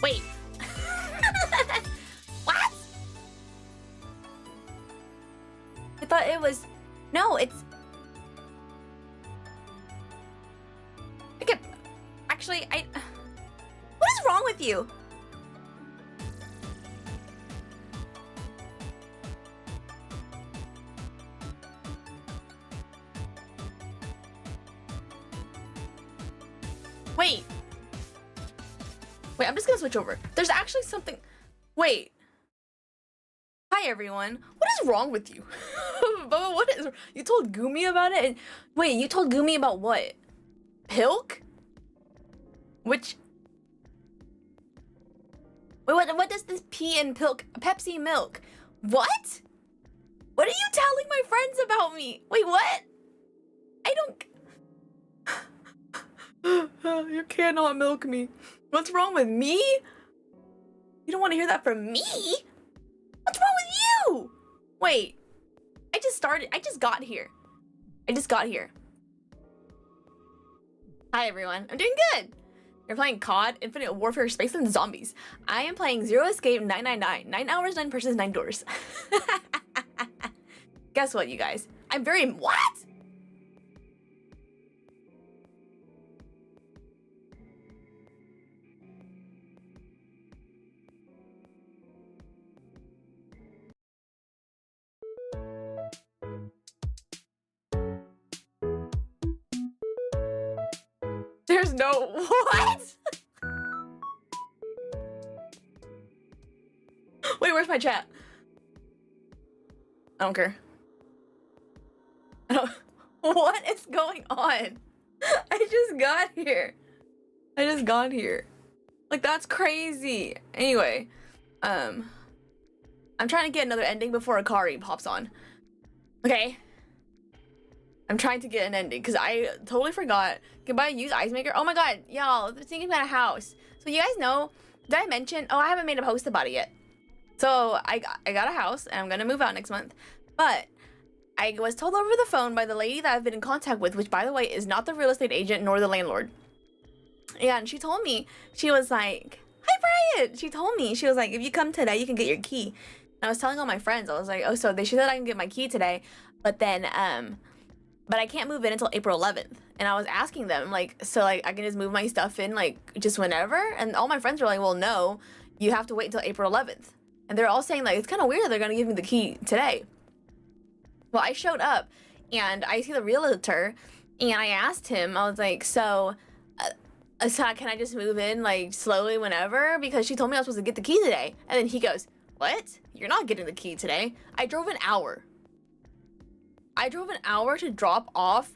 Wait. What? I thought it was... No, it's... Okay. Actually, what is wrong with you? Wait. Wait, I'm just gonna switch over. There's actually something... Wait. Hi, everyone. What is wrong with you? Bubba, what is... You told Gumi about it? And... Wait, you told Gumi about what? Pilk? Which... Wait, what does this P in Pilk... Pepsi milk? What? What are you telling my friends about me? Wait, what? I don't... You cannot milk me. What's wrong with me? You don't want to hear that from me? What's wrong with you? Wait, I just got here. Hi everyone, I'm doing good. You're playing COD, Infinite Warfare, Space and Zombies. I am playing Zero Escape 999, 9 hours, 9 persons, 9 doors. Guess what, you guys? I'm very, what? There's no, what? Wait, where's my chat? I don't care. What is going on? I just got here. Like, that's crazy. Anyway, I'm trying to get another ending before Akari pops on. Okay. I'm trying to get an ending because I totally forgot. Goodbye, use ice maker. Oh my god, y'all, thinking about a house. So you guys know, did I mention? Oh, I haven't made a post about it yet. So I got a house and I'm gonna move out next month. But I was told over the phone by the lady that I've been in contact with, which by the way is not the real estate agent nor the landlord. Yeah, and she told me, she was like, hi Brian. She told me, she was like, if you come today, you can get your key. And I was telling all my friends, I was like, oh, so she said I can get my key today, but then but I can't move in until April 11th. And I was asking them, like, so like I can just move my stuff in like just whenever? And all my friends were like, well, no, you have to wait until April 11th. And they're all saying like, it's kind of weird that they're gonna give me the key today. Well, I showed up and I see the realtor and I asked him, I was like, so can I just move in like slowly whenever? Because she told me I was supposed to get the key today. And then he goes, what? You're not getting the key today. I drove an hour to drop off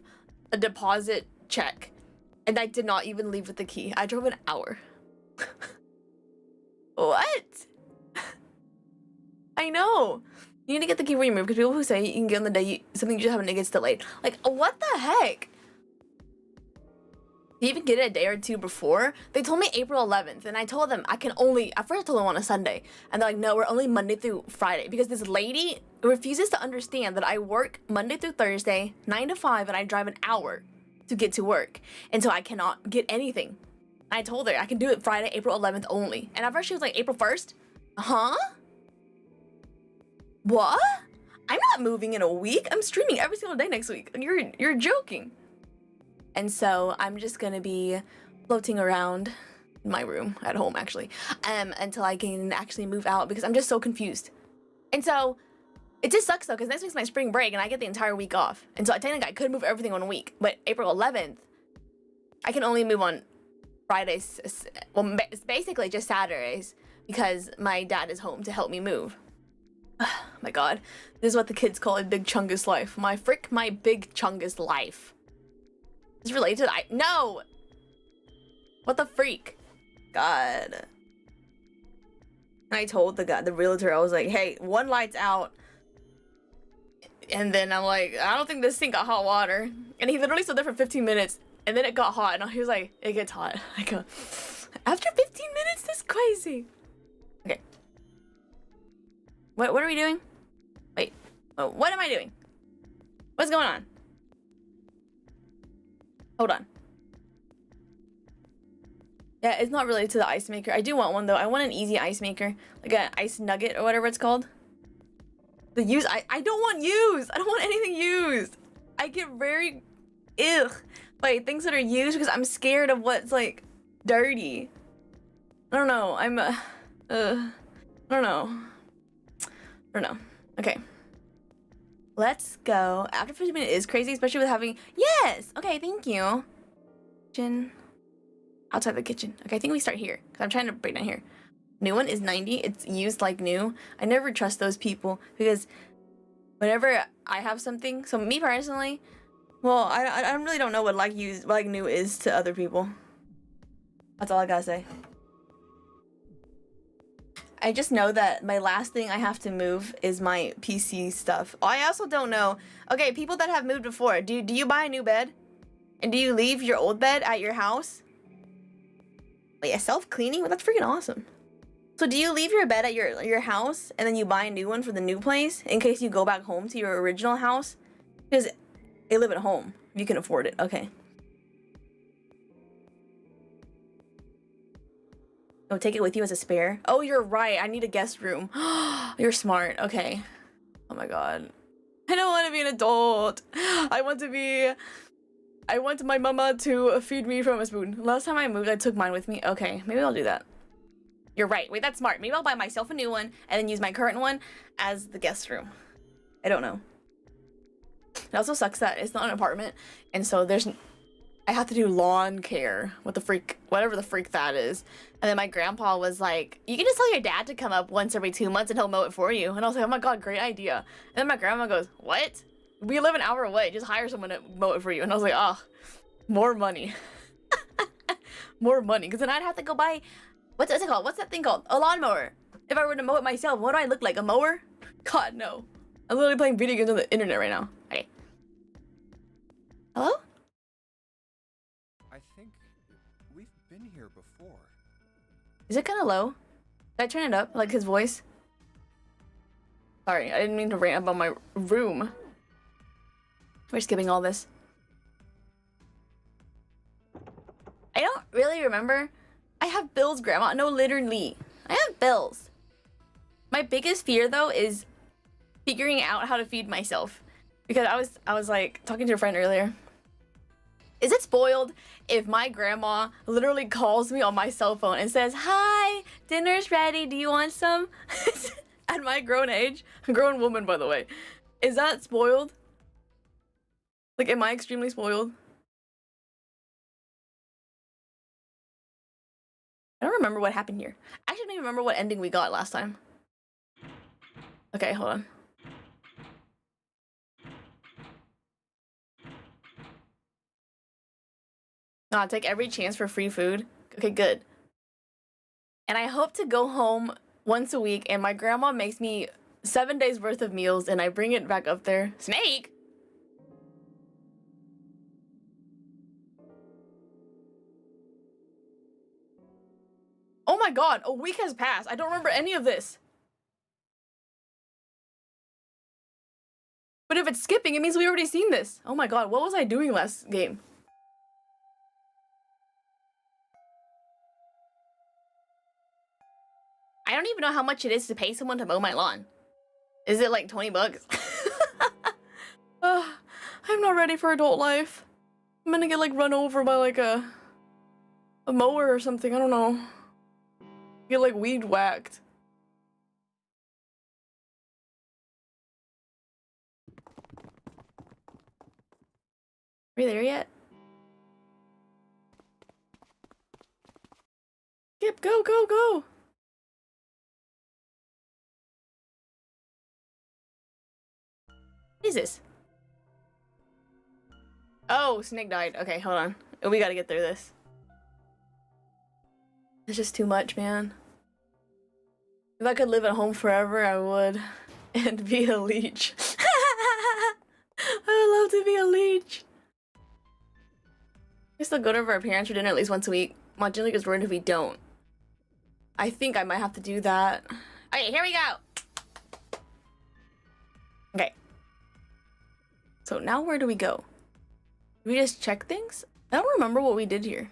a deposit check. And I did not even leave with the key. I drove an hour. What? I know. You need to get the key when you move, because people who say you can get on the day something you just haven't, it gets delayed. Like, what the heck? You even get it a day or two before? They told me April 11th, and I told them I can only, at first I told them on a Sunday, and they're like, no, we're only Monday through Friday, because this lady refuses to understand that I work Monday through Thursday, 9 to 5, and I drive an hour to get to work, and so I cannot get anything. I told her I can do it Friday, April 11th only, and at first she was like, April 1st? Huh? What? I'm not moving in a week. I'm streaming every single day next week. You're joking. And so I'm just gonna be floating around in my room at home actually, until I can actually move out, because I'm just so confused. And so it just sucks though, because next week's my spring break and I get the entire week off. And so technically I could move everything on a week, but April 11th, I can only move on Fridays. Well, it's basically just Saturdays, because my dad is home to help me move. Oh my god, this is what the kids call a big chungus life. My big chungus life. It's related to no! What the freak? God. I told the realtor, I was like, hey, one light's out. And then I'm like, I don't think this sink got hot water. And he literally stood there for 15 minutes, and then it got hot, and he was like, it gets hot. I go, after 15 minutes? That's crazy. Okay. What are we doing? Wait, what am I doing? What's going on? Hold on. Yeah, it's not related to the ice maker. I do want one though. I want an easy ice maker, like an ice nugget or whatever it's called. The used, I don't want used. I don't want anything used. I get very ugh by things that are used because I'm scared of what's like dirty. I don't know. I don't know. I don't know. Okay. Let's go. After 15 minutes is crazy, especially with having, yes. Okay, thank you. Kitchen. Outside the kitchen. Okay, I think we start here because I'm trying to break down here. New one is 90. It's used like new. I never trust those people because whenever I have something, so me personally, well, I really don't know what like used, like new is to other people. That's all I gotta say. I just know that my last thing I have to move is my PC stuff. I also don't know. Okay, people that have moved before, do you buy a new bed? And do you leave your old bed at your house? Wait, a self-cleaning? Well, that's freaking awesome. So do you leave your bed at your house and then you buy a new one for the new place in case you go back home to your original house? Because they live at home. You can afford it. Okay. Oh, take it with you as a spare. Oh, you're right. I need a guest room. You're smart. Okay. Oh my god. I don't want to be an adult. I want my mama to feed me from a spoon. Last time I moved, I took mine with me. Okay, maybe I'll do that. You're right. Wait, that's smart. Maybe I'll buy myself a new one and then use my current one as the guest room. I don't know. It also sucks that it's not an apartment, and so I have to do lawn care. Whatever the freak that is. And then my grandpa was like, you can just tell your dad to come up once every 2 months and he'll mow it for you. And I was like, oh my god, great idea. And then my grandma goes, what? We live an hour away. Just hire someone to mow it for you. And I was like, oh, more money. More money. Because then I'd have to go buy, what's it called? What's that thing called? A lawnmower. If I were to mow it myself, what do I look like? A mower? God, no. I'm literally playing video games on the internet right now. Okay. Hello? I think we've been here before. Is it kind of low? Did I turn it up? Like his voice? Sorry, I didn't mean to rant about my room. We're skipping all this. I don't really remember. I have bills, Grandma. No, literally. I have bills. My biggest fear, though, is figuring out how to feed myself. Because I was like, talking to a friend earlier. Is it spoiled if my grandma literally calls me on my cell phone and says, hi, dinner's ready, do you want some? At my grown age, a grown woman, by the way. Is that spoiled? Like, am I extremely spoiled? I don't remember what happened here. I actually don't even remember what ending we got last time. Okay, hold on. No, I'll take every chance for free food. Okay, good. And I hope to go home once a week and my grandma makes me 7 days worth of meals and I bring it back up there. Snake? Oh my god, a week has passed. I don't remember any of this. But if it's skipping, it means we already seen this. Oh my god, what was I doing last game? I don't even know how much it is to pay someone to mow my lawn. Is it like 20 bucks? I'm not ready for adult life. I'm gonna get like run over by like a mower or something. I don't know. Get like weed whacked. Are you there yet? Skip, go, go, go. What is this? Oh, Snake died. Okay, hold on. We gotta get through this. It's just too much, man. If I could live at home forever, I would. And be a leech. I would love to be a leech. We still go to our parents for dinner at least once a week. Angelica is worried if we don't. I think I might have to do that. Okay, here we go. Okay. So now where do we go? We just check things? I don't remember what we did here.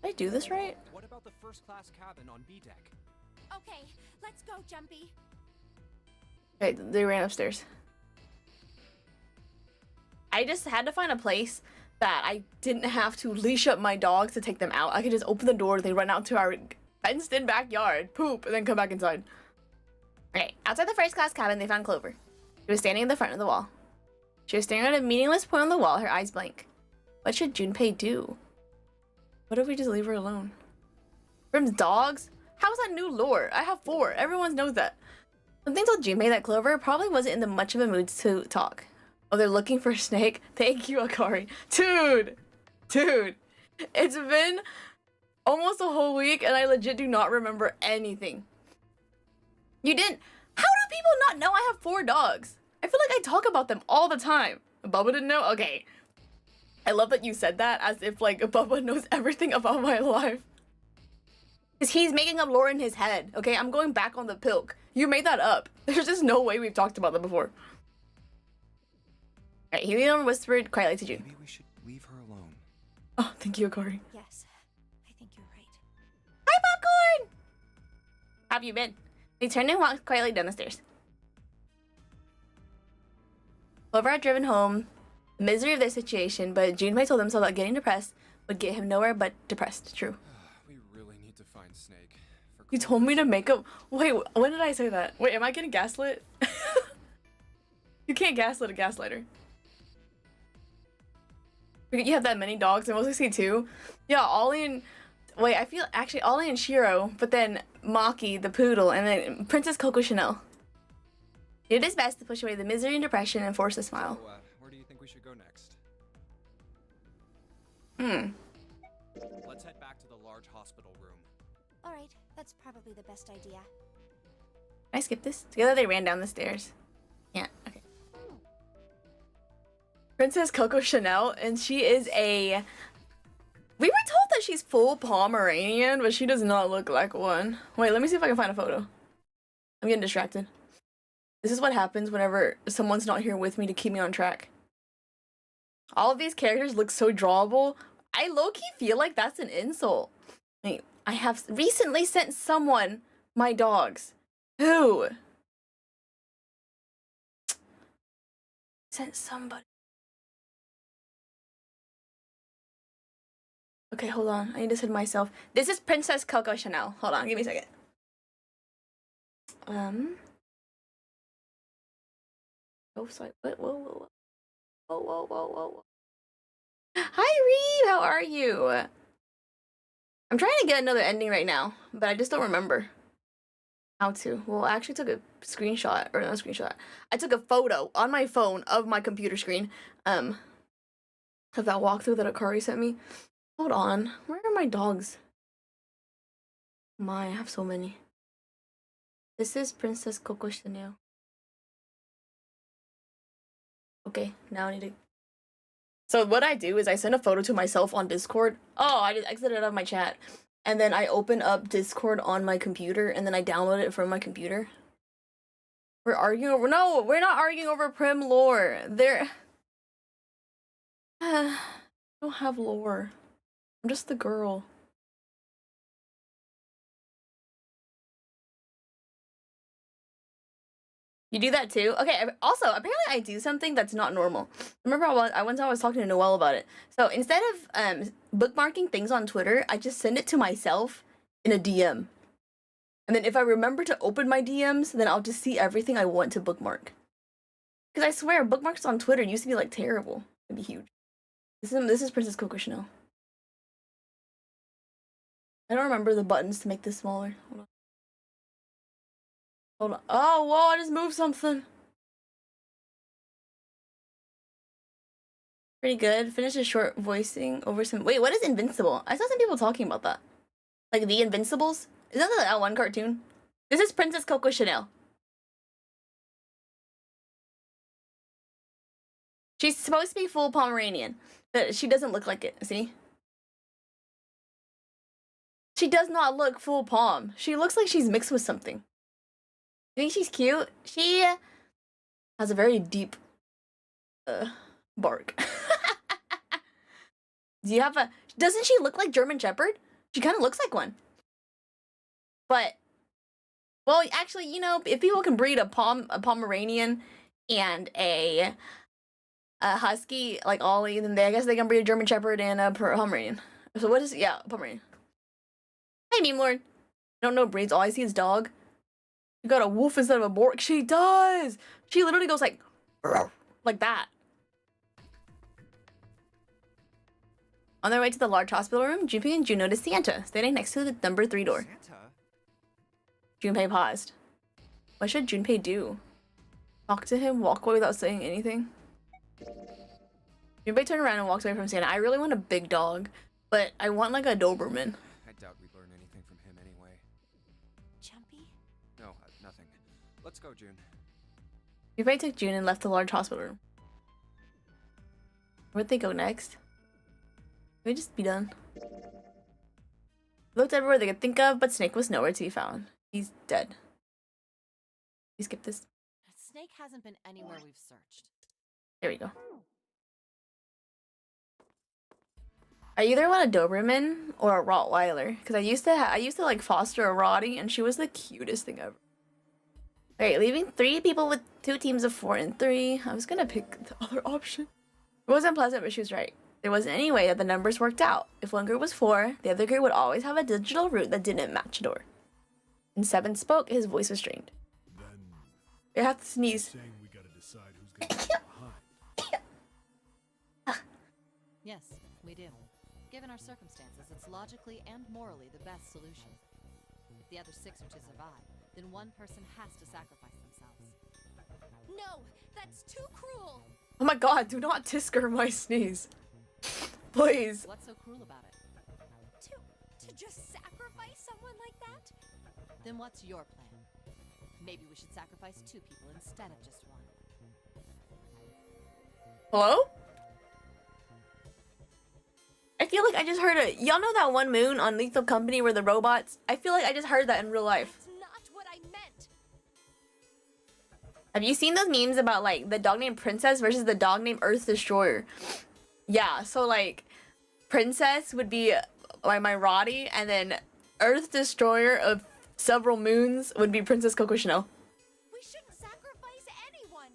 Did I do this right? What about the first class cabin on B deck? Okay, let's go, Jumpy. Okay, they ran upstairs. I just had to find a place that I didn't have to leash up my dogs to take them out. I could just open the door, they run out to our fenced-in backyard, poop, and then come back inside. Okay, outside the first class cabin, they found Clover. She was standing in the front of the wall. She was staring at a meaningless point on the wall, her eyes blank. What should Junpei do? What if we just leave her alone? Prim's dogs? How's that new lore? I have 4. Everyone knows that. Something told Junpei that Clover probably wasn't in the much of a mood to talk. Oh, they're looking for a snake? Thank you, Akari. Dude! It's been almost a whole week and I legit do not remember anything. You didn't? How do people not know I have 4 dogs? I feel like I talk about them all the time. Bubba didn't know? Okay. I love that you said that as if like Bubba knows everything about my life. Because he's making up lore in his head, okay? I'm going back on the pilk. You made that up. There's just no way we've talked about that before. Alright, he leaned over and whispered quietly to June. Maybe we should leave her alone. Oh, thank you, Akari. Yes, I think you're right. Hi, Popcorn! How have you been? They turned and walked quietly down the stairs. Clover had driven home the misery of their situation, but Junpei told himself that getting depressed would get him nowhere but depressed. True. We really need to find Snake. You told me to make up. Wait, when did I say that? Wait, am I getting gaslit? You can't gaslit a gaslighter. You have that many dogs. I mostly see 2. Yeah, Ollie and... Wait, I feel... Actually, Ollie and Shiro, but then Maki, the poodle, and then Princess Coco Chanel. He did his best to push away the misery and depression and force a smile. So, where do you think we should go next? Let's head back to the large hospital room. All right, that's probably the best idea. Can I skip this? Together they ran down the stairs. Yeah, okay. Princess Coco Chanel, and she is a... We were told that she's full Pomeranian, but she does not look like one. Wait, let me see if I can find a photo. I'm getting distracted. This is what happens whenever someone's not here with me to keep me on track. All of these characters look so drawable. I low-key feel like that's an insult. Wait, I have recently sent someone my dogs. Who? Sent somebody. Okay, hold on. I need to send myself. This is Princess Coco Chanel. Hold on, give me a second. Oh, sorry. Whoa. Whoa. Hi, Reed. How are you? I'm trying to get another ending right now, but I just don't remember how to. Well, I actually took a screenshot, or not a screenshot. I took a photo on my phone of my computer screen, of that walkthrough that Akari sent me. Hold on. Where are my dogs? My, I have so many. This is Princess Coco Chanel. Okay, now I need to... So what I do is I send a photo to myself on Discord. Oh, I just exited out of my chat. And then I open up Discord on my computer, and then I download it from my computer. We're arguing over... No, we're not arguing over Prim lore. I don't have lore. I'm just the girl. You do that too? Okay, also, apparently I do something that's not normal. Remember I was talking to Noelle about it. So instead of bookmarking things on Twitter, I just send it to myself in a DM. And then if I remember to open my DMs, then I'll just see everything I want to bookmark. Because I swear, bookmarks on Twitter used to be like terrible. It'd be huge. This is Princess Coco Chanel. I don't remember the buttons to make this smaller. Hold on. Hold on. Oh, whoa, I just moved something. Pretty good. Finish a short voicing over some... Wait, what is Invincible? I saw some people talking about that. Like the Invincibles? Is that that one cartoon? This is Princess Coco Chanel. She's supposed to be full Pomeranian, but she doesn't look like it. See? She does not look full Pom. She looks like she's mixed with something. You think she's cute? She has a very deep bark. Do you have a... Doesn't she look like German Shepherd? She kind of looks like one. But, well, actually, you know, if people can breed a Pomeranian and a Husky, like Ollie, then I guess they can breed a German Shepherd and a Pomeranian. So what is it? Yeah, Pomeranian. Hey, Meme Lord. I don't know breeds. All I see is dog. You got a wolf instead of a Bork. She does. She literally goes like that. On their way to the large hospital room, Junpei and June noticed Santa standing next to the number 3 door. Santa? Junpei paused. What should Junpei do? Talk to him, walk away without saying anything? Junpei turned around and walked away from Santa. I really want a big dog, but I want like a Doberman. I doubt we'd learn anything from him anyway. Jumpy? No, nothing. Let's go, June. Junpei took June and left the large hospital room. Where'd they go next? Can we just be done? Looked everywhere they could think of, but Snake was nowhere to be found. He's dead. We skip this. Snake hasn't been anywhere we've searched. There we go. I either want a Doberman or a Rottweiler, because I used to like foster a Rottie, and she was the cutest thing ever. Alright, leaving 3 people with 2 teams of 4 and 3. I was gonna pick the other option. It wasn't pleasant, but she was right. There wasn't any way that the numbers worked out. If one group was 4, the other group would always have a digital route that didn't match a door. When 7 spoke, his voice was strained. I have to sneeze. Saying we gotta decide who's gonna be behind. Yes, we do. Given our circumstances, it's logically and morally the best solution. If the other 6 are to survive, then one person has to sacrifice themselves. No, that's too cruel. Oh my god, do not Tisker my sneeze. Please. What's so cruel about it? To just sacrifice someone like that? Then what's your plan? Maybe we should sacrifice 2 people instead of just 1. Hello? I feel like I just heard it. Y'all know that one moon on Lethal Company where the robots? I feel like I just heard that in real life. That's not what I meant. Have you seen those memes about like the dog named Princess versus the dog named Earth Destroyer? Yeah, so like Princess would be like my Roddy, and then Earth Destroyer of several moons would be Princess Coco Chanel. We shouldn't sacrifice anyone.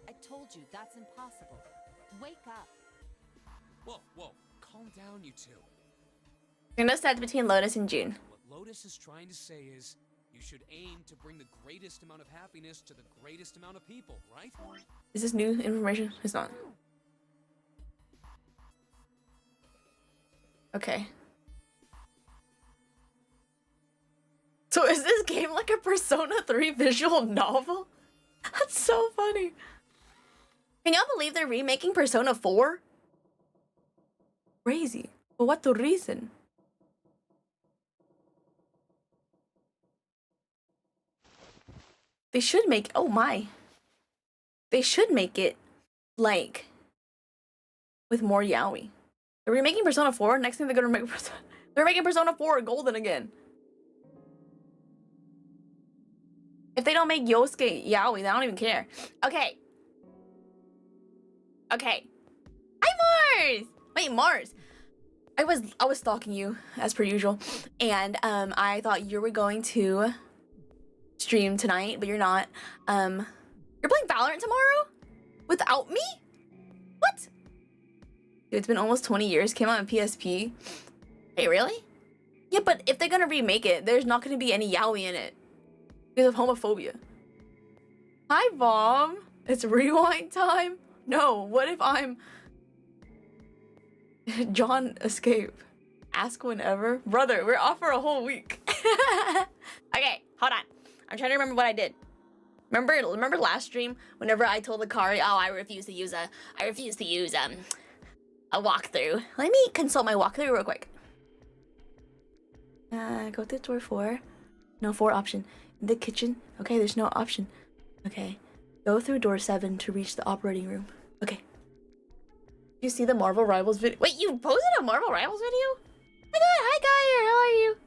I told you, that's impossible. Wake up. Whoa, whoa. Calm down, you two. I'm gonna stand between Lotus and June. What Lotus is trying to say is, you should aim to bring the greatest amount of happiness to the greatest amount of people, right? Is this new information? It's not. Okay. So is this game like a Persona 3 visual novel? That's so funny. Can y'all believe they're remaking Persona 4? Crazy. For what the reason? They should make, oh my. They should make it like with more yaoi. They're remaking Persona 4. Next thing they're gonna make they're making Persona 4 golden again. If they don't make Yosuke yaoi, then I don't even care. Okay. Okay. Hi, Mars! Wait, Mars. I was stalking you as per usual, and I thought you were going to stream tonight, but you're not. You're playing Valorant tomorrow? Without me? What? Dude, it's been almost 20 years. Came out on PSP. Hey, really? Yeah, but if they're gonna remake it, there's not gonna be any yaoi in it because of homophobia. Hi, Mom. It's rewind time. No, what if I'm John Escape? Ask whenever. Brother, we're off for a whole week. Okay, hold on. I'm trying to remember what I did. Remember last stream whenever I told Akari, oh, I refuse to use a walkthrough. Let me consult my walkthrough real quick. Go through door 4. No, 4 option. In the kitchen. Okay, there's no option. Okay. Go through door 7 to reach the operating room. Okay. You see the Marvel Rivals video? Wait, you posted a Marvel Rivals video? Oh my god, hi Geyer, how are you?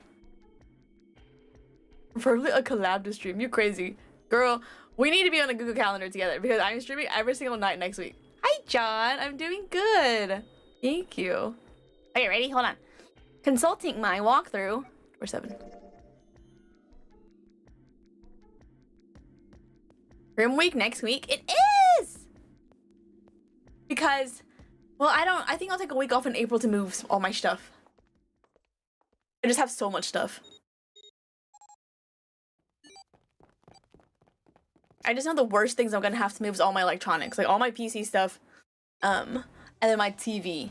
Preferably a collab to stream. You crazy. Girl, we need to be on a Google Calendar together because I'm streaming every single night next week. Hi John, I'm doing good. Thank you. Okay, ready? Hold on. Consulting my walkthrough. Door 7. Grim week next week. It is! Because, well, I think I'll take a week off in April to move all my stuff. I just have so much stuff. I just know the worst things I'm gonna have to move is all my electronics. Like all my PC stuff. And then my TV.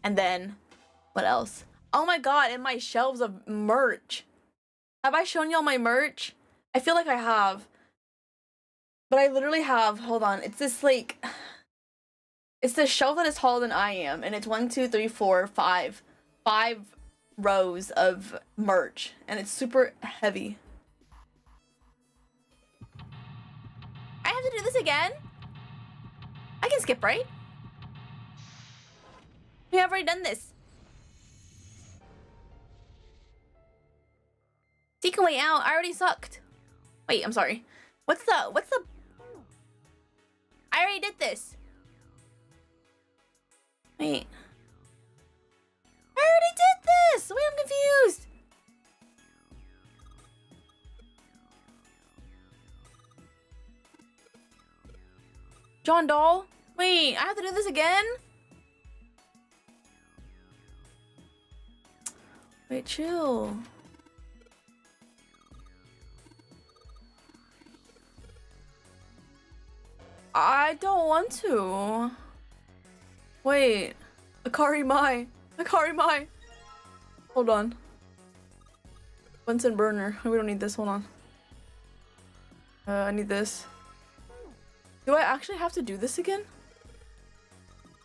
And then, what else? Oh my god, and my shelves of merch. Have I shown y'all my merch? I feel like I have. But I literally have, hold on, it's this like, it's this shelf that is taller than I am. And it's 1, 2, 3, 4, 5. 5 rows of merch. And it's super heavy. I have to do this again? I can skip, right? We have already done this. Take a way out. I already sucked. Wait, I'm sorry. What's the... I already did this. Wait. I already did this! Wait, I'm confused. John Doll? Wait, I have to do this again? Wait, chill. I don't want to. Wait. Akari Mai. Akari Mai. Hold on. Bunsen burner. We don't need this. Hold on. I need this. Do I actually have to do this again?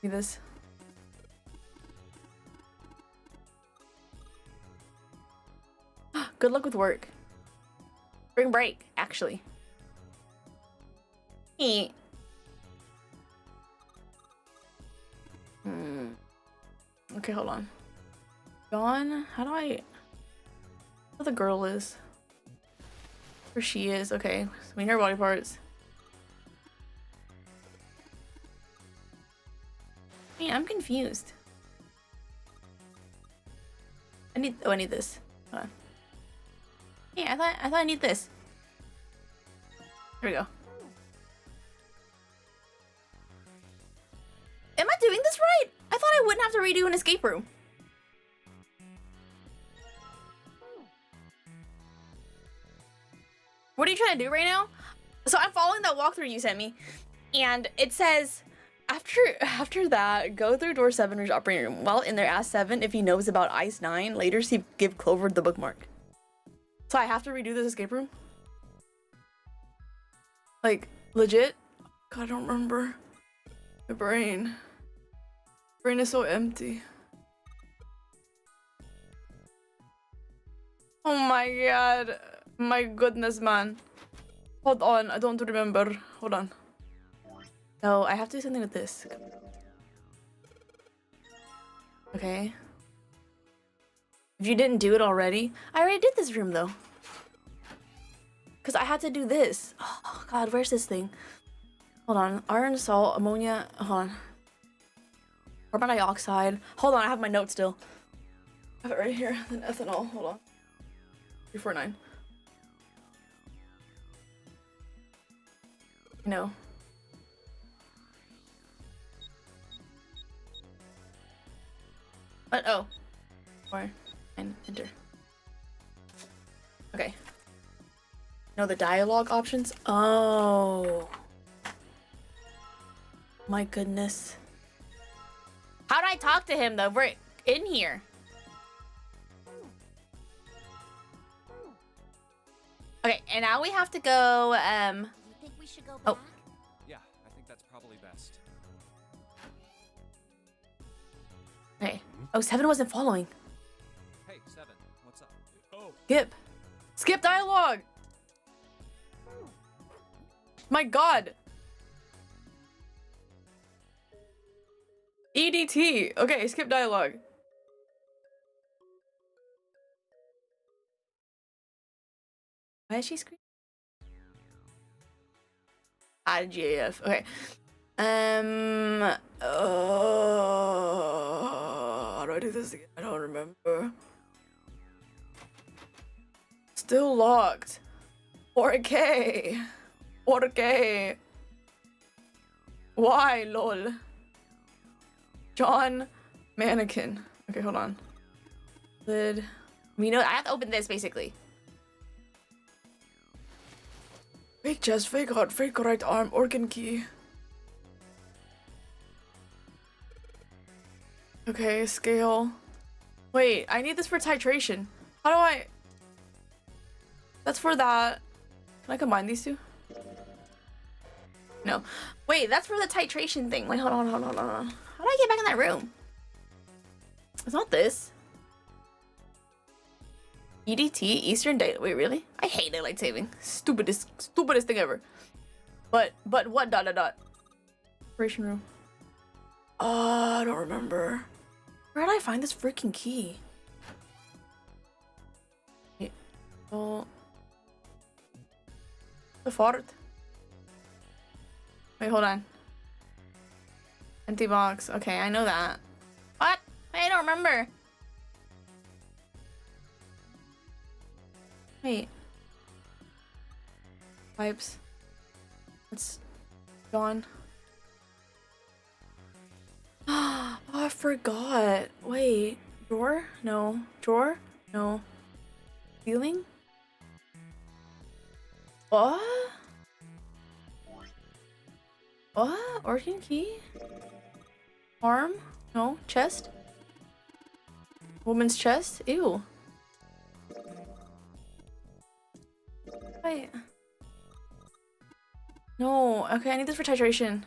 Need this. Good luck with work. Spring break, actually. Hey. Okay, hold on. Dawn, how do I... Where the girl is? Where she is, okay. So we need her body parts. Man, I'm confused. I need this. Hold on. Hey, I thought I need this. There we go. Am I doing this right? I thought I wouldn't have to redo an escape room. What are you trying to do right now? So I'm following that walkthrough you sent me, and it says after that, go through door 7 or operating room. While in there, ask 7 if he knows about Ice 9. Later, see give Clover the bookmark. So I have to redo this escape room? Like, legit? God, I don't remember. My brain. Brain is so empty. Oh my god. My goodness, man. Hold on, I don't remember. Hold on. No, I have to do something with this. Okay. If you didn't do it already, I already did this room though. Cause I had to do this. Oh god, where's this thing? Hold on. Iron, salt, ammonia. Hold on. Carbon dioxide. Hold on, I have my notes still. I have it right here. Then ethanol. Hold on. 349. No. What? Oh. Or and enter. Okay. No, the dialogue options. Oh. My goodness. How do I talk to him though? We're in here. Okay, and now we have to go, You think we should go back? Oh. Yeah, I think that's probably best. Okay. Oh, 7 wasn't following. Hey, 7, what's up? Oh, Skip. Skip dialogue. My god. EDT. Okay, skip dialogue. Why is she screaming? GAF. Okay. How do I do this again? I don't remember. Still locked. 4K. 4K. Why, lol? John Mannequin. Okay, hold on. Lid. We know I have to open this basically. Fake chest, fake heart, fake right arm, organ key. Okay, scale. Wait, I need this for titration. How do I? That's for that. Can I combine these two? No. Wait, that's for the titration thing. Wait, hold on. How do I get back in that room? It's not this. EDT, Eastern Daylight. Wait, really? I hate daylight saving. Stupidest thing ever. But what dot. Operation room. I don't remember. Where did I find this freaking key? Oh. The fort. Wait, hold on. Empty box. Okay, I know that. What? I don't remember. Wait. Pipes. It's gone. Oh, I forgot. Wait. Drawer? No. Drawer? No. Ceiling? What? What? Organ key? Arm? No. Chest? Woman's chest? Ew. Wait. No. Okay, I need this for titration.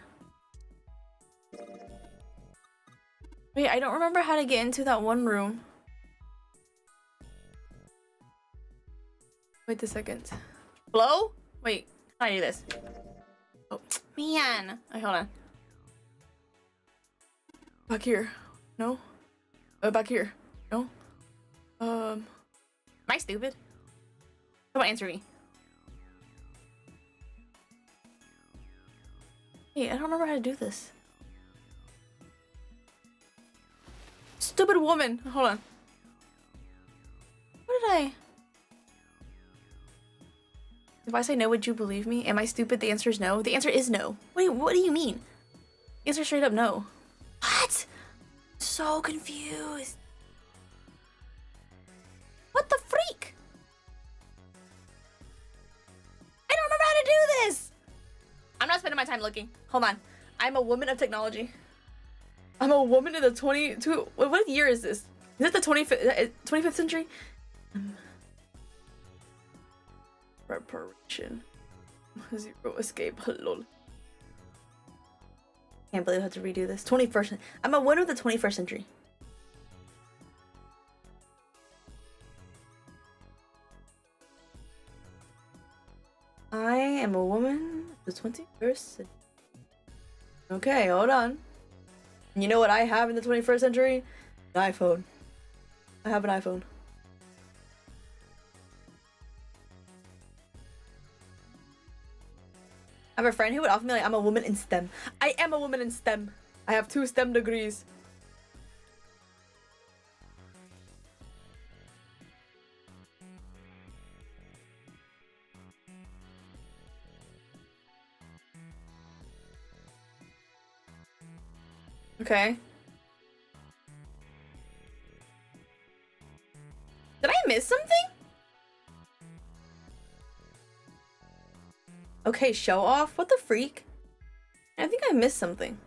Wait, I don't remember how to get into that one room. Wait a second. Blow? Wait, how do I do this? Oh, man. Okay, hold on. Back here. No? Back here. No? Am I stupid? Come on, answer me. Hey, I don't remember how to do this. Stupid woman. Hold on. What did I? If I say no, would you believe me? Am I stupid? The answer is no. The answer is no. Wait, what do you mean? The answer is straight up no. What? So confused. What the freak? I don't remember how to do this. I'm not spending my time looking. Hold on. I'm a woman of technology. I'm a woman in the 22. What year is this? Is it the 25th century? Preparation. Zero escape. Lol. Can't believe I have to redo this. 21st. I'm a woman of the 21st century. I am a woman of the 21st century. Okay, hold on. You know what I have in the 21st century? An iPhone. I have an iPhone. I have a friend who would often be like, I'm a woman in STEM. I am a woman in STEM. I have 2 STEM degrees. Okay. Did I miss something? Okay, show off? What the freak? I think I missed something.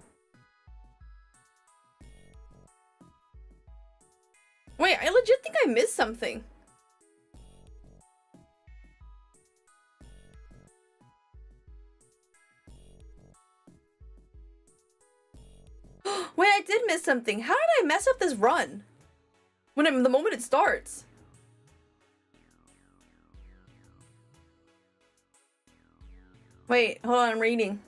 Wait, I legit think I missed something. Wait, I did miss something. How did I mess up this run? The moment it starts. Wait, hold on, I'm reading.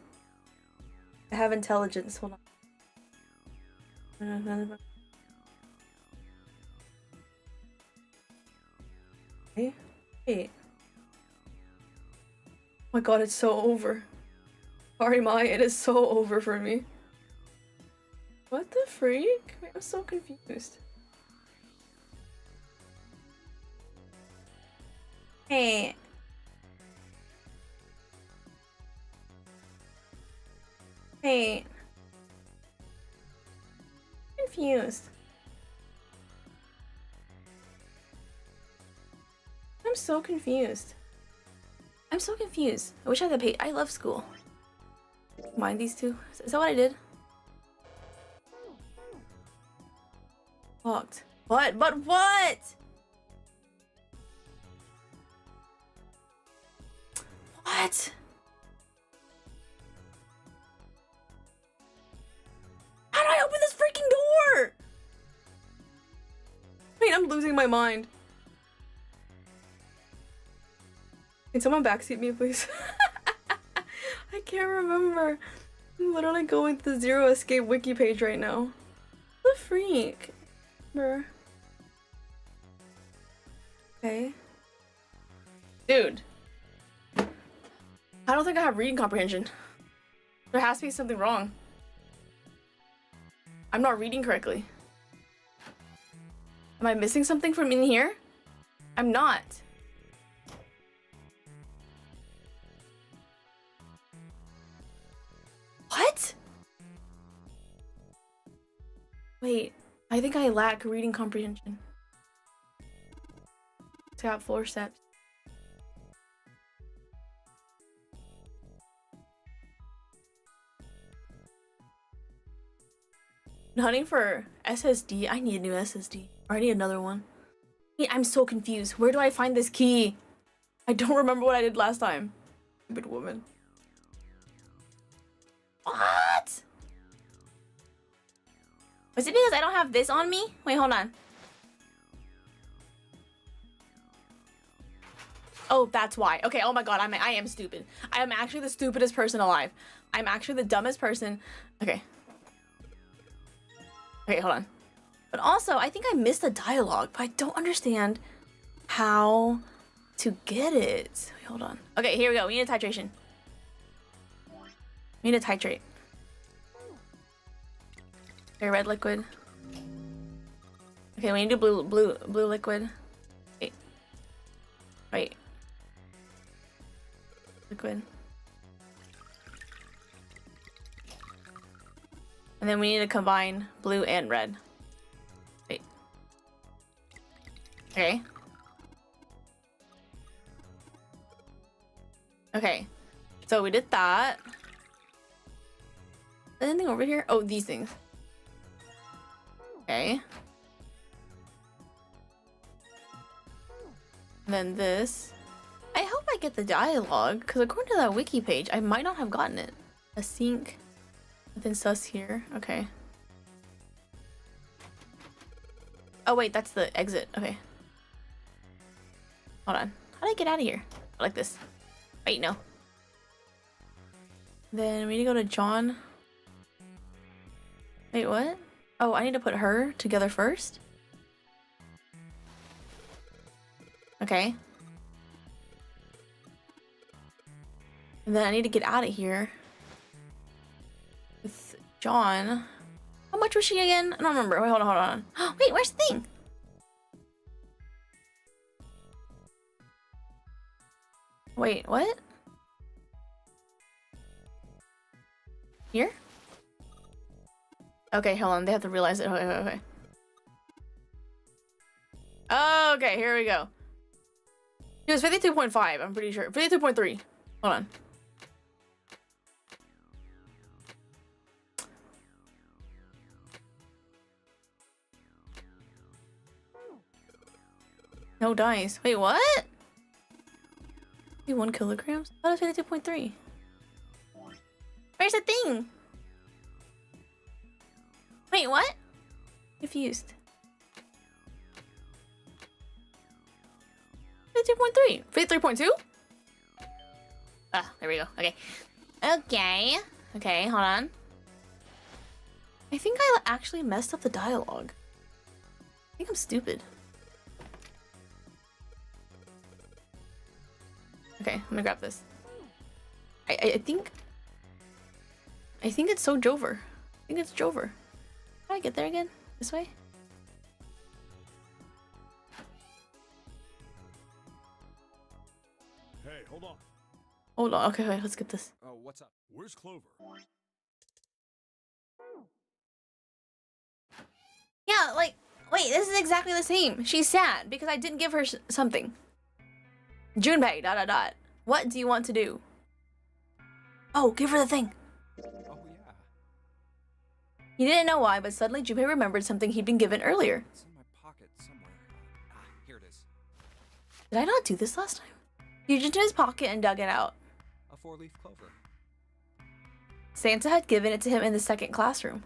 I have intelligence, hold on. Wait. Oh my god, it's so over. Sorry, Mai, it is so over for me. What the freak? Wait, I'm so confused. Hey. Hey. Confused. I'm so confused. I'm so confused. I wish I had the pay. I love school. Mind these two? Is that what I did? Locked. What? But what? What? How do I open this freaking door? Wait, I'm losing my mind. Can someone backseat me, please? I can't remember. I'm literally going to the Zero Escape wiki page right now. What the freak? Bruh. Okay. Dude. I don't think I have reading comprehension. There has to be something wrong. I'm not reading correctly. Am I missing something from in here? I'm not. What? Wait, I think I lack reading comprehension. It's got 4 steps. Hunting for SSD? I need a new SSD. Or I need another one. I'm so confused. Where do I find this key? I don't remember what I did last time. Stupid woman. What? Was it because I don't have this on me? Wait, hold on. Oh, that's why. Okay, oh my god, I am stupid. I am actually the stupidest person alive. I'm actually the dumbest person. Okay. Okay, hold on. But also, I think I missed the dialogue, but I don't understand how to get it. Wait, hold on. Okay, here we go. We need a titration. We need to titrate. Okay, red liquid. Okay, we need to do blue liquid. Wait. Wait. Liquid. And then we need to combine blue and red. Wait. Okay. Okay. So we did that. Anything over here? Oh, these things. Okay. And then this. I hope I get the dialogue, because according to that wiki page, I might not have gotten it. A sync. Then sus here. Okay. Oh wait, that's the exit. Okay. Hold on. How do I get out of here? Like this. Wait, no. Then we need to go to John. Wait, what? Oh, I need to put her together first? Okay. And then I need to get out of here. With John. How much was she again? I don't remember. Wait, hold on. Wait, where's the thing? Wait, what? Here? Okay, hold on. They have to realize it. Okay. Okay, here we go. It was 52.5, I'm pretty sure. 52.3. Hold on. No dice. Wait, what? 1 kilograms? I thought it was 52.3. Where's the thing? Wait, what? Confused. 52.3. 53.2? Ah, there we go. Okay. Okay, hold on. I think I actually messed up the dialogue. I think I'm stupid. Okay, I'm gonna grab this. I think I think it's so Jover. I think it's Jover. How do I get there again? This way? Hey, hold on. Hold on. Okay, wait, let's get this. Oh, what's up? Where's Clover? Yeah, like, wait, this is exactly the same. She's sad because I didn't give her something. Junpei, ... What do you want to do? Oh, give her the thing. Oh, yeah. He didn't know why, but suddenly Junpei remembered something he'd been given earlier. It's in my pocket somewhere. Here it is. Did I not do this last time? He reached into his pocket and dug it out. A 4-leaf clover. Santa had given it to him in the second classroom.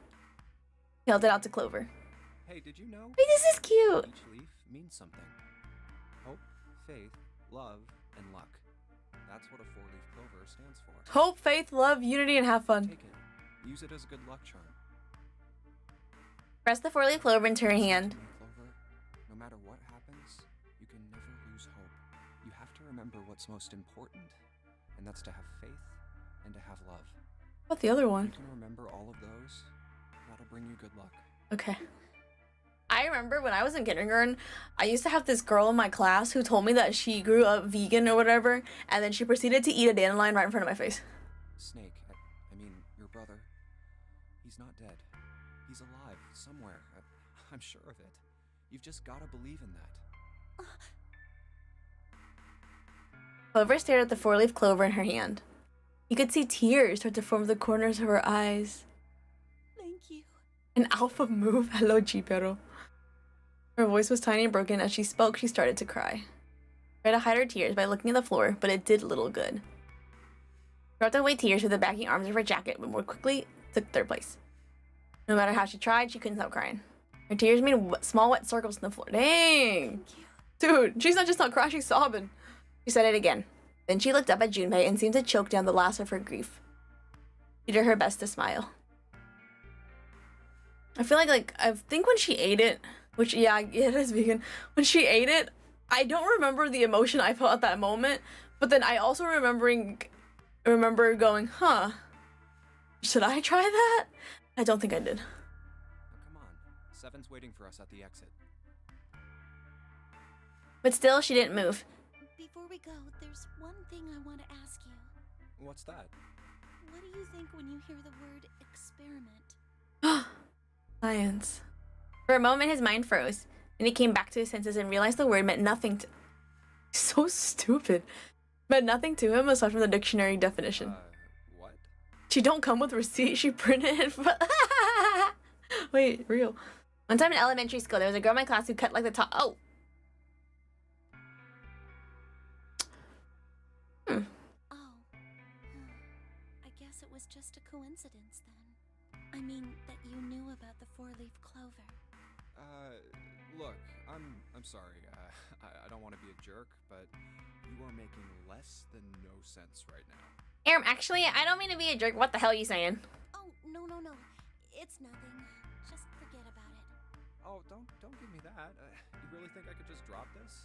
He held it out to Clover. Hey, did you know? Wait, this is cute. Each leaf means something. Hope, faith, love, and luck. That's what a 4-leaf clover stands for. Hope, faith, love, unity, and have fun. Take it. Use it as a good luck charm. Press the 4-leaf clover into her hand. Clover, no matter what happens, you can never lose hope. You have to remember what's most important, and that's to have faith and to have love. What the other If one? you can remember all of those, that'll bring you good luck. Okay. I remember when I was in kindergarten, I used to have this girl in my class who told me that she grew up vegan or whatever, and then she proceeded to eat a dandelion right in front of my face. Snake, I mean, your brother, he's not dead. He's alive, somewhere. I'm sure of it. You've just gotta believe in that. Clover stared at the 4-leaf clover in her hand. You could see tears start to form the corners of her eyes. Thank you. An alpha move. Hello, G-Pero. Her voice was tiny and broken. As she spoke, she started to cry. She tried to hide her tears by looking at the floor, but it did little good. She wiped away tears with the backing arms of her jacket, but more quickly took their place. No matter how she tried, she couldn't stop crying. Her tears made small wet circles in the floor. Dang! Dude, she's not crying, she's sobbing. She said it again. Then she looked up at Junpei and seemed to choke down the last of her grief. She did her best to smile. I feel like I think when she ate it, which, yeah, it is vegan. When she ate it, I don't remember the emotion I felt at that moment, but then I also remember going, huh, should I try that? I don't think I did. Now, come on. Seven's waiting for us at the exit. But still, she didn't move. Before we go, there's one thing I want to ask you. What's that? What do you think when you hear the word experiment? Science. For a moment, his mind froze, and he came back to his senses and realized the word meant nothing to... So stupid. Meant nothing to him aside from the dictionary definition. What? She don't come with receipt, she printed it. Wait, real. One time in elementary school, there was a girl in my class who cut like the top... Oh! Oh. I guess it was just a coincidence then. I mean, that you knew about the 4-leaf clover. Look, I'm sorry. I don't want to be a jerk, but you are making less than no sense right now. Aram, actually, I don't mean to be a jerk. What the hell are you saying? Oh, no. It's nothing. Just forget about it. Oh, don't give me that. You really think I could just drop this?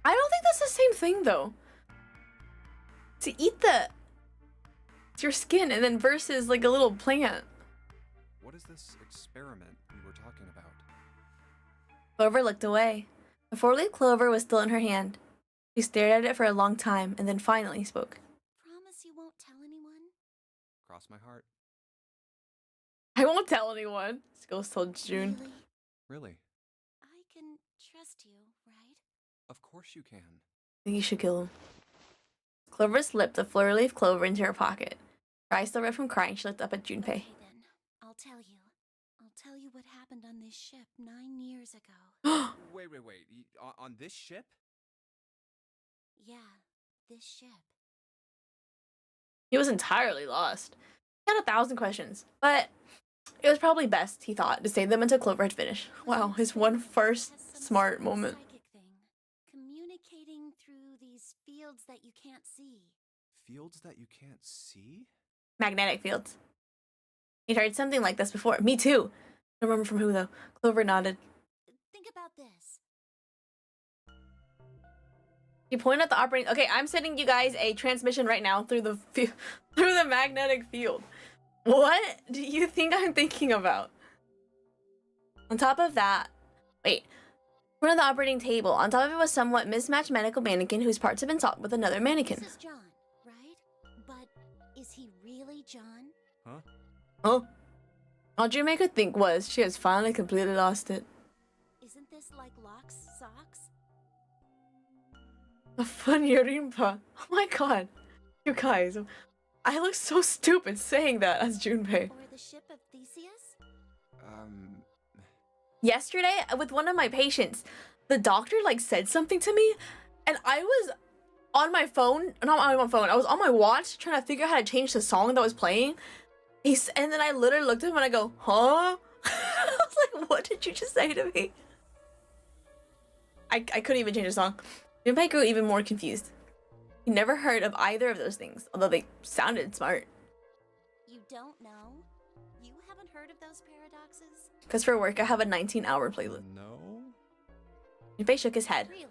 I don't think that's the same thing, though. To eat it's your skin, and then versus like a little plant. What is this experiment you were talking about? Clover looked away. The 4-leaf clover was still in her hand. She stared at it for a long time, and then finally spoke. Promise you won't tell anyone? Cross my heart. I won't tell anyone, Skills told June. Really? Really? I can trust you, right? Of course you can. I think you should kill him. Clover slipped the 4-leaf clover into her pocket. Her eyes still red from crying, she looked up at Junpei. Okay then, I'll tell you. I'll tell you what happened on this ship 9 years ago. Wait. On this ship? Yeah, this ship. He was entirely lost. He had 1,000 questions, but it was probably best, he thought, to save them until Clover had finished. Wow, his first Has some smart sort of moment. psychic thing, communicating through these fields that you can't see. Fields that you can't see? Magnetic fields. He'd heard something like this before. Me too. I don't remember from who, though. Clover nodded. Think about this. He pointed at the operating... Okay, I'm sending you guys a transmission right now through the magnetic field. What do you think I'm thinking about? On top of that, wait. We're on the operating table. On top of it was somewhat mismatched medical mannequin whose parts have been swapped with another mannequin. This is John, right? But is he really John? Huh? Oh. All Junpei could think was she has finally completely lost it. Isn't this like Locke's socks? A funny Rimpa. Oh my god. You guys. I look so stupid saying that as Junpei. Or the ship of Theseus? Yesterday, with one of my patients, the doctor like said something to me, and I was on my phone, not on my phone, I was on my watch trying to figure out how to change the song that was playing. And then I literally looked at him and I go, huh? I was like, what did you just say to me? I couldn't even change the song. Junpei grew even more confused. He never heard of either of those things, although they sounded smart. You don't know? You haven't heard of those paradoxes? Because for work, I have a 19-hour playlist. No? Junpei shook his head. Really?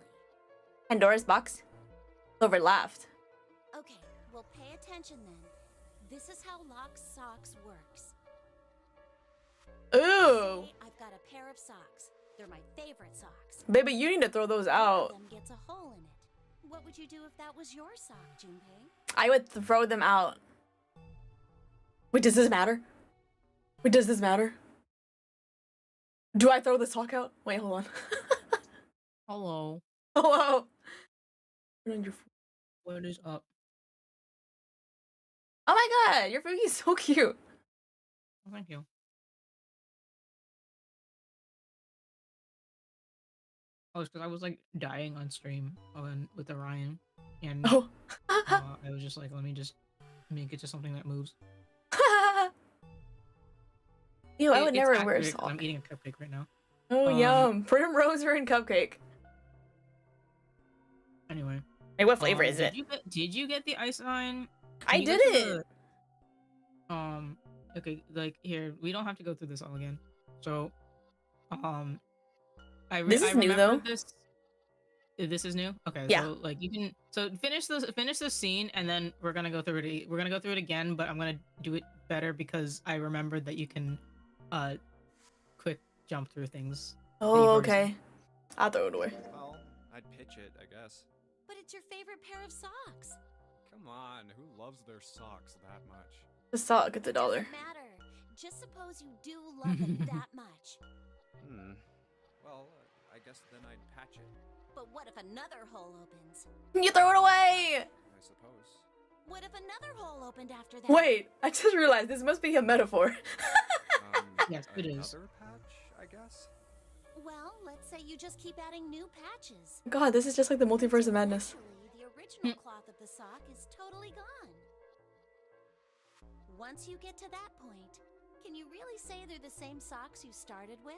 Pandora's box? Clover laughed. Okay, well pay attention then. This is how Locke's socks works. Ooh! Say I've got a pair of socks. They're my favorite socks. Baby, you need to throw those One of out. them gets a hole in it. What would you do if that was your sock, Junpei? I would throw them out. Wait, does this matter? Wait, does this matter? Do I throw the sock out? Wait, hold on. Hello. Hello. Put on your What is up? Oh my god, your Fugi's so cute. Oh, thank you. Oh, it's because I was like dying on stream with Orion, and Oh. I was just like, let me just make it to something that moves. Ew, I would It's never wear a accurate 'cause sock. I'm eating a cupcake right now. Oh, um, yum. Prim Roserin cupcake. Anyway. Hey, what flavor is it? Did you get the ice line? I Can you go to didn't. Okay, like here, we don't have to go through this all again. So, This is new, though. This is new. Okay, Yeah. so like you can finish this scene, and then we're gonna go through it. We're gonna go through it again, but I'm gonna do it better because I remembered that you can, quick jump through things. Oh, already okay. I'll throw it away. Well, I'd pitch it, I guess. But it's your favorite pair of socks. Come on, who loves their socks that much? The sock at the dollar. Doesn't matter. Just suppose you do love them that much. Well, I guess then I'd patch it, But what if another hole opens? You throw it away! I suppose. What if another hole opened after that? Wait, I just realized this must be a metaphor. Yes, it is. Another patch, I guess? Well, let's say you just keep adding new patches. God, this is just like the multiverse of madness. Eventually, the original cloth of the sock is totally gone. Once you get to that point, can you really say they're the same socks you started with?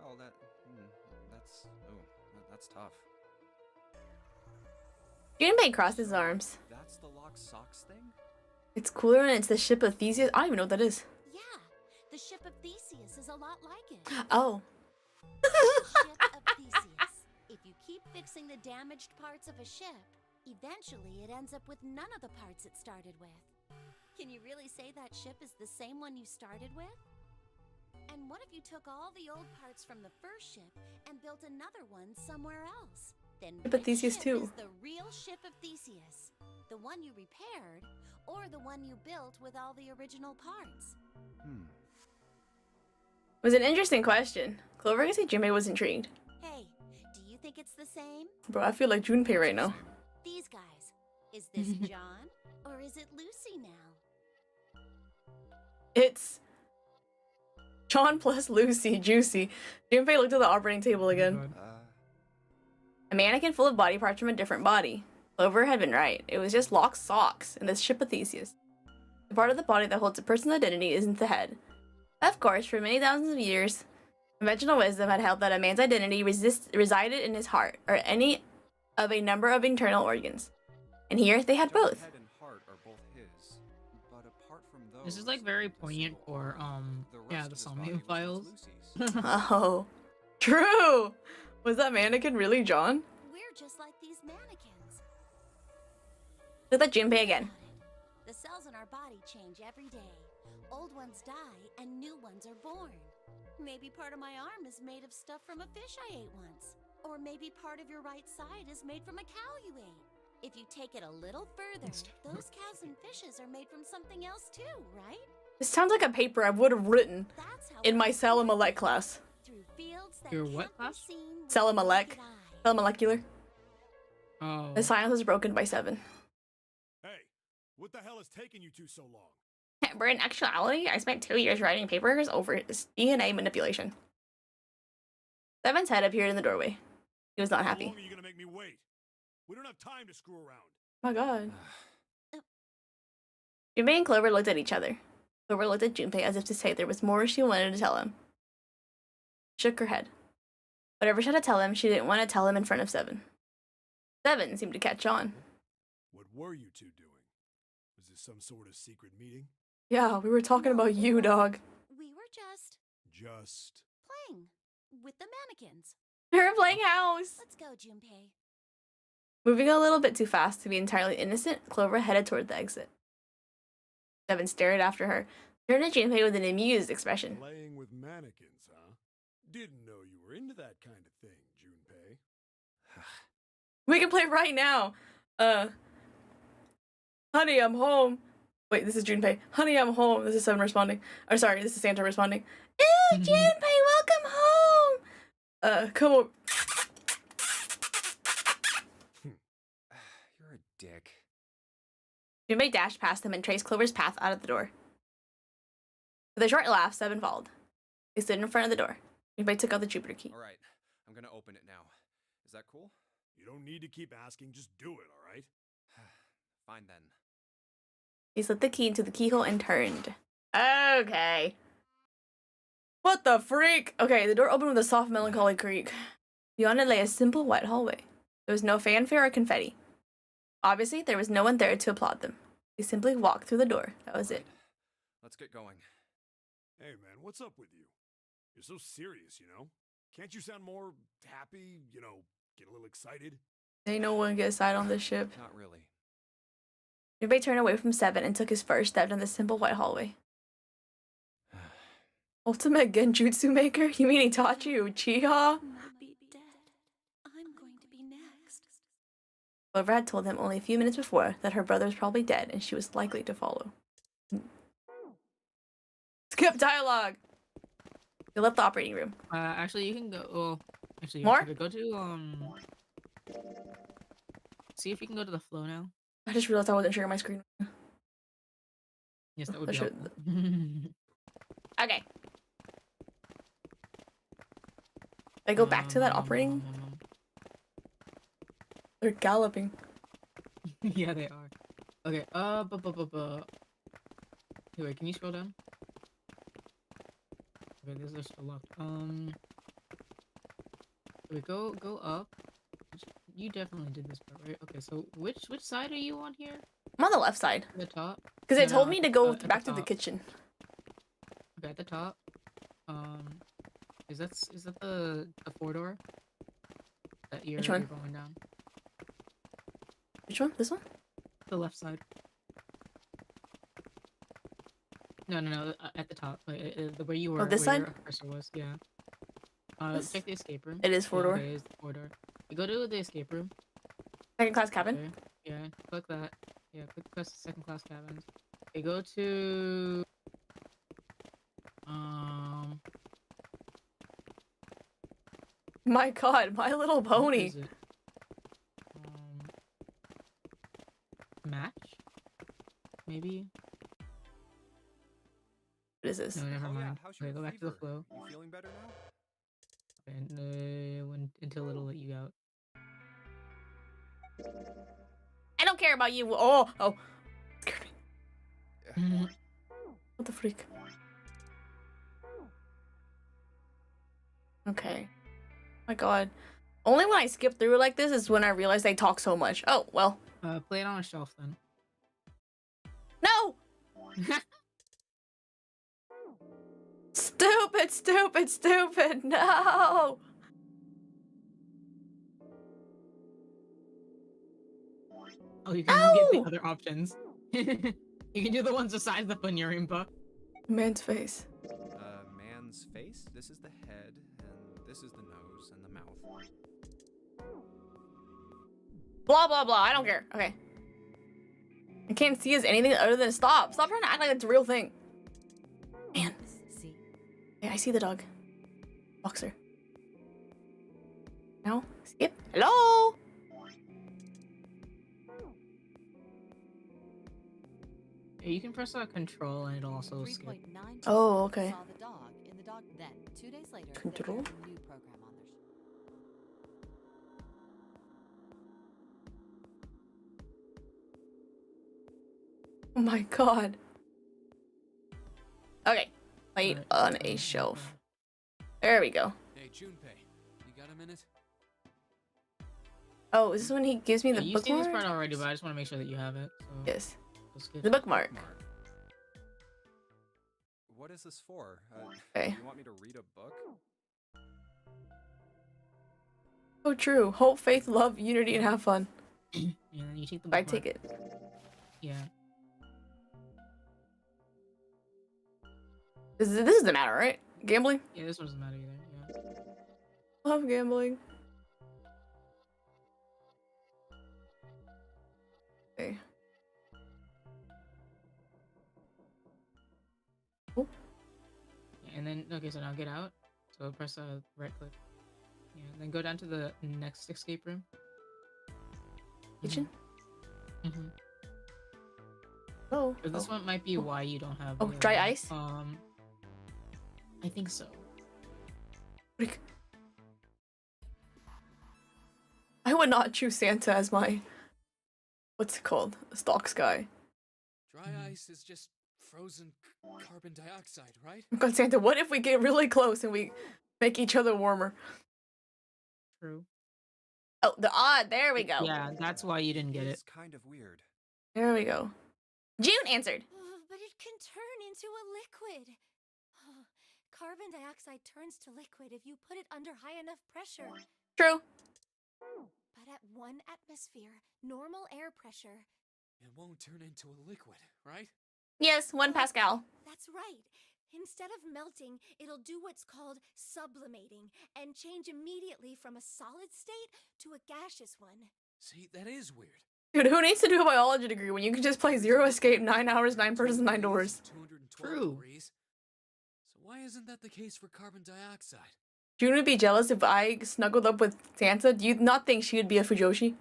Well, that's tough. Junpei crossed his arms. That's the lock socks thing? It's cooler and it's the ship of Theseus. I don't even know what that is. Yeah, the ship of Theseus is a lot like it. Oh. The ship of Theseus. If you keep fixing the damaged parts of a ship, eventually it ends up with none of the parts it started with. Can you really say that ship is the same one you started with? And what if you took all the old parts from the first ship and built another one somewhere else? Then Ship of which Theseus ship too. is the real ship of Theseus? The one you repaired, or the one you built with all the original parts? It was an interesting question. Clover can see Junpei was intrigued. Hey, do you think it's the same? Bro, I feel like Junpei right now. These guys. Is this John, or is it Lucy now? It's John plus Lucy, Juicy. Junpei looked at the operating table again. A mannequin full of body parts from a different body. Clover had been right. It was just Locke's socks in this ship of Theseus. The part of the body that holds a person's identity isn't the head. Of course, for many thousands of years, conventional wisdom had held that a man's identity resided in his heart, or any of a number of internal organs. And here, they had both. Head and heart are both his, but apart from those, This is like very poignant for rest the of his Somnium body was files. Lucy's. Oh, true! Was that mannequin really John? We're just like these mannequins. Look at Junpei again. The cells in our body change every day. Old ones die and new ones are born. Maybe part of my arm is made of stuff from a fish I ate once. Or maybe part of your right side is made from a cow you ate. If you take it a little further, those cows and fishes are made from something else too, right? This sounds like a paper I would have written That's how in my we cell explore Molek class. through fields that Your what can't be class? seen with Cell the Molek. naked eye. Cell molecular. Oh. The silence was broken by 7. Hey, what the hell is taking you two so long? But in actuality, I spent 2 years writing papers over this DNA manipulation. 7's head appeared in the doorway. He was not How happy. long are you gonna make me wait? We don't have time to screw around. Oh my god. Junpei and Clover looked at each other. Clover looked at Junpei as if to say there was more she wanted to tell him. Shook her head. Whatever she had to tell him, she didn't want to tell him in front of 7. 7 seemed to catch on. What were you two doing? Was this some sort of secret meeting? Yeah, we were talking about you, dog. We were just Just... playing with the mannequins. We were playing house. Let's go, Junpei. Moving a little bit too fast to be entirely innocent, Clover headed toward the exit. 7 stared after her, turned to Junpei with an amused expression. Playing with mannequins, huh? Didn't know you were into that kind of thing, Junpei. We can play right now. Honey, I'm home. Wait, this is Junpei. Honey, I'm home. This is 7 responding. Oh, sorry, this is Santa responding. Ew, Junpei, welcome home. Come on. You're a dick. Junpei dashed past him and traced Clover's path out of the door. With a short laugh, 7 followed. They stood in front of the door. Junpei took out the Jupiter key. All right, I'm gonna open it now. Is that cool? You don't need to keep asking, just do it, alright? Fine then. He slipped the key into the keyhole and turned. Okay. What the freak? Okay, the door opened with a soft, melancholy creak. Beyond it lay a simple white hallway. There was no fanfare or confetti. Obviously, there was no one there to applaud them. They simply walked through the door. That was it. Let's get going. Hey man, what's up with you? You're so serious, you know? Can't you sound more happy, you know, get a little excited? Ain't no one get side on this ship. Not really. Junpei turned away from 7 and took his first step down the simple white hallway. Ultimate Genjutsu Maker? You mean Itachi Uchiha? Might be dead. I'm going to be next. Clover had told him only a few minutes before that her brother was probably dead and she was likely to follow. Skip dialogue! They left the operating room. Actually, you can go. Well, actually, More? go to See if you can go to the flow now. I just realized I wasn't sharing my screen. Yes, that would I be should- helpful. Okay. I go back to that operating? They're galloping. Yeah, they are. Okay. Wait, can you scroll down? Okay, these are still locked. Wait, go up. You definitely did this part, right? Okay, so which side are you on here? I'm on the left side. The top? Because No, it told no, me to go at the back to the top. kitchen. Okay, at the top. Is that the 4-door? That you're, Which one? you're going down? Which one? This one? The left side. No, at the top, like where you were. Oh, this where side? your cursor was, yeah. This- Check the escape room. It is 4-door. Okay, it's the 4-door. You go to the escape room. Second class cabin? Okay. Yeah, click that. Yeah, click second class cabins. Okay, go to My god, My Little what Pony. is it? Match? Maybe? What is this? No, never Oh yeah, mind. how's Okay, your go back to the fever? flow. You feeling better now? And until it'll let you out. I don't care about you. Oh. Scared me. What the freak? Okay. My god. Only when I skip through like this is when I realize they talk so much. Oh, well. Play it on a shelf then. No! Stupid. No! Oh, you can get the No! other options. You can do the ones besides the Funyurimpa. Man's face. Man's face? This is the head, and this is the nose and the mouth. Blah blah blah. I don't care. Okay. I can't see as anything other than stop. Stop trying to act like it's a real thing. Man. See? Yeah, I see the dog. Boxer. No? Skip? Hello? Yeah, you can press control and it'll also skip. 3.9% Oh, okay. saw the dog in the dog. Then 2 days later, they Control? put a new program on their. Oh my god. Okay. Light on a shelf. There we go. Hey, Junpei, you got a minute? Oh, is this when he gives me the You've seen this bookmark? part already, but I just want to make sure that you have it. So Yes. we'll skip. The bookmark. Mark. What is this for? Okay. You want me to read a book? Oh, true. Hope, faith, love, unity, and have fun. Yeah, you take the I bookmark. take it. Yeah. This doesn't matter, right? Gambling? Yeah, this one doesn't matter either. Yeah. Love gambling. Okay. Oh. Yeah, and then okay, so now get out. So press right click. Yeah, then go down to the next escape room. Kitchen? Mm-hmm. Oh. This Oh. one might be why you don't have. Oh, the, dry ice? I think so. Like, I would not choose Santa as my, what's it called? Stalks guy. Dry ice is just frozen carbon dioxide, right? Oh God, Santa, what if we get really close and we make each other warmer? True. Oh, there we go. Yeah, that's why you didn't get it. It's kind of weird. There we go. June answered. But it can turn into a liquid. Carbon dioxide turns to liquid if you put it under high enough pressure. True. But at 1 atmosphere, normal air pressure. It won't turn into a liquid, right? Yes, 1 Pascal. That's right. Instead of melting, it'll do what's called sublimating and change immediately from a solid state to a gaseous one. See, that is weird. Dude, who needs to do a biology degree when you can just play Zero Escape 9 hours, 9 persons, 9 doors? 212 True. degrees. So why isn't that the case for carbon dioxide? June would be jealous if I snuggled up with Santa. Do you not think she would be a Fujoshi?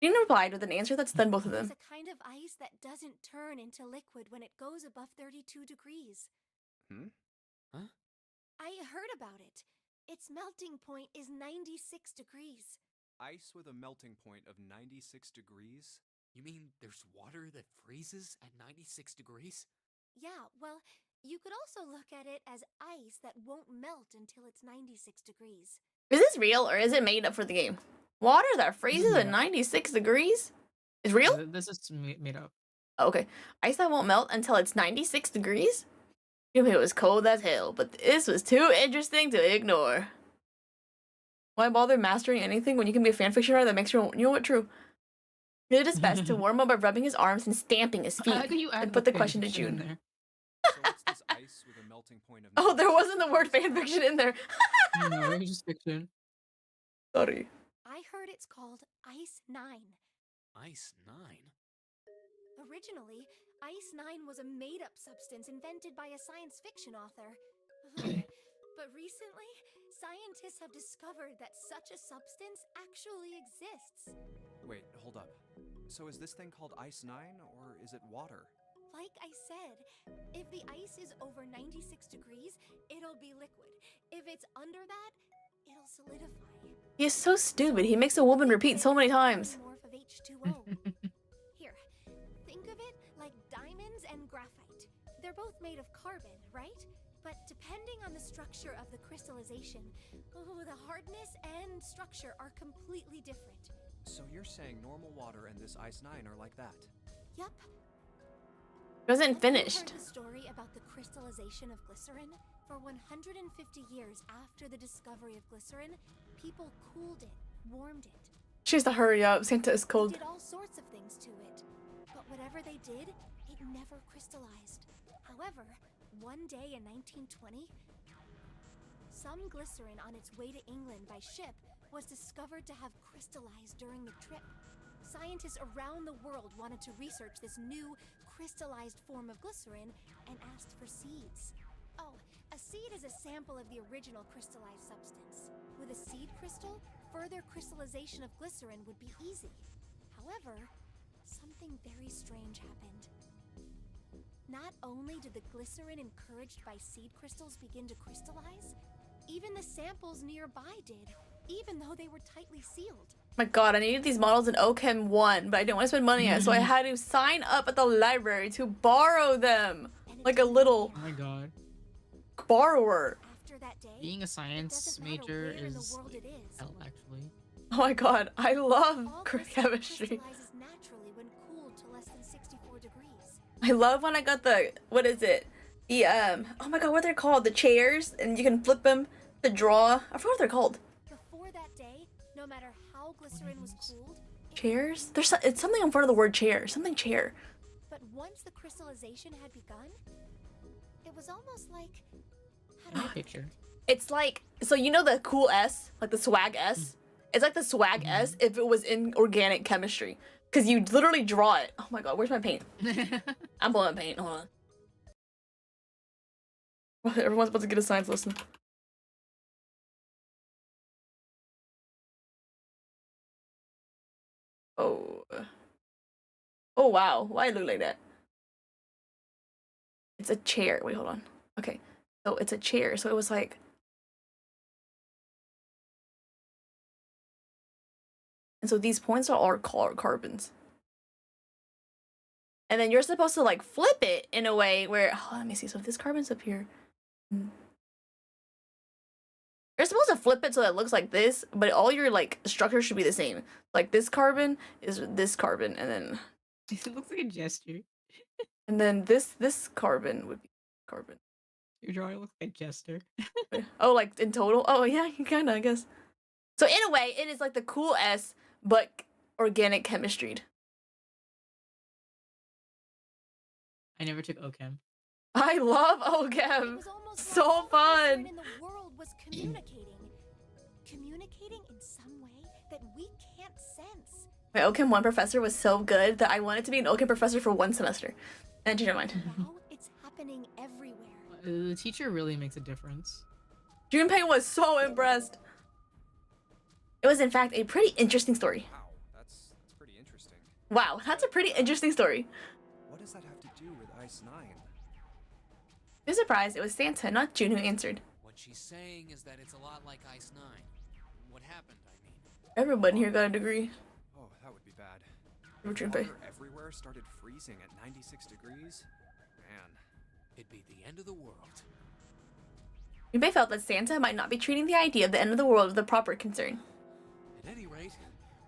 June replied with an answer that stunned both of them. It's a kind of ice that doesn't turn into liquid when it goes above 32 degrees. Huh? I heard about it. Its melting point is 96 degrees. Ice with a melting point of 96 degrees? You mean there's water that freezes at 96 degrees? Yeah, well, you could also look at it as ice that won't melt until it's 96 degrees. Is this real or is it made up for the game? Water that freezes at Yeah. 96 degrees? Is real? This is made up. Oh, okay. Ice that won't melt until it's 96 degrees? It was cold as hell, but this was too interesting to ignore. Why bother mastering anything when you can be a fanfiction writer that makes you know what, true? It is best to warm up by rubbing his arms and stamping his feet. How could you add And put the fan question to fiction in June. there? So what's this ice with a melting point of Oh, there 96 wasn't the word degrees? fanfiction in there. No, it's just fiction. Sorry. I heard it's called Ice 9. Ice 9? Originally, Ice 9 was a made-up substance invented by a science fiction author. But recently, scientists have discovered that such a substance actually exists. Wait, hold up. So is this thing called Ice 9 or is it water? Like I said, if the ice is over 96 degrees, it'll be liquid. If it's under that, it'll solidify. He is so stupid. He makes a woman repeat so many times. Polymorph of H2O. Here, think of it like diamonds and graphite. They're both made of carbon, right? But depending on the structure of the crystallization, the hardness and structure are completely different. So you're saying normal water and this Ice 9 are like that? Yup. Wasn't Have you finished. heard the story about the crystallization of glycerin? For 150 years after the discovery of glycerin, people cooled it, warmed it. She has to hurry up. Santa is They cold. did all sorts of things to it. But whatever they did, it never crystallized. However, one day in 1920, some glycerin on its way to England by ship was discovered to have crystallized during the trip. Scientists around the world wanted to research this new crystallized form of glycerin and asked for seeds. Oh, a seed is a sample of the original crystallized substance. With a seed crystal, further crystallization of glycerin would be easy. However, something very strange happened. Not only did the glycerin encouraged by seed crystals begin to crystallize, even the samples nearby did, even though they were tightly sealed. My god, I needed these models in OChem 1, but I didn't want to spend money on it, so I had to sign up at the library to borrow them. Like a little Oh my god. borrower. After that day, Being a it science doesn't matter major where in the is world like it is. hell, actually. Oh my god, I love All glycerin chemistry. crystallizes naturally when cooled to less than 64 degrees. I love when I got the, what is it? The, oh my god, what they're called? The chairs, and you can flip them to draw. I forgot what they're called. Before that day, no matter how glycerin was cooled, it Chairs? There's it's something in front of the word chair. Something chair. But once the crystallization had begun, it was almost like, how do I put it? Picture. It's like, so you know the cool S? Like the swag S? It's like the swag S if it was in organic chemistry. Because you literally draw it. Oh my god, where's my paint? I'm blowing paint. Hold on. Everyone's about to get a science lesson. Oh. Oh wow. Why it look like that? It's a chair. Wait, hold on. Okay. So it's a chair. So it was like. And so these points are all carbons. And then you're supposed to like flip it in a way where, oh, let me see. So if this carbon's up here. You're supposed to flip it so that it looks like this, but all your like structures should be the same. Like this carbon is this carbon, and then It looks like a gesture. this carbon would be carbon. Your drawing looks like a jester. Oh, like in total? Oh yeah, kinda, I guess. So in a way, it is like the cool S, but organic chemistry. I never took OChem. I love It OChem. was almost like So all the glycerin fun. in the world was communicating. Communicating in some way that we can't sense. My OChem 1 professor was so good that I wanted to be an OChem professor for 1 semester. And changed my mind. Now it's happening everywhere. The teacher really makes a difference. Junpei was so impressed. It was in fact a pretty interesting story. Wow, that's pretty interesting. Wow, that's a pretty interesting story. What does that have to do with Ice 9? To your surprise, it was Santa, not June, who answered. What she's saying is that it's a lot like Ice 9. What happened, I mean. Everyone here got a degree. Oh, that would be bad. Or If Junpei. water everywhere started freezing at 96 degrees? Man. It'd be the end of the world. Junpei felt that Santa might not be treating the idea of the end of the world with the proper concern. At any rate,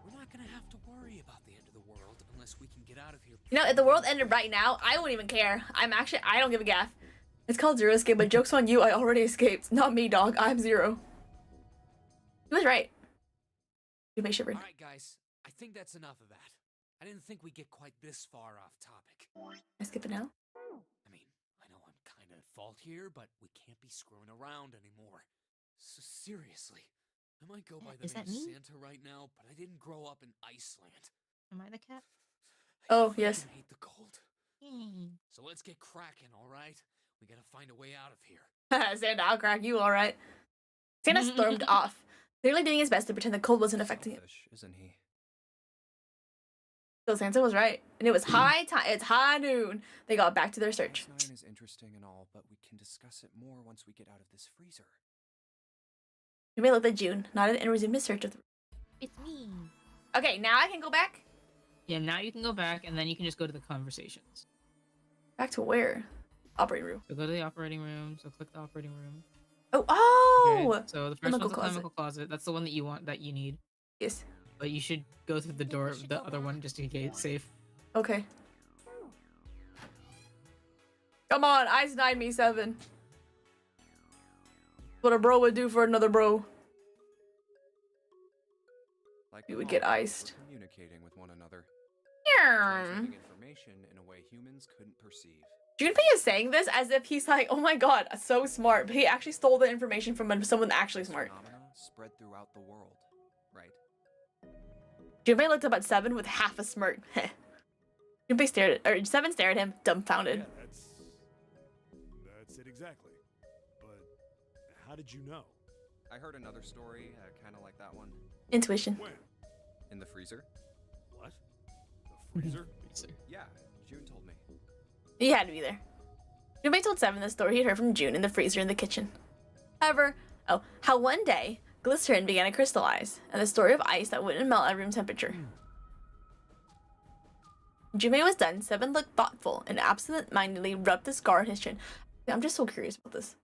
we're not gonna have to worry about the end of the world unless we can get out of here. You know, if the world ended right now, I wouldn't even care. I don't give a gaff. It's called Zero Escape, but joke's on you, I already escaped. Not me, dog. I'm Zero. He was right. Junpei shivered. Alright, guys. I think that's enough of that. I didn't think we'd get quite this far off topic. I skip it now? I mean, I know I'm kinda at fault here, but we can't be screwing around anymore. So seriously, I might go by the Is that name me? Santa right now, but I didn't grow up in Iceland. Am I the cat? I Oh, freaking yes. hate the cold. So let's get cracking, alright? We gotta find a way out of here. Santa, I'll crack you, alright. Santa stormed off, clearly doing his best to pretend the cold wasn't affecting him. Selfish, isn't he? So Santa was right, and it was high time. It's high noon. They got back to their search. Ice 9 is interesting and all, but we can discuss it more once we get out of this freezer. Junpei looked at June, nodded, and resumed his search of the. It's me. Okay, now I can go back. Yeah, now you can go back and then you can just go to the conversations. Back to where? Operating room. So go to the operating room. So click the operating room. Oh! Okay, so the first chemical one's the chemical closet. That's the one that you want, that you need. Yes. But you should go through the door, the other one, just in case it's safe. Okay. Come on, Ice 9 me 7. What a bro would do for another bro. Like We would how get we're iced. communicating with one another. transmitting information in a way humans couldn't perceive. Junpei is saying this as if he's like, oh my god, so smart, but he actually stole the information from someone actually This smart. phenomena spread throughout the world, right? Junpei looked up at Seven with half a smirk. Junpei stared at, or Seven stared at him, dumbfounded. Yeah, that's it exactly. But how did you know? I heard another story, kind of like that one. Intuition. When? In the freezer? What? The freezer? Yeah, June told me. He had to be there. Junpei told Seven the story he'd heard from June in the freezer in the kitchen. However, how one day, glycerin began to crystallize, and the story of ice that wouldn't melt at room temperature. When Junpei was done, Seven looked thoughtful and absent-mindedly rubbed the scar on his chin. I'm just so curious about this.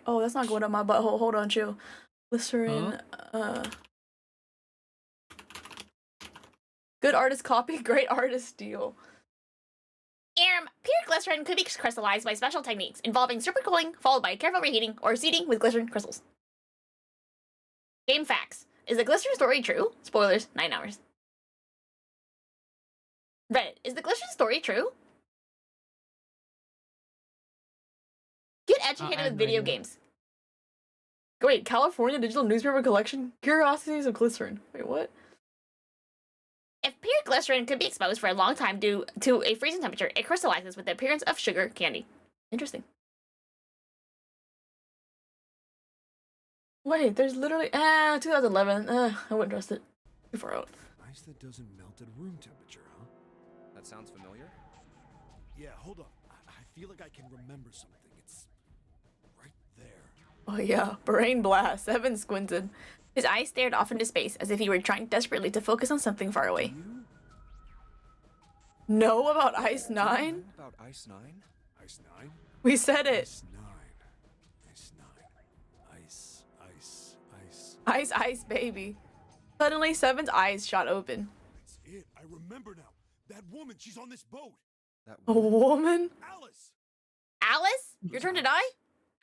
Oh, that's not going up my butthole. Hold on, chill. Glycerin, good artist copy, great artist steal. Pure glycerin could be crystallized by special techniques involving supercooling, followed by careful reheating or seeding with glycerin crystals. Game facts. Is the glycerin story true? Spoilers, 9 hours. Reddit. Is the glycerin story true? Get educated with video games. Wait, California Digital Newspaper Collection? Curiosities of Glycerin. Wait, what? If pure glycerin could be exposed for a long time due to a freezing temperature, it crystallizes with the appearance of sugar candy. Interesting. Wait, there's literally 2011. I wouldn't trust it. Too far out. Ice that doesn't melt at room temperature, huh? That sounds familiar? Yeah, hold up. I feel like I can remember something. It's right there. Oh yeah, brain blast. Evan squinted. His eyes stared off into space as if he were trying desperately to focus on something far away. You Know about Ice 9? Know about Ice 9? Ice 9? We said it. Ice 9. Ice 9. Ice, ice, ice. Ice, ice, baby. Suddenly, Seven's eyes shot open. That's it. I remember now. That woman, she's on this boat. That A woman? Alice! Alice? Your turn to die?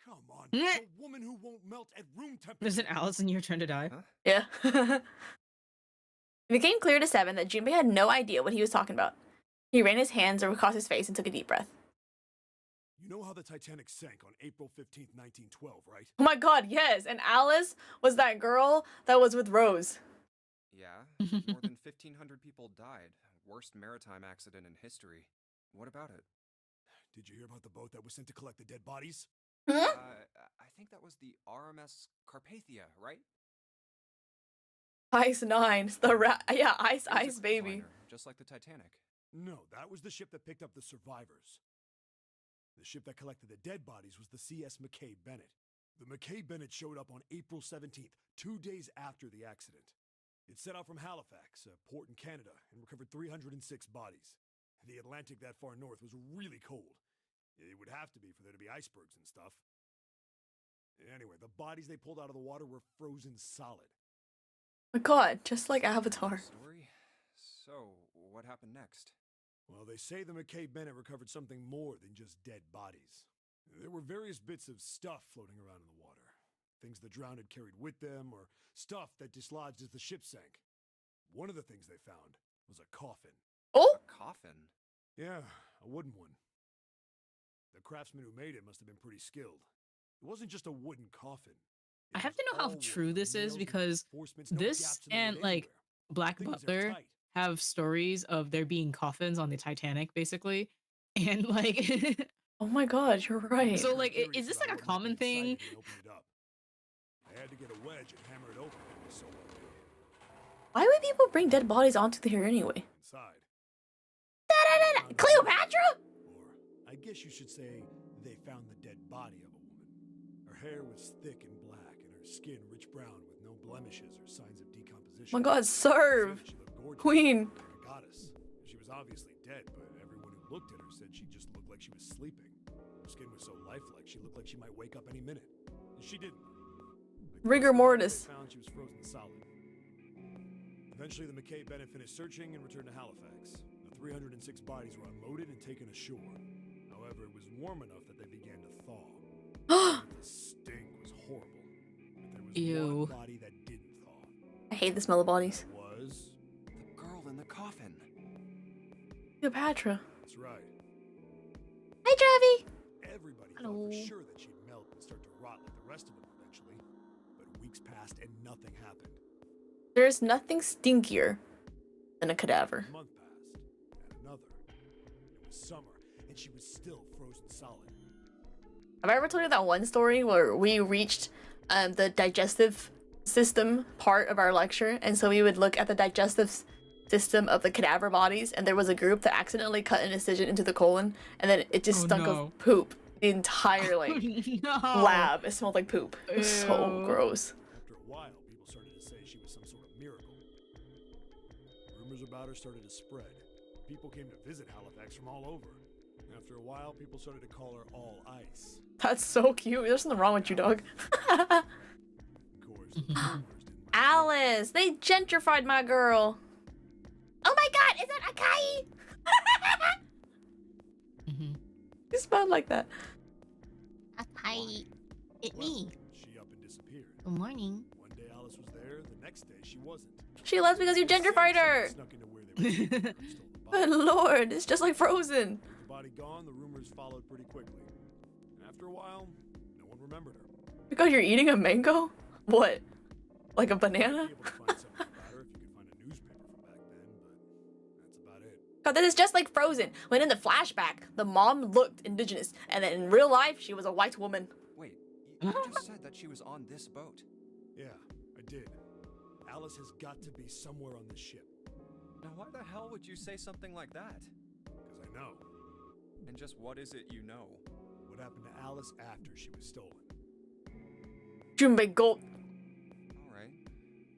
Come on. The woman who won't melt at room temperature. There's an Alice in Your Turn to Die. Huh? Yeah. It became clear to Seven that Junpei had no idea what he was talking about. He ran his hands across his face and took a deep breath. You know how the Titanic sank on April 15th, 1912, right? Oh my god, yes! And Alice was that girl that was with Rose. Yeah, more than 1,500 people died. Worst maritime accident in history. What about it? Did you hear about the boat that was sent to collect the dead bodies? I think that was the RMS Carpathia, right? Ice 9. Yeah, Ice, It was a ice, baby. liner, just like the Titanic. No, that was the ship that picked up the survivors. The ship that collected the dead bodies was the CS McKay Bennett. The McKay Bennett showed up on April 17th, 2 days after the accident. It set out from Halifax, a port in Canada, and recovered 306 bodies. The Atlantic that far north was really cold. It would have to be for there to be icebergs and stuff. Anyway, the bodies they pulled out of the water were frozen solid. Oh my god, just like Avatar. Story? So, what happened next? Well, they say the McKay Bennett recovered something more than just dead bodies. There were various bits of stuff floating around in the water. Things the drowned had carried with them, or stuff that dislodged as the ship sank. One of the things they found was a coffin. Oh! A coffin? Yeah, a wooden one. The craftsman who made it must have been pretty skilled. It wasn't just a wooden coffin. I have to know how true this is because this and like Black Butler have stories of there being coffins on the Titanic, basically, and like. Oh my god, you're right. So like, is this like a common thing? I had to get a wedge and hammer it open. It was so well made. Why would people bring dead bodies onto here anyway? Inside. Cleopatra? Or I guess you should say they found the dead body of a woman. Her hair was thick and black, and her skin rich brown with no blemishes or signs of decomposition. Oh my god, serve! She looked gorgeous, Queen. like a goddess. She was obviously dead, but everyone who looked at her said she just looked like she was sleeping. Her skin was so lifelike, she looked like she might wake up any minute. And she didn't. The Rigor first mortis. they found she was frozen solid. Eventually, the McKay Bennett finished searching and returned to Halifax. The 306 bodies were unloaded and taken ashore. However, it was warm enough that they began to thaw. The stink was horrible. But there was Ew. one body that didn't thaw. I hate the smell of bodies. Was The girl in the coffin. Cleopatra. that's right. Hi, Travi. Everybody Hello. thought for sure that she'd melt and start to rot like the rest of them eventually. But weeks passed and nothing happened. There's nothing stinkier than a cadaver. A month passed, and another. It was summer, and she was still frozen solid. Have I ever told you that one story where we reached the digestive system part of our lecture, and so we would look at the digestive system of the cadaver bodies, and there was a group that accidentally cut an incision into the colon, and then it just stunk no. of poop. The entire like No. lab, it smelled like poop. It was so Ew. gross. After a while, people started to say she was some sort of miracle. Rumors about her started to spread. People came to visit Halifax from all over. After a while, people started to call her All Ice. That's so cute. There's something wrong with you, dog. Of course, the rumors didn't last Alice, they gentrified my girl. Oh my god, is that Akai? Mhm. You smelled like that. Akai, it long. me. She up and disappeared. Good morning. One day Alice was there, the next day she wasn't. She left because you gentrified her. Snuck into where they were stole the Good body. lord, it's just like Frozen. With the body gone, the rumors followed pretty quickly. And after a while, no one remembered her. Because you're eating a mango? What? Like a banana? You'd be able to find something about her if you could find a newspaper from back then, but that's about it. God, this is just like Frozen. When in the flashback, the mom looked indigenous, and then in real life, she was a white woman. Wait, you just said that she was on this boat. Yeah, I did. Alice has got to be somewhere on this ship. Now why the hell would you say something like that? Because I know. And just what is it you know? What happened to Alice after she was stolen? Junbei Gold. Alright,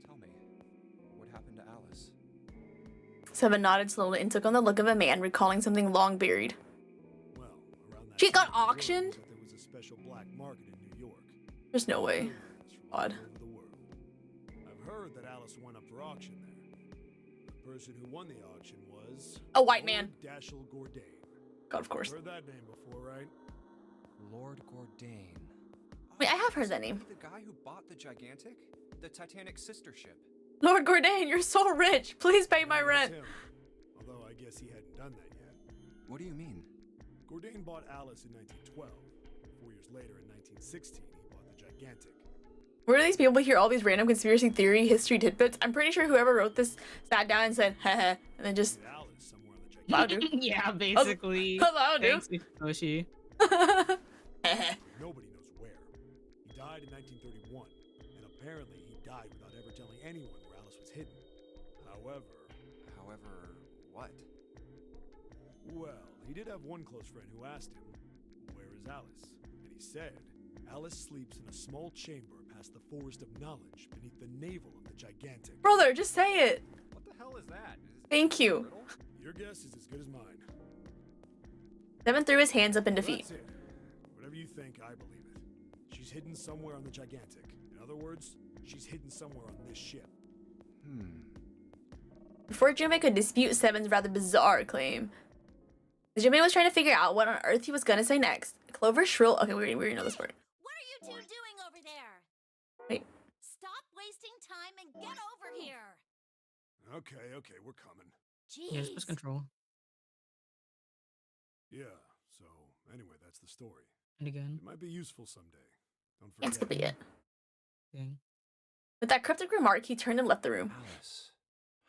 tell me. What happened to Alice? Seven nodded slowly and took on the look of a man recalling something long buried. Well, around that She got time, the word auctioned? was that there was a special black market in New York. There's no way. Rumors from all Odd. over the world. I've heard that Alice went up for auction there. The person who won the auction was A white man. Lord Dashiell Gordain. God, of course. Heard that name before, right? Lord Gordain. Wait, I have heard So that name. The guy who bought the Gigantic? The Titanic sister ship. Lord Gordain, you're so rich. Please pay my That was rent. him. Although I guess he hadn't done that yet. What do you mean? Gordain bought Alice in 1912. 4 years later, in 1916, he bought the Gigantic. Where do these people hear all these random conspiracy theory history tidbits? I'm pretty sure whoever wrote this sat down and said, heh, and then just, With Alice somewhere on the Gigantic. I'll do. Yeah, basically. Hello, dude. Thanks, Yoshi. Heh. Nobody knows where. He died in 1931, and apparently he died without ever telling anyone where Alice was hidden. However, What? well, he did have one close friend who asked him, "Where is Alice?" And he said, "Alice sleeps in a small chamber past the Forest of Knowledge beneath the navel of the Gigantic." Brother, just say it. What the hell is that? Thank you. Riddle? Your guess is as good as mine. Seven threw his hands up in defeat. That's it. Whatever you think, I believe it. She's hidden somewhere on the Gigantic. In other words, she's hidden somewhere on this ship. Before Junbei could dispute Seven's rather bizarre claim, Junbei was trying to figure out what on earth he was gonna say next. Clover shrill. Okay, we already know this part. What are you two doing over there? Wait. Stop wasting time and get over here. Okay, we're coming. Jeez. Yeah, it's control. Yeah, so anyway, that's the story. And again. It might be useful someday. Don't forget. That's gonna be it. Thing. With that cryptic remark, he turned and left the room. Alice.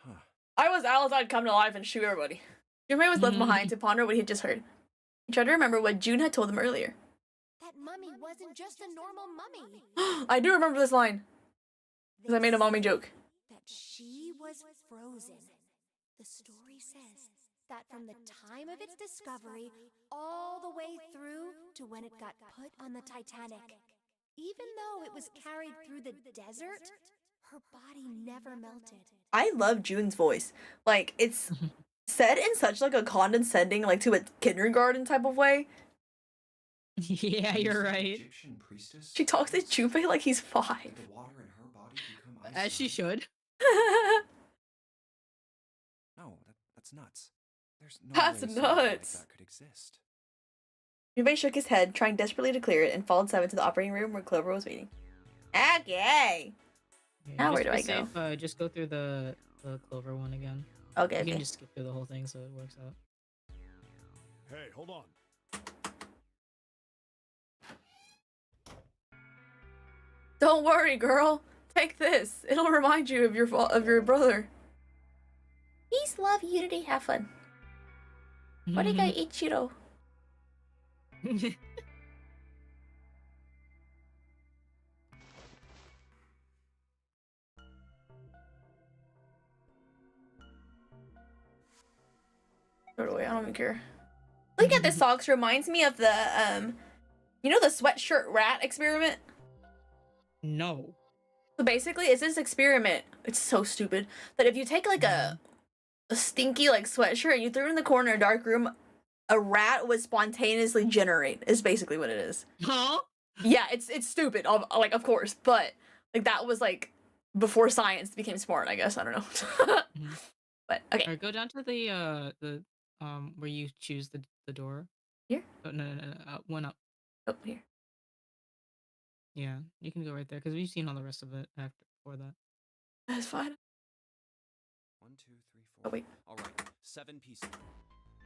Huh. I was Alice, I'd come to life and shoot everybody. Junbei was left behind to ponder what he had just heard. He tried to remember what June had told him earlier. That mummy wasn't just a normal mummy. I do remember this line, because I made a mommy joke. That she was frozen. The story says that from the time of its discovery all the way through to when it got put on the Titanic, even though it was carried through the desert, her body never melted. I love June's voice. Like, it's said in such like a condescending, like to a kindergarten type of way. Yeah, you're right. Egyptian priestess? She talks to Junpei like he's 5. Did the water in her body become ice? As she should. No, that's nuts. There's no That's way something like nuts. that could exist. Junpei shook his head, trying desperately to clear it, and followed Seven to the operating room where Clover was waiting. Okay. Yeah, Now where just do to be I go? safe, just go through the Clover one again. Okay, You okay. can just skip through the whole thing so it works out. Hey, hold on. Don't worry, girl. Take this. It'll remind you of your brother. Peace, love, unity, have fun. What do you got, Ichiro? Throw it away. I don't even care. Look at the socks. Reminds me of the you know the sweatshirt rat experiment. No. So basically, it's this experiment. It's so stupid that if you take like a stinky like sweatshirt and you threw it in the corner of a dark room, a rat would spontaneously generate. Is basically what it is. Huh? Yeah, it's stupid. Like of course, but like that was like before science became smart. I guess I don't know. But okay. Alright, go down to the where you choose the door. Here? Oh, no, one up. Oh, here. Yeah, you can go right there because we've seen all the rest of it after before that. That's fine. 1, 2, 3, 4. Oh wait. All right, 7 pieces.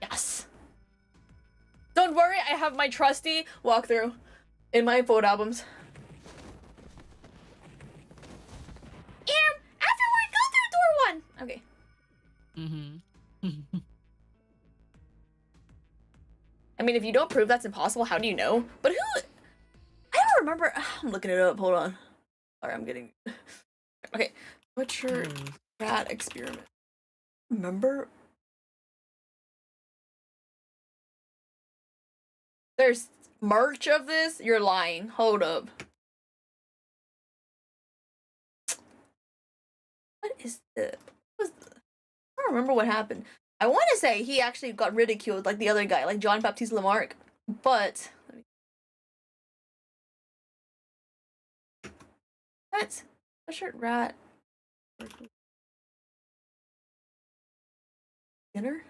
Yes. Don't worry, I have my trusty walkthrough in my photo albums. Afterward, go through door 1. Okay. I mean, if you don't prove that's impossible, how do you know? But who? I don't remember. I'm looking it up. Hold on. Sorry, I'm getting. Okay. What's your rat experiment? Remember? There's merch of this? You're lying. Hold up. What is the? I don't remember what happened. I want to say he actually got ridiculed like the other guy, like John Baptiste Lamarck, but that's a shirt rat. Skinner?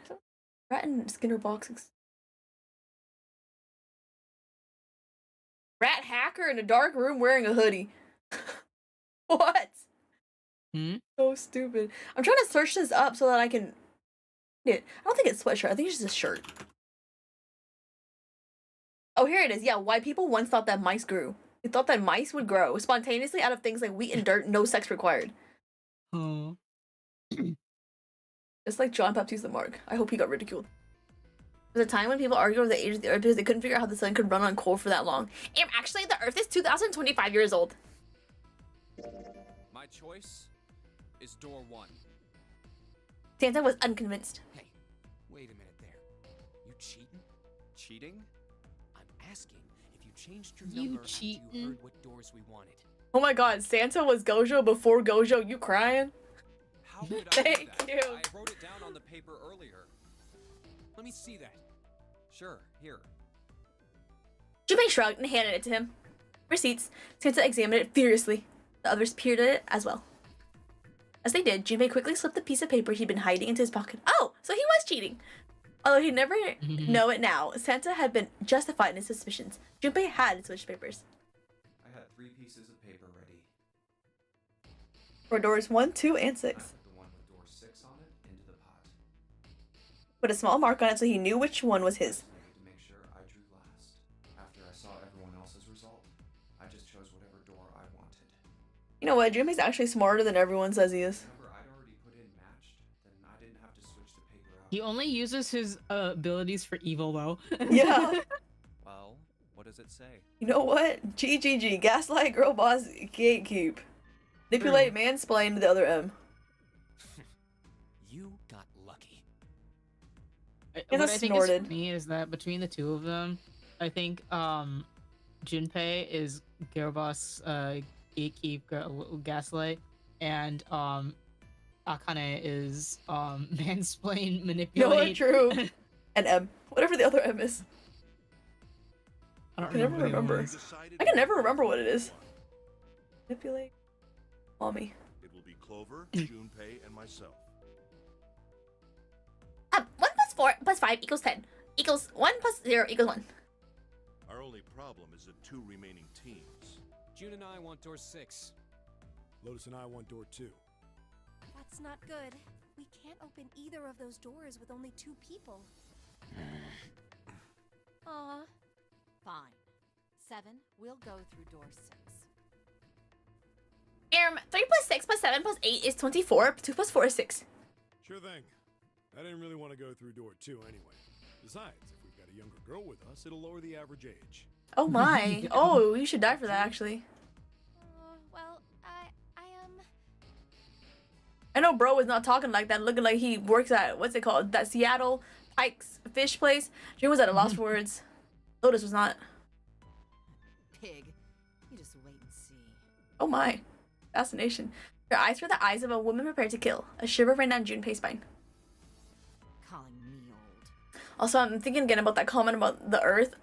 Rat and Skinner boxes. Rat hacker in a dark room wearing a hoodie. What? So stupid. I'm trying to search this up so that I can. I don't think it's sweatshirt. I think it's just a shirt. Oh, here it is. Yeah, why people once thought that mice grew. They thought that mice would grow spontaneously out of things like wheat and dirt, no sex required. Oh. Just like John Baptiste Lamarck. I hope he got ridiculed. There was a time when people argued over the age of the Earth because they couldn't figure out how the sun could run on coal for that long. And actually, the Earth is 2,025 years old. My choice is door 1. Santa was unconvinced. Hey, wait a minute there. You cheating? Cheating? I'm asking if you changed your number after you heard what doors we wanted. Oh my god, Santa was Gojo before Gojo. You crying? How did I do Thank that? you. I wrote it down on the paper earlier. Let me see that. Sure, here. Junpei shrugged and handed it to him. Receipts. Santa examined it furiously. The others peered at it as well. As they did, Junpei quickly slipped the piece of paper he'd been hiding into his pocket. Oh, so he was cheating. Although he'd never know it now, Santa had been justified in his suspicions. Junpei had switched papers. I had 3 pieces of paper ready. For doors 1, 2, and I 6. put the one with door 6 on it into the pot. Put a small mark on it so he knew which one was his. I needed to make sure I drew last. After I saw everyone else's result, I just chose whatever door I wanted. You know what? Junpei's actually smarter than everyone says he is. Remember, I'd already put in matched, then I didn't have to switch the paper out. He only uses his abilities for evil though. Yeah. Well, what does it say? You know what? GGG. Gaslight, girl boss, gatekeep. Manipulate, mansplain to the other M. You got lucky. Yeah, What that's I think snorted. is funny is that between the two of them, I think Junpei is Girlboss, gatekeep, gaslight, and Akane is mansplain, No, manipulate. true. And M. Whatever the other M is. I don't I can never what it remember. was. I can never remember what it is. Manipulate. Mommy. It will be Clover, Junpei, and myself. 1 plus 4 plus 5 equals 10. Equals 1 plus 0 equals 1. Our only problem is the 2 remaining teams. June and I want door 6. Lotus and I want door 2. That's not good. We can't open either of those doors with only 2 people. Aw. Fine. 7, we'll go through door 6. 3 plus 6 plus 7 plus 8 is 24. 2 plus 4 is 6. Sure thing. I didn't really want to go through door 2 anyway. Besides, if we've got a younger girl with us, it'll lower the average age. Oh my. Oh, you should die for that actually. Well, I know bro is not talking like that, looking like he works at, what's it called? That Seattle Pike's fish place. June was at a loss for words. Lotus was not. Pig. You just wait and see. Oh my. Fascination. Her eyes were the eyes of a woman prepared to kill. A shiver ran down Junpei's spine. Calling me old. Also, I'm thinking again about that comment about the earth.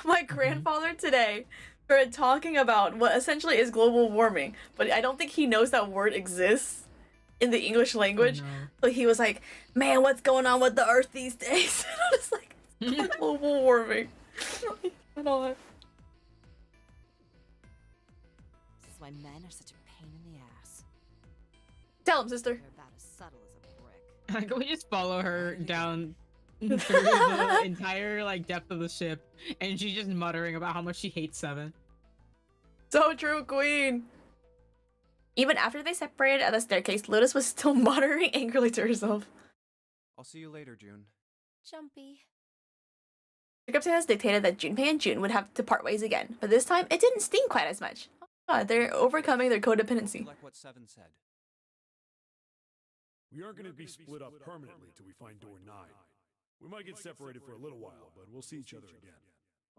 My grandfather today started talking about what essentially is global warming, but I don't think he knows that word exists in the English language. Oh, no. So he was like, man, what's going on with the earth these days? And I was like, it's global warming. I don't know. This is why men are such a pain in the ass. Tell him, sister. They're about as subtle as a brick. Can we just follow her down through the entire like depth of the ship, and she's just muttering about how much she hates 7. So true, queen. Even after they separated at the staircase, Lotus was still muttering angrily to herself. I'll see you later, June. Jumpy. Circumstances dictated that Junpei and June would have to part ways again, but this time it didn't sting quite as much. Oh my god, they're overcoming their codependency. Like what 7 said. We aren't going to be split up permanently till we find door 9. We might get separated for a little while, but we'll see each other again.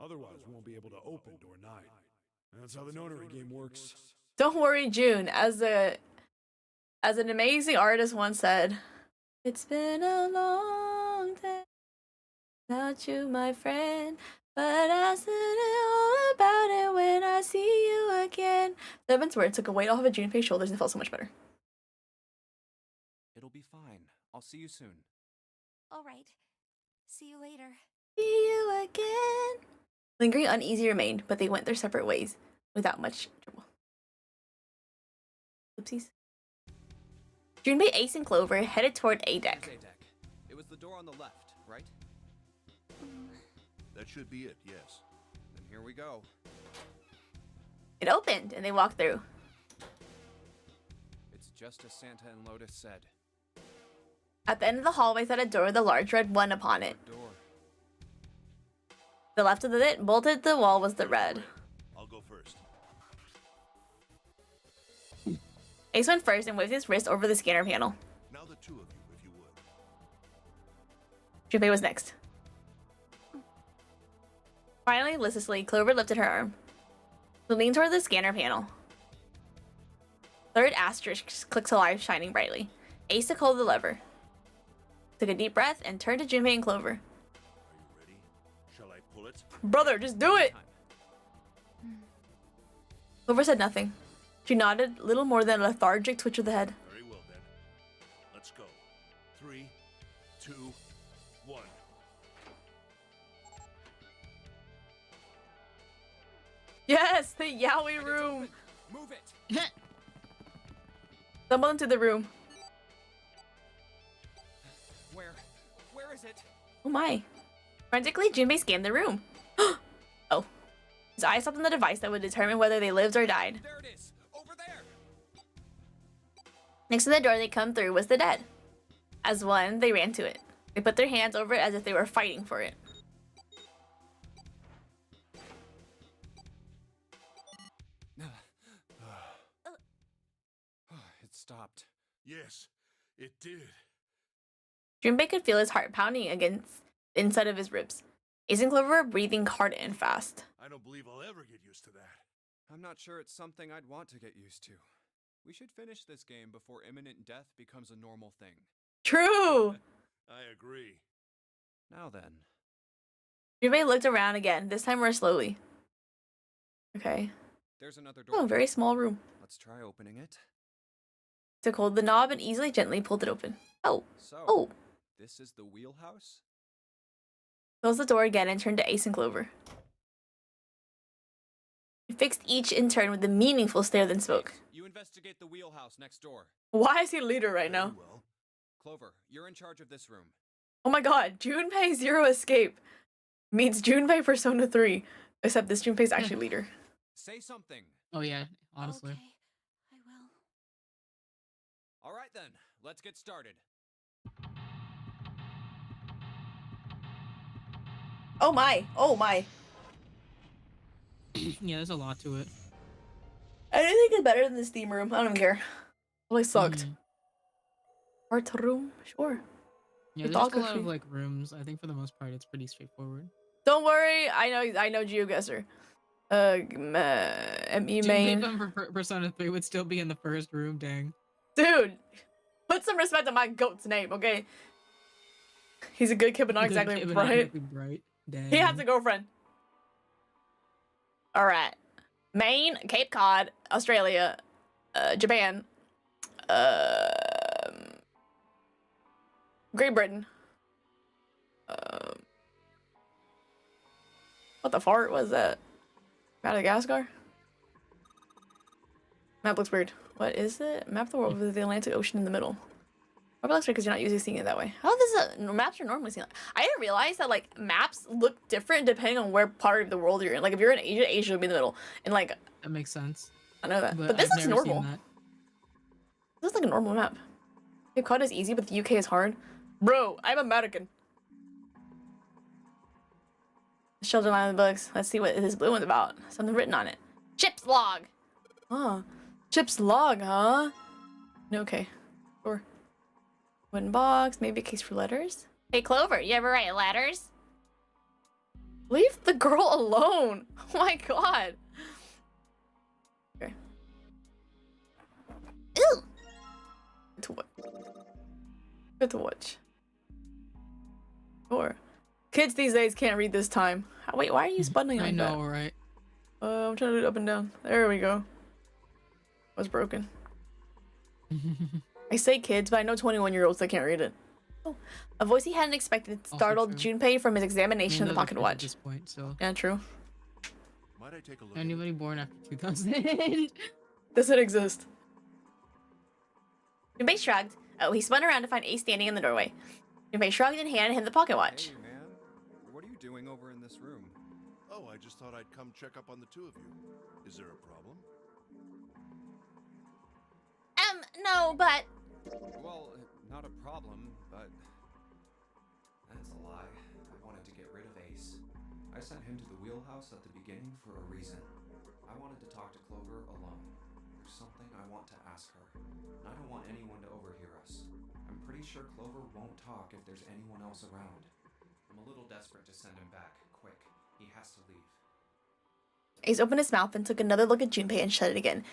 Otherwise, we won't be able to open door 9. And that's how the notary game works. Don't worry, June. As an amazing artist once said, it's been a long time without you, my friend, but I said all about it when I see you again. 7's words took a weight off of Junpei's shoulders and it felt so much better. It'll be fine. I'll see you soon. All right. See you later. See you again. Lingering uneasy remained, but they went their separate ways without much trouble. Oopsies. Junpei, Ace, and Clover headed toward A deck. There's A deck. It was the door on the left, right? That should be it, yes. Then here we go. It opened, and they walked through. It's just as Santa and Lotus said. At the end of the hallway sat a door with a large red 1 upon it. Door. The left of it, bolted to the wall, was the red. I'll go first. Ace went first and waved his wrist over the scanner panel. Now the 2 of you, if you would. Junpei was next. Finally, listlessly, Clover lifted her arm. She leaned toward the scanner panel. Third asterisk clicked to life, shining brightly. Ace took hold of the lever, took a deep breath, and turned to Junpei and Clover. Are you ready? Shall I pull it? Brother, just do it! Clover said nothing. She nodded, little more than a lethargic twitch of the head. Very well then. Let's go. 3, 2, 1. Yes, the yaoi room! Move it! Stumbled into the room. Where is it? Oh my. Frantically, Junpei scanned the room. Oh. His eyes stopped on the device that would determine whether they lived or died. There it is! Over there! Next to the door they come through was the dead. As one, they ran to it. They put their hands over it as if they were fighting for it. It stopped. Yes, it did. Junpei could feel his heart pounding against the inside of his ribs. Ace and Clover were breathing hard and fast. I don't believe I'll ever get used to that. I'm not sure it's something I'd want to get used to. We should finish this game before imminent death becomes a normal thing. True! I agree. Now then. Junpei looked around again, this time more slowly. Okay. There's another door. Oh, very small room. Let's try opening it. Took hold of the knob and easily, gently pulled it open. Oh. So, Oh. this is the wheelhouse? Closed the door again and turned to Ace and Clover. He fixed each in turn with a meaningful stare, then spoke. You You investigate the wheelhouse next door. Why is he leader right now? Very well. Clover, you're in charge of this room. Oh my god, Junpei Zero Escape means Junpei Persona 3. Except this Junpei's actually leader. Say something. Oh yeah, honestly. Okay, I will. All right then, let's get started. Oh my, oh my. Yeah, there's a lot to it. Anything is better than the Steam room. I don't even care. Well, I sucked. Art room? Sure. Yeah, there's just a lot of like rooms. I think for the most part, it's pretty straightforward. Don't worry, I know GeoGuessr. ME main. Junpei from Persona 3 would still be in the first room, dang. Dude, put some respect on my goat's name, okay? He's a good kid, but not exactly bright. Dang. He has a girlfriend. Alright. Maine, Cape Cod, Australia, Japan, Great Britain. What the fart was that? Madagascar? Map looks weird. What is it? Map the world with the Atlantic Ocean in the middle. Probably looks weird because you're not usually seeing it that way. How maps are normally seen? I didn't realize that like maps look different depending on where part of the world you're in. Like if you're in Asia, Asia would be in the middle. And like that makes sense. I know that. But this looks normal. That. This looks like a normal map. Cape Cod is easy, but the UK is hard. Bro, I'm American. Shelter line of the books. Let's see what this blue one's about. Something written on it. Chip's log. Oh, Chip's log, huh? No, okay. Sure. Wooden box. Maybe a case for letters. Hey, Clover, you ever write letters? Leave the girl alone. Oh my god. Okay. Ew. Good to watch. Good to watch. Sure. Kids these days can't read this time. Wait, why are you spunding like that? I know, right? I'm trying to do it up and down. There we go. Was broken. I say kids, but I know 21-year-olds that can't read it. Oh. A voice he hadn't expected startled Junpei from his examination of the pocket watch. At this point, so. Yeah, true. Might I take a look? Anybody born after 2000? Does it exist? Junpei shrugged. Oh, he spun around to find Ace standing in the doorway. Junpei shrugged and handed him the pocket watch. Hey, man. What are you doing over in this room? Oh, I just thought I'd come check up on the two of you. Is there a problem? No, but... Well, not a problem, but... That's a lie. I wanted to get rid of Ace. I sent him to the wheelhouse at the beginning for a reason. I wanted to talk to Clover alone. There's something I want to ask her. I don't want anyone to overhear us. I'm pretty sure Clover won't talk if there's anyone else around. I'm a little desperate to send him back. Quick. He has to leave. Ace opened his mouth and took another look at Junpei and shut it again.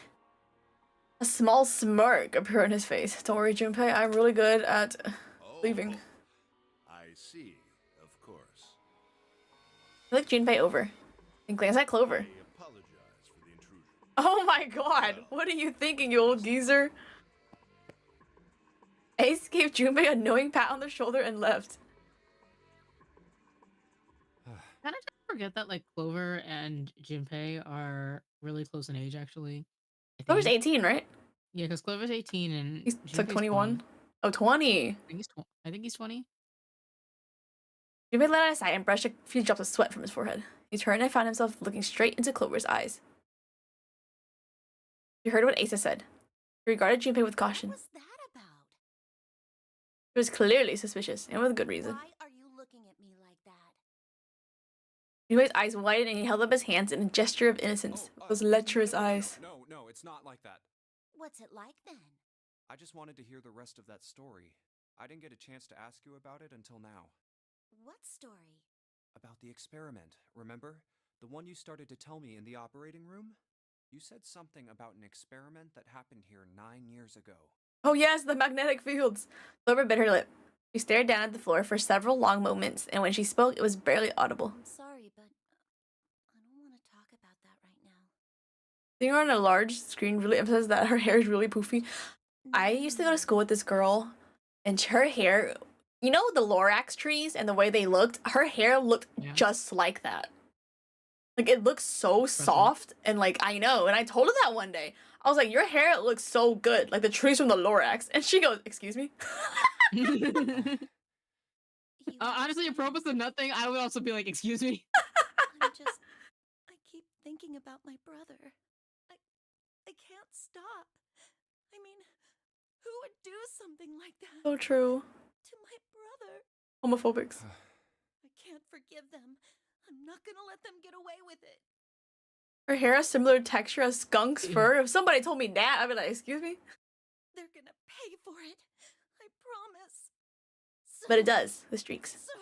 A small smirk appeared on his face. Don't worry, Junpei, I'm really good at leaving. I see, of course. He looked Junpei over and glanced at Clover. I apologize for the intrusion. Oh my god, what are you thinking, you old geezer? Ace gave Junpei a knowing pat on the shoulder and left. Kind of forget that like Clover and Junpei are really close in age, actually. Clover's 18, right? Yeah, because Clover's 18 and he's like Junpei's 21. Oh, 20. I think he's 20. Junpei let out a sigh and brushed a few drops of sweat from his forehead. He turned and found himself looking straight into Clover's eyes. He heard what Asa said. He regarded Junpei with caution. What was that about? He was clearly suspicious, and with good reason. Why are you looking at me like that? Junpei's eyes widened and he held up his hands in a gesture of innocence. Those lecherous eyes. No, it's not like that. What's it like then? I just wanted to hear the rest of that story. I didn't get a chance to ask you about it until now. What story? About the experiment, remember? The one you started to tell me in the operating room? You said something about an experiment that happened here 9 years ago. Oh yes, the magnetic fields. Clover bit her lip. She stared down at the floor for several long moments, and when she spoke, it was barely audible. I'm sorry, but I don't want to talk about that right now. Seeing her on a large screen really emphasizes that her hair is really poofy. I used to go to school with this girl, and her hair, you know the Lorax trees and the way they looked? Her hair looked just like that. Like it looks so soft and like I know. And I told her that one day. I was like, your hair looks so good, like the trees from the Lorax. And she goes, excuse me? Honestly, if Pro said nothing, I would also be like, excuse me. I keep thinking about my brother. I can't stop. I mean, who would do something like that So true. to my brother? Homophobics. I can't forgive them. I'm not gonna let them get away with it. Her hair has similar texture as skunk's fur. If somebody told me that, I'd be like, excuse me? They're gonna pay for it. I promise. So, But it does, the streaks. So,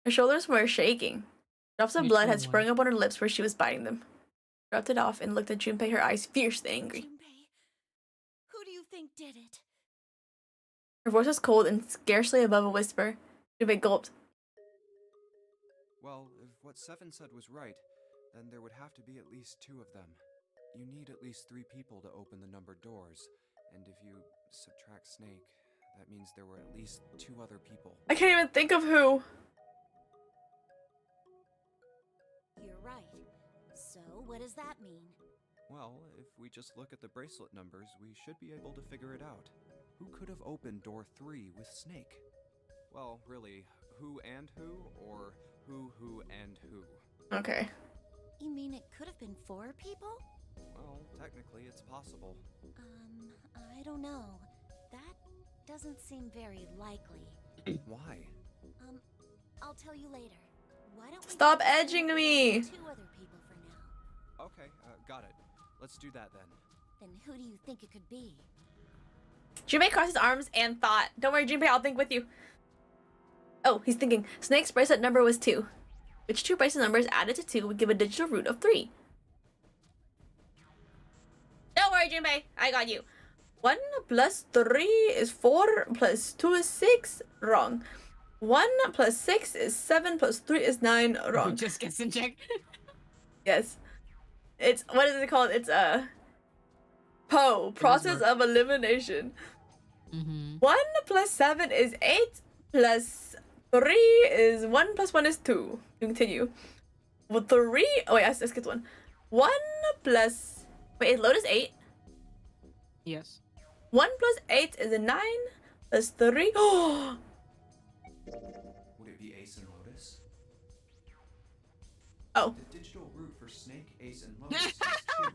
Her shoulders were shaking. Drops of Me blood too, had one. sprung up on her lips where she was biting them. Dropped it off and looked at Junpei, her eyes fiercely angry. Junpei, who do you think did it? Her voice was cold and scarcely above a whisper. Junpei gulped. Well, if what Seven said was right, then there would have to be at least 2 of them. You need at least 3 people to open the numbered doors, and if you subtract Snake, that means there were at least 2 other people. I can't even think of who. You're right. So, what does that mean? Well, if we just look at the bracelet numbers, we should be able to figure it out. Who could have opened door 3 with Snake? Well, really, who and who, or who and who? Okay. You mean it could have been 4 people? Well, technically, it's possible. I don't know. That doesn't seem very likely. Why? I'll tell you later. Why don't we Stop focus on edging me. 2 other people for now? Okay, got it. Let's do that then. Then who do you think it could be? Junpei crossed his arms and thought. Don't worry, Junpei, I'll think with you. Oh, he's thinking. Snake's bracelet number was 2. Which 2 bracelet numbers added to 2 would give a digital root of 3? Don't worry, Junpei. I got you. 1 plus 3 is 4 plus 2 is 6. Wrong. 1 plus 6 is 7 plus 3 is 9. Wrong. Just guessing check. Yes. It's, what is it called? It's process of elimination. 1 plus 7 is 8 plus 3 is 1 plus 1 is 2. Continue. Well, 3, oh wait, I skipped 1. 1 plus, wait, load is 8. Yes. 1 plus 8 is a 9 plus 3. Oh, Would it be Ace and Lotus? oh. The digital root for Snake, Ace, and Lotus is 2.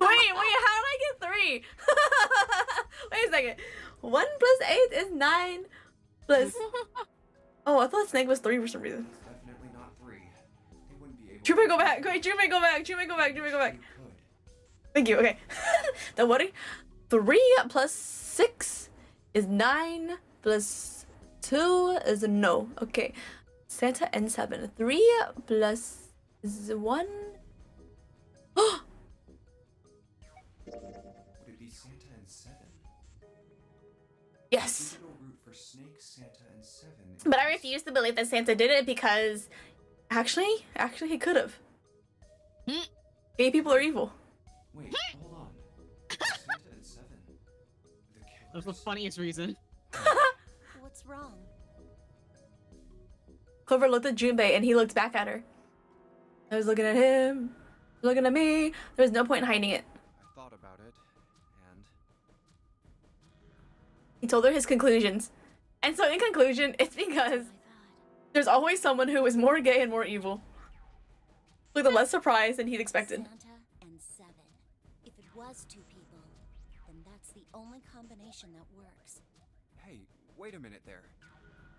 Wait, how did I get 3? Wait a second. 1 plus 8 is 9 plus... Oh, I thought Snake was 3 for some reason. It's definitely not 3. They wouldn't be able Junpei, go back. Wait, Junpei, go back. Junpei, go back. Junpei, go back. You could. Thank you, okay. Don't worry. 3 plus 6 is 9 plus 2 is a no. Okay. Santa and 7. 3 plus is 1. Oh! Would it be Santa and 7? Yes. Digital root for Snake, Santa, and 7. But I refuse to believe that Santa did it because actually he could have. Gay people are evil. Wait, hold on. Santa and 7. The That's the killers? funniest reason. What's wrong? Clover looked at Junpei and he looked back at her. I was looking at him, looking at me. There was no point in hiding it. I thought about it, and He told her his conclusions. And so in conclusion, it's because there's always someone who is more gay and more evil. With a less surprise than he'd expected. Santa and 7. If it was 2 people, then that's the only combination that works. hey, wait a minute there.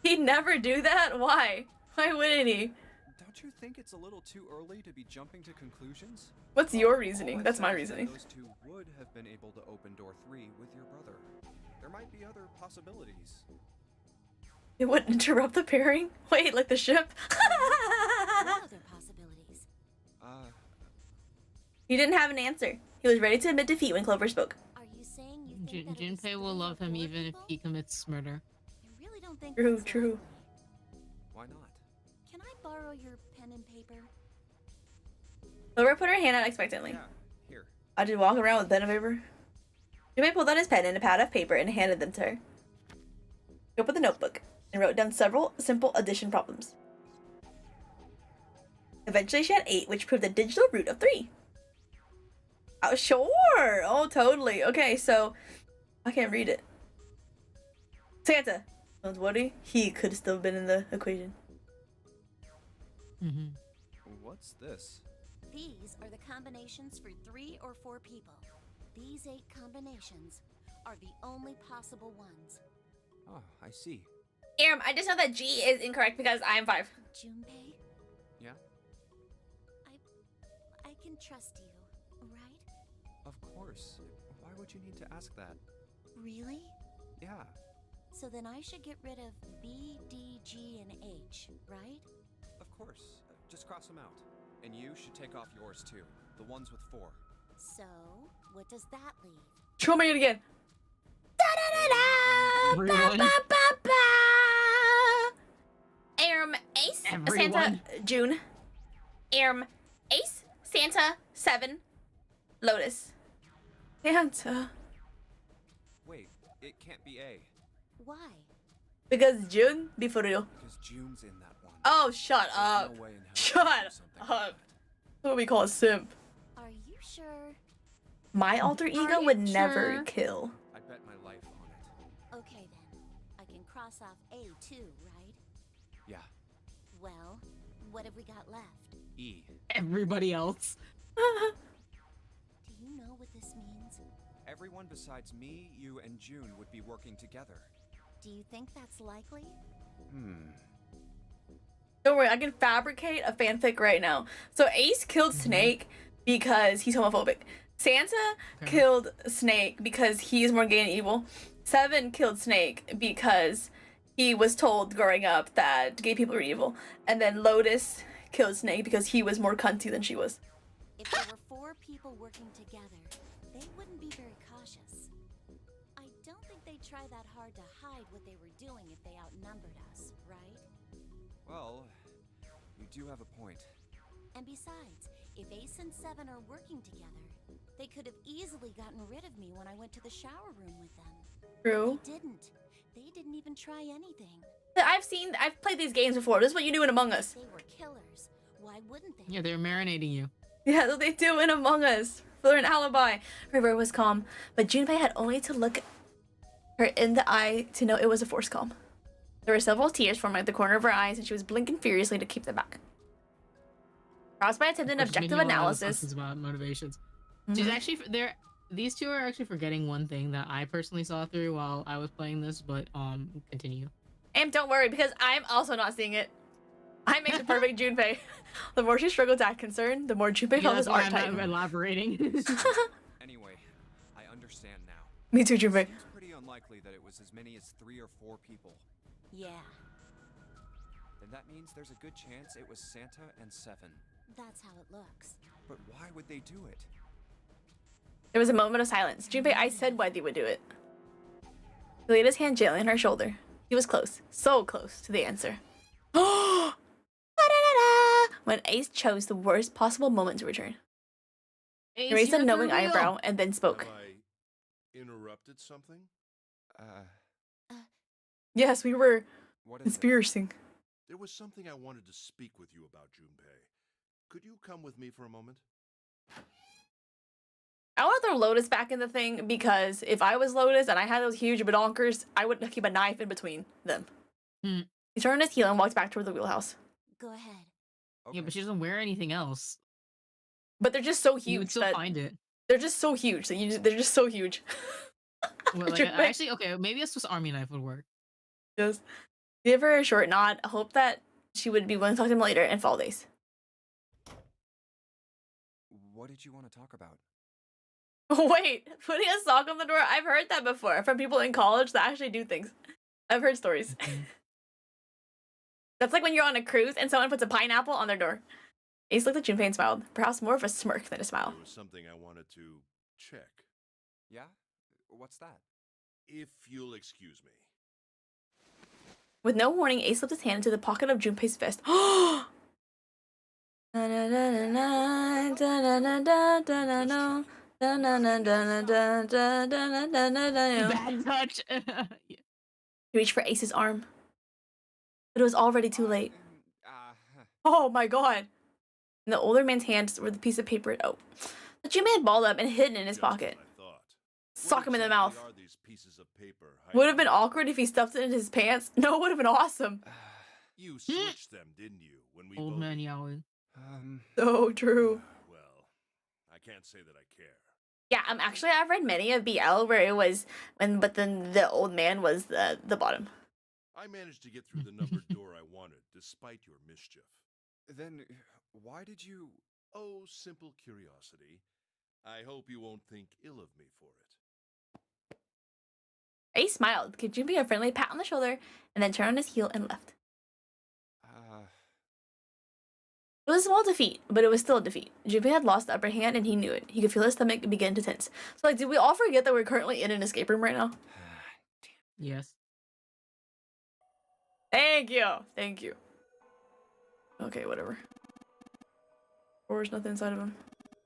He'd never do that? Why? Why wouldn't he? Don't you think it's a little too early to be jumping to conclusions? What's your All reasoning? I That's said my is that reasoning. Those 2 would have been able to open door 3 with your brother. There might be other possibilities. It wouldn't interrupt the pairing? Wait, like the ship? What other possibilities? He didn't have an answer. He was ready to admit defeat when Clover spoke. Are you saying you think that it was Junpei 3 will love or him 4 even if people? he commits murder. I really don't think True, that's true. likely. Why not? Can I borrow your pen and paper? Clover put her hand out expectantly. Yeah, here. I just walk around with pen and paper. Junpei pulled out his pen and a pad of paper and handed them to her. He opened the notebook and wrote down several simple addition problems. Eventually she had 8, which proved the digital root of 3. Oh, sure. Oh, totally. Okay, so I can't read it. Santa. Don't worry, he could have still been in the equation. Mm-hmm. What's this? These are the combinations for 3 or 4 people. These 8 combinations are the only possible ones. Oh, I see. Aram, I just know that G is incorrect because I'm 5. Junpei, Yeah? I can trust you, right? Of course. Why would you need to ask that? Really? Yeah. So then I should get rid of B, D, G, and H, right? Of course. Just cross them out. And you should take off yours too. The ones with 4. So, what does that leave? Show me it again. Everyone. Aram, Ace, Everyone. Santa, June. Aram, Ace, Santa, 7, Lotus. Santa. Wait, it can't be A. Why? Because June, be for real. Because June's in that one. Oh, shut There's up. no way in hell Shut you do something like up. that. What we call a simp. Are you sure? My alter ego you would never sure? kill. I'd bet my life on it. Okay then. I can cross off A too, right? Yeah. Well, what have we got left? E. Everybody else. Do you know what this means? Everyone besides me, you, and June would be working together. Do you think that's likely? Don't worry, I can fabricate a fanfic right now. So Ace killed Snake because he's homophobic. Santa killed Snake because he's more gay and evil. 7 killed Snake because he was told growing up that gay people are evil. And then Lotus killed Snake because he was more cunty than she was. If there were 4 people working together, they wouldn't be very cautious. I don't think they'd try that hard to hide what they were doing if they outnumbered us, right? Well, you do have a point. And besides, if Ace and 7 are working together, they could have easily gotten rid of me when I went to the shower room with them. True. They didn't. They didn't even try anything. I've played these games before. This is what you do in Among Us. They were killers. Why wouldn't they? Yeah, they're marinating you. Yeah, that's what they do in Among Us. For an alibi. River was calm, but Junpei had only to look her in the eye to know it was a forced calm. There were several tears forming at the corner of her eyes, and she was blinking furiously to keep them back. Roused by attempted objective analysis. About motivations. She's actually there. These two are actually forgetting one thing that I personally saw through while I was playing this, but continue. And don't worry, because I'm also not seeing it. I make the perfect Junpei. The more she struggled to act concerned, the more Junpei felt his art I'm tighten. not elaborating. Anyway, I understand now. Me too, Junpei. Seems pretty unlikely that it was as many as 3 or 4 people. Yeah, Then that means there's a good chance it was Santa and 7. that's how it looks. But why would they do it? There was a moment of silence. Junpei, I said why they would do it. He laid his hand gently on her shoulder. He was close, so close to the answer. When Ace chose the worst possible moment to return. He raised a knowing eyebrow and then spoke. Have I interrupted something? Yes, we were What is it? conspiring. There was something I wanted to speak with you about, Junpei. Could you come with me for a moment? I want to throw Lotus back in the thing because if I was Lotus and I had those huge badonkers, I would keep a knife in between them. Hmm. He turned his heel and walked back toward the wheelhouse. Go ahead. Yeah, but she doesn't wear anything else. But they're just so You would huge still that find it. they're just so huge that they're just so huge. Well, like, Junpei. actually, okay, maybe a Swiss Army knife would work. Just give her a short nod. Hope that she would be willing to talk to him later and follow Ace. What did you want to talk about? Wait, putting a sock on the door? I've heard that before from people in college that actually do things. I've heard stories. That's like when you're on a cruise and someone puts a pineapple on their door. Ace looked at Junpei and smiled, perhaps more of a smirk than a smile. There was something I wanted to check. Yeah? What's that? If you'll excuse me. With no warning, Ace slipped his hand into the pocket of Junpei's vest. Bad touch. He reached for Ace's arm, but it was already too late. Oh my god. In the older man's hands were the piece of paper. Oh, the Junpei had balled up and hidden in his Just what pocket. I thought. Sock him in the exactly mouth. are these pieces of paper Would have been hiding? awkward if he stuffed it in his pants. No, it would have been awesome. You switched them, didn't you? When we Old voted? man yowling. So true. Well, I can't say that I care. Yeah, actually I've read many of BL where it was but then the old man was the bottom. I managed to get through the numbered door I wanted, despite your mischief. Then why did you? Oh, simple curiosity. I hope you won't think ill of me for it. Ace smiled, gave Junpei a friendly pat on the shoulder, and then turned on his heel and left. It was a small defeat, but it was still a defeat. Junpei had lost the upper hand, and he knew it. He could feel his stomach begin to tense. So, like, did we all forget that we're currently in an escape room right now? Yes. Thank you. Thank you. Okay, whatever. Or there's nothing inside of him.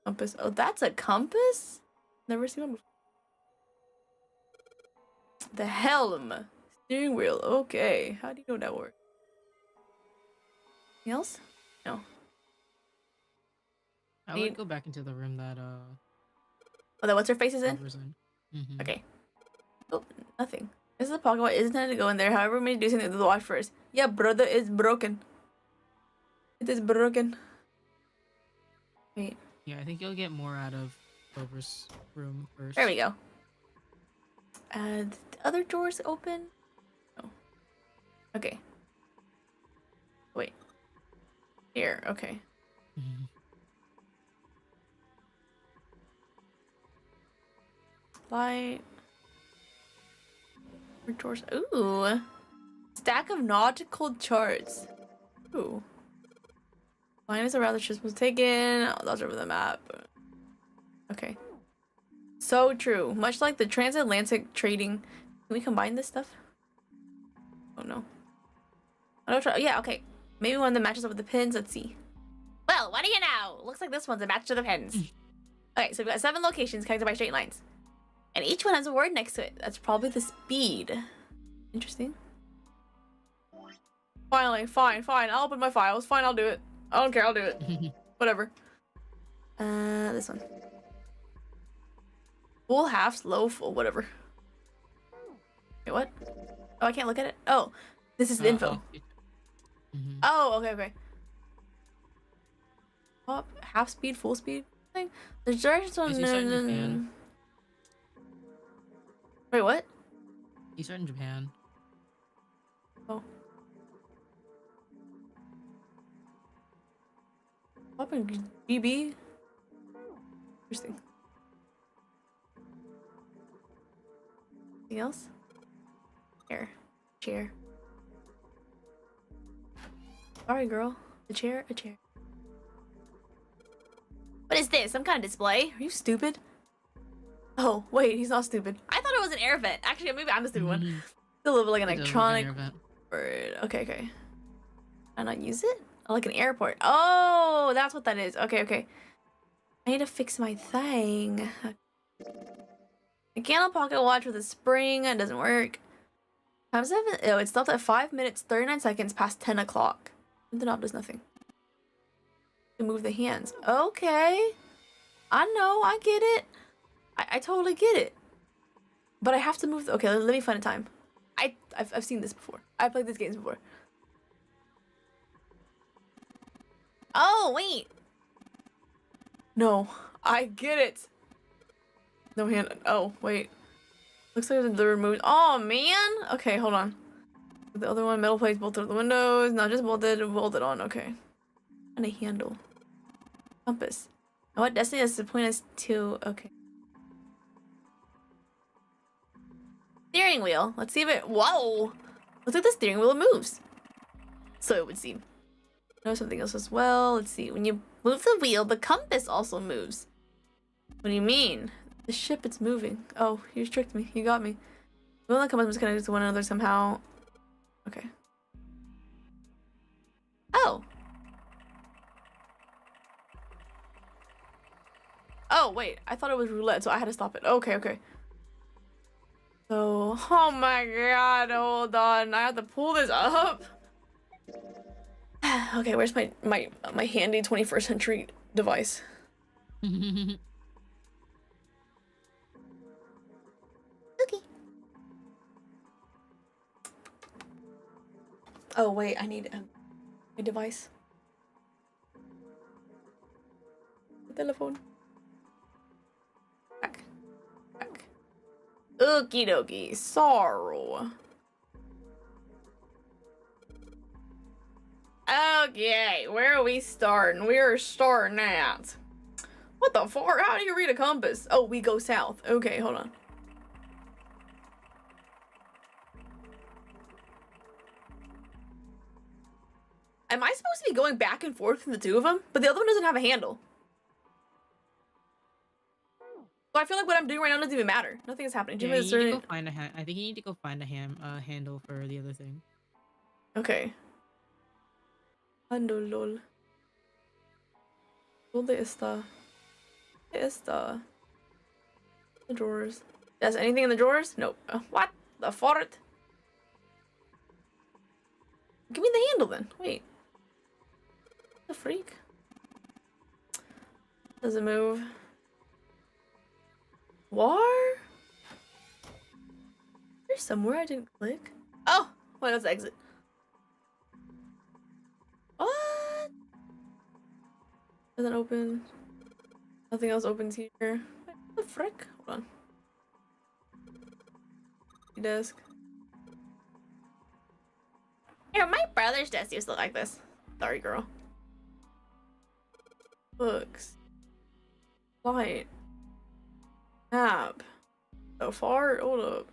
Compass. Oh, that's a compass? Never seen one before. The helm. Steering wheel. Okay. How do you know that works? Anything else? No. I would go back into the room that Oh, that what's her face is in? Rover's in. Mhm. Okay. Oh, nothing. This is a pocket watch. Isn't it to go in there? However, we need to do something to the watch first. Yeah, brother, it's broken. It is broken. Wait. Yeah, I think you'll get more out of Rover's room first. There we go. The other doors open? No. Okay. Wait. Here, okay. Mhm. Light. Doors. Ooh. Stack of nautical charts. Ooh. Line is around the ship was taken. Oh, those are over the map. Okay. So true. Much like the transatlantic trading. Can we combine this stuff? Oh no. I don't try. Yeah, okay. Maybe one of the matches up with the pins. Let's see. Well, what do you know? Looks like this one's a match to the pins. Okay, so we've got 7 locations connected by straight lines. And each one has a word next to it. That's probably the speed. Interesting. Finally, fine. I'll open my files. Fine, I'll do it. I don't care, I'll do it. Whatever. This one. Full, half, slow, full, whatever. Wait, what? Oh, I can't look at it? Oh, this is the info. Mhm. Oh, okay. Up, half speed, full speed thing? There's directions on... Is he starting Japan? Wait, what? He's starting Japan. Oh. Up in GB? Interesting. Anything else? Here. Chair. Sorry, girl. A chair. What is this? Some kind of display? Are you stupid? Oh, wait, he's not stupid. I thought it was an air vent. Actually, maybe I'm the stupid one. Mhm. It's a little bit like an It does look like an electronic air vent. bird. Okay. Can I not use it? Oh, like an airport. Oh, that's what that is. Okay. I need to fix my thing. A candle pocket watch with a spring. It doesn't work. Time 7. Oh, it stopped at 5 minutes, 39 seconds past 10 o'clock. The knob does nothing. To move the hands. Okay. I know. I get it. I totally get it. But I have to move. Okay, let me find a time. I've seen this before. I've played these games before. Oh, wait. No, I get it. No hand. Oh, wait. Looks like the removed. Oh, man. Okay, hold on. The other one, metal plates bolted to the windows. Not just bolted on. Okay. And a handle. Compass. And what destiny does the point us to? Okay. Steering wheel. Let's see if it. Whoa! Looks like the steering wheel moves. So it would seem. Know something else as well. Let's see. When you move the wheel, the compass also moves. What do you mean? The ship, it's moving. Oh, you tricked me. You got me. The wheel and the compass must connected to one another somehow. Okay. Oh. Oh, wait. I thought it was roulette, so I had to stop it. Okay. So, oh my god, hold on. I have to pull this up. Okay, where's my handy 21st century device? Mm-hmm. Okay. Oh wait, I need a device. Telephone. Back. Okie dokie. Sorrow. Okay, where are we starting? We're starting at. What the fuck? How do you read a compass? Oh, we go south. Okay, hold on. Am I supposed to be going back and forth from the two of them? But the other one doesn't have a handle. So I feel like what I'm doing right now doesn't even matter. Nothing is happening. Yeah, you need to go find a I think you need to go find a handle for the other thing. Okay. Handle, lol. ¿Dónde está? ¿Dónde está? The drawers. Yes, anything in the drawers? Nope. What? The fart? Give me the handle then. Wait. The freak? Does it move? War? There's somewhere I didn't click. Oh! Wait, let's exit. What? Doesn't open. Nothing else opens here. What the frick? Hold on. Desk. Yeah, my brother's desk used to look like this. Sorry, girl. Books. Light. Map. So far? Hold up.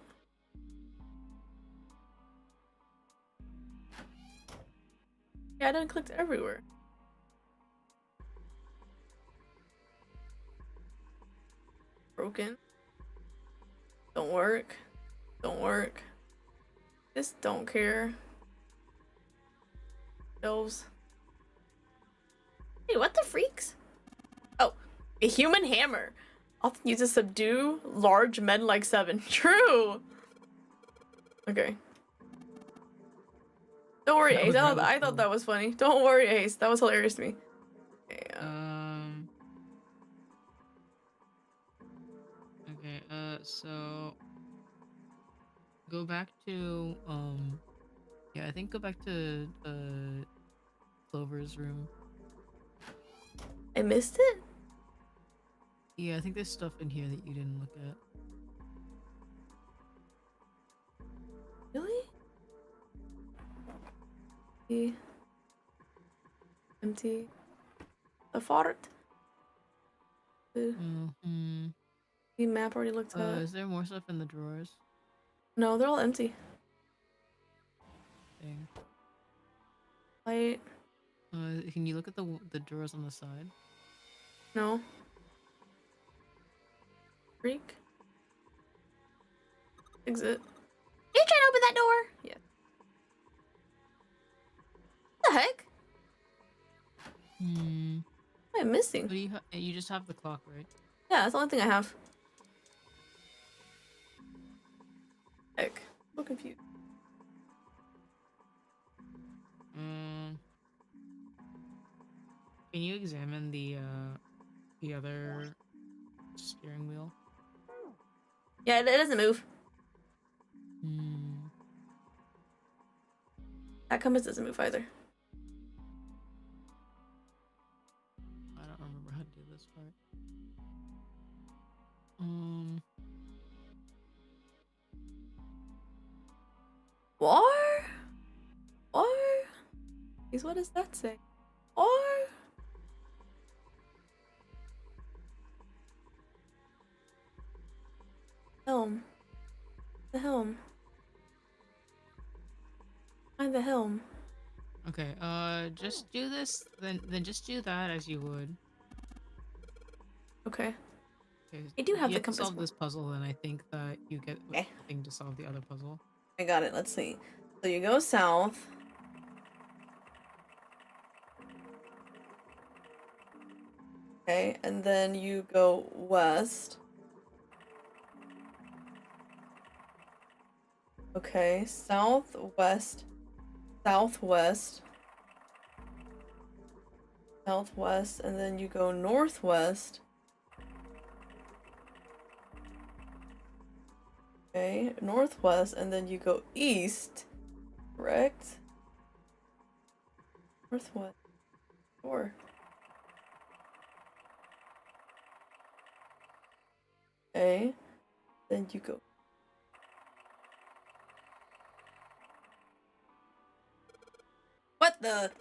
Yeah, I didn't click everywhere. Broken. Don't work. Don't work. Just don't care. Shelves. Hey, what the freaks? Oh, a human hammer. Often used to subdue large men like 7. True. Okay. Don't worry, Ace. I thought that was funny. Don't worry, Ace. That was hilarious to me. Okay, Okay, so go back to yeah, I think go back to Clover's room. I missed it? Yeah, I think there's stuff in here that you didn't look at. Really? Empty. The fart. The map already looked at. Is there more stuff in the drawers? No, they're all empty. Dang. Light. Can you look at the drawers on the side? No. Freak. Exit. You trying to open that door? Yeah. What the heck? What am I missing? What do you just have the clock, right? Yeah, that's the only thing I have. Heck. So confused. Can you examine the other steering wheel? Yeah, it doesn't move. That compass doesn't move either. I don't remember how to do this part. War? War? What does that say? Or? Helm. The helm. Find the helm. Okay, just do this, then just do that as you would. Okay. Okay, I do have you the to compass. solve this puzzle, and I think that you get the thing to solve the other puzzle. I got it. Let's see. So you go south. Okay, and then you go west. Okay, southwest, southwest. southwest, and then you go northwest. Okay, northwest, and then you go east. Correct? Northwest. Sure. Okay. Then you go. What the?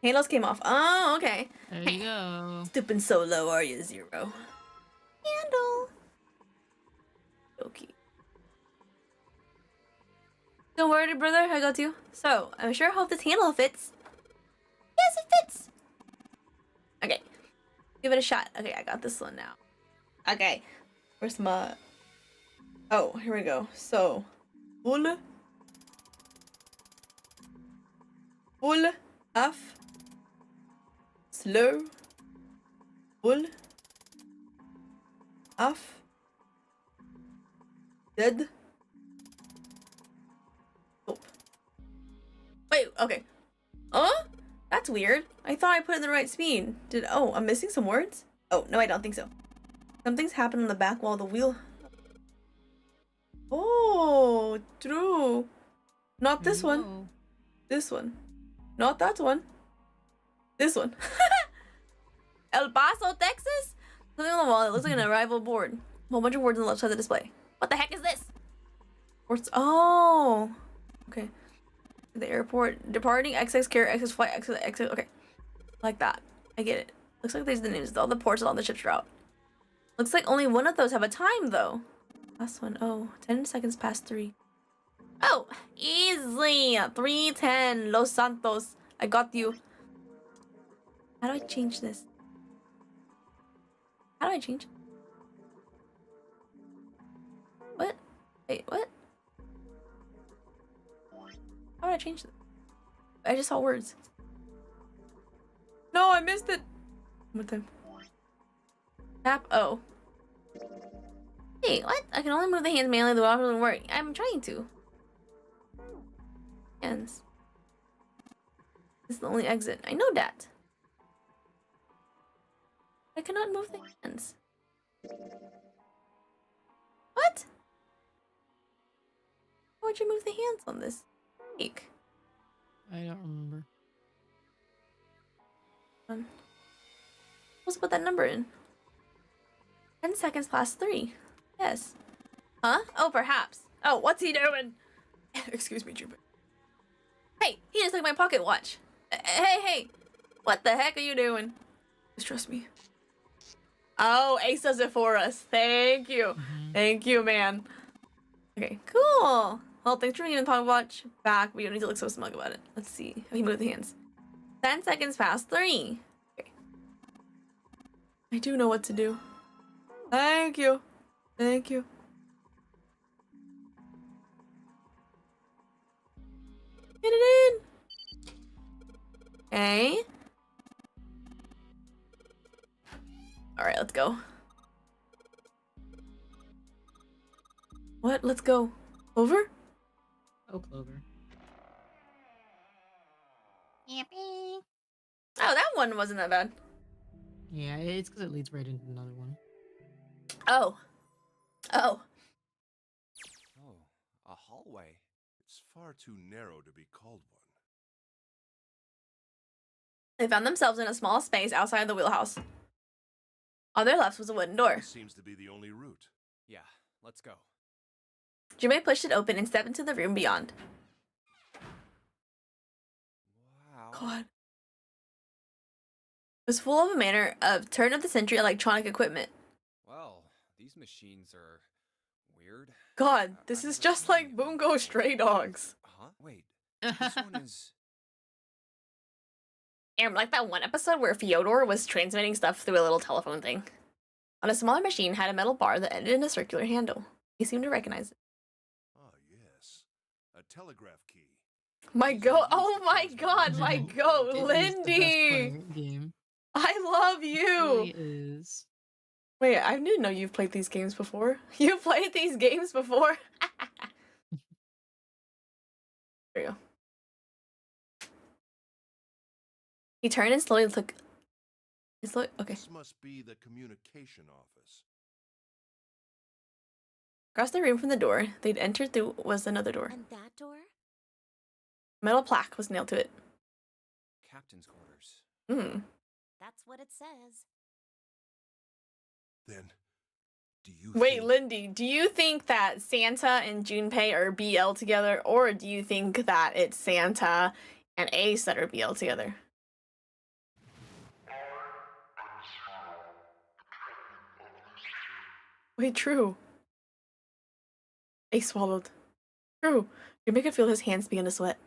Handles came off. Oh, okay. There you go. Stooping so low, are you, Zero? Handle. Okay. Don't worry, brother. I got you. So, I'm sure hope this handle fits. Yes, it fits. Okay. Give it a shot. Okay, I got this one now. Okay. Where's my... Oh, here we go. So, pull. Pull. Off. Slow. Pull. Off. Dead. Oh. Wait, okay. That's weird. I thought I put it in the right speed. Oh, I'm missing some words? Oh, no, I don't think so. Something's happened on the back wall of the wheel. Oh, true. Not this one. This one. Not that one. This one. El Paso, Texas? Something on the wall. It looks like an arrival board. A whole bunch of words on the left side of the display. What the heck is this? Words. Oh. Okay. The airport. Departing, XX carrier, XX flight, XX. Okay. Like that. I get it. Looks like there's the names of all the ports and all the ships route. Looks like only one of those have a time, though. Last one. Oh, 10 seconds past 3. Oh, easy. 3:10. Los Santos. I got you. How do I change this? How do I change it? What? Wait, what? How did I change this? I just saw words. No, I missed it. What the? Tap O. Hey, what? I can only move the hands manually. The water doesn't work. I'm trying to. Hands. This is the only exit. I know that. I cannot move the hands. What? How would you move the hands on this? Eek. I don't remember. Let's put that number in. 10 seconds past 3. Yes. Huh? Oh, perhaps. Oh, what's he doing? Excuse me, Jupiter. Hey, he just took my pocket watch. Hey. What the heck are you doing? Just trust me. Oh, Ace does it for us. Thank you. Thank you, man. Okay, cool. Well, thanks for giving the pocket watch back. We don't need to look so smug about it. Let's see. He moved the hands. 10 seconds past 3. Okay. I do know what to do. Thank you. Thank you. Get it in. Okay. All right, let's go. What? Let's go. Over? Oh, Clover. Yippee. Oh, that one wasn't that bad. Yeah, it's because it leads right into another one. Oh. Oh, a hallway. It's far too narrow to be called one. They found themselves in a small space outside the wheelhouse. On their left was a wooden door. This seems to be the only route. Yeah, let's go. Jimmy pushed it open and stepped into the room beyond. Wow. God. It was full of a manner of turn-of-the-century electronic equipment. Well, these machines are weird. God, this is just like Bungo Stray Dogs. Huh? Wait. This one is... And like that one episode where Fyodor was transmitting stuff through a little telephone thing. On a smaller machine had a metal bar that ended in a circular handle. He seemed to recognize it. Ah, yes. A telegraph key. My go! Oh my God! My go, It is the best Lindy! part of the game. I love It you. really is. Wait, I didn't know you've played these games before. You played these games before? There you go. He turned and slowly It's like okay. This must be the communication office. Across the room from the door they'd entered through was another door. And that door? Metal plaque was nailed to it. Captain's quarters. Hmm. That's what it says. Then, do you Wait, think... Lindy, do you think that Santa and Junpei are BL together, or do you think that it's Santa and Ace that are BL together? Wait, true. Ace swallowed. True. Junpei could feel his hands begin to sweat.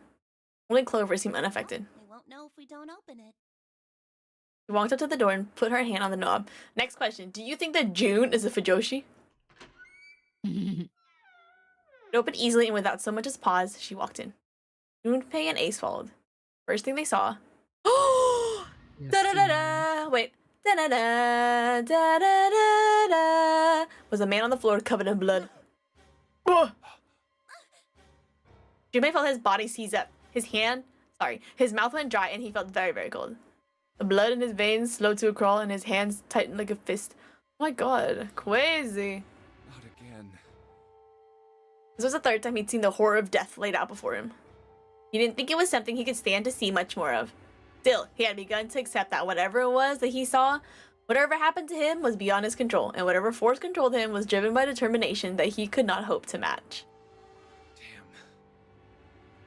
Only Clover seemed unaffected. We won't know if we don't open it. She walked up to the door and put her hand on the knob. Next question. Do you think that June is a Fujoshi? It opened easily and without so much as pause, she walked in. Junpei and Ace followed. First thing they saw. Oh! Yes, Da da da da! Wait. Da da da da da da da! Was a man on the floor covered in blood. Oh! Junpei felt his body seize up. His mouth went dry and he felt very, very cold. The blood in his veins slowed to a crawl and his hands tightened like a fist. Oh my god, crazy. Not again. This was the third time he'd seen the horror of death laid out before him. He didn't think it was something he could stand to see much more of. Still, he had begun to accept that whatever it was that he saw, whatever happened to him was beyond his control, and whatever force controlled him was driven by determination that he could not hope to match. Damn.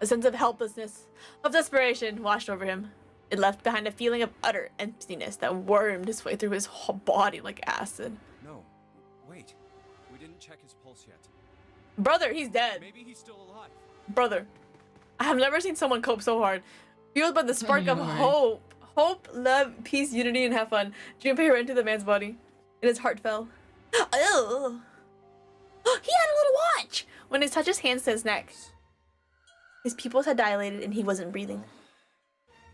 A sense of helplessness, of desperation washed over him. It left behind a feeling of utter emptiness that wormed its way through his whole body like acid. No. Wait. We didn't check his pulse yet. Brother, he's dead. Maybe he's still alive. Brother, I have never seen someone cope so hard. Fueled by the spark of know, right? hope. Hope, love, peace, unity, and have fun. Junpei ran to the man's body, and his heart fell. Oh! He had a little watch! When he touched his hands to his neck, his pupils had dilated and he wasn't breathing.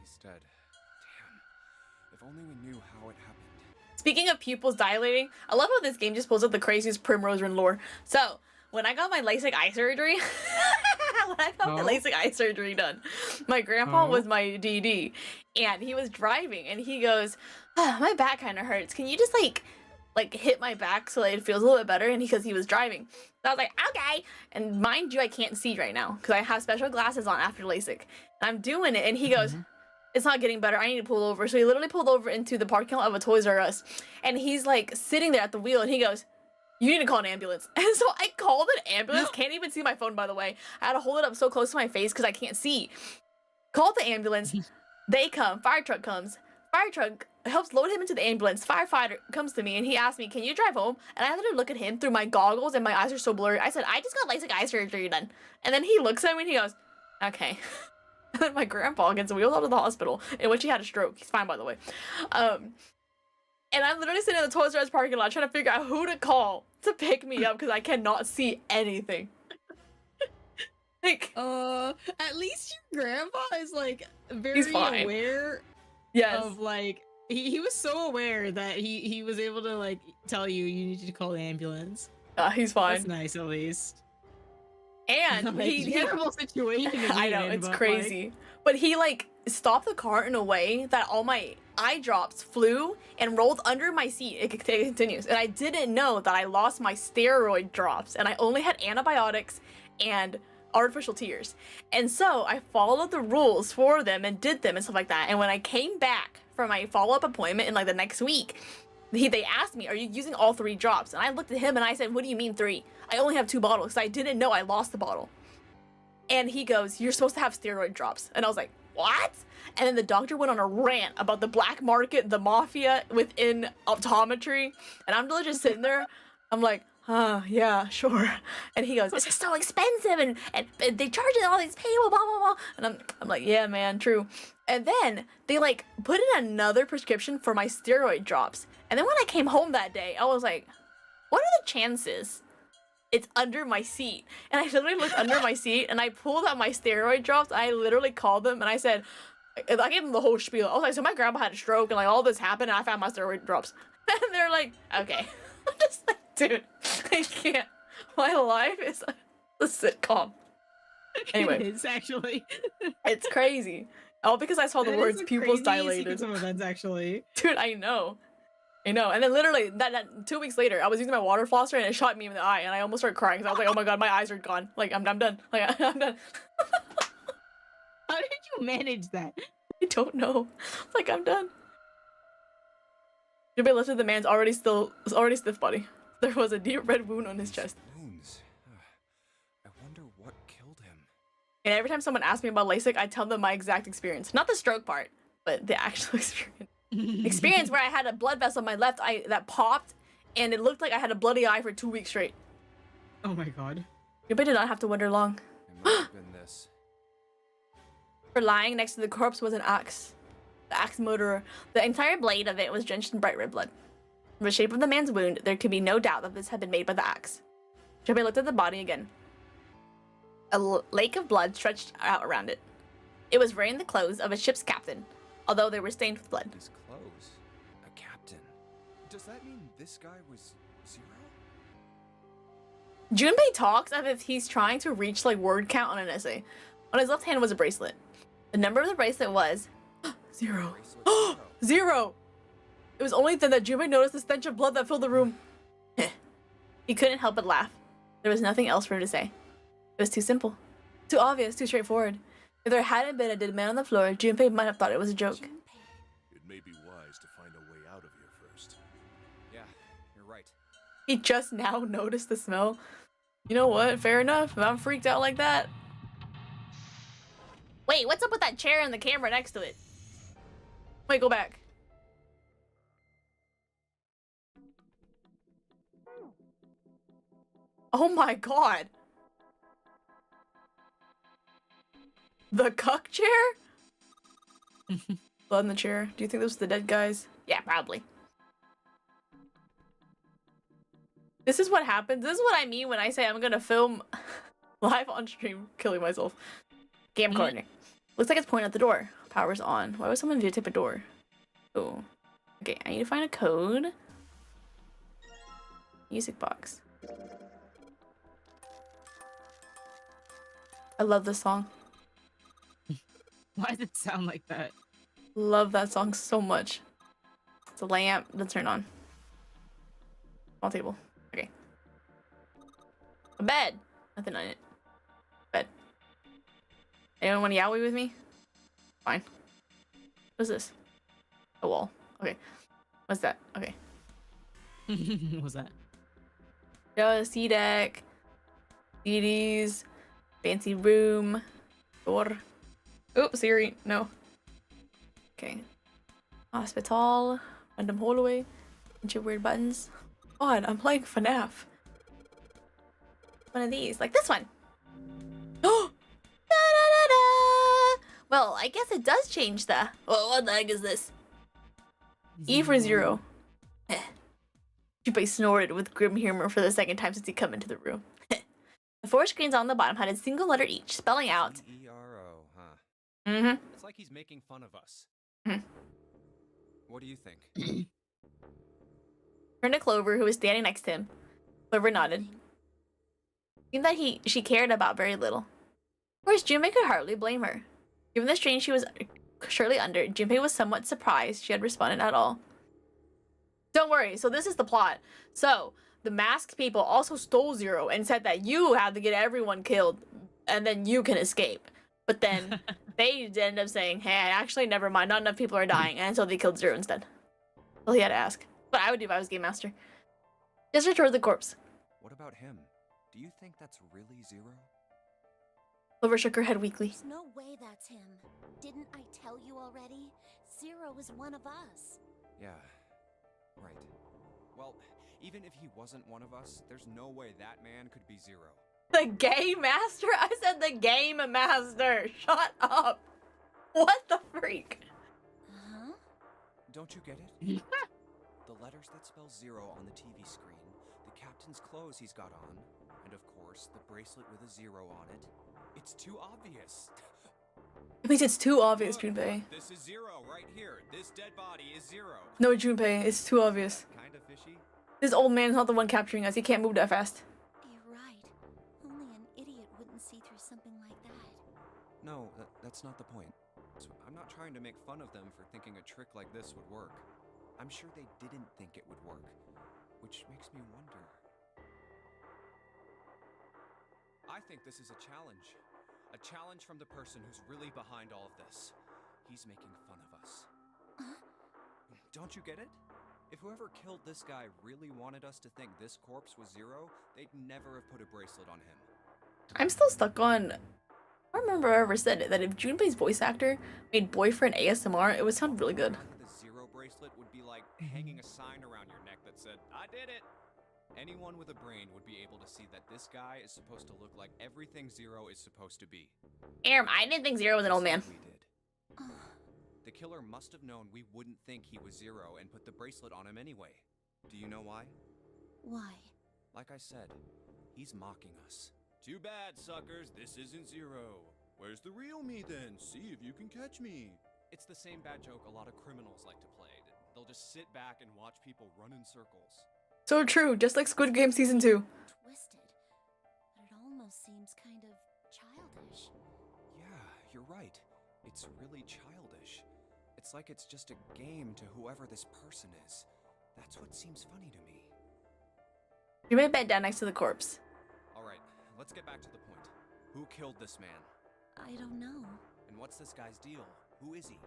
He's dead. Damn. If only we knew how it happened. Speaking of pupils dilating, I love how this game just pulls up the craziest Prim Roserin lore. So, when I got my LASIK eye surgery, done, my grandpa was my DD, and he was driving, and he goes, my back kind of hurts. Can you just like hit my back so that it feels a little bit better? And because he was driving, so I was like, okay. And mind you, I can't see right now because I have special glasses on after LASIK. And I'm doing it, and he goes, it's not getting better. I need to pull over. So he literally pulled over into the parking lot of a Toys R Us, and he's like sitting there at the wheel, and he goes, you need to call an ambulance. And so I called an ambulance. Can't even see my phone, by the way. I had to hold it up so close to my face because I can't see. Called the ambulance. They come. Fire truck comes. Fire truck helps load him into the ambulance. Firefighter comes to me and he asked me, can you drive home? And I literally look at him through my goggles and my eyes are so blurry. I said, I just got LASIK eye surgery done. And then he looks at me and he goes, okay. And then my grandpa gets wheeled out of the hospital, in which he had a stroke. He's fine, by the way. And I'm literally sitting in the Toys R Us parking lot trying to figure out who to call to pick me up because I cannot see anything. Like, at least your grandpa is like very He's fine. aware yes. of like he was so aware that he was able to like tell you need to call the ambulance. He's fine. That's nice at least. And Like, he terrible situation. to be I know, in, it's but, crazy. But he like stopped the car in a way that all my eye drops flew and rolled under my seat. It continues. And I didn't know that I lost my steroid drops and I only had antibiotics and artificial tears. And so I followed the rules for them and did them and stuff like that. And when I came back for my follow-up appointment in like the next week, they asked me, are you using all 3 drops? And I looked at him and I said, what do you mean 3? I only have 2 bottles. So I didn't know I lost the bottle. And he goes, you're supposed to have steroid drops. And I was like, what? And then the doctor went on a rant about the black market, the mafia within optometry. And I'm just sitting there. I'm like, yeah, sure. And he goes, this is so expensive. And they charge it all these people, blah, blah, blah. And I'm like, yeah, man, true. And then they like put in another prescription for my steroid drops. And then when I came home that day, I was like, what are the chances it's under my seat? And I literally looked under my seat and I pulled out my steroid drops. I literally called them and I said, I gave them the whole spiel. I was like, so my grandpa had a stroke and like all this happened and I found my steroid drops. And they're like, okay. I'm just like, dude, I can't. My life is a sitcom. Anyway. It is actually. It's crazy. All because I saw the That is words a pupils crazy dilated. sequence of events, actually. Dude, I know. And then literally that 2 weeks later, I was using my water flosser and it shot me in the eye, and I almost started crying because I was like, oh my god, my eyes are gone. Like I'm done. Like I'm done. How did you manage that? I don't know. Like I'm done. Junpei lifted the man's already stiff body. There was a deep red wound on his chest. Wounds. I wonder what killed him. And every time someone asked me about LASIK, I tell them my exact experience. Not the stroke part, but the actual experience. Experience where I had a blood vessel on my left eye that popped, and it looked like I had a bloody eye for 2 weeks straight. Oh my god. Junpei did not have to wonder long. It must have been this. For lying next to the corpse was an axe. The axe murderer. The entire blade of it was drenched in bright red blood. From the shape of the man's wound, there could be no doubt that this had been made by the axe. Junpei looked at the body again. A lake of blood stretched out around it. It was wearing the clothes of a ship's captain, although they were stained with blood. His clothes. A captain. Does that mean this guy was Zero? Junpei talks as if he's trying to reach like word count on an essay. On his left hand was a bracelet. The number of the bracelet was 0. Bracelet 0! It was only then that Junpei noticed the stench of blood that filled the room. He couldn't help but laugh. There was nothing else for him to say. It was too simple. Too obvious, too straightforward. If there hadn't been a dead man on the floor, Junpei might have thought it was a joke. It may be wise to find a way out of here first. Yeah, you're right. He just now noticed the smell. You know what? Fair enough. If I'm freaked out like that. Wait, what's up with that chair and the camera next to it? Wait, go back. Oh my god. The cuck chair? Blood in the chair. Do you think those are the dead guys? Yeah, probably. This is what happens. This is what I mean when I say I'm gonna film live on stream killing myself. Camcorder. Looks like it's pointing at the door. Power's on. Why would someone videotape a door? Oh. Okay, I need to find a code. Music box. I love this song. Why does it sound like that? Love that song so much. It's a lamp. Let's turn on. Small table. Okay. A bed. Nothing on it. Bed. Anyone want to yaoi with me? Fine. What's this? A wall. Okay. What's that? Okay. What's that? C deck. CDs. Fancy room. Door. Oh, Siri. No. Okay. Hospital. Random hallway. Bunch of weird buttons. God, I'm playing FNAF. One of these. Like this one. Oh! Da-da-da-da! Well, I guess it does change the... Well, what the heck is this? E for 0. Junpei snorted with grim humor for the second time since he come into the room. The 4 screens on the bottom had a single letter each, spelling out... E-R-O, huh? Mm-hmm. It's like he's making fun of us. Mhm. What do you think? Turned to Clover, who was standing next to him. Clover nodded. It seemed that she cared about very little. Of course, Junpei could hardly blame her. Given the strain she was surely under, Junpei was somewhat surprised she had responded at all. Don't worry, so this is the plot. So, the masked people also stole Zero and said that you had to get everyone killed, and then you can escape. But then, they ended up saying, hey, actually, never mind, not enough people are dying, and so they killed Zero instead. Well, he had to ask. What I would do if I was Game Master. Just toward the corpse. What about him? Do you think that's really Zero? Clover shook her head weakly. There's no way that's him. Didn't I tell you already? Zero is one of us. Yeah, right. Well, even if he wasn't one of us, there's no way that man could be Zero. The Game Master? I said the Game Master. Shut up. What the freak? Huh? Don't you get it? The letters that spell Zero on the TV screen, the captain's clothes he's got on, and of course, the bracelet with a 0 on it. It's too obvious. It means it's too obvious, Look, Junpei. this is Zero right here. This dead body is Zero. No, Junpei, it's too obvious. Kinda fishy. This old man's not the one capturing us. He can't move that fast. You're right. Only an idiot wouldn't see through something like that. No, that's not the point. So I'm not trying to make fun of them for thinking a trick like this would work. I'm sure they didn't think it would work, which makes me wonder. I think this is a challenge. A challenge from the person who's really behind all of this. He's making fun of us. Don't you get it? If whoever killed this guy really wanted us to think this corpse was Zero, they'd never have put a bracelet on him. I'm still stuck on. I don't remember I ever said it that if Junpei's voice actor made boyfriend ASMR, it would sound really good. The Zero bracelet would be like hanging a sign around your neck that said, "I did it." Anyone with a brain would be able to see that this guy is supposed to look like everything Zero is supposed to be. I didn't think Zero was an old man. We did. The killer must have known we wouldn't think he was Zero and put the bracelet on him anyway. Do you know why? Why? Like I said, he's mocking us. Too bad, suckers, this isn't Zero. Where's the real me then? See if you can catch me. It's the same bad joke a lot of criminals like to play. They'll just sit back and watch people run in circles. So true, just like Squid Game Season 2. Twisted. But it almost seems kind of childish. Yeah, you're right. It's really childish. It's like it's just a game to whoever this person is. That's what seems funny to me. You may bed down next to the corpse. Alright, let's get back to the point. Who killed this man? I don't know. And what's this guy's deal? Who is he?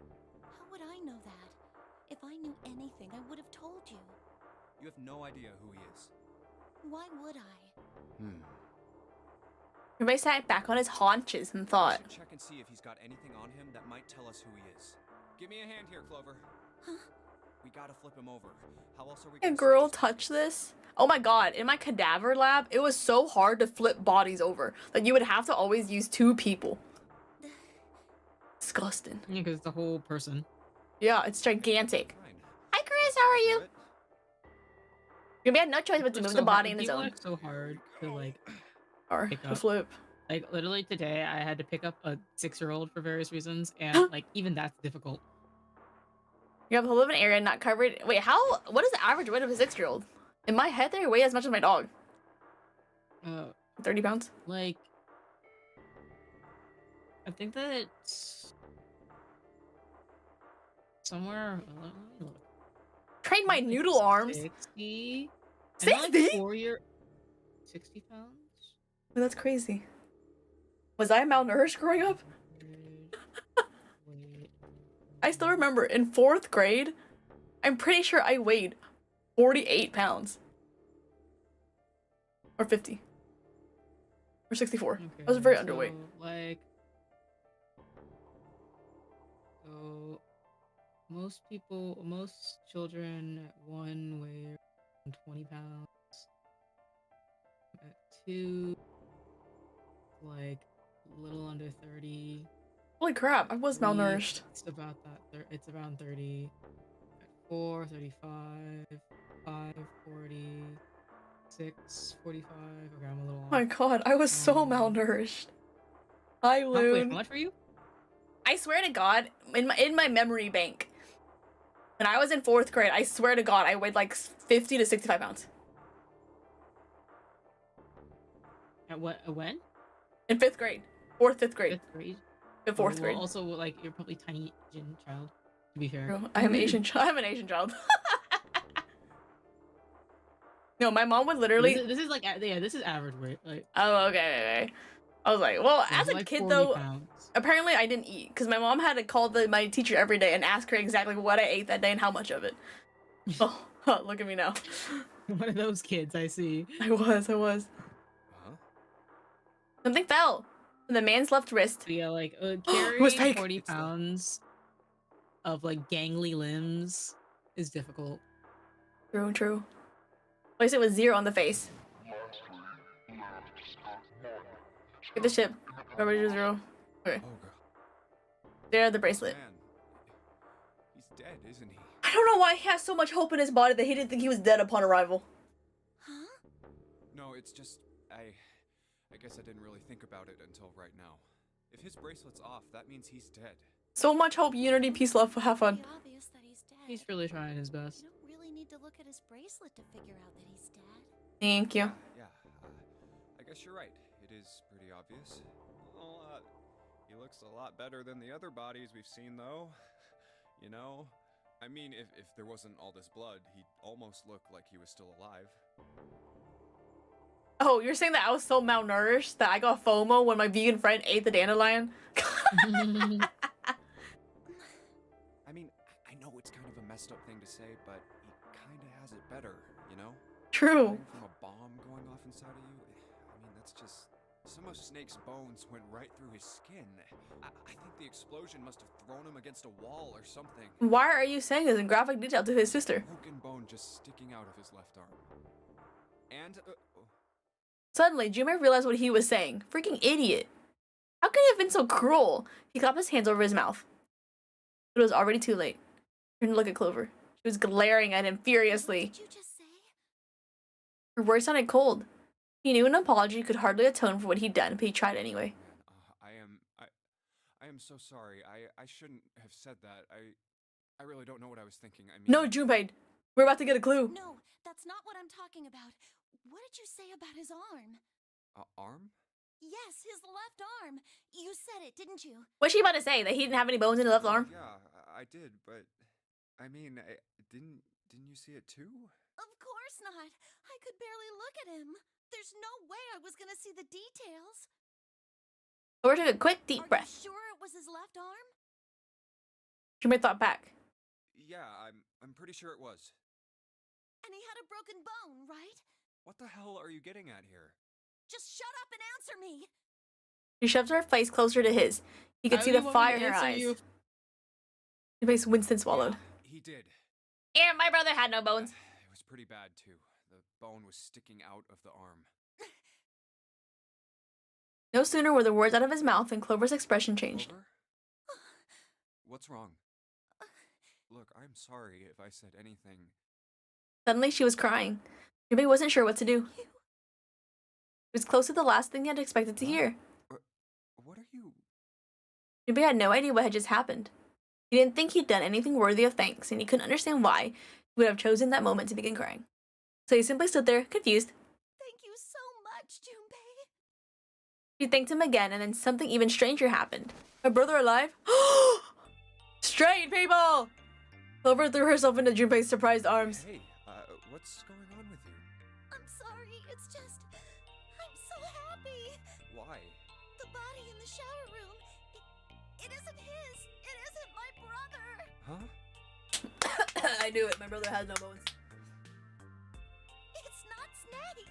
How would I know that? If I knew anything, I would have told you. You have no idea who he is. Why would I? Everybody sat back on his haunches and thought. We should check and see if he's got anything on him that might tell us who he is. Give me a hand here, Clover. Huh? We gotta flip him over. How else are we A gonna girl touch this? Oh my god, in my cadaver lab, it was so hard to flip bodies over. Like, you would have to always use 2 people. Disgusting. Yeah, because it's the whole person. Yeah, it's gigantic. Fine. Hi, Chris, how are Do you? it. You had no choice but to It's move so the body hard- in the people zone. are so hard to like Or pick the up. flip. Like literally today, I had to pick up a 6-year-old for various reasons, and like even that's difficult. You have to live in an area not covered. Wait, what is the average weight of a 6-year-old? In my head, they weigh as much as my dog. 30 pounds? Like I think that it's somewhere. Let me look. Train my noodle arms. 60. 60? 60 pounds. That's crazy. Was I malnourished growing up? Wait. I still remember in 4th grade, I'm pretty sure I weighed 48 pounds. Or 50. Or 64. Okay, I was very so, underweight. Like, so most children at 1 weigh around 20 pounds. At 2, like a little under 30. Holy crap, I was 3, malnourished. It's about that. It's around 30. At 4, 35. 5, 40. 6, 45. Okay, I'm a little Oh off. my god, I was so malnourished. Hi, Wait, Loon. how much were you? I swear to God, in my memory bank, when I was in 4th grade, I swear to God, I weighed like 50 to 65 pounds. At what? When? In 5th grade. 4th, 5th grade. 5th grade. In 4th Well, grade. Also, like you're probably tiny Asian child. To be fair. True. I'm Asian. I'm an Asian child. No, my mom would literally. This is like yeah, this is average weight. Like Oh, okay. I was like, well, as a like kid 40 though, pounds. apparently I didn't eat because my mom had to call my teacher every day and ask her exactly what I ate that day and how much of it. Oh, look at me now. One of those kids I see. I was. Huh? Something fell. On the man's left wrist. So yeah, like was carrying fake. 40 pounds of like gangly limbs is difficult. True. At least it was 0 on the face. Get the ship. Remember 0. Okay. Oh, God. There, the bracelet. Man. He's dead, isn't he? I don't know why he has so much hope in his body that he didn't think he was dead upon arrival. Huh? No, it's just, I guess I didn't really think about it until right now. If his bracelet's off, that means he's dead. So much hope, unity, peace, love, have fun. Pretty obvious that he's dead. He's really trying his best. You don't really need to look at his bracelet to figure out that he's dead. Thank you. Yeah, I guess you're right. It is pretty obvious. Well, he looks a lot better than the other bodies we've seen, though. You know? I mean, if there wasn't all this blood, he'd almost look like he was still alive. Oh, you're saying that I was so malnourished that I got FOMO when my vegan friend ate the dandelion? I mean, I know it's kind of a messed up thing to say, but he kind of has it better, you know? True. Dying from a bomb going off inside of you, I mean, that's just... Some of Snake's bones went right through his skin. I think the explosion must have thrown him against a wall or something. Why are you saying this in graphic detail to his sister? Broken bone just sticking out of his left arm. And... Suddenly, Junpei realized what he was saying. Freaking idiot. How could he have been so cruel? He clapped his hands over his mouth. It was already too late. He turned to look at Clover. She was glaring at him furiously. What did you just say? Her voice sounded cold. He knew an apology could hardly atone for what he'd done, but he tried anyway. I am so sorry. I shouldn't have said that. I really don't know what I was thinking. I mean... No, Junpei. We're about to get a clue. No, that's not what I'm talking about. What did you say about his arm? Arm? Yes, his left arm. You said it, didn't you? What's she about to say? That he didn't have any bones in his left arm? Yeah, I did, but... I mean, didn't you see it too? Of course not. I could barely look at him. There's no way I was gonna see the details. Clover took a quick, deep Are breath. you sure it was his left arm? Junpei thought back. Yeah, I'm pretty sure it was. And he had a broken bone, right? What the hell are you getting at here? Just shut up and answer me. She shoved her face closer to his. He could see the fire in her eyes. Junpei Winston swallowed. He did. Yeah, my brother had no bones. It was pretty bad, too. The bone was sticking out of the arm. No sooner were the words out of his mouth than Clover's expression changed. Clover? What's wrong? Look, I'm sorry if I said anything. Suddenly, she was crying. Junpei wasn't sure what to do. It was close to the last thing he had expected to hear. What are you... Junpei had no idea what had just happened. He didn't think he'd done anything worthy of thanks, and he couldn't understand why he would have chosen that moment to begin crying. So he simply stood there, confused. Thank you so much, Junpei. She thanked him again, and then something even stranger happened. My brother alive? Straight, people! Clover threw herself into Junpei's surprised arms. Hey, what's going on with you? I'm sorry, it's just... I'm so happy. Why? The body in the shower room, it isn't his. It isn't my brother. Huh? I knew it. My brother has no bones. It's not Snake.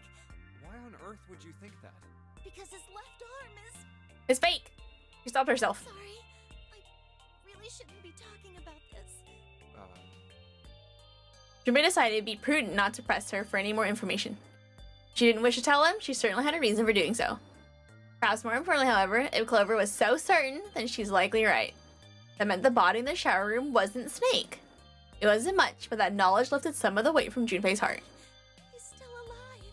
Why on earth would you think that? Because his left arm is... It's fake. She stopped herself. Sorry, I really shouldn't be talking about this. Junpei decided it'd be prudent not to press her for any more information. She didn't wish to tell him. She certainly had a reason for doing so. Perhaps more importantly, however, if Clover was so certain, then she's likely right. That meant the body in the shower room wasn't Snake. It wasn't much, but that knowledge lifted some of the weight from Junpei's heart. He's still alive.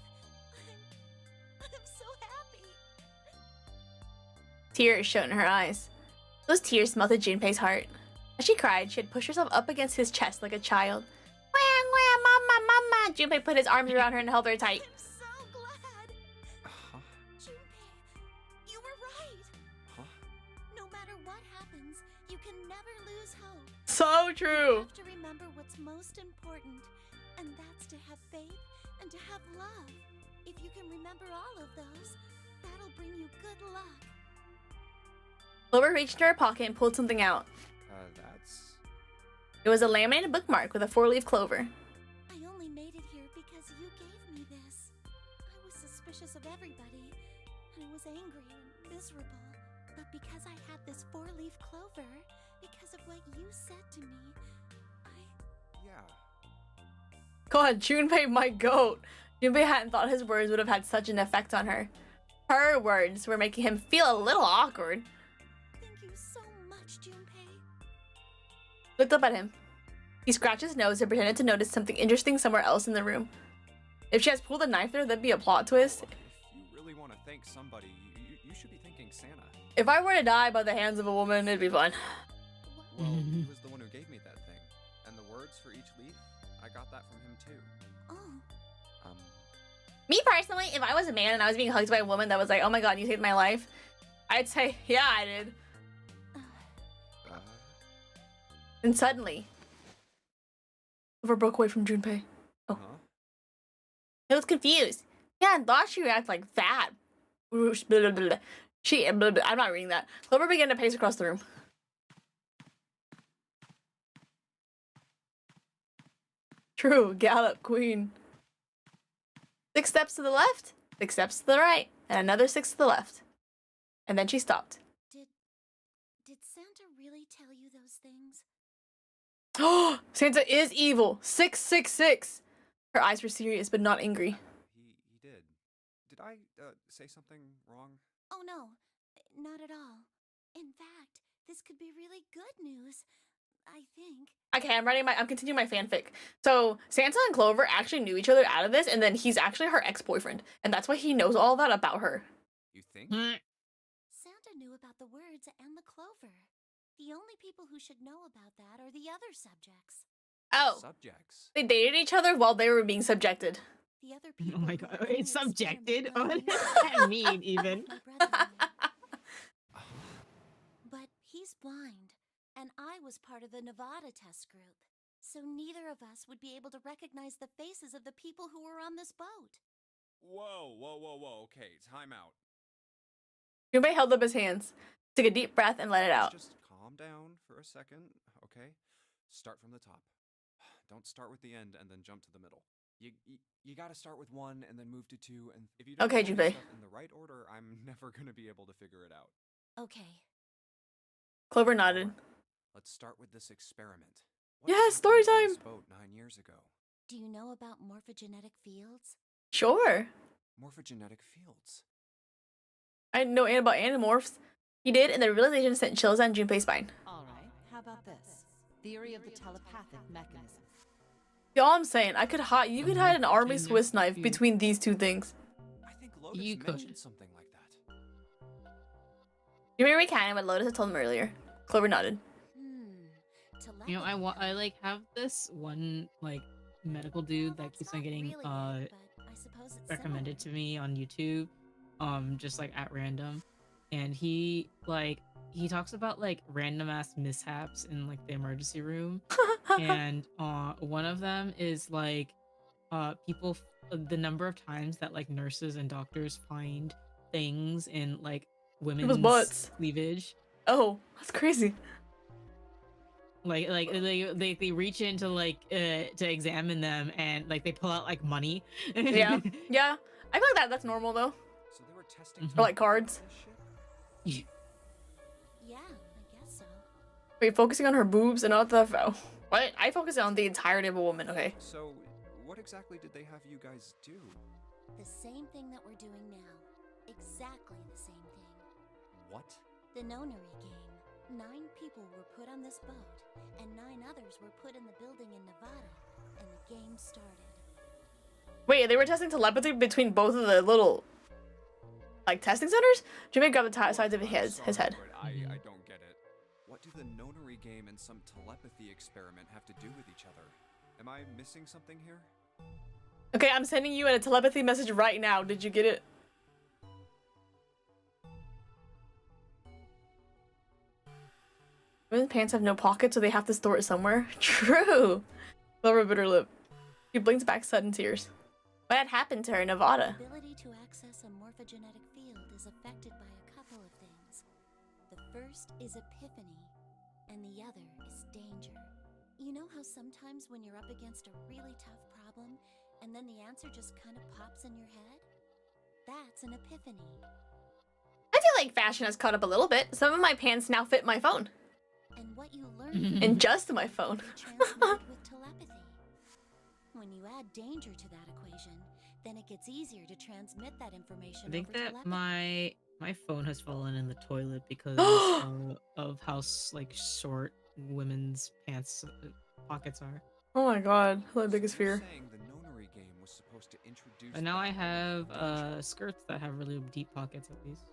I'm so happy. Tears shone in her eyes. Those tears melted Junpei's heart. As she cried, she had pushed herself up against his chest like a child. Wah, wah, mama, mama! Junpei put his arms around her and held her tight. I'm so glad. Huh? Junpei, you were right. Huh? No matter what happens, you can never lose hope. So You true. have to remember what's most important, and that's to have faith and to have love. If you can remember all of those, that'll bring you good luck. Clover reached into her pocket and pulled something out. That's... It was a laminated bookmark with a 4-leaf clover. I only made it here because you gave me this. I was suspicious of everybody, and I was angry and miserable. But because I had this 4-leaf clover, because of what you said to me, Yeah. God, Junpei, my goat. Junpei hadn't thought his words would have had such an effect on her. Her words were making him feel a little awkward. Thank you so much, Junpei. Looked up at him. He scratched his nose and pretended to notice something interesting somewhere else in the room. If she has pulled a knife there, that'd be a plot twist. If you really want to thank somebody, you should be thanking Santa. If I were to die by the hands of a woman, it'd be fun. Well, he was the one who gave me that thing. And the words for each leaf, I got that from him too. Oh, Me personally, if I was a man and I was being hugged by a woman that was like, oh my god, you saved my life, I'd say, yeah, I did. And suddenly, Clover broke away from Junpei. Oh. Huh? I was confused. Yeah, I thought she reacted like that. She, I'm not reading that. Clover began to pace across the room. True, gallop, queen. 6 steps to the left, 6 steps to the right, and another 6 to the left. And then she stopped. Did Santa really tell you those things? Oh, Santa is evil. 666. Her eyes were serious but not angry. He did. Did I say something wrong? Oh no, not at all. In fact, this could be really good news, I think. Okay, I'm continuing my fanfic. So Santa and Clover actually knew each other out of this, and then he's actually her ex-boyfriend, and that's why he knows all that about her. You think? Santa knew about the words and the clover. The only people who should know about that are the other subjects. Oh, Subjects. they dated each other while they were being subjected. The other Oh people. my who god, were in it's the subjected? experiment What were does that mean, even? my brother and I. But he's blind, and I was part of the Nevada test group. So neither of us would be able to recognize the faces of the people who were on this boat. Whoa. Okay, time out. Junpei held up his hands, took a deep breath, and let it out. Just calm down for a second, okay? Start from the top. Don't start with the end and then jump to the middle. You gotta start with 1 and then move to 2, and if you don't Okay, do Junpei. stuff in the right order, I'm never gonna be able to figure it out. Okay. Clover nodded. Alright, let's start with this experiment. What Yes, story happened on time. this boat 9 years ago? Do you know about morphogenetic fields? Sure. Morphogenetic fields. I didn't know about animorphs. He did, and the realization sent chills down Junpei's spine. All right, how about this? Theory of the telepathic mechanism. Y'all, I'm saying, you could hide an army Swiss knife between these two things. I think Lotus You could. mentioned something like that. You may recount what Lotus had told him earlier. Clover nodded. You know, I like have this one like medical dude that keeps on getting recommended to me on YouTube, just like at random, and he talks about like random ass mishaps in like the emergency room, and one of them is like the number of times that like nurses and doctors find things in like women's butts. cleavage. Oh, that's crazy. Like they reach into like to examine them, and like they pull out like money. Yeah. Yeah. I feel like that's normal though. So they were testing Or like cards. this ship? Yeah, I guess so. Wait, focusing on her boobs and not the what? I focus on the entirety of a woman, okay? So, what exactly did they have you guys do? The same thing that we're doing now. Exactly the same thing. What? The nonary game. 9 people were put on this boat, and 9 others were put in the building in Nevada, and the game started. Wait, they were testing telepathy between both of the little like testing centers? Jimmy grabbed the sides of his head. But I don't get it. What do the nonary game and some telepathy experiment have to do with each other? Am I missing something here? Okay, I'm sending you a telepathy message right now. Did you get it? Women's pants have no pockets, so they have to store it somewhere. True. Clover bit her lip. She blinked back sudden tears. What had happened to her in Nevada? The ability to access a morphogenetic field is affected by a couple of things. The first is epiphany, and the other is danger. You know how sometimes when you're up against a really tough problem, and then the answer just kind of pops in your head? That's an epiphany. I feel like fashion has caught up a little bit. Some of my pants now fit my phone. And what you learn And just my phone. can be transmitted with telepathy. When you add danger to that equation, then it gets easier to transmit that information I think over that telepathy. my phone has fallen in the toilet because of how like short women's pants pockets are. Oh my god, my biggest So you're fear. saying the nonary game was supposed to introduce But now that I have level of danger? skirts that have really deep pockets at least.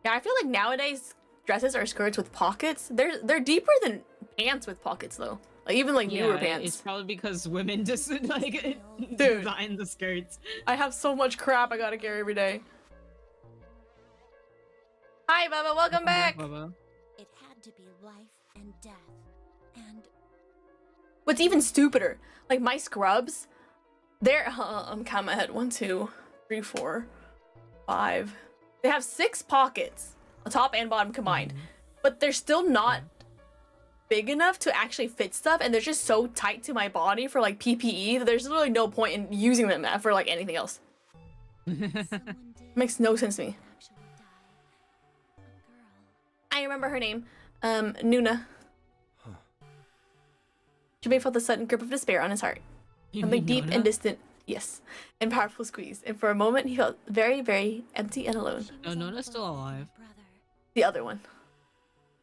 Yeah, I feel like nowadays dresses or skirts with pockets, they're deeper than pants with pockets though. Like even like newer pants. It's probably because women just like Dude. design the skirts. I have so much crap I gotta carry every day. Hi, Bubba. Welcome back. Bubba. It had to be life and death. And What's even stupider, like my scrubs, they're I'm counting my head. 1, 2, 3, 4, 5. They have 6 pockets, top and bottom combined, but they're still not big enough to actually fit stuff, and they're just so tight to my body for like PPE that there's literally no point in using them for like anything else. someone did Makes no sense to me. actually die. A girl. I remember her name, Nuna. Huh. Jimmy felt the sudden grip of despair on his heart. Something deep and distant, yes, and powerful squeeze. And for a moment, he felt very, very empty and alone. She No, was on Nona's the still phone with my alive. brother. The other one.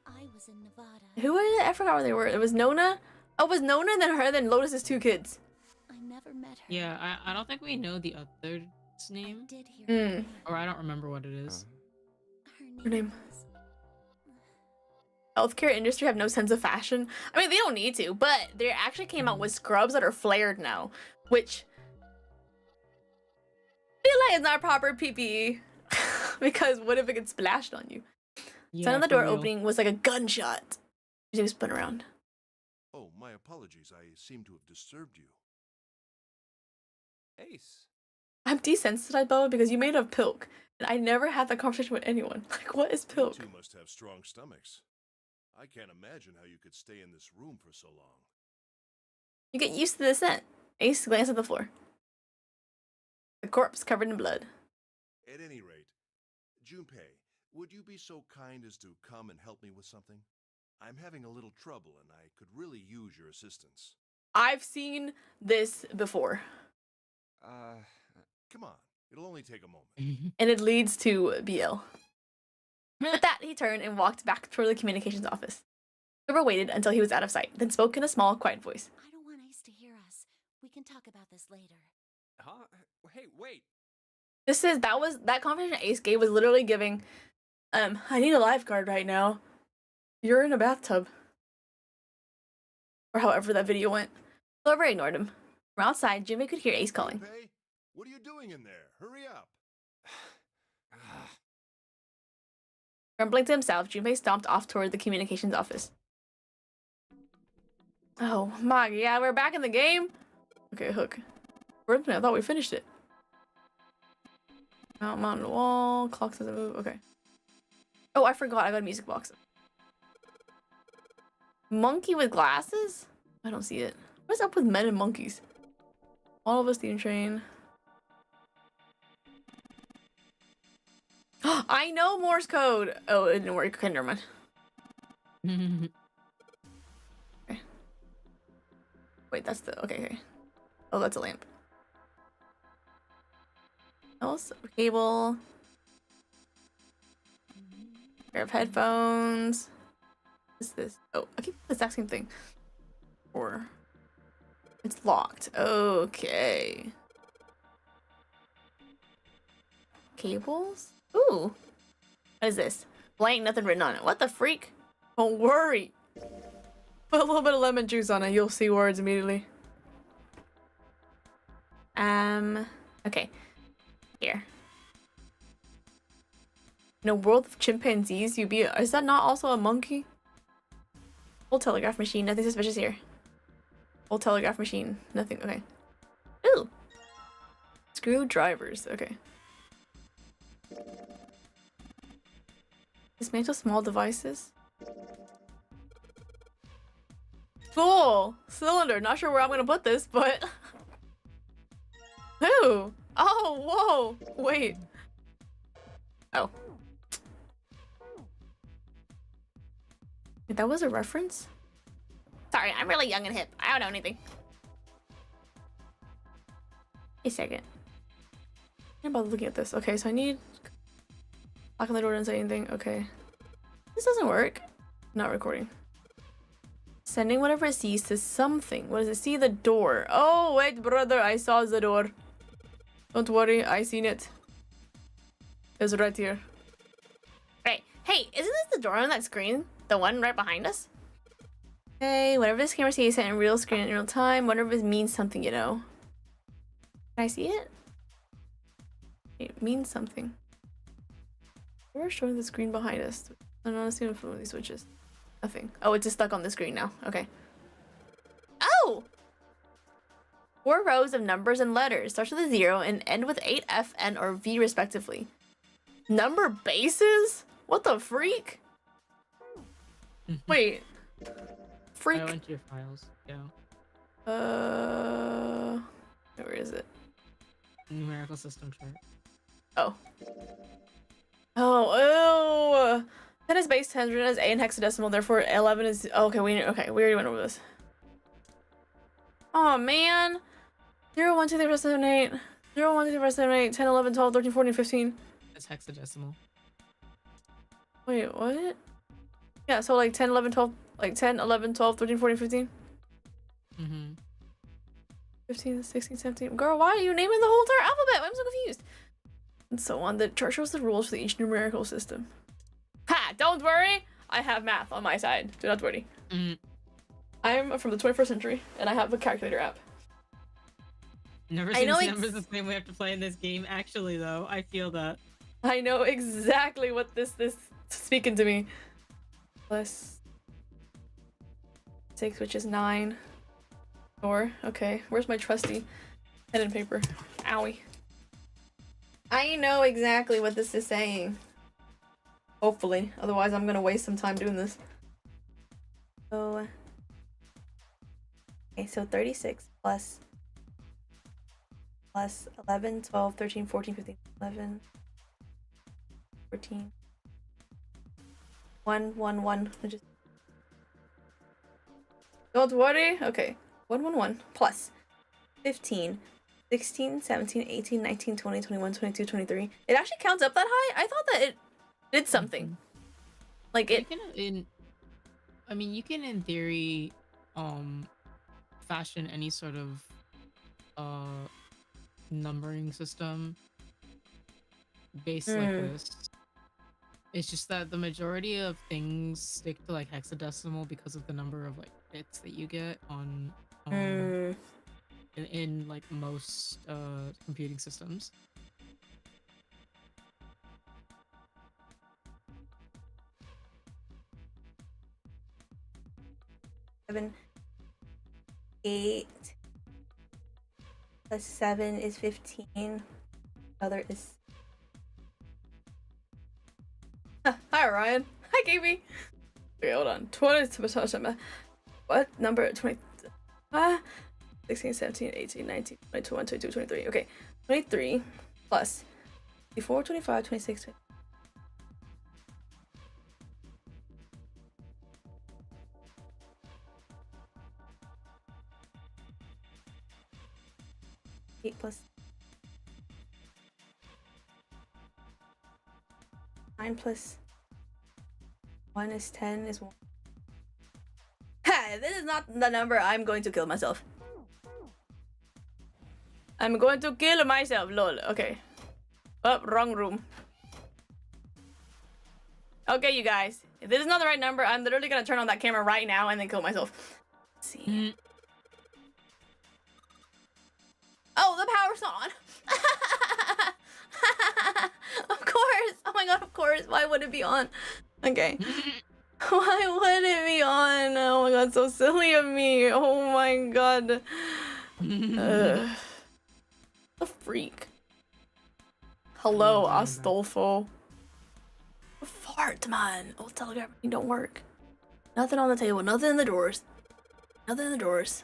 I was in Nevada. Who were they? I forgot where they were. It was Nona. Oh, it was Nona, then her, then Lotus's 2 kids. I never met her. Yeah, I don't think we know the other's I name, did hear Hmm. her name. or I don't remember what it is. Her name? was Healthcare industry have no sense of fashion. I mean, they don't need to, but they actually came out with scrubs that are flared now, which I feel like is not proper PPE. Because what if it gets splashed on you? Yeah, Sound of the for door real. opening was like a gunshot. She was spun around. Oh, my apologies. I seem to have disturbed you. Ace. I'm desensitized, Bubba, because you made a pilk, and I never had that conversation with anyone. Like, what is You pilk? two must have strong stomachs. I can't imagine how you could stay in this room for so long. You get used to the scent. Ace glanced at the floor. The corpse covered in blood. At any rate, Junpei, would you be so kind as to come and help me with something? I'm having a little trouble and I could really use your assistance. I've seen this before, Come on, it'll only take a moment. and it leads to BL. With that, he turned and walked back toward the communications office. Silver waited until he was out of sight, then spoke in a small, quiet voice. I don't want Ace to hear us. We can talk about this later. Huh? Hey, wait. That conversation Ace gave was literally giving, I need a lifeguard right now. You're in a bathtub. Or however that video went. Silver ignored him. From outside, Jimmy could hear Ace calling. Junpei, what are you doing in there? Hurry up. Grumbling to himself, Junpei stomped off toward the communications office. Oh my, yeah, we're back in the game? Okay, hook. I thought we finished it. Mount on the wall, clock doesn't move, okay. Oh, I forgot, I got a music box. Monkey with glasses? I don't see it. What's up with men and monkeys? All of us steam train. I know Morse code! Oh, it didn't work. Okay, never mind. Okay. Wait, that's the... Okay. Oh, that's a lamp. Else? Cable. Pair of headphones. What's this? Oh, I keep the exact same thing. Or... It's locked. Okay. Cables? Ooh. What is this? Blank, nothing written on it. What the freak? Don't worry. Put a little bit of lemon juice on it. You'll see words immediately. Okay. Here. In a world of chimpanzees, is that not also a monkey? Old telegraph machine. Nothing suspicious here. Old telegraph machine. Nothing. Okay. Ooh. Screwdrivers. Okay. Dismantle small devices. Cool! Cylinder. Not sure where I'm gonna put this, but... Ooh! Oh, whoa! Wait. Oh. Wait, that was a reference? Sorry, I'm really young and hip. I don't know anything. A second. I'm about looking at this. Okay, so I need... Lock on the door, didn't say anything. Okay. This doesn't work. Not recording. Sending whatever it sees to something. What does it see? The door. Oh, wait, brother. I saw the door. Don't worry. I seen it. It's right here. Right. Hey, isn't this the door on that screen? The one right behind us? Okay, whatever this camera sees in real screen in real time. Whatever it means something, you know. Can I see it? It means something. We're showing the screen behind us. I'm not seeing one of these switches. Nothing. Oh, it's just stuck on the screen now. Okay. Oh! 4 rows of numbers and letters. Starts with a 0 and end with 8 F, N, or V respectively. Number bases? What the freak? Wait. Freak. I went to your files. Yeah. Where is it? Numerical system chart. Oh. Oh, 10 is base 10 written as A in hexadecimal, therefore 11 is okay, we already went over this. Oh man. 0, 1, 2, 3, 4, 5, 7, 8. 0, 1, 2, 3, 4, 5, 7, 8, 10, 11, 12, 13, 14, 15. It's hexadecimal. Wait, what? Yeah, so like 10, 11, 12, like 10, 11, 12, 13, 14, 15. 15, 16, 17. Girl, why are you naming the whole entire alphabet? I'm so confused. And so on. The chart shows the rules for each numerical system. Ha! Don't worry! I have math on my side. Do not worry. I'm from the 21st century, and I have a calculator app. Never seen these numbers the same way after playing this game. Actually, though, I feel that. I know exactly what this speaking to me. Plus 6, which is 9. 4. Okay, where's my trusty pen and paper? Owie. I know exactly what this is saying. Hopefully, otherwise I'm gonna waste some time doing this. So, okay, so 36 plus 11, 12, 13, 14, 15, 11, 14, 1, 1, 1. Don't worry. Okay. 1, 1, 1 plus 15, 16, 17, 18, 19, 20, 21, 22, 23. It actually counts up that high? I thought that it did something. Like it. I mean, you can in theory, fashion any sort of, numbering system based like this. It's just that the majority of things stick to like hexadecimal because of the number of like bits that you get on in like most computing systems. Seven, 8 plus 7 is 15. Other is. Hi Ryan. Hi Gaby. Okay, hold on. 20. What number? 20. 16, 17, 18, 19, 20, 21, 22, 23. Okay. 23 plus 24, 25, 26, 20. Plus 9 plus 1 is 10 is 1. Ha! This is not the number. I'm going to kill myself. I'm going to kill myself. Lol. Okay. Oh, wrong room. Okay, you guys. If this is not the right number, I'm literally gonna turn on that camera right now and then kill myself. Let's see. Oh, the power's not on. Of course. Oh my god, of course. Why would it be on? Okay. Why would it be on? Oh my god, so silly of me. Oh my god. A freak. Hello, Astolfo. Fart, man. Oh, telegraph don't work. Nothing on the table. Nothing in the drawers. Nothing in the drawers.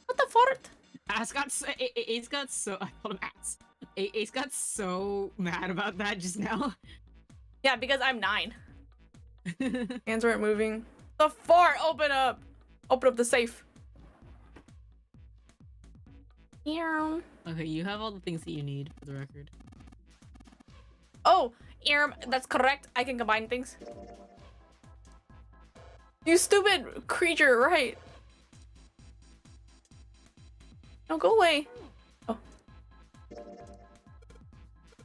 What the fart? Ace got so I called him Ace. Ace got so mad about that just now. Yeah, because I'm 9. Hands weren't moving. The fart! Open up! Open up the safe. Yeah. Okay, you have all the things that you need for the record. Oh, that's correct. I can combine things. You stupid creature, right? No, go away. Oh.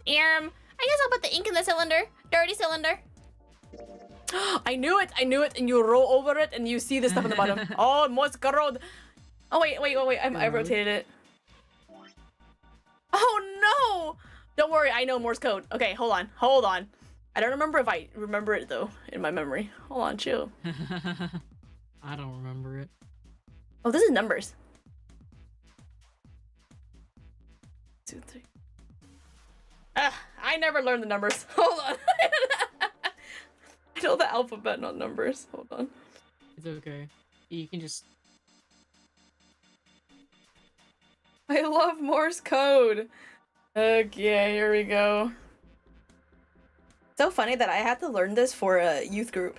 I guess I'll put the ink in the cylinder. Dirty cylinder. I knew it, and you roll over it, and you see the stuff on the bottom. Oh, Morse code. Oh, wait. I rotated it. Oh, no. Don't worry, I know Morse code. Okay, hold on. I don't remember if I remember it though in my memory. Hold on, chill. I don't remember it. Oh, this is numbers. 2, 3. I never learned the numbers. Hold on. I know the alphabet, not numbers. Hold on. It's okay. You can just. I love Morse code. Okay, here we go. So funny that I had to learn this for a youth group.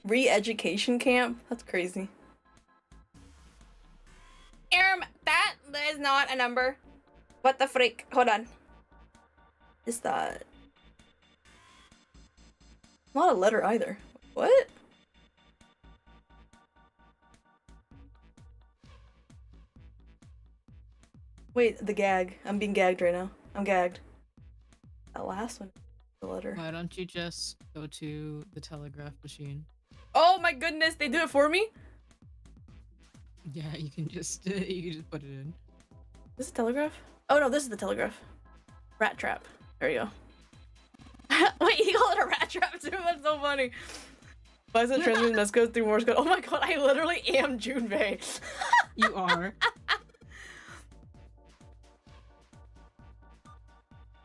Re-education camp? That's crazy. That is not a number. What the freak? Hold on. Is that? Not a letter either. What? Wait, the gag. I'm being gagged right now. I'm gagged. That last one. The letter. Why don't you just go to the telegraph machine? Oh my goodness, they do it for me? Yeah, you can just put it in. This is a telegraph? Oh no, this is the telegraph. Rat trap. There you go. Wait, he called it a rat trap too? That's so funny. Why is it transmitting mess code through Morse code? Oh my god, I literally am Junpei. You are.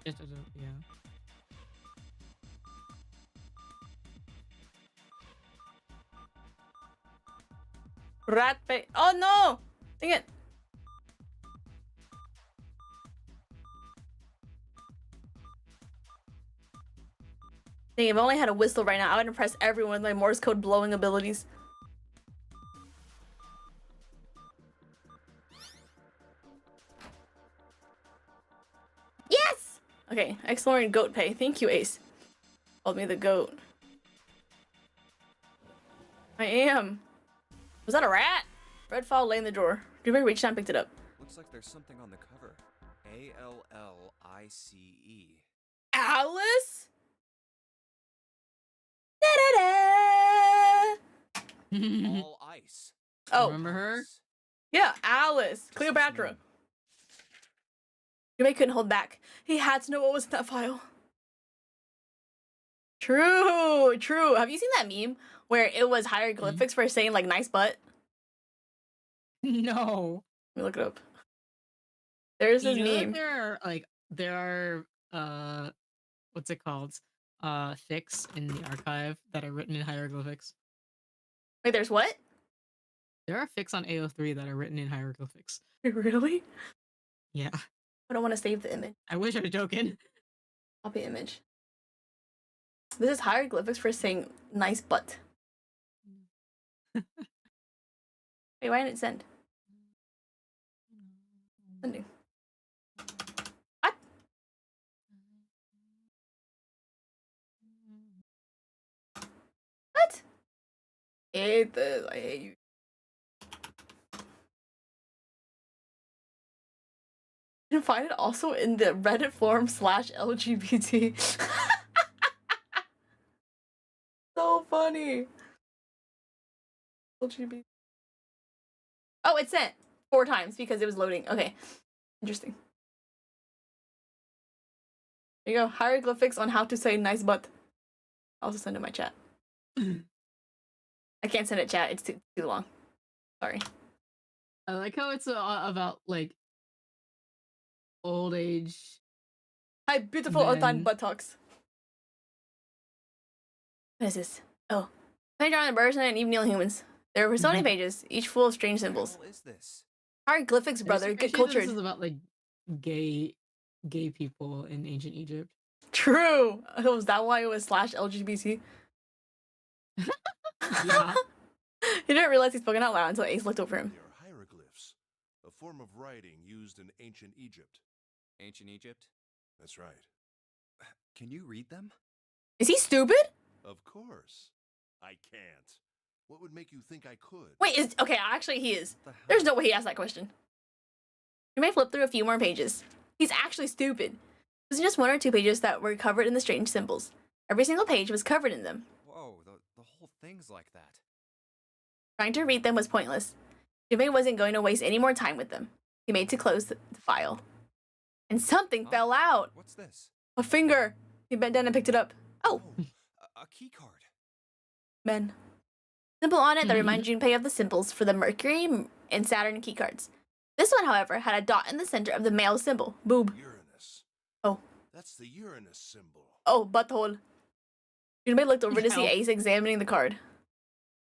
Yeah. Rat face. Oh no! Dang it. Dang, if I only had a whistle right now, I would impress everyone with my Morse code blowing abilities. Yes! Okay, exploring goat pay. Thank you, Ace. Called me the goat. I am. Was that a rat? Red file lay in the drawer. Junpei reached down and picked it up. Looks like there's something on the cover. ALLICE. Alice? Da-da-da! All ice. Oh, Remember her? yeah, Alice. Cleopatra. Junpei couldn't hold back. He had to know what was in that file. True, true. Have you seen that meme where it was hieroglyphics for saying like nice butt? No. Let me look it up. There's this You know that meme. there are what's it called? Fics in the archive that are written in hieroglyphics. Wait, there's what? There are fics on AO3 that are written in hieroglyphics. Really? Yeah. I don't want to save the image. I wish I had a token. Copy image. This is hieroglyphics for saying nice butt. Wait, why didn't it send? Sending. What? What? I hate this. I hate you. You can find it also in the Reddit forum /LGBT. So funny. LGBT. Oh, it sent 4 times because it was loading. Okay. Interesting. There you go. Hieroglyphics on how to say nice butt. I'll also send it in my chat. I can't send it chat. It's too long. Sorry. I like how it's about like old age. Hi, beautiful Then- old-time buttocks. What is this? Oh. Play drawing the birds and even kneel humans. There were so many pages, each full of strange symbols. What is this? Hieroglyphics, brother. I just Get appreciate that cultured. This is about like gay people in ancient Egypt. True. Oh, is that why it was /LGBT? Yeah. He didn't realize he spoken out loud until Ace looked over him. They are hieroglyphs, a form of writing used in ancient Egypt. Ancient Egypt? That's right. Can you read them? Is he stupid? Of course. I can't. What would make you think I could? Wait, okay, actually he is. What the hell? There's no way he asked that question. You may flip through a few more pages. He's actually stupid. It was just 1 or 2 pages that were covered in the strange symbols. Every single page was covered in them. Whoa, the whole thing's like that. Trying to read them was pointless. Junpei wasn't going to waste any more time with them. He made to close the file. and something Huh? fell out. What's this? A finger. He bent down and picked it up. Oh, A key card. men. Symbol on it that reminds Junpei of the symbols for the Mercury and Saturn keycards. This one, however, had a dot in the center of the male symbol. Boob. Uranus. Oh. That's the Uranus symbol. Oh, butthole. Junpei looked over to see Ow. Ace examining the card.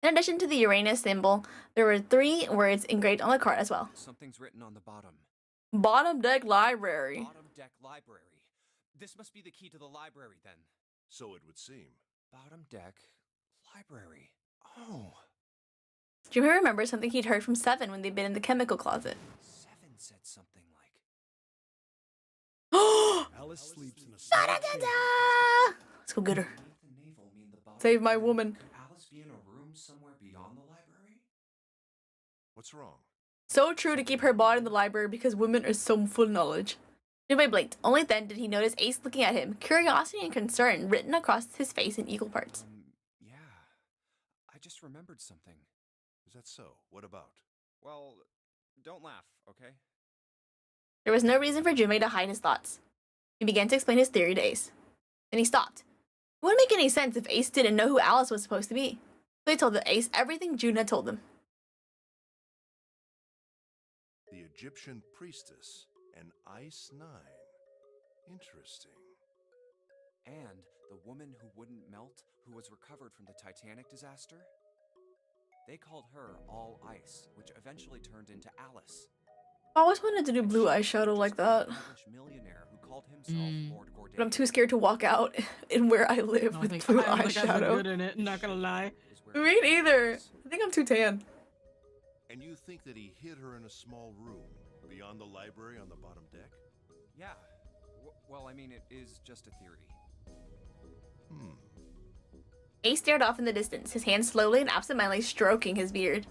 In addition to the Uranus symbol, there were 3 words engraved on the card as well. Something's written on the bottom. Bottom deck library. Bottom deck library. This must be the key to the library then. So it would seem. Bottom deck library. Oh. Junpei remembers something he'd heard from Seven when they'd been in the chemical closet. Seven said something like. Alice sleeps in a small chamber. Let's go get her. Beneath the navel mean the bottom Save my deck. woman. Could Alice be in a room somewhere beyond the library? What's wrong? So true to keep her body in the library because women are so full of knowledge. Junpei blinked. Only then did he notice Ace looking at him, curiosity and concern written across his face in equal parts. Yeah. I just remembered something. Is that so? What about? Well, don't laugh, okay? There was no reason for Junpei to hide his thoughts. He began to explain his theory to Ace. Then he stopped. It wouldn't make any sense if Ace didn't know who Alice was supposed to be. So he told the Ace everything June had told them. The Egyptian priestess, an Ice 9. Interesting. And the woman who wouldn't melt, who was recovered from the Titanic disaster? They called her All Ice, which eventually turned into Alice. I always wanted to do blue eyeshadow like that, Millionaire who called himself Lord Gorday. but I'm too scared to walk out in where I live I with think blue I don't think I look good eyeshadow. in it, not gonna lie. Me neither. I think I'm too tan. And you think that he hid her in a small room beyond the library on the bottom deck? Yeah. Well, I mean, it is just a theory. Ace stared off in the distance, his hand slowly and absentmindedly stroking his beard.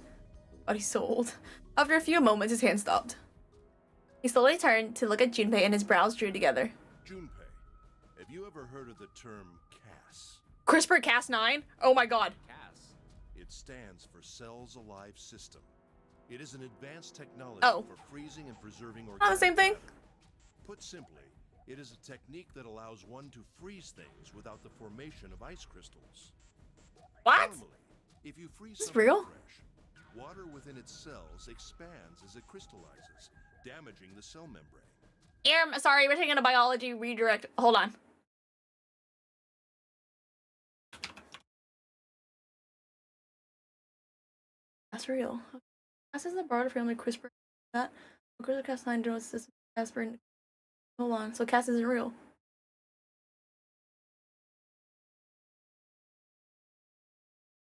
God, he's so old. After a few moments, his hand stopped. He slowly turned to look at Junpei and his brows drew together. Junpei, have you ever heard of the term CAS? CRISPR-Cas9? Oh my god. Cass. It stands for Cells Alive System. It is an advanced technology Oh. for freezing and preserving organic Not the same thing? matter. Put simply, it is a technique that allows one to freeze things without the formation of ice crystals. What? Normally, if you freeze Is this something real? fresh, water within its cells expands as it crystallizes, damaging the cell membrane. Sorry, we're taking a biology redirect. Hold on. That's real. Cas is the broader family of CRISPR. That CRISPR-Cas9 denotes system aspirin. Hold on. So Cas isn't real.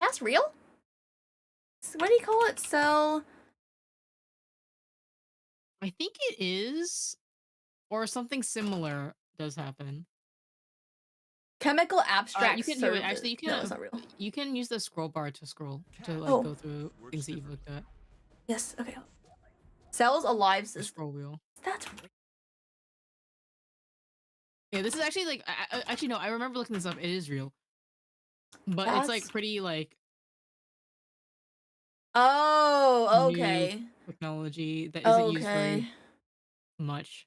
Cas real? What do you call it? Cell. I think it is, or something similar does happen. Chemical abstract You can do service. it. Actually, you can. No, it's not real. You can use the scroll bar to scroll to like Oh. go through Works things that you've different. looked at. Yes. Okay. Cells alive The system. scroll wheel. That's Yeah, this is actually like. Actually, no. I remember looking this up. It is real, but it's like That's- pretty like Oh, New okay. technology that isn't used Okay. very much.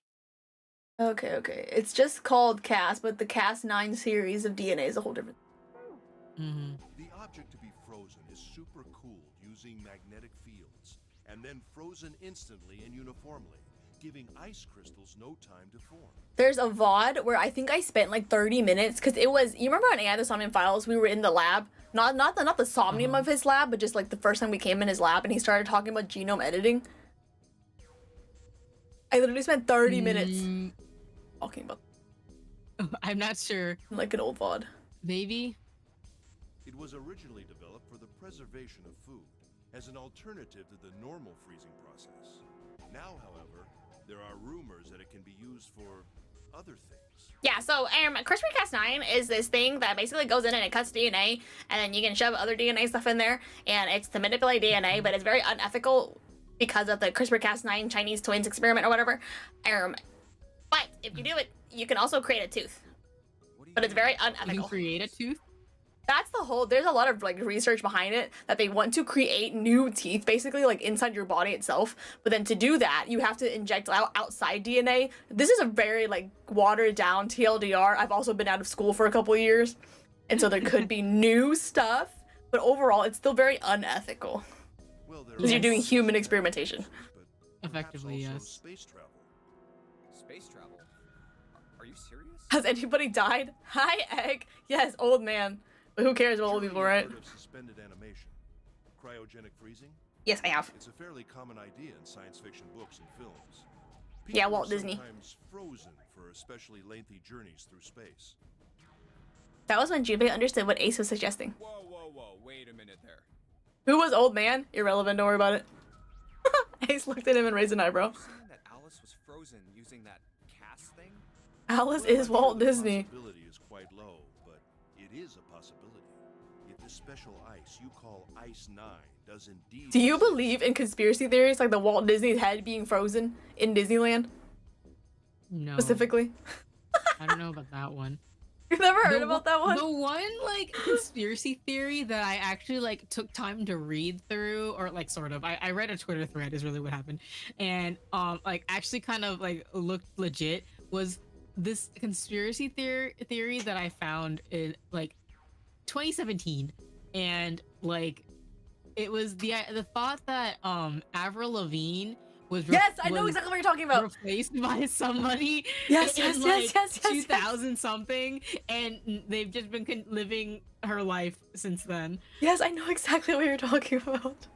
Okay. It's just called Cas, but the Cas9 series of DNA is a whole different. Hmm. The object to be frozen is supercooled using magnetic fields, and then frozen instantly and uniformly, giving ice crystals no time to form. There's a VOD where I think I spent like 30 minutes because it was. You remember on AI the Somnium Files? We were in the lab, not the Somnium of his lab, but just like the first time we came in his lab, and he started talking about genome editing. I literally spent 30 minutes talking about I'm not sure. like an old VOD. Maybe. It was originally developed for the preservation of food, as an alternative to the normal freezing process. Now, however, there are rumors that it can be used for other things. Yeah, so CRISPR-Cas9 is this thing that basically goes in and it cuts DNA, and then you can shove other DNA stuff in there, and it's to manipulate DNA, but it's very unethical because of the CRISPR-Cas9 Chinese twins experiment or whatever. But if you do it, you can also create a tooth, What do you but it's mean? very You can unethical. create a tooth. That's the whole, there's a lot of like research behind it that they want to create new teeth basically like inside your body itself, but then to do that you have to inject outside DNA. This is a very like watered down TLDR. I've also been out of school for a couple of years, and so there could be new stuff, but overall it's still very unethical because you're doing human experimentation. Effectively, yes. Space travel. Space travel? Are you serious? Has anybody died? Hi, Egg. Yes, old man. But who cares about old people, right? Heard of suspended animation, cryogenic freezing? Yes, I have. It's a fairly common idea in science fiction books and films. Yeah, People Walt are Disney. Sometimes frozen for especially lengthy journeys through space. That was when Junpei understood what Ace was suggesting. Whoa, wait a minute there. Who was old man? Irrelevant, don't worry about it. Ace looked at him and raised an eyebrow. Are you saying that Alice was frozen using that cast thing? Alice Well, is I'm Walt sure the Disney. possibility is quite low, but it is a possibility. If this special ice you call Ice 9 does indeed... Do you exist, believe in conspiracy theories like the Walt Disney's head being frozen in Disneyland No. specifically? I don't know about that one. You've never heard The about one- that one? The one like conspiracy theory that I actually like took time to read through, or like sort of. I read a Twitter thread is really what happened, and like actually kind of like looked legit, was this conspiracy theory that I found in like 2017, and like it was the thought that Avril Lavigne was Yes, I know was exactly what you're talking about. replaced by somebody Yes, in, yes, like, yes, yes, yes, yes. 2000 something, and they've just been living her life since then. Yes, I know exactly what you're talking about.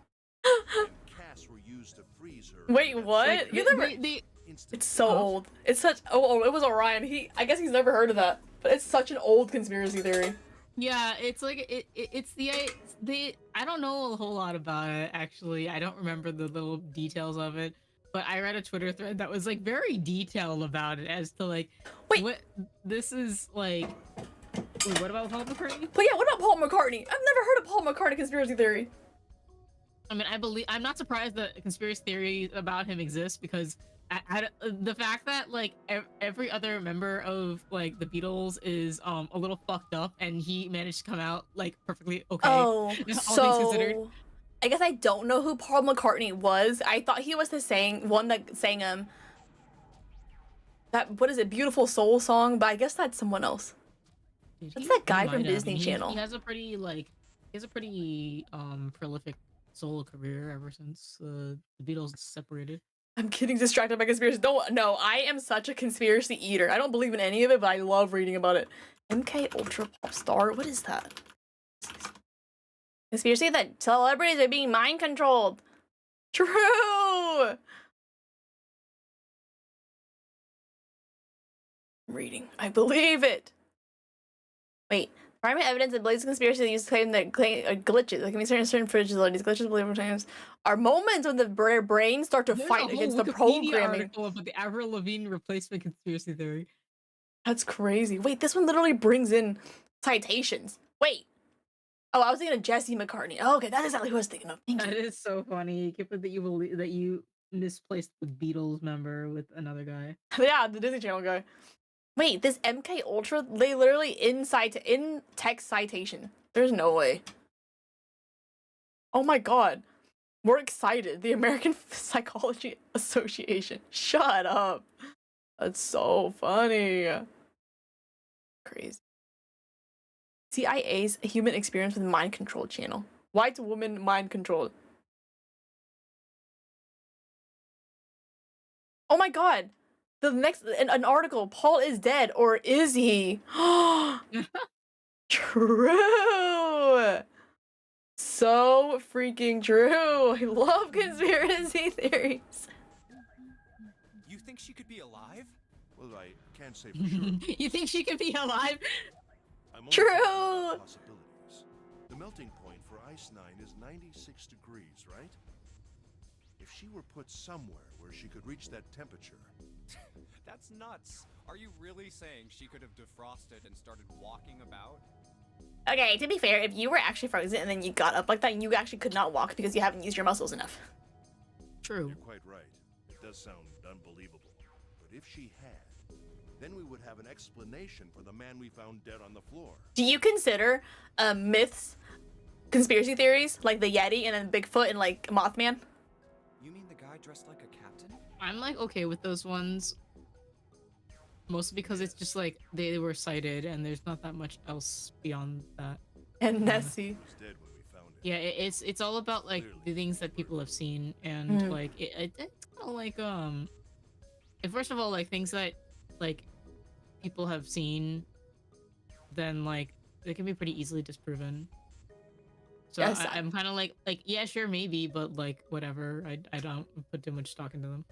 and casts were used to freeze her. Wait, in that what? same You never- instant. It's so old. It's such. Oh, it was Orion. I guess he's never heard of that. But it's such an old conspiracy theory. Yeah, it's like it's the I don't know a whole lot about it actually. I don't remember the little details of it, but I read a Twitter thread that was like very detailed about it as to like Wait. what this is like. Wait, what about Paul McCartney? But yeah, what about Paul McCartney? I've never heard of Paul McCartney conspiracy theory. I mean, I'm not surprised that conspiracy theories about him exist because the fact that like every other member of like the Beatles is a little fucked up and he managed to come out like perfectly okay. Oh, all things so considered. I guess I don't know who Paul McCartney was. I thought he was the one that sang that, what is it, Beautiful Soul song, but I guess that's someone else. That's that guy from might have. Disney Channel. He has a pretty prolific solo career ever since the Beatles separated. I'm getting distracted by conspiracy. No, I am such a conspiracy eater. I don't believe in any of it, but I love reading about it. MK Ultra Pop Star? What is that? Conspiracy that celebrities are being mind controlled. True! Reading. I believe it. Wait. Primary evidence that believes conspiracy used to claim that glitches, like in certain fragilities, glitches believed times, are moments when the brains start to There's fight a against whole the Wikipedia programming. article about the Avril Lavigne replacement conspiracy theory. That's crazy. Wait, this one literally brings in citations. Wait. Oh, I was thinking of Jesse McCartney. Oh, okay, that's exactly who I was thinking of. Thank That you. is so funny. You can't believe that you misplaced the Beatles member with another guy. Yeah, the Disney Channel guy. Wait, this MK Ultra, they literally in text citation. There's no way. Oh my god. We're excited. The American Psychology Association. Shut up. That's so funny. Crazy. CIA's Human Experience with Mind Control channel. White woman mind control. Oh my god. The next, an article, Paul is dead, or is he? True! So freaking true. I love conspiracy theories. You think she could be alive? Well, I can't say for sure. You think she could be alive? I'm only True. talking about possibilities. The melting point for Ice 9 is 96 degrees, right? If she were put somewhere where she could reach that temperature... That's nuts. Are you really saying she could have defrosted and started walking about? Okay, to be fair, if you were actually frozen and then you got up like that, you actually could not walk because you haven't used your muscles enough. True. You're quite right. It does sound unbelievable. But if she had, Then we would have an explanation for the man we found dead on the floor. Do you consider myths conspiracy theories like the Yeti and then Bigfoot and like Mothman? You mean the guy dressed like a captain? I'm like okay with those ones. Mostly because it's just like they were sighted and there's not that much else beyond that. And Nessie. He was dead when we found him. Yeah, it's all about like the things that people have seen and Mhm. like it's kind of like first of all like things that like people have seen, then like they can be pretty easily disproven. So Yes, I'm kind of like yeah sure maybe but like whatever I don't put too much stock into them.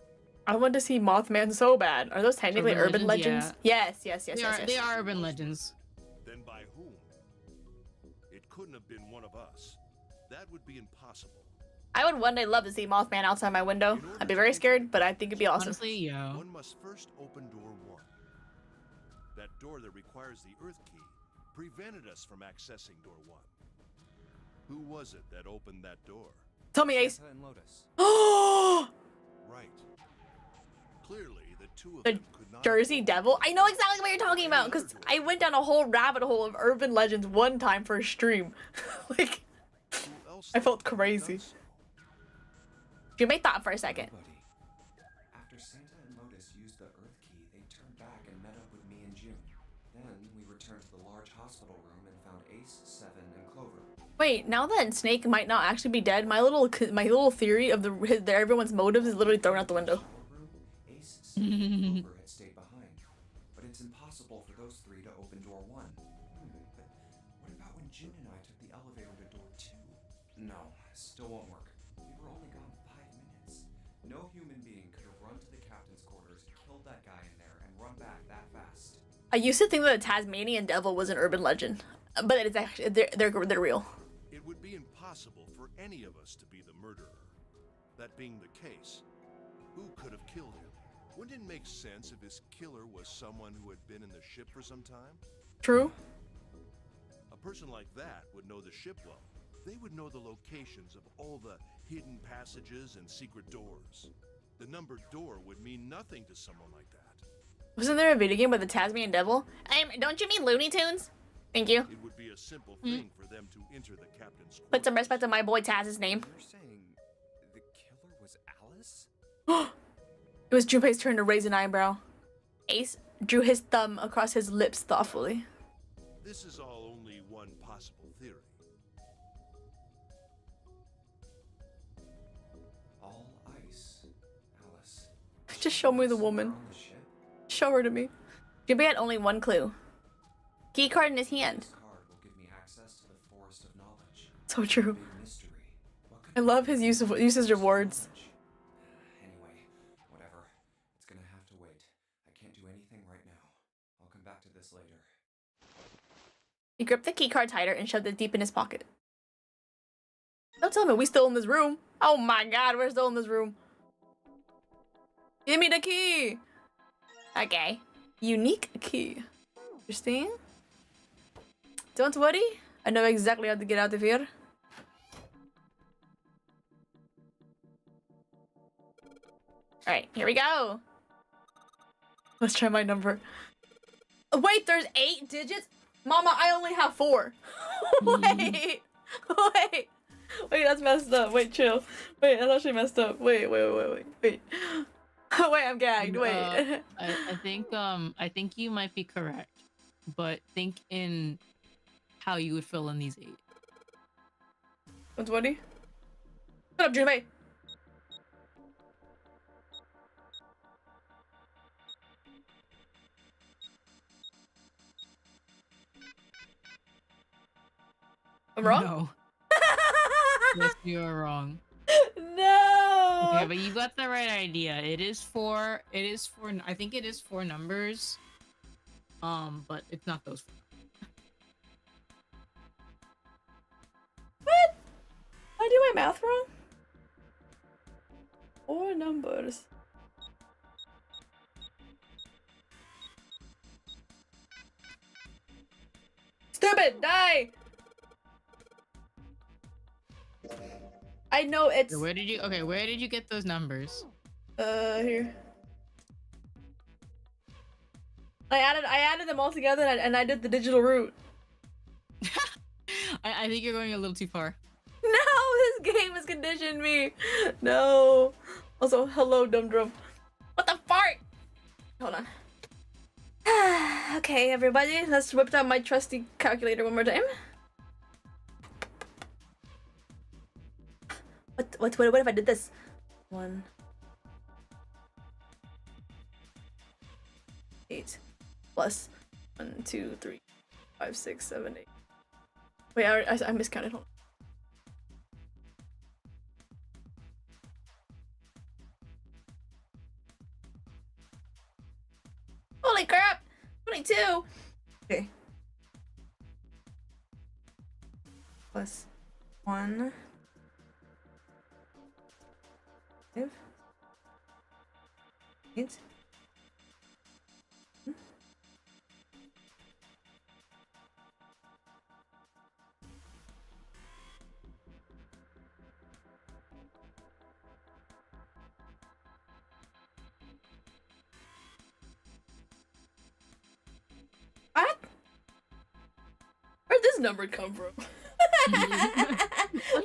I want to see Mothman so bad. Are those technically urban legends? Yeah. Yes. They are urban legends. Then by whom? It couldn't have been one of us. That would be impossible. I would one day love to see Mothman outside my window. I'd be very scared, but I think it'd be awesome. Honestly, yeah. One must first open door 1. That door that requires the Earth key prevented us from accessing door 1. Who was it that opened that door? Tell me, Ace. Santa and Lotus. Oh, Right. Clearly, the two of the them could not. Jersey Devil. I know exactly what you're talking about because I went down a whole rabbit hole of urban legends one time for a stream. Like, Who else I felt could have crazy. done so? you may thought for a second. Nobody. After Santa and Lotus used the Earth key, they turned back and met up with me and June. Then we returned to the large hospital room and found Ace, Seven, and Clover. Wait, now that Snake might not actually be dead, my little theory of everyone's motives is literally thrown out the window. Shower room, Ace, Seven, and Clover had stayed behind. But it's impossible for those three to open door 1. But what about when June and I took the elevator to door 2? No, still won't work. We were only gone 5 minutes. No human being could have run to the captain's quarters, killed that guy in there, and run back that fast. I used to think that the Tasmanian Devil was an urban legend, but it's actually they're real. It would be impossible for any of us to be the murderer. That being the case, who could have killed him? Wouldn't it make sense if his killer was someone who had been in the ship for some time? True. A person like that would know the ship well. They would know the locations of all the hidden passages and secret doors. The numbered door would mean nothing to someone like that. Wasn't there a video game with the Tasmanian Devil? Don't you mean Looney Tunes? Thank you. It would be a simple thing for them to enter the captain's quarters. Put some respect on my boy Taz's name. You're saying the killer was Alice? It was Junpei's turn to raise an eyebrow. Ace drew his thumb across his lips thoughtfully. This is all only one possible theory. All ice, Alice. Just show me the woman. On the ship? Show her to me. Junpei had only one clue. Key card in his hand. This card will give me access to the forest of knowledge. So true. Big mystery. What could I love his usage of words. Anyway, whatever. It's gonna have to wait. I can't do anything right now. I'll come back to this later. He gripped the key card tighter and shoved it deep in his pocket. Don't tell me we still in this room. Oh my god, we're still in this room. Give me the key. Okay. Unique key. Interesting. Don't worry. I know exactly how to get out of here. Alright, here we go. Let's try my number. Wait, there's 8 digits? Mama, I only have 4. Wait. Wait, that's messed up. Wait, chill. Wait, that's actually messed up. Wait. Wait, I'm gagged. Wait. I think you might be correct, but think in how you would fill in these 8. What's Woody? Shut up, Junpei. I'm wrong? No. Yes, you are wrong. No. Okay, but you got the right idea. I think it is 4 numbers. But it's not those 4. What? I do my math wrong? 4 numbers. Stupid! Die! I know it's Where did you get those numbers? here. I added them all together and I did the digital route. I think you're going a little too far. No, this game has conditioned me. No. Also, hello, Dum Drum. What the fart? Hold on. Okay, everybody, let's whip out my trusty calculator one more time. What if I did this? 1, 8 plus 1, 2, 3, 5, 6, 7, 8. Wait, I miscounted. Hold on. Holy crap! 22. Okay. Plus 1. 5. 8. What? Where'd this number come from?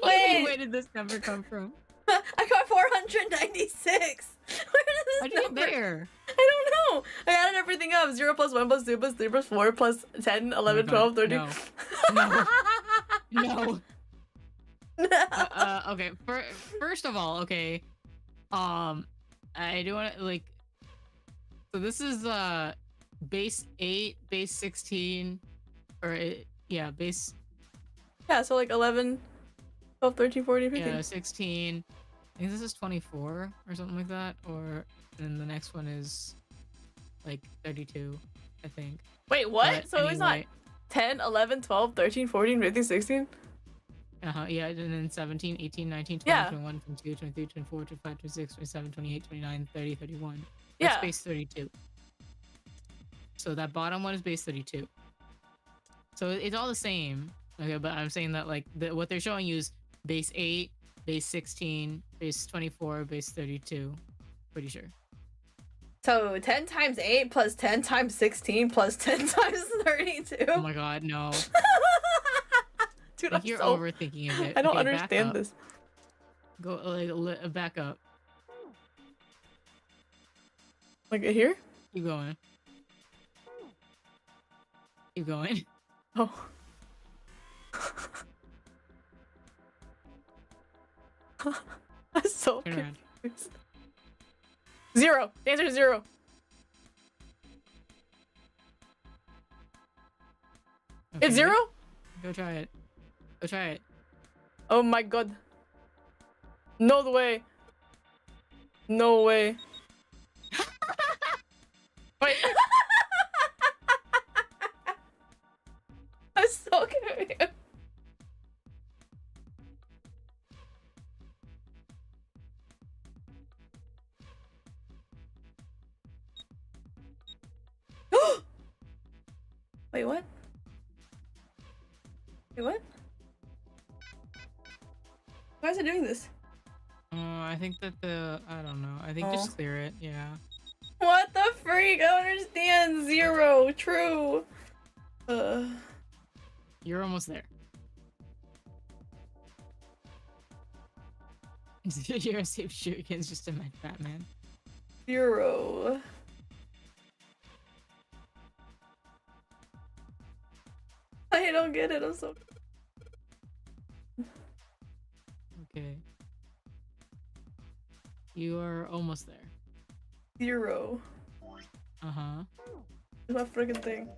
Where did this number come from? I got 496. Where did this How'd you get number? there? I don't know. I added everything up. 0 plus 1 plus 2 plus 3 plus 4 plus 10, 11, 12, 13. No. No. No. Okay. First of all, okay. I do want to like. So this is base 8, base 16, or yeah, base. Yeah, so like 11, 12, 13, 14, 15. Yeah, 16. I think this is 24 or something like that. Or and the next one is like 32, I think. Wait, what? But So it's not anyway. 10, 11, 12, 13, 14, 15, 16? Yeah, and then 17, 18, 19, 20, Yeah. 21, 22, 23, 24, 25, 26, 27, 28, 29, 30, 31. That's Yeah. base 32. So that bottom one is base 32. So it's all the same. Okay, but I'm saying that like what they're showing you is base 8, base 16, base 24, base 32. Pretty sure. So 10 times 8 plus 10 times 16 plus 10 times 32. Oh my god, no. Dude, Like I'm you're so... overthinking it. I don't Okay, back understand up. this. Go back up. Like here? Keep going. Keep going. Oh. I'm so Turn around. confused. 0. The answer is 0. Okay. It's 0? Go try it. Go try it. Oh my god. No way. No way. Wait. I'm so confused. Wait, what? Wait, what? Why is it doing this? I think that I don't know. I think just clear it. Yeah. What the freak? I don't understand. 0. True. You're almost there. You're a safe shoot against just a mad fat man. 0. I don't get it. I'm so... Okay. You are almost there. 0. Uh-huh. What's my freaking thing?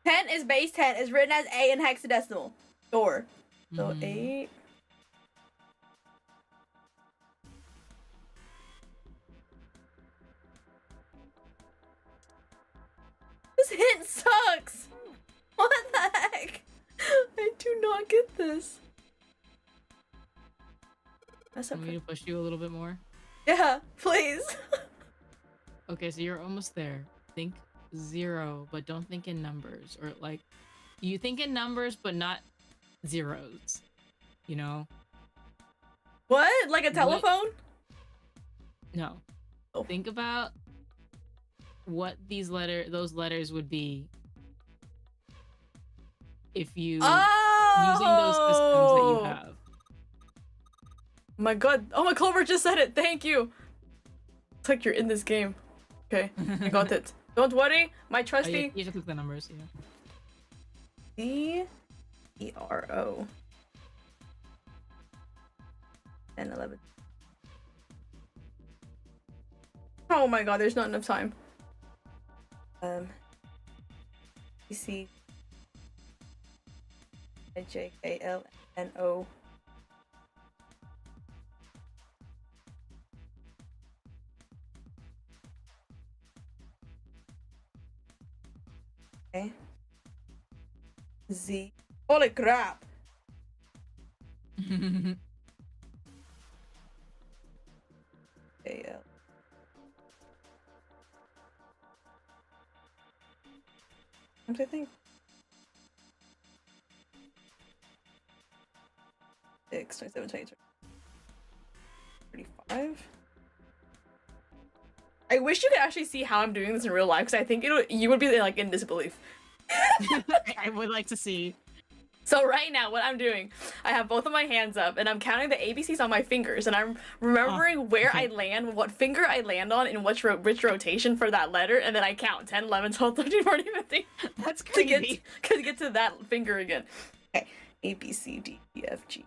Ten is base 10 is written as A in hexadecimal. Sure. So 8. This hint sucks. What the heck? I do not get this. That's Want me to push you a little bit more? Yeah, please. Okay, so you're almost there. Think 0, but don't think in numbers. Or like, you think in numbers, but not zeros. You know? What? Like a telephone? No. Oh. Think about what those letters would be if you using those systems that you have. My god. Oh, my Clover just said it. Thank you. It's like you're in this game. Okay, I got it. Don't worry, my trusty. You just click the numbers, yeah. D-E-R-O. 10, 11. Oh my god, there's not enough time. C J-K-L-N-O. Okay. Z. Holy crap! A-L. What do I think? 6, 27, 23, 35. I wish you could actually see how I'm doing this in real life, because I think you would be like in disbelief. I would like to see. So right now, what I'm doing, I have both of my hands up, and I'm counting the ABCs on my fingers, and I'm remembering where I land, what finger I land on, in which rotation for that letter, and then I count 10, 11, 12, 13, 14, 15. That's crazy. To get to that finger again. Okay, A, B, C, D, E, F, G,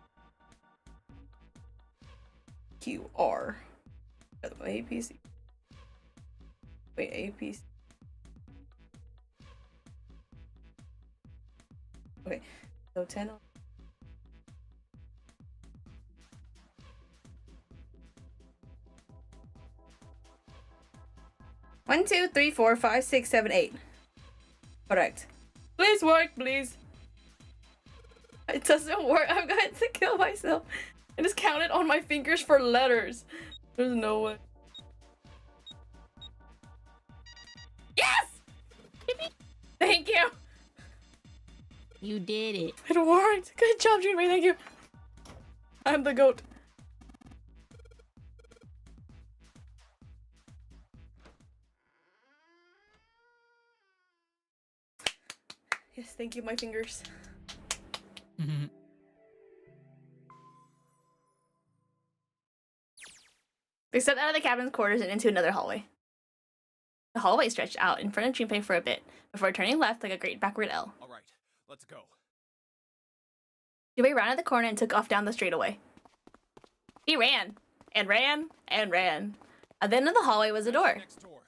Q, R. A, B, C. Wait, A, B, C. Okay, so 10. 1, 2, 3, 4, 5, 6, 7, 8. Correct. Please work, please. It doesn't work. I'm going to kill myself. I just counted on my fingers for letters. There's no way. Yes! Thank you. You did it. It worked. Good job, Junmei. Thank you. I'm the goat. Yes, thank you, my fingers. They stepped out of the cabin's quarters and into another hallway. The hallway stretched out in front of Junpei for a bit, before turning left like a great backward L. All right, let's go. Junpei rounded the corner and took off down the straightaway. He ran, and ran, and ran. At the end of the hallway was a door. Next door.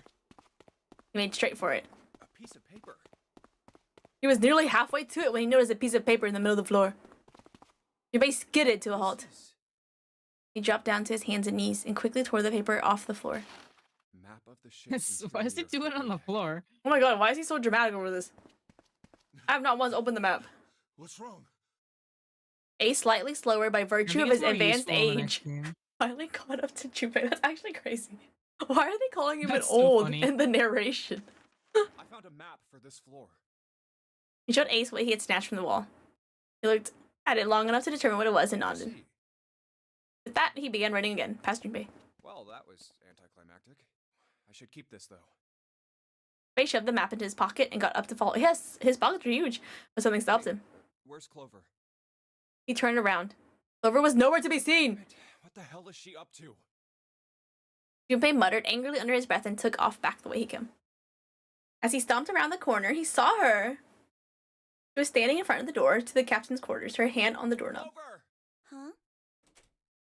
He made straight for it. A piece of paper. He was nearly halfway to it when he noticed a piece of paper in the middle of the floor. Junpei skidded to a halt. He dropped down to his hands and knees and quickly tore the paper off the floor. Map of the ship's Why is he doing it on the floor? Oh my god, why is he so dramatic over this? I have not once opened the map. What's wrong? A slightly slower by virtue of his advanced age. Finally caught up to Junpei. That's actually crazy. Why are they calling him an old in the narration? I found a map for this floor. He showed Ace what he had snatched from the wall. He looked at it long enough to determine what it was and nodded. With that, he began running again, past Junpei. Well, that was anticlimactic. I should keep this, though. Junpei shoved the map into his pocket and got up to follow. Yes, his pockets were huge, but something stopped him. Where's Clover? He turned around. Clover was nowhere to be seen. What the hell is she up to? Junpei muttered angrily under his breath and took off back the way he came. As he stomped around the corner, he saw her. She was standing in front of the door to the captain's quarters, her hand on the doorknob. Clover! Huh?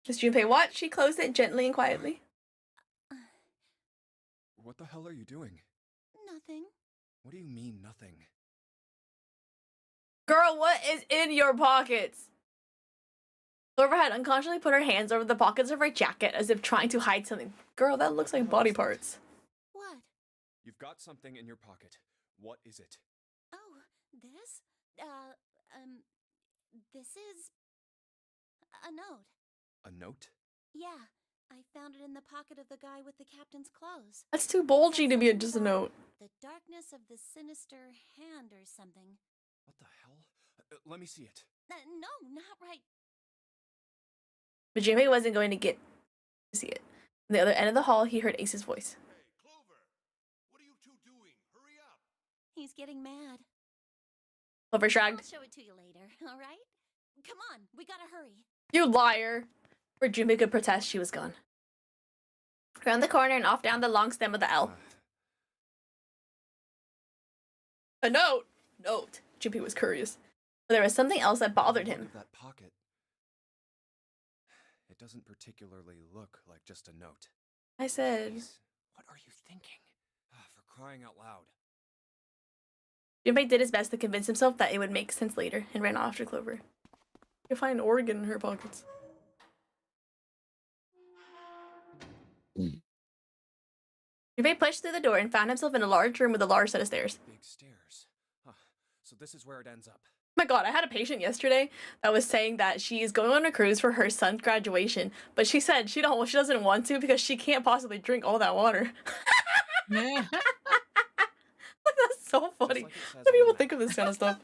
As Junpei watched, she closed it gently and quietly. What the hell are you doing? Nothing. What do you mean, nothing? Girl, what is in your pockets? Clover had unconsciously put her hands over the pockets of her jacket as if trying to hide something. Girl, that looks like body parts. What? You've got something in your pocket. What is it? Oh, this? This is a note. A note? Yeah, I found it in the pocket of the guy with the captain's clothes. That's too bulgy to be just a note. The darkness of the sinister hand or something. What the hell? Let me see it. No, not right. But Junpei wasn't going to get to see it. On the other end of the hall, he heard Ace's voice. Hey, Clover! What are you two doing? Hurry up! He's getting mad. Clover I'll shrugged. show it to you later, all right? Come on, we gotta hurry. You liar! Before Junpei could protest, she was gone. Around the corner and off down the long stem of the L. A note! Note. Junpei was curious. But there was something else that bothered him. Look at that pocket. It doesn't particularly look like just a note. I said... Ace, what are you thinking? For crying out loud. Junpei did his best to convince himself that it would make sense later and ran off after Clover. You'll find an organ in her pockets. Junpei pushed through the door and found himself in a large room with a large set of stairs. Big stairs. So this is where it ends up. Oh my god, I had a patient yesterday that was saying that she's going on a cruise for her son's graduation, but she said she doesn't want to because she can't possibly drink all that water. That's so funny. Like How do people think of this kind of stuff?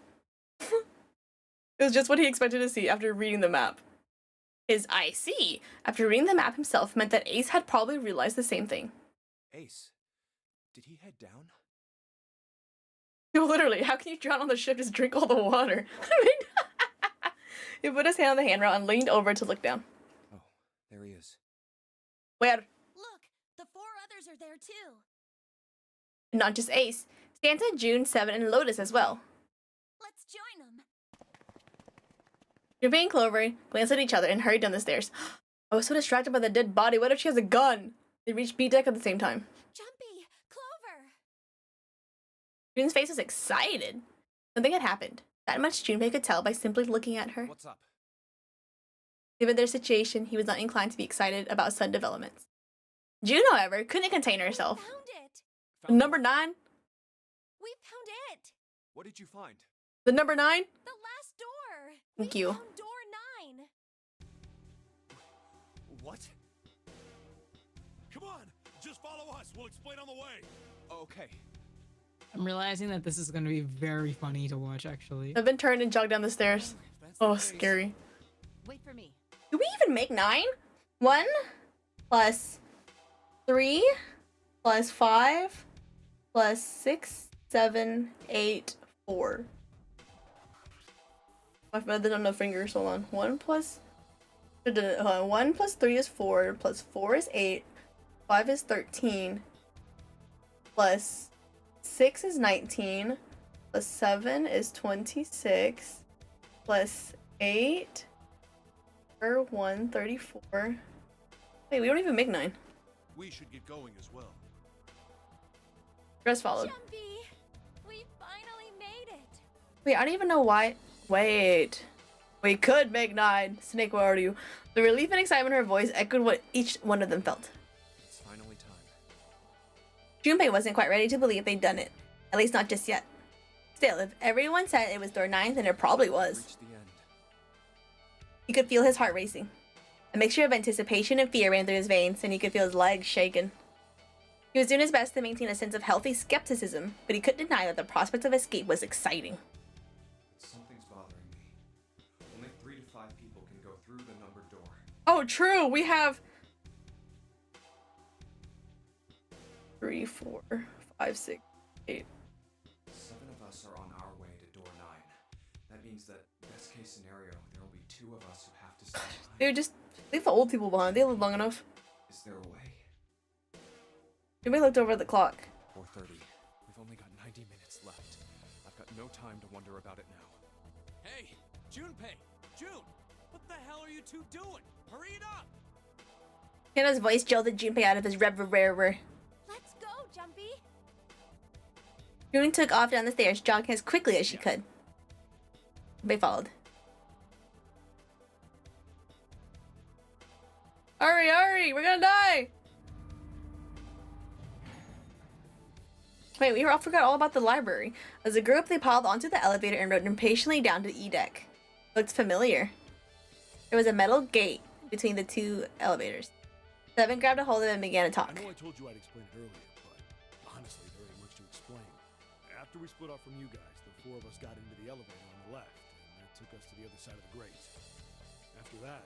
It was just what he expected to see after reading the map. His I see, after reading the map himself, meant that Ace had probably realized the same thing. Ace, did he head down? Literally, how can you drown on the ship? Just drink all the water. I mean, he put his hand on the handrail and leaned over to look down. Oh, there he is. Where? Look, the 4 others are there too. Not just Ace. Santa, June, Seven, and Lotus as well. Let's join them. Junpei and Clover glanced at each other and hurried down the stairs. I was so distracted by the dead body. What if she has a gun? They reached B deck at the same time. Jumpy, Clover. June's face was excited. Something had happened. That much Junpei could tell by simply looking at her. What's up? Given their situation, he was not inclined to be excited about sudden developments. June, however, couldn't contain herself. We found it. Found Number 9? We found it. What did you find? The number 9? The last door. Thank We you. found door 9. What? Come on, just follow us. We'll explain on the way. Okay. I'm realizing that this is going to be very funny to watch, actually. I've been turned and jogged down the stairs. If that's the Oh, case- scary. Wait for me. Do we even make 9? 1 plus 3 plus 5 plus 6, 7, 8, 4. My mother don't know fingers. Hold on. 1 plus 1 plus 3 is 4. Plus 4 is 8. 5 is 13. Plus 6 is 19. Plus 7 is 26. Plus 8 or 1, 34. Wait, we don't even make 9. We should get going as well. Rest followed. Jumpy, we finally made it. Wait, I don't even know why. Wait. We could make 9. Snake, where are you? The relief and excitement in her voice echoed what each one of them felt. It's finally time. Junpei wasn't quite ready to believe they'd done it. At least not just yet. Still, if everyone said it was door 9, then it probably was. Reached the end. He could feel his heart racing. A mixture of anticipation and fear ran through his veins, and he could feel his legs shaking. He was doing his best to maintain a sense of healthy skepticism, but he couldn't deny that the prospect of escape was exciting. Something's bothering me. Only 3 to 5 people can go through the numbered door. Oh, true. We have 3, 4, 5, 6, 8. 7 of us are on our way to door 9. That means that, best case scenario, there will be 2 of us who have to stay behind. Dude, just leave the old people behind. They live long enough. Is there a way? Junpei looked over at the clock. 4:30. We've only got 90 minutes left. I've got no time to wonder about it now. Hey, Junpei! June! What the hell are you two doing? Hurry it up! Hannah's voice jolted Junpei out of his reverie. Let's go, Jumpy. June took off down the stairs, jogging as quickly as she could. Junpei followed. Hurry, hurry! We're gonna die! Wait, we forgot all about the library. As a group, they piled onto the elevator and rode impatiently down to E deck. Looked familiar. There was a metal gate between the 2 elevators. Seven grabbed a hold of it and began to I talk. know I told you I'd explain it earlier, but honestly, there ain't much to explain. After we split off from you guys, the 4 of us got into the elevator on the left, and that took us to the other side of the grate. After that,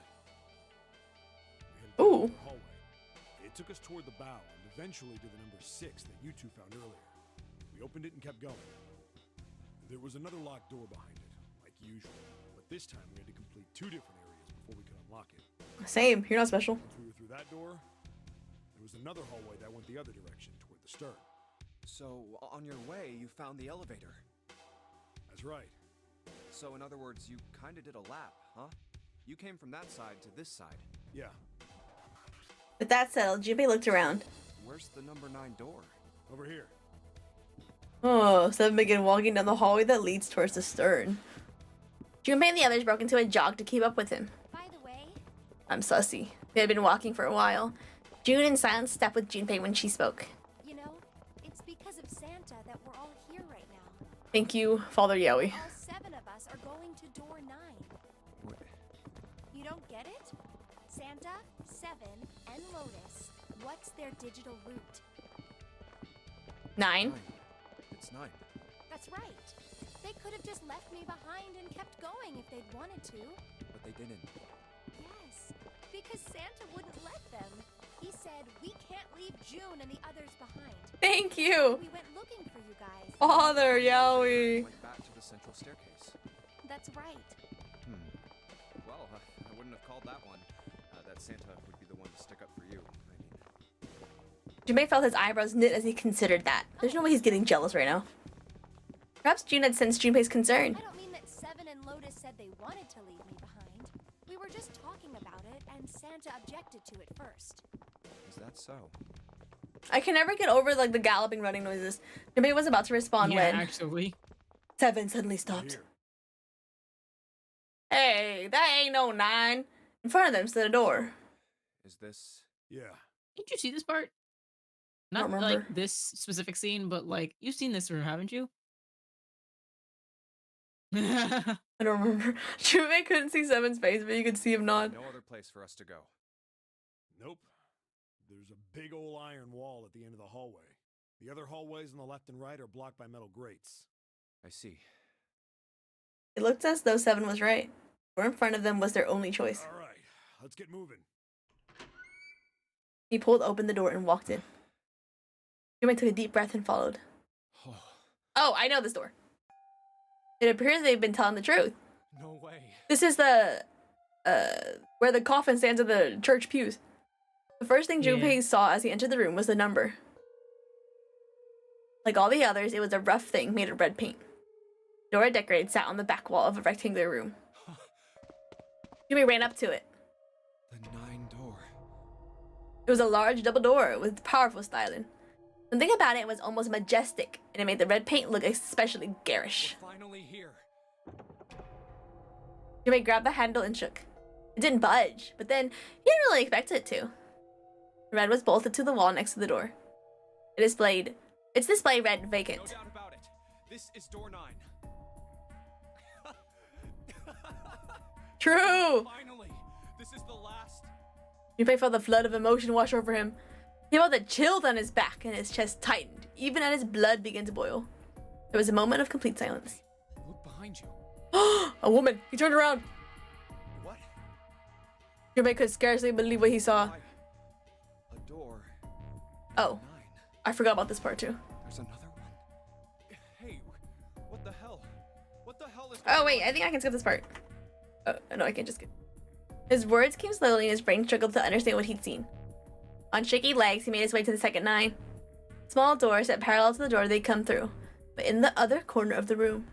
headed down Ooh. the hallway. It took us toward the bow and eventually to the number 6 that you two found earlier. We opened it and kept going. There was another locked door behind it, like usual, but this time we had to complete 2 different areas before we could unlock it. Same. You're not special. Once we were through that door, there was another hallway that went the other direction, toward the stern. So, on your way, you found the elevator. That's right. So, in other words, you kinda did a lap, huh? You came from that side to this side. Yeah. With that settled, Junpei looked around. Where's the number 9 door? Over here. Oh, Seven began walking down the hallway that leads towards the stern. Junpei and the others broke into a jog to keep up with him. By the way, I'm sussy. They had been walking for a while. June in silence stepped with Junpei when she spoke. you know, it's because of Santa that we're all here right now. Thank you, Father Yowie. All 7 of us are going to door 9. What? You don't get it? Santa, 7, and Lotus. What's their digital route? 9. 9. It's 9. That's right. They could have just left me behind and kept going if they'd wanted to. But they didn't. Yes, because Santa wouldn't let them. He said, we can't leave June and the others behind. Thank you, We went looking for you guys. Father Yowie. Went back to the central staircase. That's right. Well, I wouldn't have called that one. That Santa would be the one to stick up for you. Junpei felt his eyebrows knit as he considered that. There's no way he's getting jealous right now. Perhaps June had sensed Junpei's concern. I don't mean that 7 and Lotus said they wanted to leave me behind. We were just talking about it, and Santa objected to it first. Is that so? I can never get over like the galloping running noises. Junpei was about to respond Yeah, when actually. 7 suddenly Over stopped. here. Hey, that ain't no 9. In front of them stood a door. Is this... Yeah. Did you see this part? Don't Not remember. like this specific scene, but like you've seen this room, haven't you? I don't remember. Junpei couldn't see 7's face, but you could see him nod. No other place for us to go. Nope. There's a big old iron wall at the end of the hallway. The other hallways on the left and right are blocked by metal grates. I see. It looked as though 7 was right. Or in front of them was their only choice. All right, let's get moving. He pulled open the door and walked in. Junpei took a deep breath and followed. Oh, I know this door. It appears they've been telling the truth. No way. This is the, where the coffin stands in the church pews. The first thing Junpei Yeah. saw as he entered the room was the number. Like all the others, it was a rough thing made of red paint. The door decorated sat on the back wall of a rectangular room. Junpei ran up to it. The 9 door. It was a large double door with powerful styling. Something about it was almost majestic, and it made the red paint look especially garish. We're finally here. Junpei grabbed the handle and shook. It didn't budge, but then he didn't really expect it to. The red was bolted to the wall next to the door. Its display read No vacant. doubt about it. This is door 9. True! Finally, this is the last. Junpei felt the flood of emotion wash over him. He felt the chills on his back and his chest tightened, even as his blood began to boil. There was a moment of complete silence. Look behind you. A woman! He turned around! What? Junpei could scarcely believe what he saw. Why? A door. Oh, 9. I forgot about this part too. There's another one. Hey, what the hell? What the hell is... Oh wait, I think I can skip this part. Oh, no, I can't just skip. His words came slowly and his brain struggled to understand what he'd seen. On shaky legs, he made his way to the second 9. Small door set parallel to the door they'd come through, but in the other corner of the room.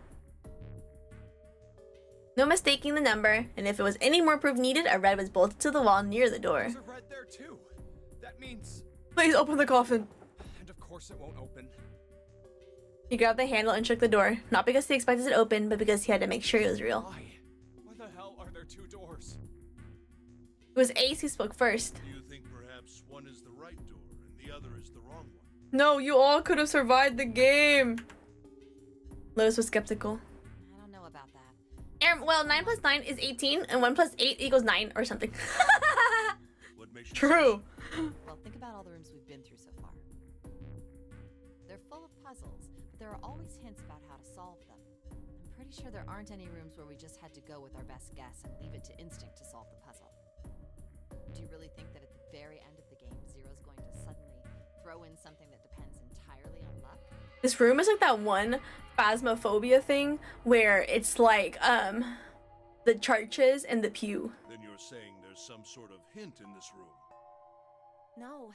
No mistaking the number, and if it was any more proof needed, a red was bolted to the wall near the door. There's a red there too. That means... Please open the coffin. And of course it won't open. He grabbed the handle and shook the door, not because he expected it open, but because he had to make sure it was real. Why? Why the hell are there 2 doors? It was Ace who spoke first. Do you think perhaps one is the right door and the other is the wrong one? No, you all could have survived the game. Lotus was skeptical. I don't know about that. Well, 9 plus 9 is 18, and 1 plus 8 equals 9 or something. What makes you True. Well, think about all the rooms we've been through so far. They're full of puzzles, but there are always hints about how to solve them. I'm pretty sure there aren't any rooms where we just had to go with our best guess and leave it to instinct to solve the puzzle. Do you really think that at the very end of the game, Zero's going to suddenly throw in something that depends entirely on luck? This room is like that one phasmophobia thing where it's like the churches and the pew. Then you're saying there's some sort of hint in this room. No,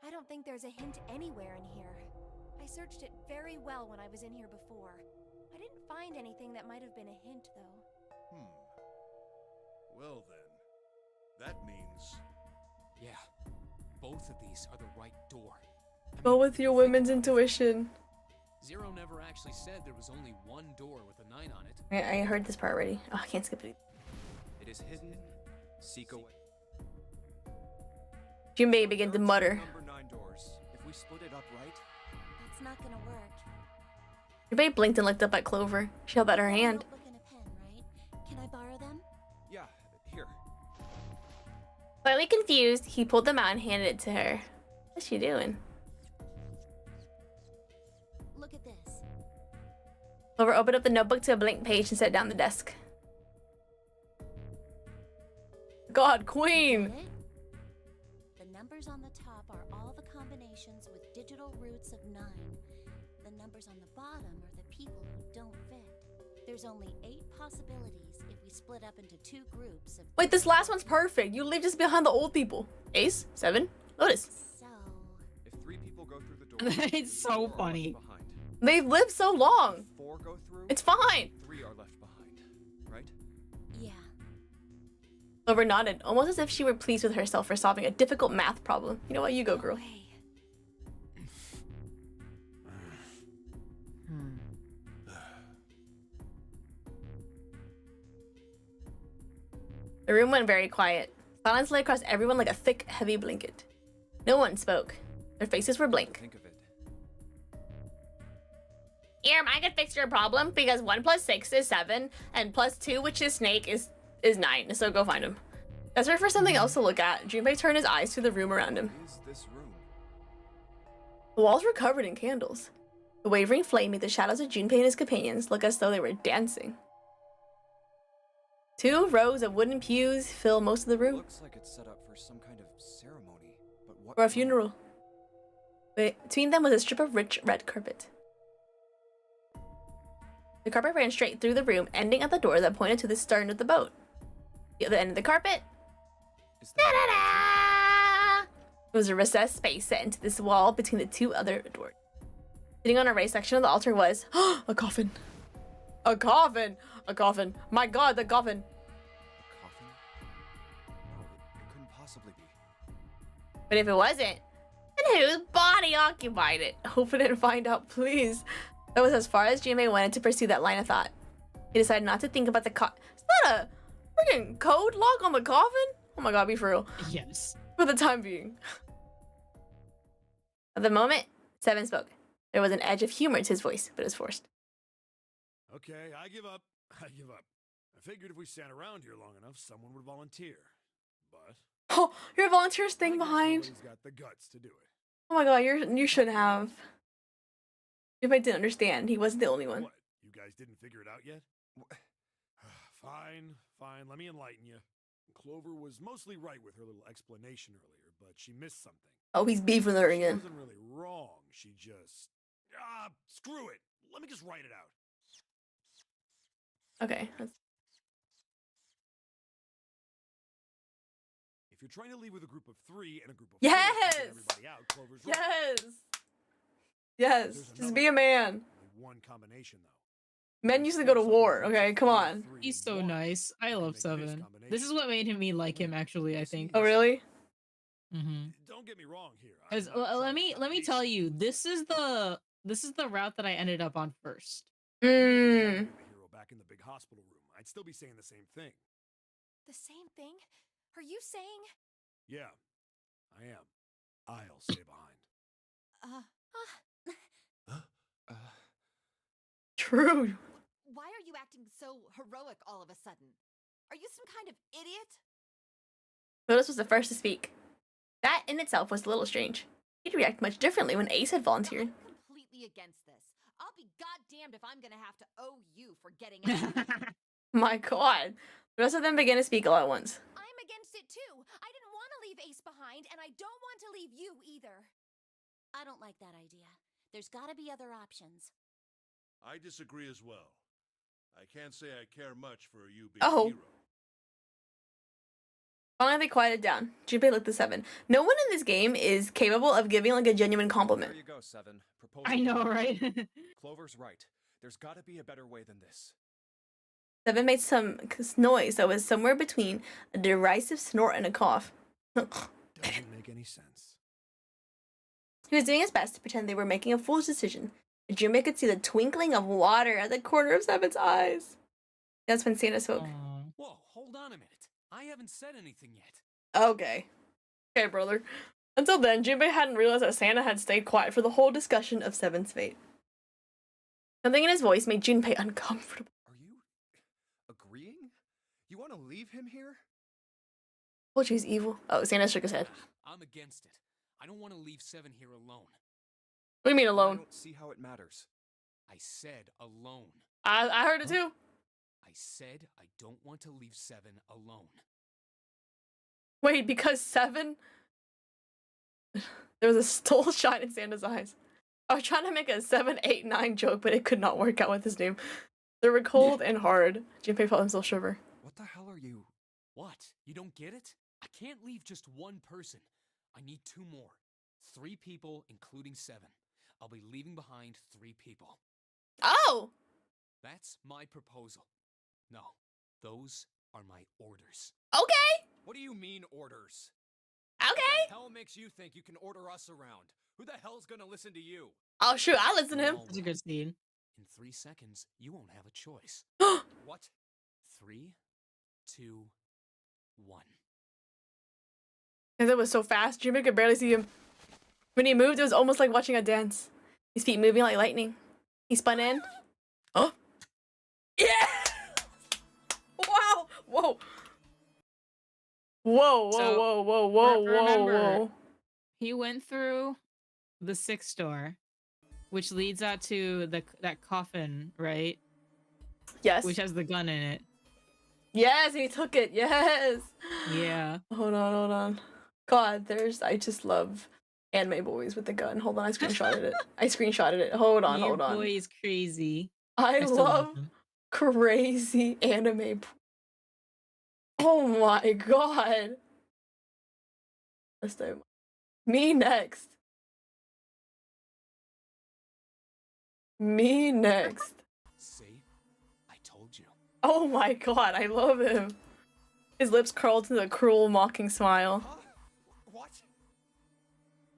I don't think there's a hint anywhere in here. I searched it very well when I was in here before. I didn't find anything that might have been a hint, though. Well then, that means... Yeah, both of these are the right door. I Go mean, with your think women's about it. intuition. Zero never actually said there was only one door with a 9 on it. I heard this part already. Oh, I can't skip it. It is hidden. Seek away. Junpei began to There are two mutter. number 9 doors. If we split it up right, That's not gonna work. Junpei blinked and looked up at Clover. She held out her You have a hand. notebook and a pen, right? Can I borrow them? yeah, here. Slightly confused, he pulled them out and handed it to her. What's she doing? Look at this. Clover opened up the notebook to a blank page and set down the desk. God, Queen! Get it? The numbers on the top are all the combinations with digital roots of 9. The numbers on the bottom are the people who don't fit. There's only 8 possibilities if we split up into 2 groups of... Wait, this last one's perfect. You leave just behind the old people. Ace, 7, Lotus. So... If 3 people go through the door, It's so 4 are left funny. behind. They've lived so long. If 4 go through, It's fine. 3 are left behind, right? yeah. Clover nodded, almost as if she were pleased with herself for solving a difficult math problem. You know what? You go, girl. No way. The room went very quiet. Silence lay across everyone like a thick, heavy blanket. No one spoke. Their faces were blank. Think of it. Irm, I can fix your problem because 1 plus 6 is 7, and plus 2, which is Snake, is 9. So go find him. Desperate for something else to look at, Junpei turned his eyes to the room around him. What is this room? The walls were covered in candles. The wavering flame made the shadows of Junpei and his companions look as though they were dancing. 2 rows of wooden pews fill most of the room. Looks like it's set up for some kind of ceremony, but what? Or a kind? funeral. Between them was a strip of rich red carpet. The carpet ran straight through the room, ending at the door that pointed to the stern of the boat. The other end of the carpet. Is that Da-da-da! It was a recessed space set into this wall between the 2 other doors. Sitting on a raised section of the altar was a coffin. A coffin! A coffin. My god, the coffin. a coffin? No, it couldn't possibly be. But if it wasn't, then whose body occupied it? Open it and find out, please. That was as far as Junpei wanted to pursue that line of thought. He decided not to think about the It's not a freaking code lock on the coffin? Oh my god, be for real. Yes. For the time being. At the moment, 7 spoke. There was an edge of humor to his voice, but it was forced. Okay, I give up. I give up. I figured if we sat around here long enough, someone would volunteer. But Oh, your volunteers I thing guess behind. nobody's got the guts to do it. Oh my god, you should have. Junpei didn't understand. He wasn't the only one. What? You guys didn't figure it out yet? Fine, fine. Let me enlighten you. Clover was mostly right with her little explanation earlier, but she missed something. Oh, he's beefing with her She again. wasn't really wrong. She just... screw it. Let me just write it out. Okay. If you're trying to leave with a group of 3 and a group of 4, Yes! to get everybody out, Clover's right. Yes! Yes, There's just another be a man. Only one combination, though. Men used to go to war, okay? Come on. He's so nice. I love 7. This is what made me like him, actually, I think. Oh, really? Mm-hmm. Don't get me wrong here. As let me tell you, this is the route that I ended up on first. Mmm. The hero back in the big hospital room. I'd still be saying the same thing. The same thing? Are you saying... Yeah, I am. I'll stay behind. True. Why are you acting so heroic all of a sudden? Are you some kind of idiot? Lotus was the first to speak. That in itself was a little strange. He'd react much differently when Ace had volunteered. I'm completely against this. I'll be goddamned if I'm gonna have to owe you for getting out. My god. The rest of them began to speak all at once. I'm against it too. I didn't want to leave leave Ace behind, and I don't want to leave you either. I don't like that idea. There's gotta be other options. I disagree as well. I can't say I care much for you being Oh. hero. Finally, they quieted down. Junpei looked at Seven. No one in this game is capable of giving like a genuine compliment. There you go, Seven. Proposal I know, denied. right? Clover's right. There's gotta be a better way than this. Seven made some noise that was somewhere between a derisive snort and a cough. Doesn't make any sense. He was doing his best to pretend they were making a foolish decision. But Junpei could see the twinkling of water at the corner of Seven's eyes. That's when Santa spoke. Aw. Whoa, hold on a minute. I haven't said anything yet. Okay. Okay, brother. Until then, Junpei hadn't realized that Santa had stayed quiet for the whole discussion of Seven's fate. Something in his voice made Junpei uncomfortable. Are you agreeing? You want to leave him here? Oh, she's evil. Oh, Santa shook his head. I'm against it. I don't want to leave Seven here alone. What do you mean I alone? don't see how it matters. I said alone. I heard it too. I said I don't want to leave Seven alone. Wait, because Seven? There was a stole shine in Santa's eyes. I was trying to make a 7, 8, 9 joke, but it could not work out with his name. They were cold and hard. Junpei felt himself shiver. What the hell are you? What? You don't get it? I can't leave just one person. I need 2 more. 3 people, including Seven. I'll be leaving behind 3 people. Oh! That's my proposal. No, those are my orders. Okay! What do you mean orders? Okay! What the hell makes you think you can order us around? Who the hell's gonna listen to you? Oh, shoot, I'll listen to him. That's a good scene. In 3 seconds, you won't have a choice. What? 3, 2, 1. And that was so fast, Junpei could barely see him. When he moved, it was almost like watching a dance. His feet moving like lightning. He spun in. Oh! Yeah! Wow! Whoa! Whoa, whoa, So, whoa, whoa, whoa, whoa, remember, whoa. He went through the 6th door, which leads out to that coffin, right? Yes. Which has the gun in it. Yes, he took it. Yes. Yeah. Hold on. God, I just love anime boys with the gun. Hold on, I screenshotted it. Hold on. Your boy is crazy. I still love him. crazy anime. Oh my god. Let's do me next. Me next. See? I told you. Oh my god, I love him. His lips curled into a cruel, mocking smile. Huh? What?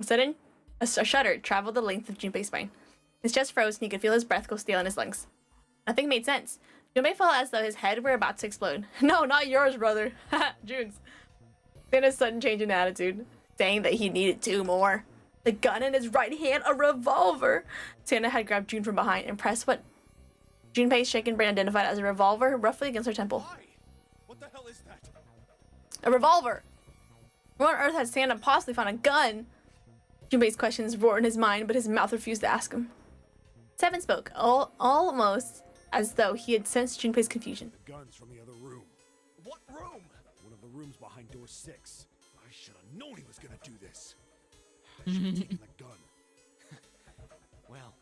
Sudden, a shudder traveled the length of Junpei's spine. His chest froze and he could feel his breath go stale in his lungs. Nothing made sense. Junpei felt as though his head were about to explode. No, not yours, brother. June's. Then a sudden change in attitude, saying that he needed 2 more. The gun in his right hand, a revolver. Santa had grabbed June from behind and pressed what Junpei's shaken brain identified as a revolver roughly against her temple. Why? What the hell is that? A revolver! Where on earth had Santa possibly found a gun? Junpei's questions roared in his mind, but his mouth refused to ask him. Seven spoke, almost as though he had sensed Junpei's confusion. The gun's from the other room. What room? One of the rooms behind door 6. I should have known he was gonna do this. I should have taken the gun. Well,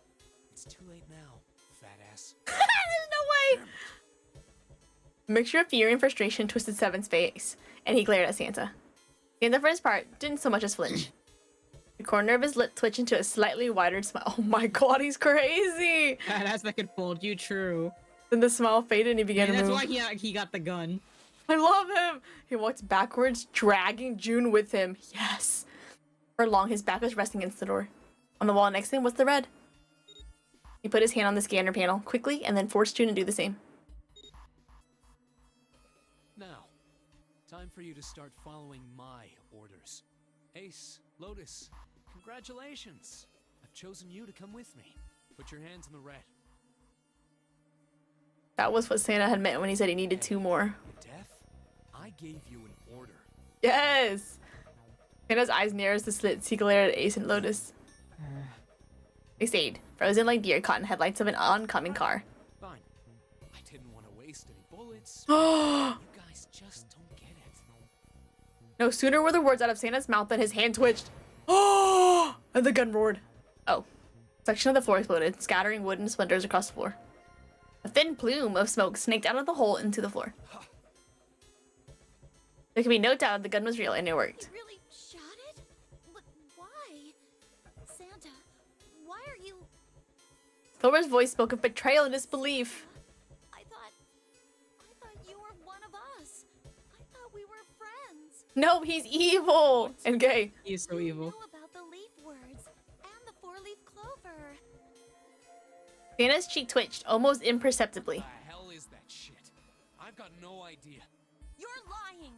it's too late now, fat ass. There's no way! A mixture of fear and frustration twisted Seven's face, and he glared at Santa. Santa, for his part, didn't so much as flinch. The corner of his lip twitched into a slightly wider smile. Oh my god, he's crazy! That's that could fold you, true. Then the smile faded and he began And to that's move. why he got the gun. I love him! He walked backwards, dragging June with him. Yes! For long, his back was resting against the door. On the wall next to him was the red. He put his hand on the scanner panel quickly and then forced June to do the same. Now, time for you to start following my orders. Ace, Lotus, congratulations! I've chosen you to come with me. Put your hands in the red. That was what Santa had meant when he said he needed 2 more. You deaf? I gave you an order. Yes! Santa's eyes narrowed as the slits. He glared at Ace and Lotus. They stayed, frozen like deer caught in headlights of an oncoming car. Fine. I didn't want to waste any bullets. You guys just don't get it. No sooner were the words out of Santa's mouth than his hand twitched. Oh! And the gun roared. Oh. A section of the floor exploded, scattering wood and splinters across the floor. A thin plume of smoke snaked out of the hole into the floor. There can be no doubt the gun was real and it worked. You really shot it? But why? Santa, why are you... Clover's voice spoke of betrayal and disbelief. I thought you were one of us. I thought we were friends. No, he's evil and gay. He's so evil. Who knew about the leaf words and the four-leaf clover? Santa's cheek twitched, almost imperceptibly. What the hell is that shit? I've got no idea. You're lying.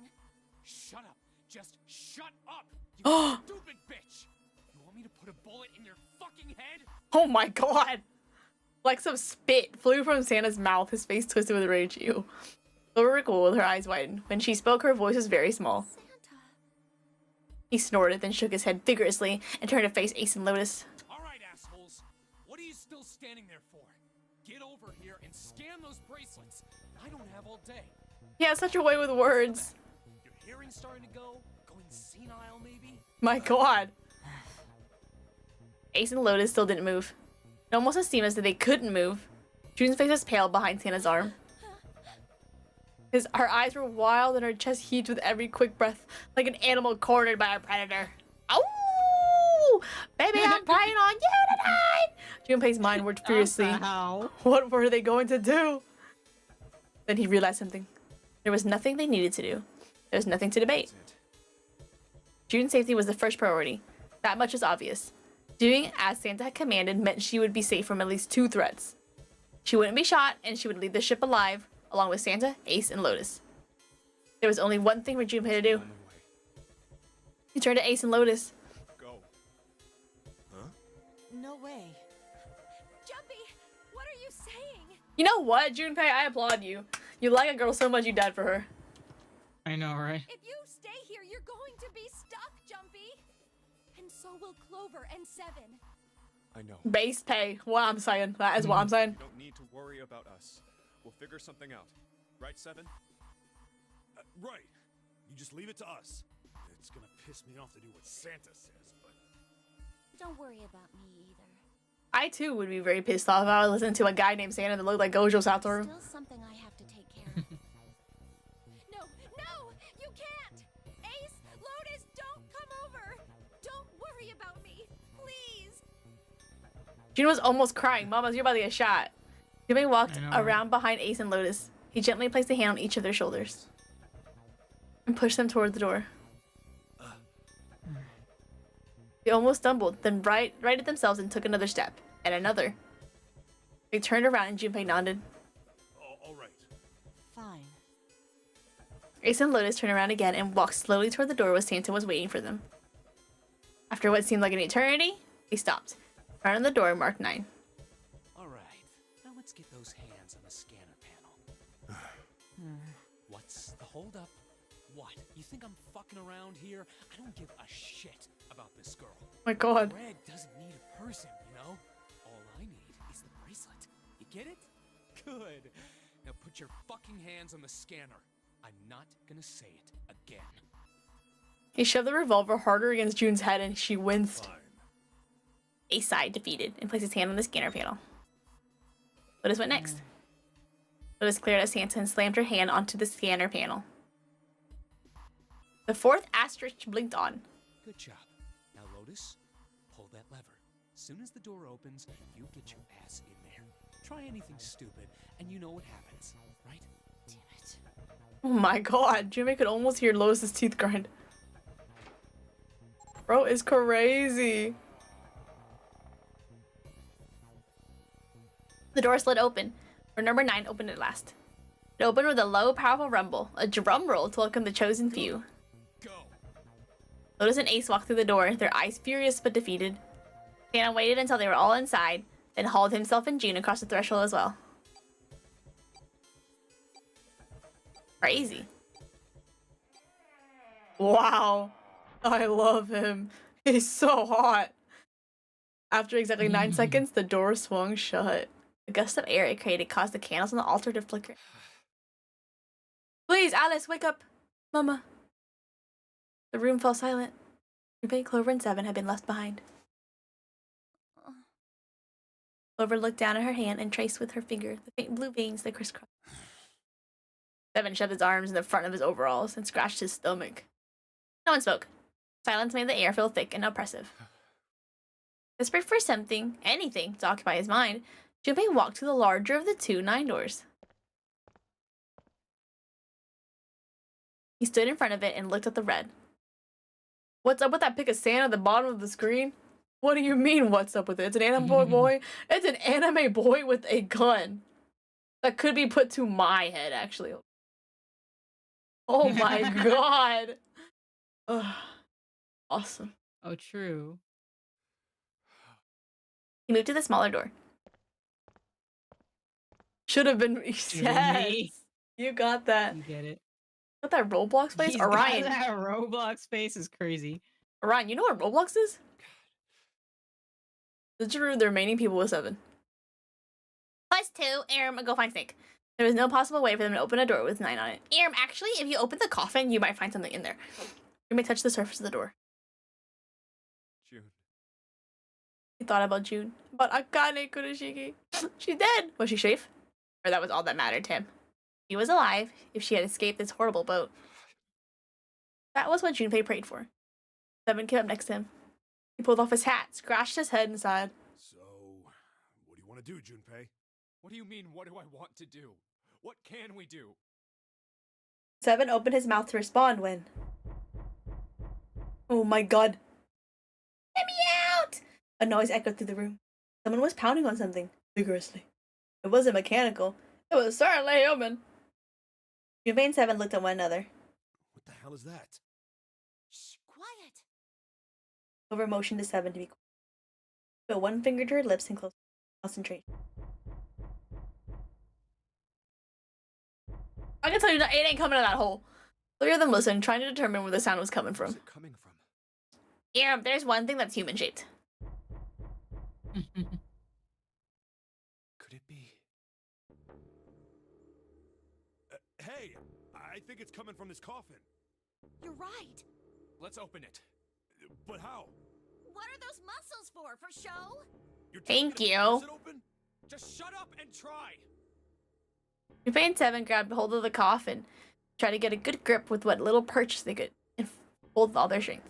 Shut up. Just shut up. You stupid bitch. You want me to put a bullet in your fucking head? Oh my god. Flecks of spit flew from Santa's mouth, his face twisted with rage. Ew. Clover recoiled, her eyes widened. When she spoke, her voice was very small. Santa. He snorted, then shook his head vigorously and turned to face Ace and Lotus. All right, assholes. What are you still standing there for? Get over here and scan those bracelets. I don't have all day. He has such a way with words. Your hearing's starting to go? Going senile, maybe? My god. Ace and Lotus still didn't move. It almost seemed as if they couldn't move. June's face was pale behind Santa's arm. Her eyes were wild and her chest heaved with every quick breath, like an animal cornered by a predator. Oh, baby, I'm preying on you tonight. Junpei's mind worked furiously. How? What were they going to do? Then he realized something. There was nothing they needed to do. There was nothing to debate. June's safety was the first priority. That much was obvious. Doing as Santa had commanded meant she would be safe from at least 2 threats. She wouldn't be shot, and she would leave the ship alive, along with Santa, Ace, and Lotus. There was only one thing for Junpei to do. He turned to Ace and Lotus. Go. Huh? No way. Jumpy, what are you saying? You know what, Junpei? I applaud you. You like a girl so much you died for her. I know, right? If you stay here, you're going to be stuck, Jumpy. And so will Clover and Seven. I know. Base pay. What I'm saying. That is what I'm saying. You don't need to worry about us. We'll figure something out. Right, Seven? Right. You just leave it to us. It's gonna piss me off to do what Santa says, but... Don't worry about me either. I too would be very pissed off if I was listening to a guy named Santa that looked like Gojo Satoru. Still something I have to take care of. No, you can't! Ace, Lotus, don't come over! Don't worry about me, please! June was almost crying. Mamas, you're about to get shot. Junpei walked I know, around behind Ace and Lotus. He gently placed a hand on each of their shoulders and pushed them toward the door. They almost stumbled, then righted themselves and took another step, and another. They turned around and Junpei nodded. all right. Fine. Ace and Lotus turned around again and walked slowly toward the door where Santa was waiting for them. After what seemed like an eternity, they stopped. Right on the door marked 9. All right. Now let's get those hands on the scanner panel. What's the holdup? What? You think I'm fucking around here? I don't give a shit about this girl. My god. Greg doesn't need a person, you know? All I need is the bracelet. You get it? Good. Now put your fucking hands on the scanner. I'm not gonna say it again. He shoved the revolver harder against June's head and she winced. Fine. Ace sighed, defeated, and placed his hand on the scanner panel. Lotus went next. Lotus glared at Santa and slammed her hand onto the scanner panel. The 4th asterisk blinked on. Good job. Now, Lotus, pull that lever. Soon as the door opens, you get your ass in there. Try anything stupid, and you know what happens, right? Damn it. Oh my god, Junpei could almost hear Lotus's teeth grind. Bro is crazy. The door slid open, where number 9 opened at last. It opened with a low, powerful rumble, a drum roll to welcome the chosen few. Go. Lotus and Ace walked through the door, their eyes furious but defeated. Santa waited until they were all inside, then hauled himself and June across the threshold as well. Crazy. Wow. I love him. He's so hot. After exactly 9 seconds, the door swung shut. A gust of air it created caused the candles on the altar to flicker. Please, Alice, wake up. Mama. The room fell silent. Junpei, Clover, and Seven had been left behind. Clover looked down at her hand and traced with her finger the faint blue veins that crisscrossed. Seven shoved his arms in the front of his overalls and scratched his stomach. No one spoke. Silence made the air feel thick and oppressive. Desperate for something, anything, to occupy his mind, Junpei walked to the larger of the two 9 doors. He stood in front of it and looked at the red. What's up with that pic of sand at the bottom of the screen? What do you mean, what's up with it? It's an anime boy? It's an anime boy with a gun. That could be put to my head, actually. Oh my god. Ugh. Awesome. Oh, true. He moved to the smaller door. Should have been. Yes. You got that. You get it. Got that Roblox face? He's Orion. got that Roblox face is crazy. Orion, you know what Roblox is? Literally the remaining people with 7. +2. Go find Snake. There was no possible way for them to open a door with 9 on it. Actually, if you open the coffin, you might find something in there. You may touch the surface of the door. June. He thought about June. But Akane Kurashiki. She's dead. Was she safe? Or that was all that mattered to him. She was alive if she had escaped this horrible boat. That was what Junpei prayed for. 7 came up next to him. He pulled off his hat, scratched his head, and sighed. So, what do you want to do, Junpei? What do you mean, what do I want to do? What can we do? 7 opened his mouth to respond when... Oh my god. Let me out! A noise echoed through the room. Someone was pounding on something, vigorously. It wasn't mechanical. It was certainly human. Junpei and 7 looked at one another. What the hell is that? Shh, quiet. Clover motioned to 7 to be quiet. Put one finger to her lips and close. Concentrate. I can tell you that it ain't coming out of that hole. 3 of them listened, trying to determine where the sound was coming from. Where's it coming from? Yeah, there's one thing that's human-shaped. Could it be? Hey, I think it's coming from this coffin. You're right. Let's open it. But how? What are those muscles for show? You're telling me Thank to you. force it open? Just shut up and try! Junpei and 7 grabbed hold of the coffin, tried to get a good grip with what little purchase they could, and pulled with all their strength.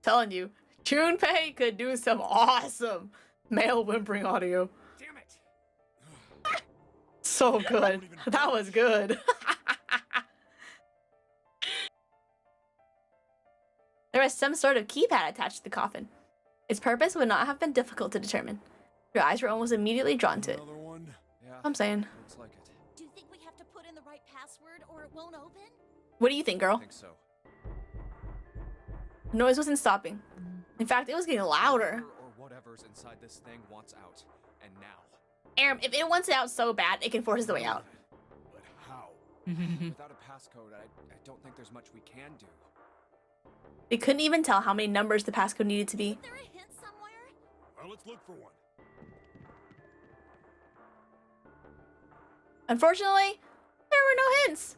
Telling you, Junpei could do some awesome male whimpering audio. Damn it! So good. That was good. There was some sort of keypad attached to the coffin. Its purpose would not have been difficult to determine. Your eyes were almost immediately drawn to it. Another one? Yeah, I'm saying. looks like it. Do you think we have to put in the right password or it won't open? What do you think, I girl? think so. The noise wasn't stopping. In fact, it was getting louder. Whatever or whatever's inside this thing wants out. And now. If it wants it out so bad, it can force its way out. But how? Without a passcode, I don't think there's much we can do. They couldn't even tell how many numbers the passcode needed to be. Is there a hint somewhere? Well, let's look for one. Unfortunately, there were no hints.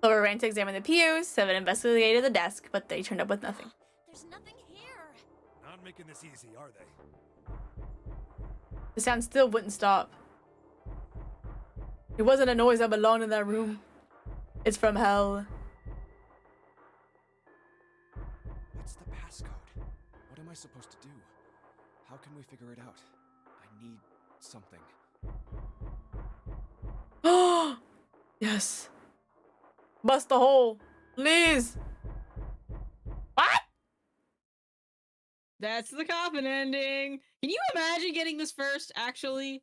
Clover ran to examine the pews, 7 investigated the desk, but they turned up with nothing. There's nothing here. Not making this easy, are they? The sound still wouldn't stop. It wasn't a noise that belonged in that room. It's from hell. What's the passcode? What am I supposed to do? How can we figure it out? I need something. Yes. Bust the hole. Please. What? That's the coffin ending. Can you imagine getting this first, actually?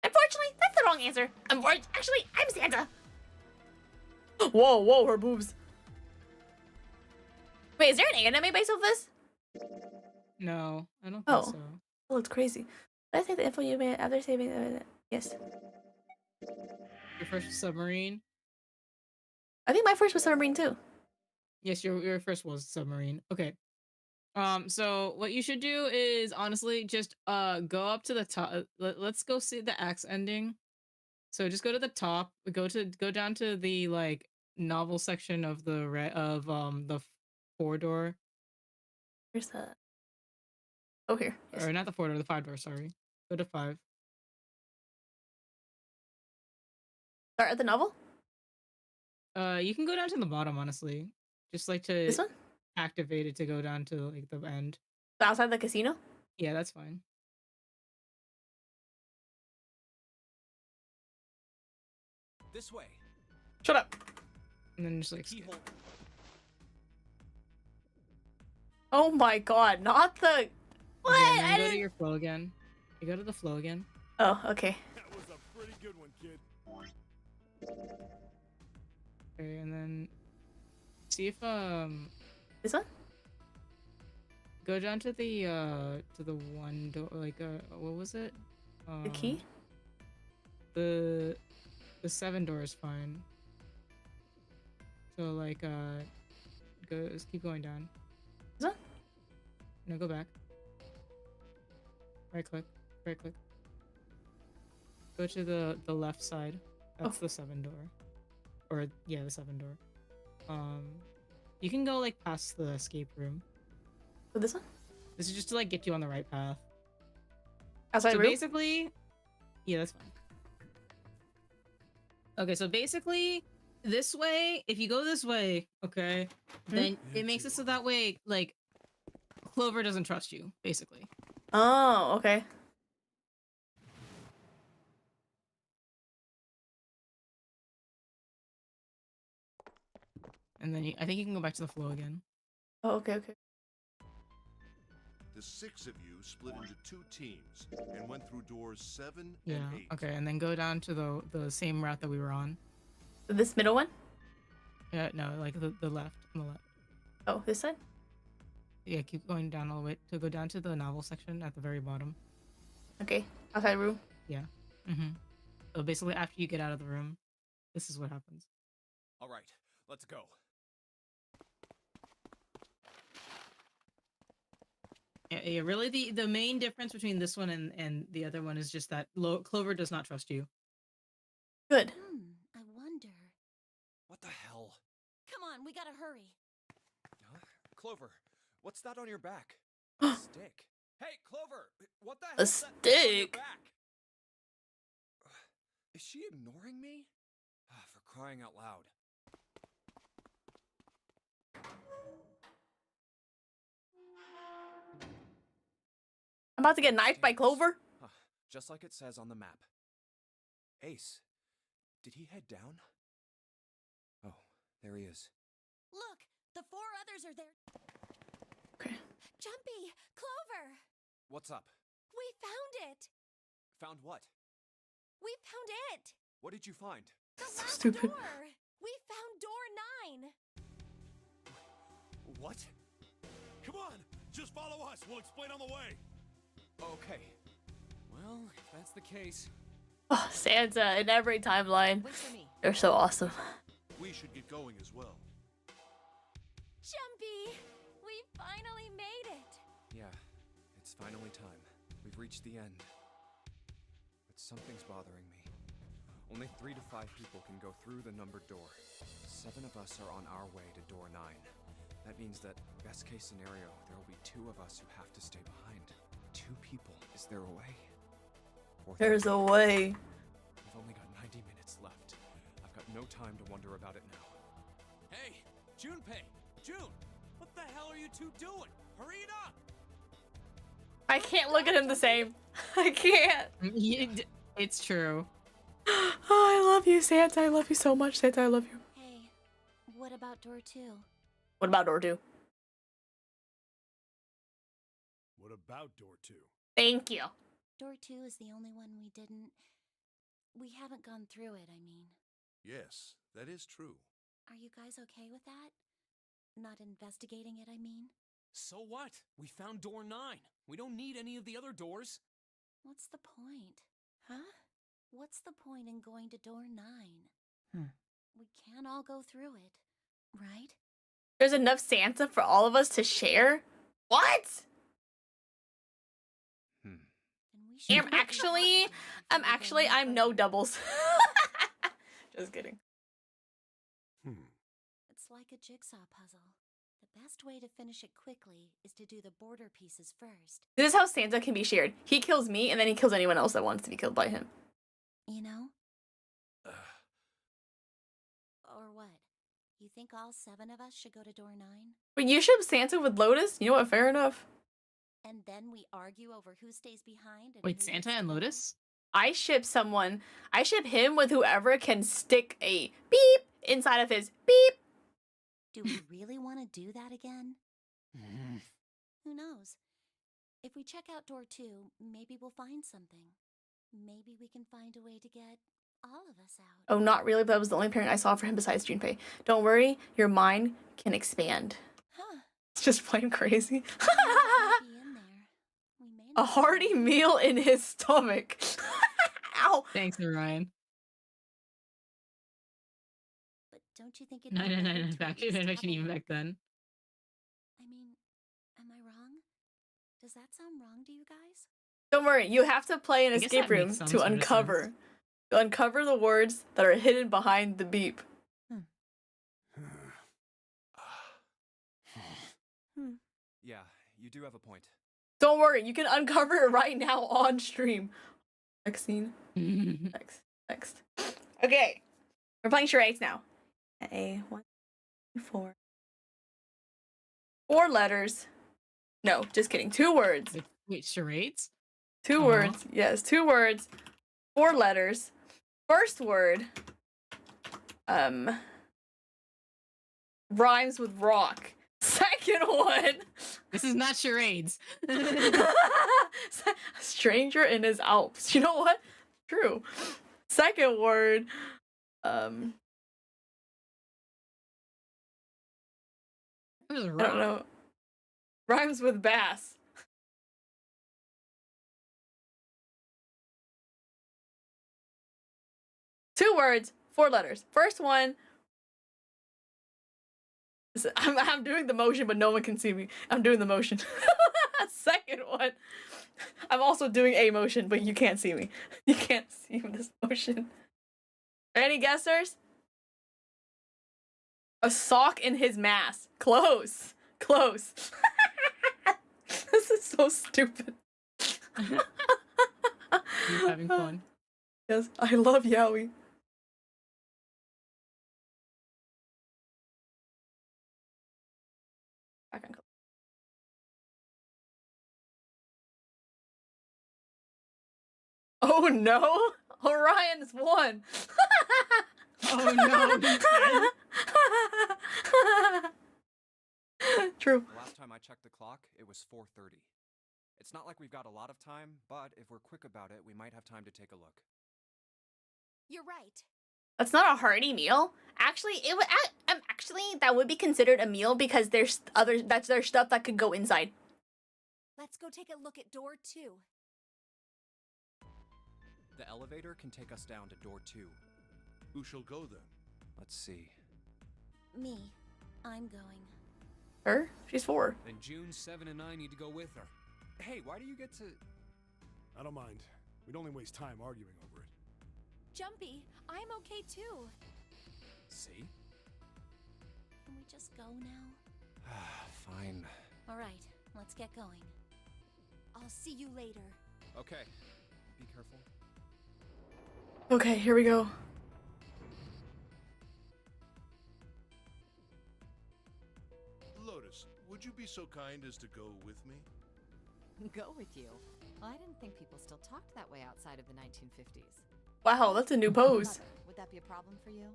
Unfortunately, that's the wrong answer. Actually, I'm Santa. Whoa, her boobs. Wait, is there an anime based off this? No, I don't think Oh. so. That looks crazy. Did I say the info you made after saving it? Yes. Your first submarine? I think my first was submarine too. Yes, your first was submarine. Okay. So what you should do is honestly just go up to the top. Let's go see the X ending. So just go to the top. Go down to the like novel section of the 4-door, Where's that? Oh, here. Yes. or not the 4-door, the 5-door. Sorry, go to 5. Start at the novel. You can go down to the bottom, honestly. Just like to This one? activate it to go down to like the end. Outside the casino? Yeah, that's fine. This way. Shut up. And then just like Keyhole. Oh my god, not the. What? Okay, and I then go to didn't. your flow again. You go to the flow again. Oh, okay. That was a pretty good one, kid. Okay, and then see if This one? go down to the one door, like what was it? The key? The 7 door is fine. So like just keep going down. This one? No, go back. Right click. Right click. Go to the left side. That's the 7 door. Or yeah, the 7 door. You can go like past the escape room. So this one? This is just to like get you on the right path. Outside So room? basically, yeah, that's fine. Okay, so basically, this way, if you go this way, okay, then it makes it so that way, like, Clover doesn't trust you, basically. Oh, okay. And then I think you can go back to the flow again. Oh, okay, okay. The 6 of you split into 2 teams and went through doors 7 Yeah. and 8. Okay, and then go down to the same route that we were on. This middle one? Yeah, no, like the left, on the left. Oh, this side? Yeah, keep going down all the way to go down to the novel section at the very bottom. Okay. Outside room. Yeah. So basically, after you get out of the room, this is what happens. All right, let's go. Yeah, really, the main difference between this one and the other one is just that Clover does not trust you. Good. I wonder. What the hell? Come on, we gotta hurry. Huh? Clover, what's that on your back? A stick. Hey, Clover, what the hell? A stick? Back? Is she ignoring me? For crying out loud. I'm about to get knifed by Clover. Just like it says on the map. Ace, did he head down? Oh, there he is. Look, the 4 others are there. Okay. Jumpy, Clover, What's up? we found it. Found what? We found it. What did you find? The So last stupid. door. We found door 9. What? Come on, just follow us. We'll explain on the way. Okay. Well, if that's the case. Oh, Santa in every timeline. Wait for me. They're so awesome. We should get going as well. Jumpy, we finally made it. Yeah, it's finally time. We've reached the end. But something's bothering me. Only 3 to 5 people can go through the numbered door. 7 of us are on our way to door 9. That means that, best case scenario, there will be 2 of us who have to stay behind. 2 people. Is there a way? Or There's a way. We've only got 90 minutes left. I've got no time to wonder about it now. Hey, Junpei! June! What the hell are you two doing? Hurry it up! I can't look at him the same. I can't. It's true. Oh, I love you, Santa. I love you so much, Santa. I love you. Hey, what about door 2? What about door 2? What about door 2? Thank you. Door 2 is the only one we didn't. We haven't gone through it, I mean. Yes, that is true. Are you guys okay with that? Not investigating it, I mean. So what? We found door 9. We don't need any of the other doors. What's the point? Huh? What's the point in going to door 9? Hmm. We can't all go through it, right? There's enough Santa for all of us to share? What? Then we should. I'm no doubles. Just kidding. It's like a jigsaw puzzle. The best way to finish it quickly is to do the border pieces first. This is how Santa can be shared. He kills me, and then he kills anyone else that wants to be killed by him. You know? Or what? You think all 7 of us should go to door 9? But you ship Santa with Lotus? You know what? Fair enough. And then we argue over who stays behind and Wait, who Santa gets and to go? Lotus? I ship someone. I ship him with whoever can stick a beep inside of his beep. Do we really want to do that again? Who knows? If we check out door 2, maybe we'll find something. Maybe we can find a way to get all of us out. Oh, not really, but that was the only parent I saw for him besides Junpei. Don't worry, your mind can expand. Huh. It's just plain crazy. Might be in there. We may A not hearty find it. meal in his stomach. Ow. Thanks, Orion. But don't you think it'd No, be no, no, better no. to Back at least to have fiction a even look? back then. I mean, am I wrong? Does that sound wrong to you guys? Don't worry, you have to play an I guess escape that makes room some to sort of uncover. sense. To uncover the words that are hidden behind the beep. Yeah, you do have a point. Don't worry, you can uncover it right now on stream. Next scene. Next. Okay. We're playing charades now. A 1, 2, 4. 4 letters. No, just kidding. 2 words. Wait, charades? 2 words. Yes, 2 words. 4 letters. First word. Rhymes with rock. Second one. This is not charades. Stranger in his Alps. You know what? True. Second word. It was I don't rock. know. Rhymes with bass. Two words, 4 letters. First one. I'm doing the motion, but no one can see me. I'm doing the motion. Second one. I'm also doing a motion, but you can't see me. You can't see this motion. Any guessers? A sock in his mask. Close. Close. This is so stupid. You're having fun. Yes, I love yaoi. Back on. Oh no! Orion's won! Oh no, he's dead. True. The last time I checked the clock, it was 4:30. It's not like we've got a lot of time, but if we're quick about it, we might have time to take a look. You're right. That's not a hearty meal. Actually, it would. Actually, that would be considered a meal because there's there's stuff that could go inside. Let's go take a look at door 2. The elevator can take us down to door 2. Who shall go then? Let's see. Me. I'm going. Her? She's 4. Then June, 7, and I need to go with her. Hey, why do you get to... I don't mind. We'd only waste time arguing over it. Jumpy, I'm okay too. See? Can we just go now? Fine. All right, let's get going. I'll see you later. Okay. Be careful. Okay, here we go. Lotus, would you be so kind as to go with me? Go with you? Well, I didn't think people still talked that way outside of the 1950s. Wow, that's a new pose. Mother, would that be a problem for you?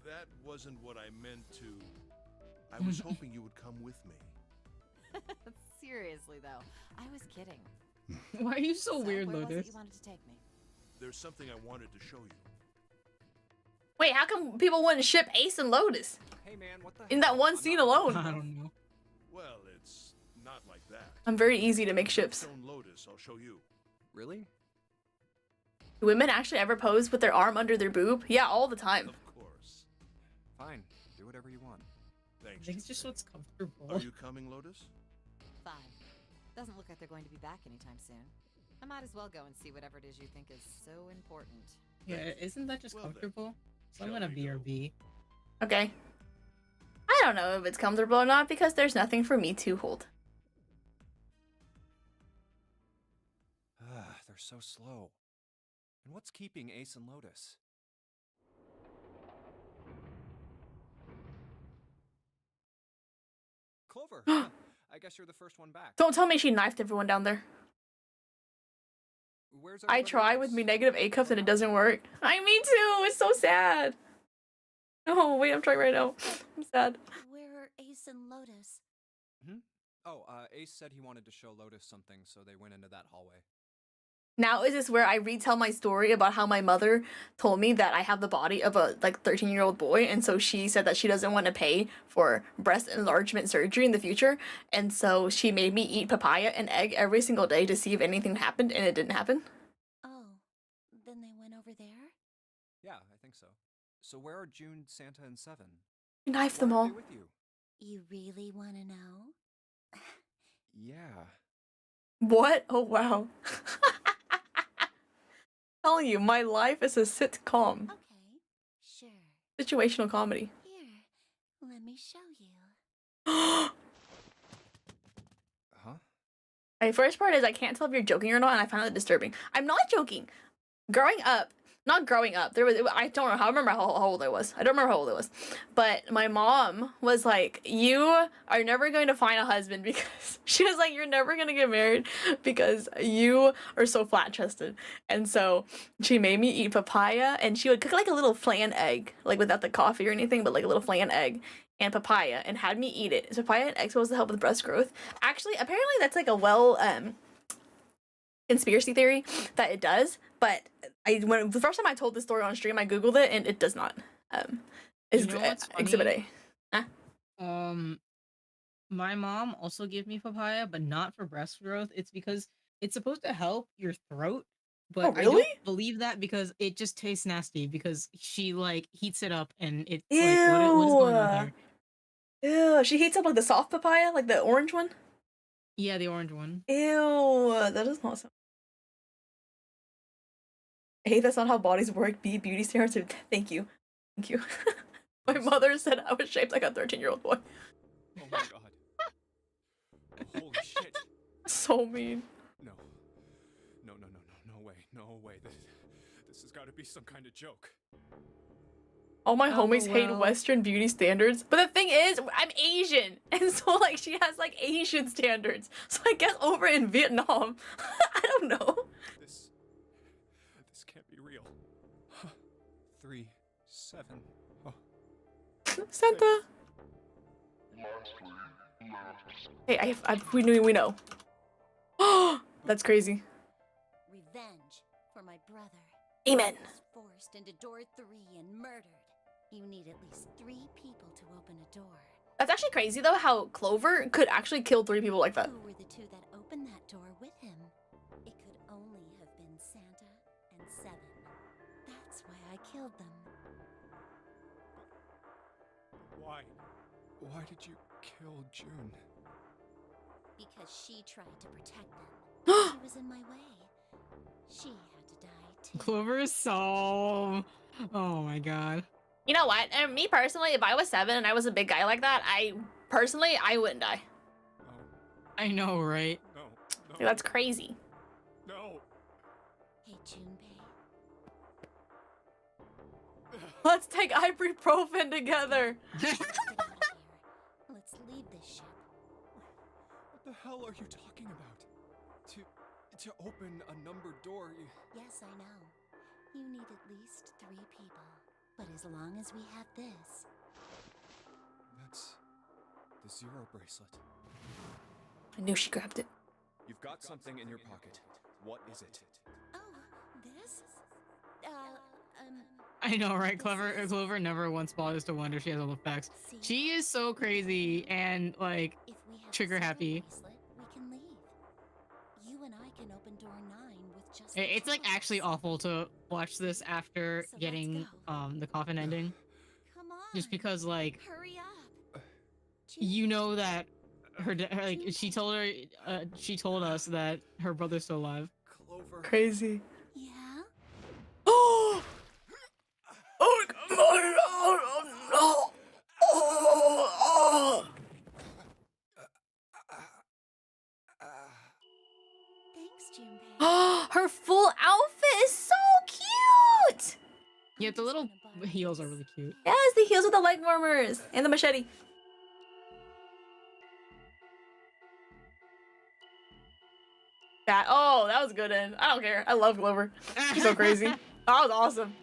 That wasn't what I meant to. I was hoping you would come with me. Seriously, though, I was kidding. Why are you so weird, where was it Lotus? you wanted to take me? There's something I wanted to show you. Wait, how come people wouldn't ship Ace and Lotus Hey man, what the in that hell? one I'm scene not- alone? I don't know. Well, it's not like that. I'm very easy to make ships. Stone Lotus, I'll show you. Really? Do women actually ever pose with their arm under their boob? Yeah, all the time. Of course. Fine. Do whatever you want. I Thanks. think it's just what's comfortable. Are you coming, Lotus? Fine. Doesn't look like they're going to be back anytime soon. I might as well go and see whatever it is you think is so important. Yeah, isn't that just Well then. comfortable? So I'm gonna BRB. Okay. I don't know if it's comfortable or not because there's nothing for me to hold. They're so slow. And what's keeping Ace and Lotus? Clover, I guess you're the first one back. Don't tell me she knifed everyone down there. Where's I everybody try else? with me negative A cups and it doesn't work. Me too. It's so sad. Oh, wait, I'm trying right now. I'm sad. Where are Ace and Lotus? Oh, Ace said he wanted to show Lotus something, so they went into that hallway. Now is this where I retell my story about how my mother told me that I have the body of a 13-year-old boy, and so she said that she doesn't want to pay for breast enlargement surgery in the future, and so she made me eat papaya and egg every single day to see if anything happened, and it didn't happen. Oh, then they went over there? Yeah, I think so. So where are June, Santa, and Seven? Knife Why them aren't all. they with you? You really want to know? Yeah. What? Oh wow. Telling you, my life is a sitcom. Okay, sure. Situational comedy. Here, let me show you. Huh? My first part is I can't tell if you're joking or not, and I find that disturbing. I'm not joking. Not growing up, I don't know. I remember how old I was. I don't remember how old I was, but my mom was like, "You are never going to find a husband," because she was like, "You're never gonna get married because you are so flat chested." And so she made me eat papaya, and she would cook like a little flan egg, like without the coffee or anything, but like a little flan egg and papaya, and had me eat it. Is papaya and egg supposed to help with breast growth? Actually, apparently that's like a conspiracy theory that it does, but when the first time I told this story on stream, I googled it and it does not. Is You know what's funny? Exhibit A. My mom also gave me papaya, but not for breast growth. It's because it's supposed to help your throat, but Oh, I really? don't believe that because it just tastes nasty because she like heats it up and it's Ew. like what is going on here? Ew. She heats up like the soft papaya, like the orange one. Yeah, the orange one. Ew. That does not sound. I hate that's not how bodies work. Beauty standards. Thank you. Thank you. My mother said I was shaped like a 13-year-old boy. Oh my god. Holy shit. So mean. No. No way. No way. This has got to be some kind of joke. All my homies hate LOL. Western beauty standards, but the thing is, I'm Asian, and so like she has like Asian standards. So I guess over in Vietnam, I don't know. This can't be real. 3, 7. Oh. Santa. Hey, we know. Oh, that's crazy. Revenge for my brother. Amen. He was forced into door 3 and murdered. You need at least 3 people to open a door. That's actually crazy though, how Clover could actually kill 3 people like that. Who were the 2 that opened that door with him? It could only have been Santa and Seven. That's why I killed them. Why? Why did you kill June? Because she tried to protect them. She was in my way. She had to die too. Clover is so. Oh my god. You know what? And me personally, if I was 7 and I was a big guy like that, I wouldn't die. No. I know, right? No. Like, that's crazy. No. Hey, Junpei. Let's take ibuprofen together. Let's get out of here. Let's leave this ship. What the hell are you talking about? To open a numbered door. Yes, I know. You need at least 3 people. But as long as we have this... That's the Zero bracelet. I knew she grabbed it. You've got something in your pocket. What is it? Oh, this? I know, right? Clover never once bothers to wonder she has all the facts. See? She is so crazy and like If we have trigger the Zero happy. bracelet, we can leave. You and I can open door 9 with just It's the like 2 of actually us. awful to watch this after So let's getting go. the coffin ending, Come on. just because like Hurry up. you know that like she told us that her brother's still alive. Clover. Crazy. Yeah? Oh! Oh, come the little heels are really cute. Yes, the heels with the leg warmers and the machete. Oh, that was a good end. I don't care. I love Glover. She's so crazy. That was awesome.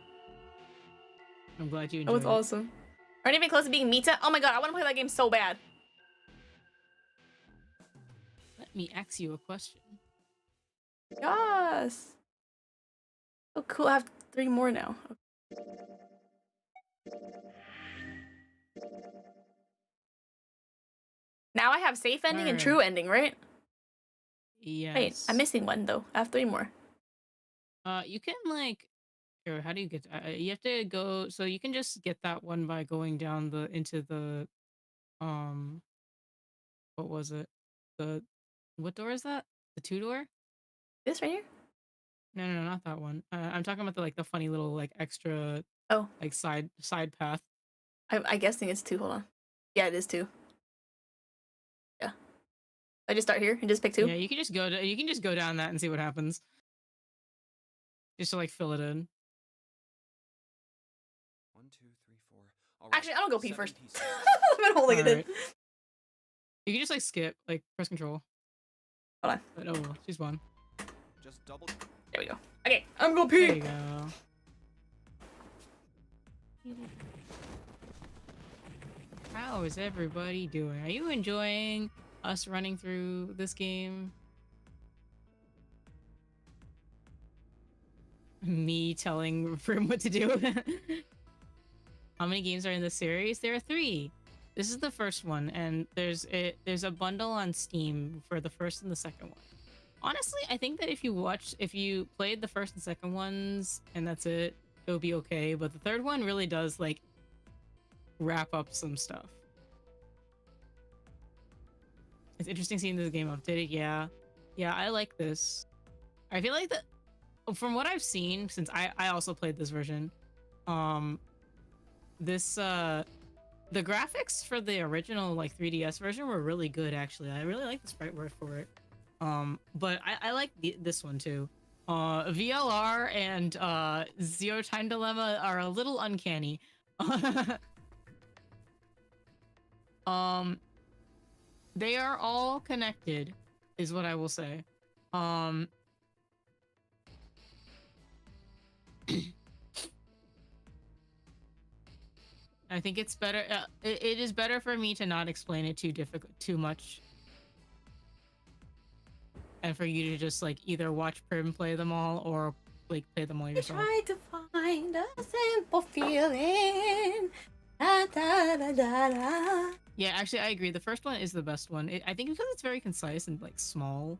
I'm glad you That enjoyed was awesome. Aren't even close to being Mita. Oh my god, I want to play that game so bad. Let me ask you a question. Yes. Oh, cool. I have 3 more now. Now I have safe ending and true ending, right? Yes. Wait, I'm missing one though. I have 3 more. You can like, or how do you get? You have to go. So you can just get that one by going down into the, what was it? What door is that? The 2 door? This right here? No, not that one. I'm talking about the funny little like extra like side path. I guessing it's 2. Hold on. Yeah, it is 2. Yeah. I just start here and just pick 2. Yeah, you can just go down that and see what happens. Just to like fill it in. 1, 2, 3, 4. All right, Actually, I don't go pee 7 first. pieces. I've been holding it in. Alright. You can just like skip, like press control. Hold on. But, oh well, she's won. Just double. There we go. Okay, I'm gonna pee. There you go. How is everybody doing? Are you enjoying us running through this game? Me telling Prim what to do? How many games are in this series? There are 3. This is the first one, and there's a bundle on Steam for the first and the second one. Honestly, I think that if you played the first and second ones and that's it, it'll be okay. But the third one really does like wrap up some stuff. It's interesting seeing this game updated. Yeah, I like this. I feel like that from what I've seen, since I also played this version, the graphics for the original like 3DS version were really good. Actually, I really like the sprite work for it. But I like this one too. VLR and Zero Time Dilemma are a little uncanny. They are all connected, is what I will say. I think it's better. It is better for me to not explain it too much, and for you to just like either watch Prim play them all or like play them all yourself. Try to find a simple feeling. Da, da, da, da, da. Yeah, actually, I agree. The first one is the best one. I think because it's very concise and like small.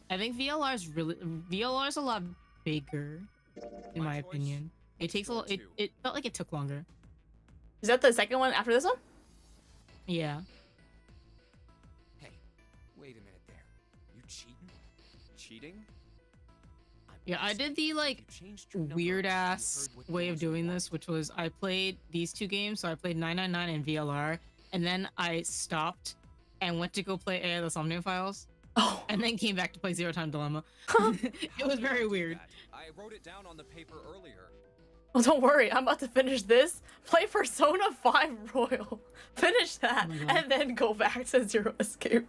I think VLR is a lot bigger, in my opinion. It takes a lot. It felt like it took longer. Is that the second one after this one? Yeah. Hey, wait a minute there. You cheating? Cheating? Yeah, I did the like weird ass way of doing this, which was I played these 2 games. So I played 999 and VLR, and then I stopped and went to go play AI the Somniophiles. Oh. And then came back to play Zero Time Dilemma. It was very weird. I wrote it down on the paper earlier. Well, don't worry. I'm about to finish this. Play Persona 5 Royal. Finish that, and then go back to Zero Escape.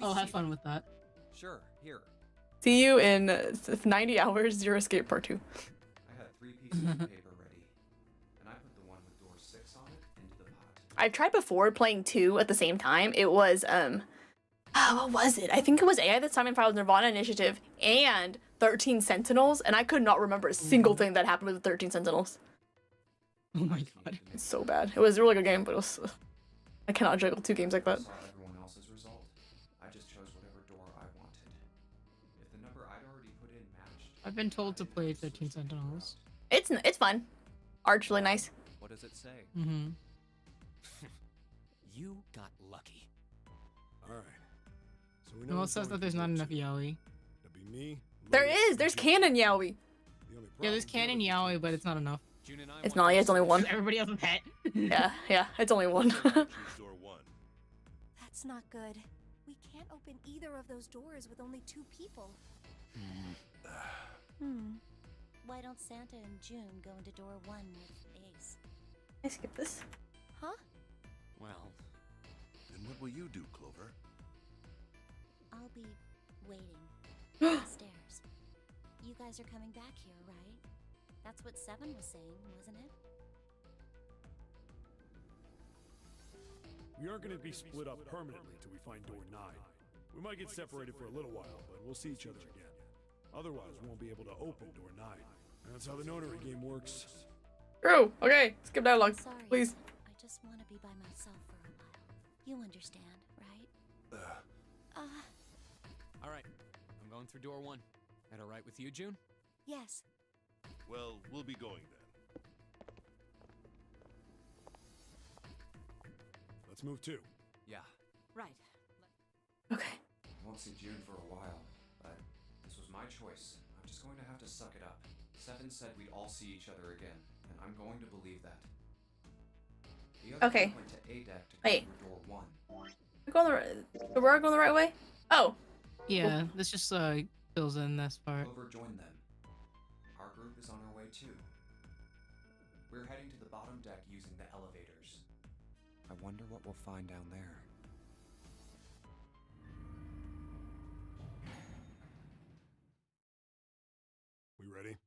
Oh, have fun with that. Sure, here. See you in 90 hours, Zero Escape Part 2. I had 3 pieces of paper ready, and I put the one with door 6 on it into the pot. I've tried before playing 2 at the same time. It was, what was it? I think it was AI the Somniophiles Nirvana Initiative and 13 Sentinels, and I could not remember a single thing that happened with the 13 Sentinels. Oh my god. It's so bad. It was a really good game, but it was... I cannot juggle 2 games like that. I saw everyone else's result. I just chose whatever door I wanted. If the number I'd already put in matched... I've been told to play 13 Sentinels. It's fun. Art's really nice. What does it say? Mm-hmm. You got lucky. Alright. So we know Well, it who's says going that there's for not door enough 2. yaoi. It'll be me. There Louis, is! There's and canon yaoi! The only Yeah, there's problem is canon yaoi, but it's not enough. June and I It's want not, to it's only one. Everybody else is pet. Yeah, it's only one. Choose door 1. That's not good. We can't open either of those doors with only 2 people. Why don't Santa and June go into door 1 with Ace? I skip this. Huh? Well, And what will you do, Clover? I'll be waiting downstairs. You guys are coming back here, right? That's what Seven was saying, wasn't it? We aren't going to be split up permanently till we find door 9. We might get separated for a little while, but we'll see each other again. Otherwise, we won't be able to open door 9. That's how the notary game works. True. Okay. Skip dialogue, Sorry, please. I just want to be by myself for a while. You understand, right? all right. I'm going through door 1. That all right with you, June? Yes. Well, we'll be going then. Let's move too. Yeah, Right. Okay. I won't see June for a while, but this was my choice. I'm just going to have to suck it up. Seven said we'd all see each other again, and I'm going to believe that. The other Okay. group went to A deck to go Wait. through door 1. We're going the right. We're going the right way. Oh. Yeah, this just fills in this part. Clover joined them. Our group is on our way too. We're heading to the bottom deck using the elevators. I wonder what we'll find down there. We ready?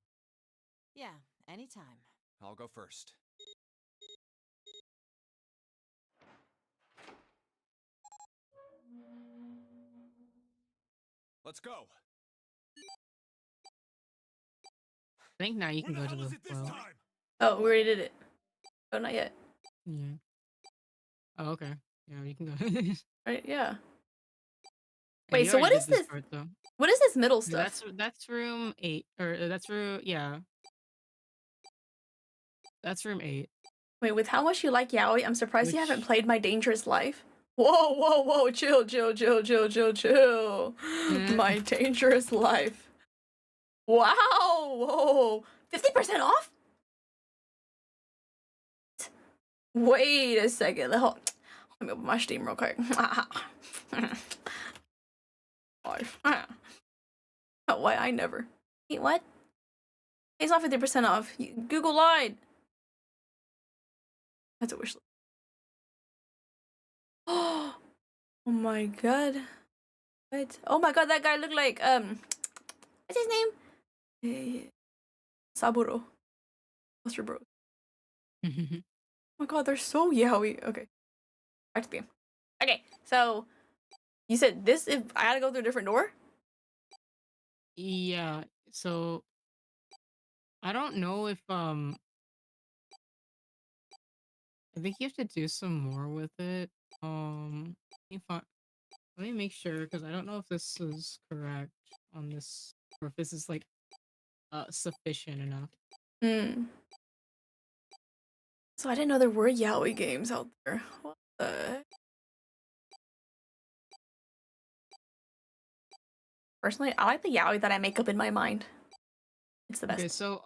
Yeah, anytime. I'll go first. Let's go. I think now you Where can the go to hell is the it this well. time? Oh, we already did it. Oh, not yet. Yeah. Oh, okay. Yeah, you can go. Right? Yeah. Yeah, Wait, you so what already is did this? part, though. What is this middle Yeah, stuff? that's room 8, or that's room, yeah. That's room 8. Wait, with how much you like yaoi, I'm surprised you haven't Which- played My Dangerous Life. Whoa, whoa, whoa, chill, chill, chill, chill, chill, chill. My Dangerous Life. Wow, whoa. 50% off? Wait a second. Let me open my Steam real quick. Why I never. Wait, what? It's not 50% off. Google lied. That's a wish list. Oh my god. What? Oh my god, that guy looked like what's his name? Saburo. Buster Bros. Oh my god, they're so yaoi. Okay. Back to the game. Okay, so you said this if I had to go through a different door? Yeah, so I don't know if I think you have to do some more with it. If I, let me make sure because I don't know if this is correct on this or if this is like sufficient enough. Hmm. So I didn't know there were yaoi games out there. What the heck? Personally, I like the yaoi that I make up in my mind. It's the best. Okay, so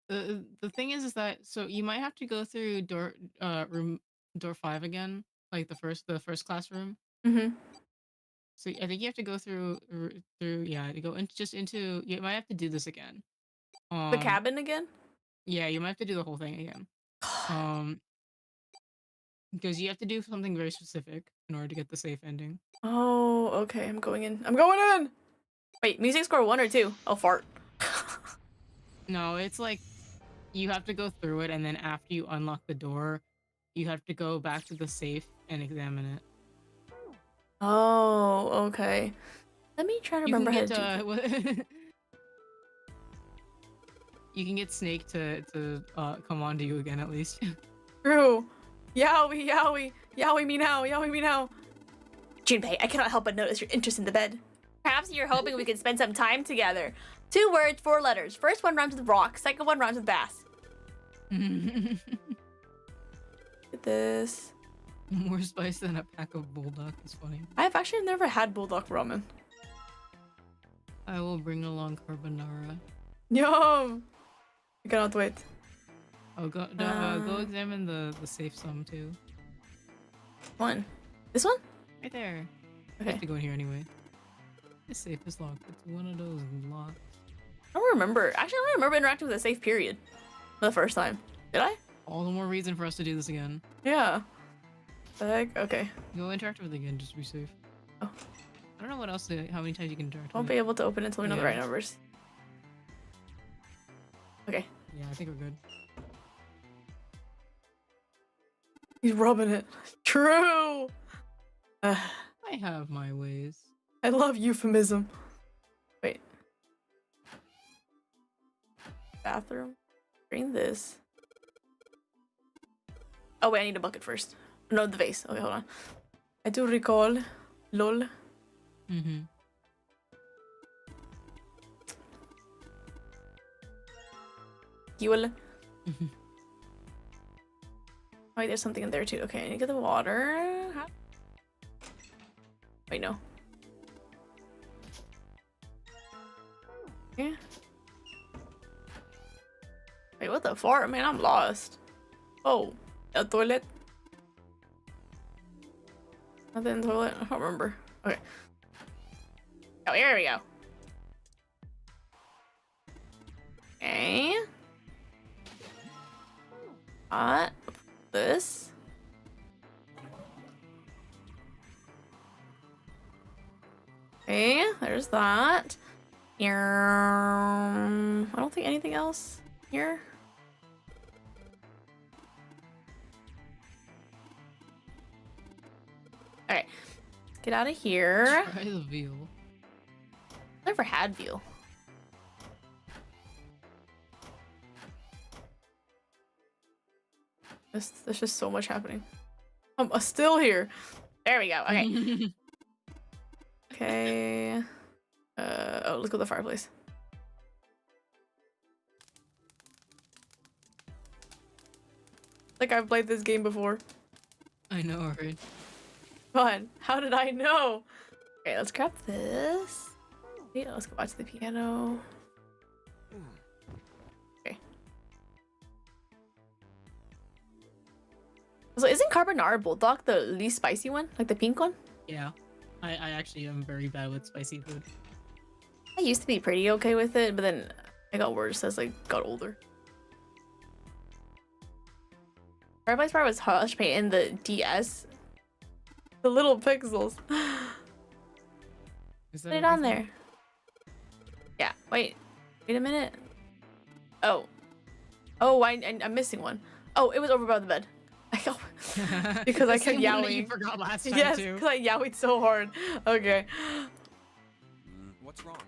the thing is that so you might have to go through room door 5 again, like the first classroom. Mm-hmm. So I think you have to go through yeah, you go just into you might have to do this again. The cabin again? Yeah, you might have to do the whole thing again. Because you have to do something very specific in order to get the safe ending. Oh, okay. I'm going in. I'm going in! Wait, music score 1 or 2? Oh, fart. No, it's like you have to go through it, and then after you unlock the door, you have to go back to the safe and examine it. Oh, okay. Let me try to You can remember how get to do you can get Snake to come on to you again at least. True. Yaoi, yaoi. Yaoi me now. Yaoi me now. Junpei, I cannot help but notice your interest in the bed. Perhaps you're hoping we could spend some time together. 2 words, 4 letters. First one rhymes with rock. Second one rhymes with bass. Look at this. More spice than a pack of bulldog is funny. I've actually never had bulldog ramen. I will bring along carbonara. Yum! I cannot wait. Oh, go examine the safe sum too. One. This one? Right there. I Okay. have to go in here anyway. This safe is locked. It's one of those locks. I don't remember. Actually, I don't remember interacting with a safe period for the first time. Did I? All the more reason for us to do this again. Yeah. The heck? Okay. Go interact with it again, just to be safe. Oh. I don't know what else how many times you can interact Won't with be it. able to open it until we know the Yeah. right numbers. Okay. Yeah, I think we're good. He's rubbing it. True. I have my ways. I love euphemism. Wait. Bathroom. Bring this. Oh wait, I need a bucket first. No, the vase. Okay, hold on. I do recall. Lol. Mm-hmm. Fuel. Wait, there's something in there too. Okay, I need to get the water. Wait, no. Yeah. Wait, what the fuck? Man, I'm lost. Oh, a toilet. Nothing in the toilet? I don't remember. Okay. Oh, here we go. Okay. This. Okay, there's that. Here. I don't think anything else here. Alright. Get out of here. Try the veal. Never had veal. There's just so much happening. I'm still here. There we go. Okay. Okay. Oh, let's go to the fireplace. Like I've played this game before. I know, right? Fun. How did I know? Okay, let's grab this. Yeah, let's go back to the piano. Okay. So isn't carbonara bulldog the least spicy one? Like the pink one? Yeah. I actually am very bad with spicy food. I used to be pretty okay with it, but then I got worse as I got older. Fireplace part was Hush Paint in the DS. The little pixels. Is that Put it on there. Yeah, wait. Wait a minute. Oh. Oh, I'm missing one. Oh, it was over by the bed. Because I kept yowling. You forgot last time Yes, too. because I yowled so hard. Okay. What's wrong?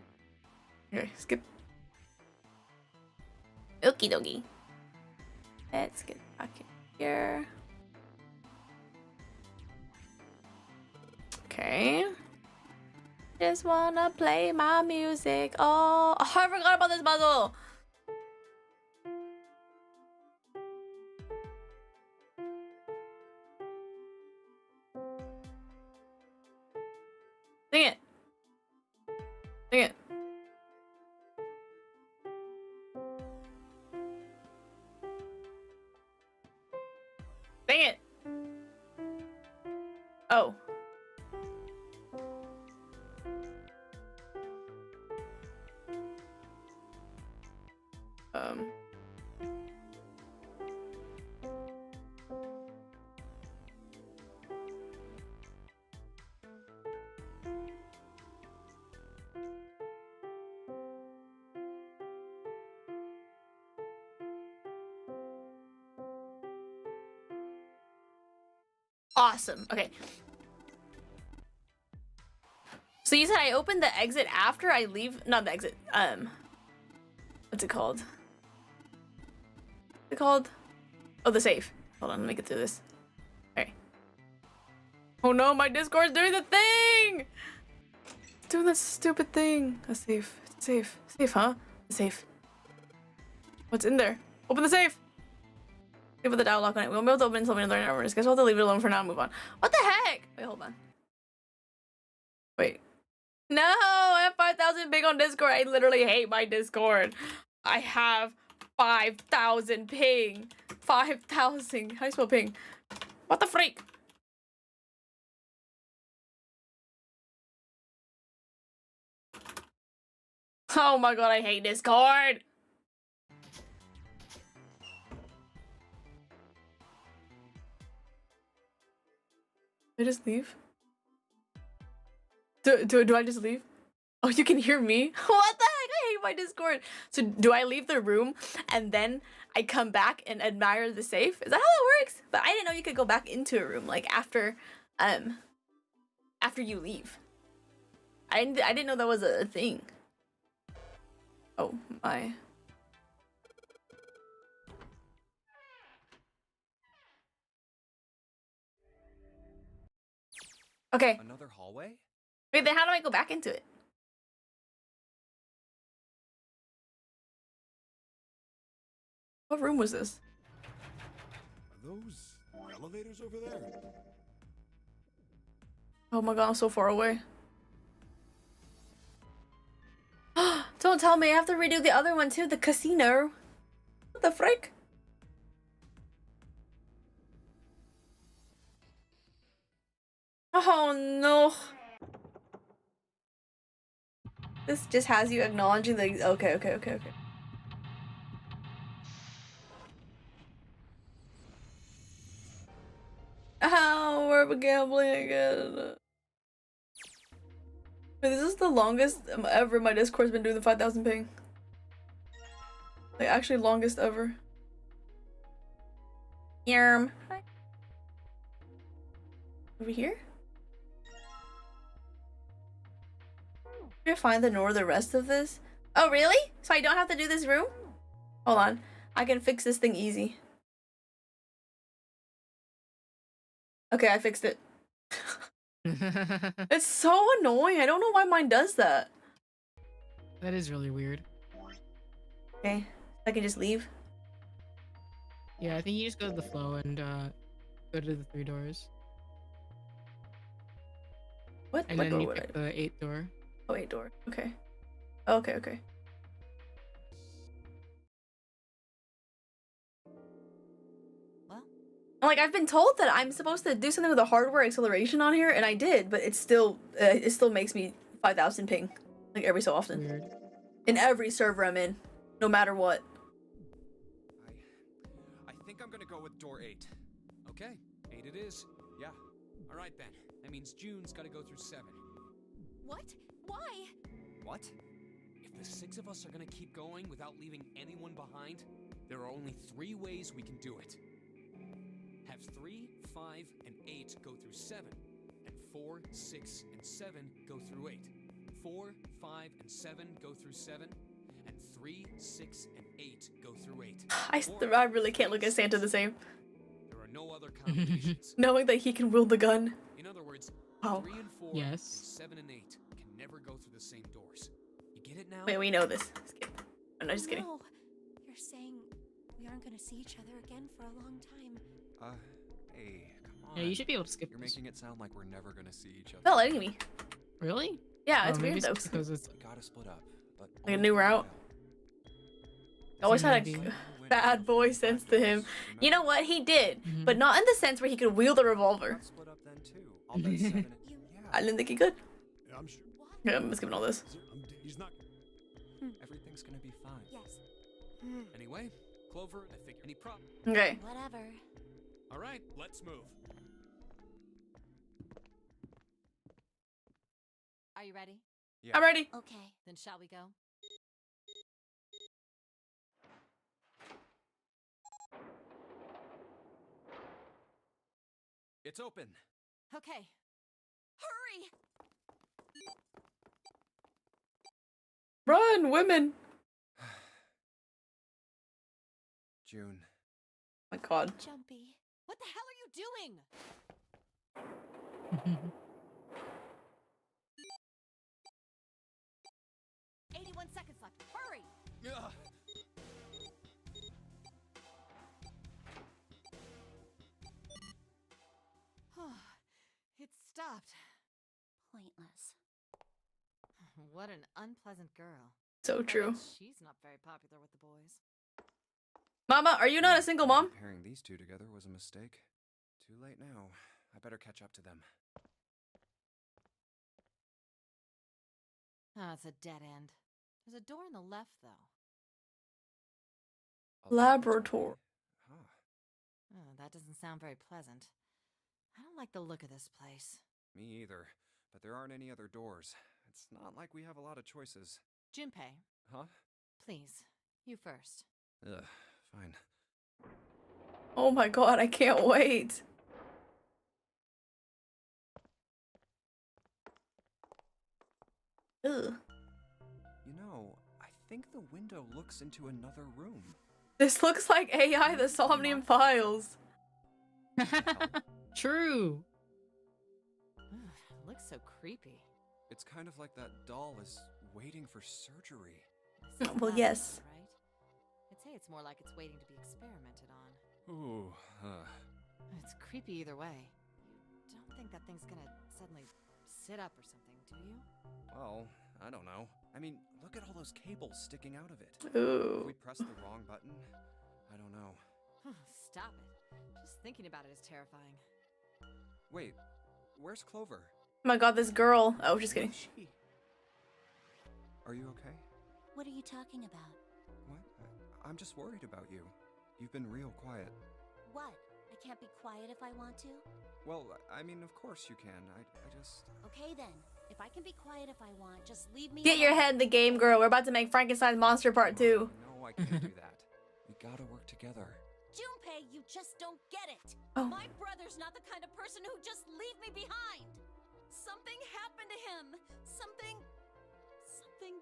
Okay, skip. Okie dokie. Let's get back in here. Okay. Just wanna play my music. Oh, I forgot about this puzzle. Sing it. Sing it. Sing it. Oh. Awesome. Okay. So you said I opened the exit after I leave? Not the exit. What's it called? What's it called? Oh, the safe. Hold on, let me get through this. Okay. Oh no, my Discord's doing the thing! It's doing that stupid thing. A safe. It's safe. Safe, huh? The safe. What's in there? Open the safe! Leave with the dial lock on it. We won't be able to open it until we learn our numbers. Guess we'll have to leave it alone for now and move on. What the heck? Wait, hold on. Wait. No, I have 5,000 ping on Discord. I literally hate my Discord. I have 5,000 ping. 5,000. How do you spell ping? What the freak? Oh my god, I hate Discord. I just leave? Do I just leave? Oh, you can hear me? What the heck? I hate my Discord. So do I leave the room and then I come back and admire the safe? Is that how it works? But I didn't know you could go back into a room like after you leave. I didn't know that was a thing. Oh my. Okay. Another hallway? Wait, then how do I go back into it? What room was this? Are those elevators over there? Oh my god, I'm so far away. Don't tell me I have to redo the other one too, the casino. What the frick? Oh no. This just has you acknowledging the okay. Oh, we're gambling again. Wait, this is the longest ever my Discord's been doing the 5,000 ping. Like, actually longest ever. Yarm. Hi. Over here? Can I find the rest of this? Oh, really? So I don't have to do this room? Hold on. I can fix this thing easy. Okay, I fixed it. It's so annoying. I don't know why mine does that. That is really weird. Okay, I can just leave. Yeah, I think you just go to the flow and go to the 3 doors. What? And What then door you would I? pick the 8th door. Oh, 8 door. Okay. Okay. Well, Like, I've been told that I'm supposed to do something with the hardware acceleration on here, and I did, but it still makes me 5,000 ping, like every so often. Weird. In every server I'm in, no matter what. I think I'm gonna go with door 8. Okay, 8 it is. Yeah. All right then. That means June's got to go through 7. What? Why? What? If the 6 of us are gonna keep going without leaving anyone behind, there are only 3 ways we can do it. Have 3, 5, and 8 go through 7, and 4, 6, and 7 go through 8. 4, 5, and 7 go through 7, and 3, 6, and 8 go through 8. I really can't look at Santa the same. There are no other combinations. Knowing that he can wield the gun. In other words, Wow. 3 and 4 Yes. and 7 and 8 can never go through the same doors. You get it now? Wait, we know this. Skip. I'm not just kidding. No, you're saying we aren't gonna see each other again for a long time. Hey, come on. Yeah, you should be able to skip You're this. making it sound like we're never gonna see each other. Not letting me. Really? Yeah, it's Or maybe weird though. it's because it's We gotta split up, but Like a new route. I always had maybe. a bad boy sense to him. You know what? He did, Mhm. but not in the sense where he could wield a revolver. Let's split up then too. I'll bet 7 and... You- I didn't think he could. Yeah, I'm sure. What? Yeah, I'm skipping all this. He's not. Everything's gonna be fine. Yes. Anyway, Clover, I think any problem. Okay. Whatever. All right, let's move. are you ready? Yeah. I'm ready. Okay. Then shall we go? It's open. Okay. Hurry! Run, women. June. My God. Jumpy. What the hell are you doing? 81 seconds left. Hurry! Ugh. It stopped. Pointless. What an unpleasant girl. So I bet true. She's not very popular with the boys. Mama, are you not a single mom? Pairing these two together was a mistake. Too late now. I better catch up to them. Ah, it's a dead end. There's a door on the left, though. A Laboratory. Huh. Oh, that doesn't sound very pleasant. I don't like the look of this place. Me either. But there aren't any other doors. It's not like we have a lot of choices. Junpei, Huh? please, you first. Ugh, fine. Oh my god, I can't wait. Ugh. You know, I think the window looks into another room. This looks like AI, the Somnium Files. True. It looks so creepy. It's kind of like that doll is waiting for surgery. This is Well, lab, yes. Right? I'd say it's more like it's waiting to be experimented on. Ooh, It's creepy either way. You don't think that thing's gonna suddenly sit up or something, do you? well, I don't know. I mean, look at all those cables sticking out of it. If Ooh. we press the wrong button, I don't know. Stop it. Just thinking about it is terrifying. Wait, where's Clover? Oh my god, this girl. Oh, just kidding. Where's she? Are you okay? What are you talking about? What? I'm just worried about you. You've been real quiet. What? I can't be quiet if I want to? Well, I mean, of course you can. I just... Okay then. If I can be quiet if I want, just leave me Get your alone. head in the game, girl. We're about to make Frankenstein's Monster Part 2. No, I can't do that. We gotta work together. Junpei, you just don't get it. Oh. My brother's not the kind of person who just leave me behind. Something happened to him. Something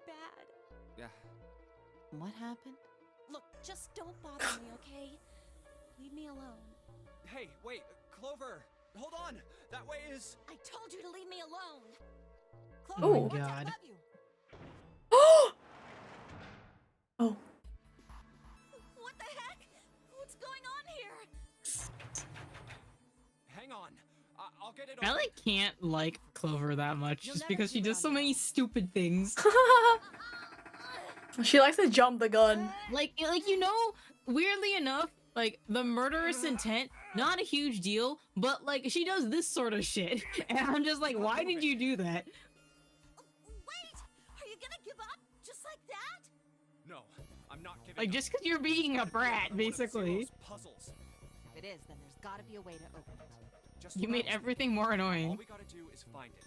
bad. Yeah. What happened? Look, just don't bother me, okay? Leave me alone. Hey, wait, Clover! Hold on! That way is... I told you to leave me alone. Oh Chloe, my once I God. love you. Oh. What the heck? What's going on here? Hang on. I'll get it I over. like can't like Clover that much You'll just never because she keep it does on so your many own. stupid things. She likes to jump the gun. like you know, weirdly enough, like the murderous intent, not a huge deal, but like she does this sort of shit, and I'm just like, why did you do that? Wait! Are you gonna give up? Just like that? No, I'm not giving Like up. just because you're being a brat, basically. Puzzles. If it is, then there's gotta be a way to open it. Just You what I made was everything thinking. more All annoying. we gotta do is find it.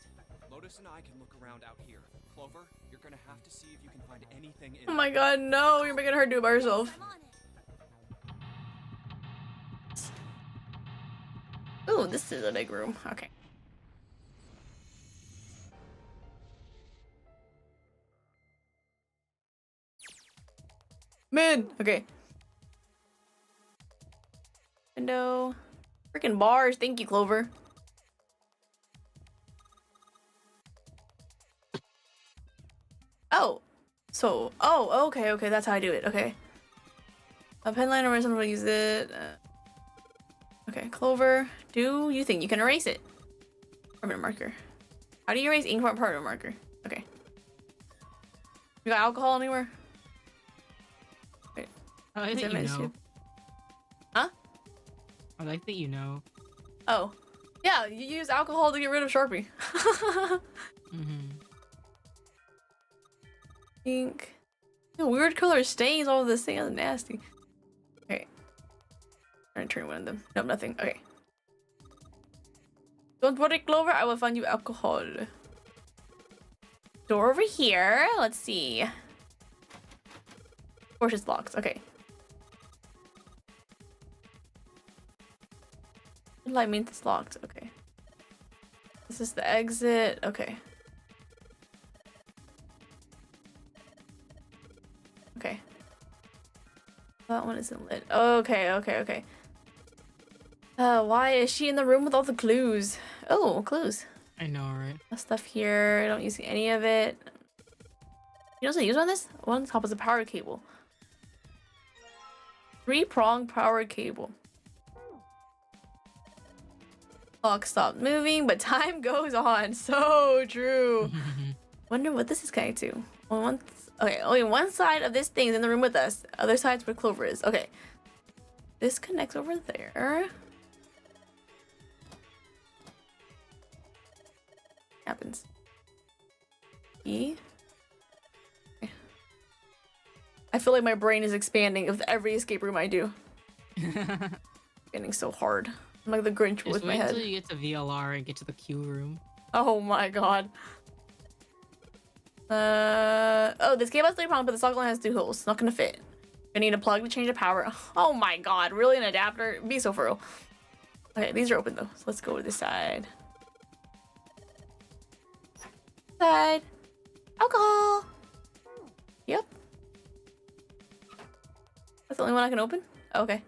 Lotus and I can look around out here. Clover, you're gonna have to see if you can find anything in Oh my god, no. You're making her do it by herself. I'm on it. Ooh, this is a big room. Okay. Mid. Okay. Window. Freaking bars. Thank you, Clover. Oh. So, oh, okay, okay. That's how I do it. Okay. A pen liner or someone will use it. Okay, Clover. Do you think you can erase it? Permanent marker. How do you erase ink from a permanent marker? Okay. You got alcohol anywhere? Wait. I like Is that it you my know. ship? Huh? I like that you know. Oh. Yeah, you use alcohol to get rid of Sharpie. Mm-hmm. Ink. The weird color stains all of this thing. That's nasty. Okay. I'm gonna turn one of them. Nope, nothing. Okay. Don't worry, Clover. I will find you alcohol. Door over here. Let's see. Of course it's locked. Okay. Light means it's locked. Okay. This is the exit. Okay. Okay. That one isn't lit. Okay, okay, okay. Why is she in the room with all the clues? Oh, clues. I know, right? Stuff here. I don't use any of it. You know what's use on this? One on top is a power cable. 3-prong power cable. Clock stopped moving, but time goes on. So true. Wonder what this is connected to. Okay, only one side of this thing is in the room with us. Other side's where Clover is. Okay. This connects over there. Happens. E. Okay. I feel like my brain is expanding with every escape room I do. Getting so hard. I'm like the Grinch Just with my wait head. until you get to VLR and get to the queue room. Oh my god. Oh, this cable has 3 prongs, but the socket line has 2 holes. It's not gonna fit. I need a plug to change the power. Oh my god, really an adapter? Be so for real. Okay, these are open though, so let's go to this side. Side. Alcohol. Yep. That's the only one I can open? Oh, okay.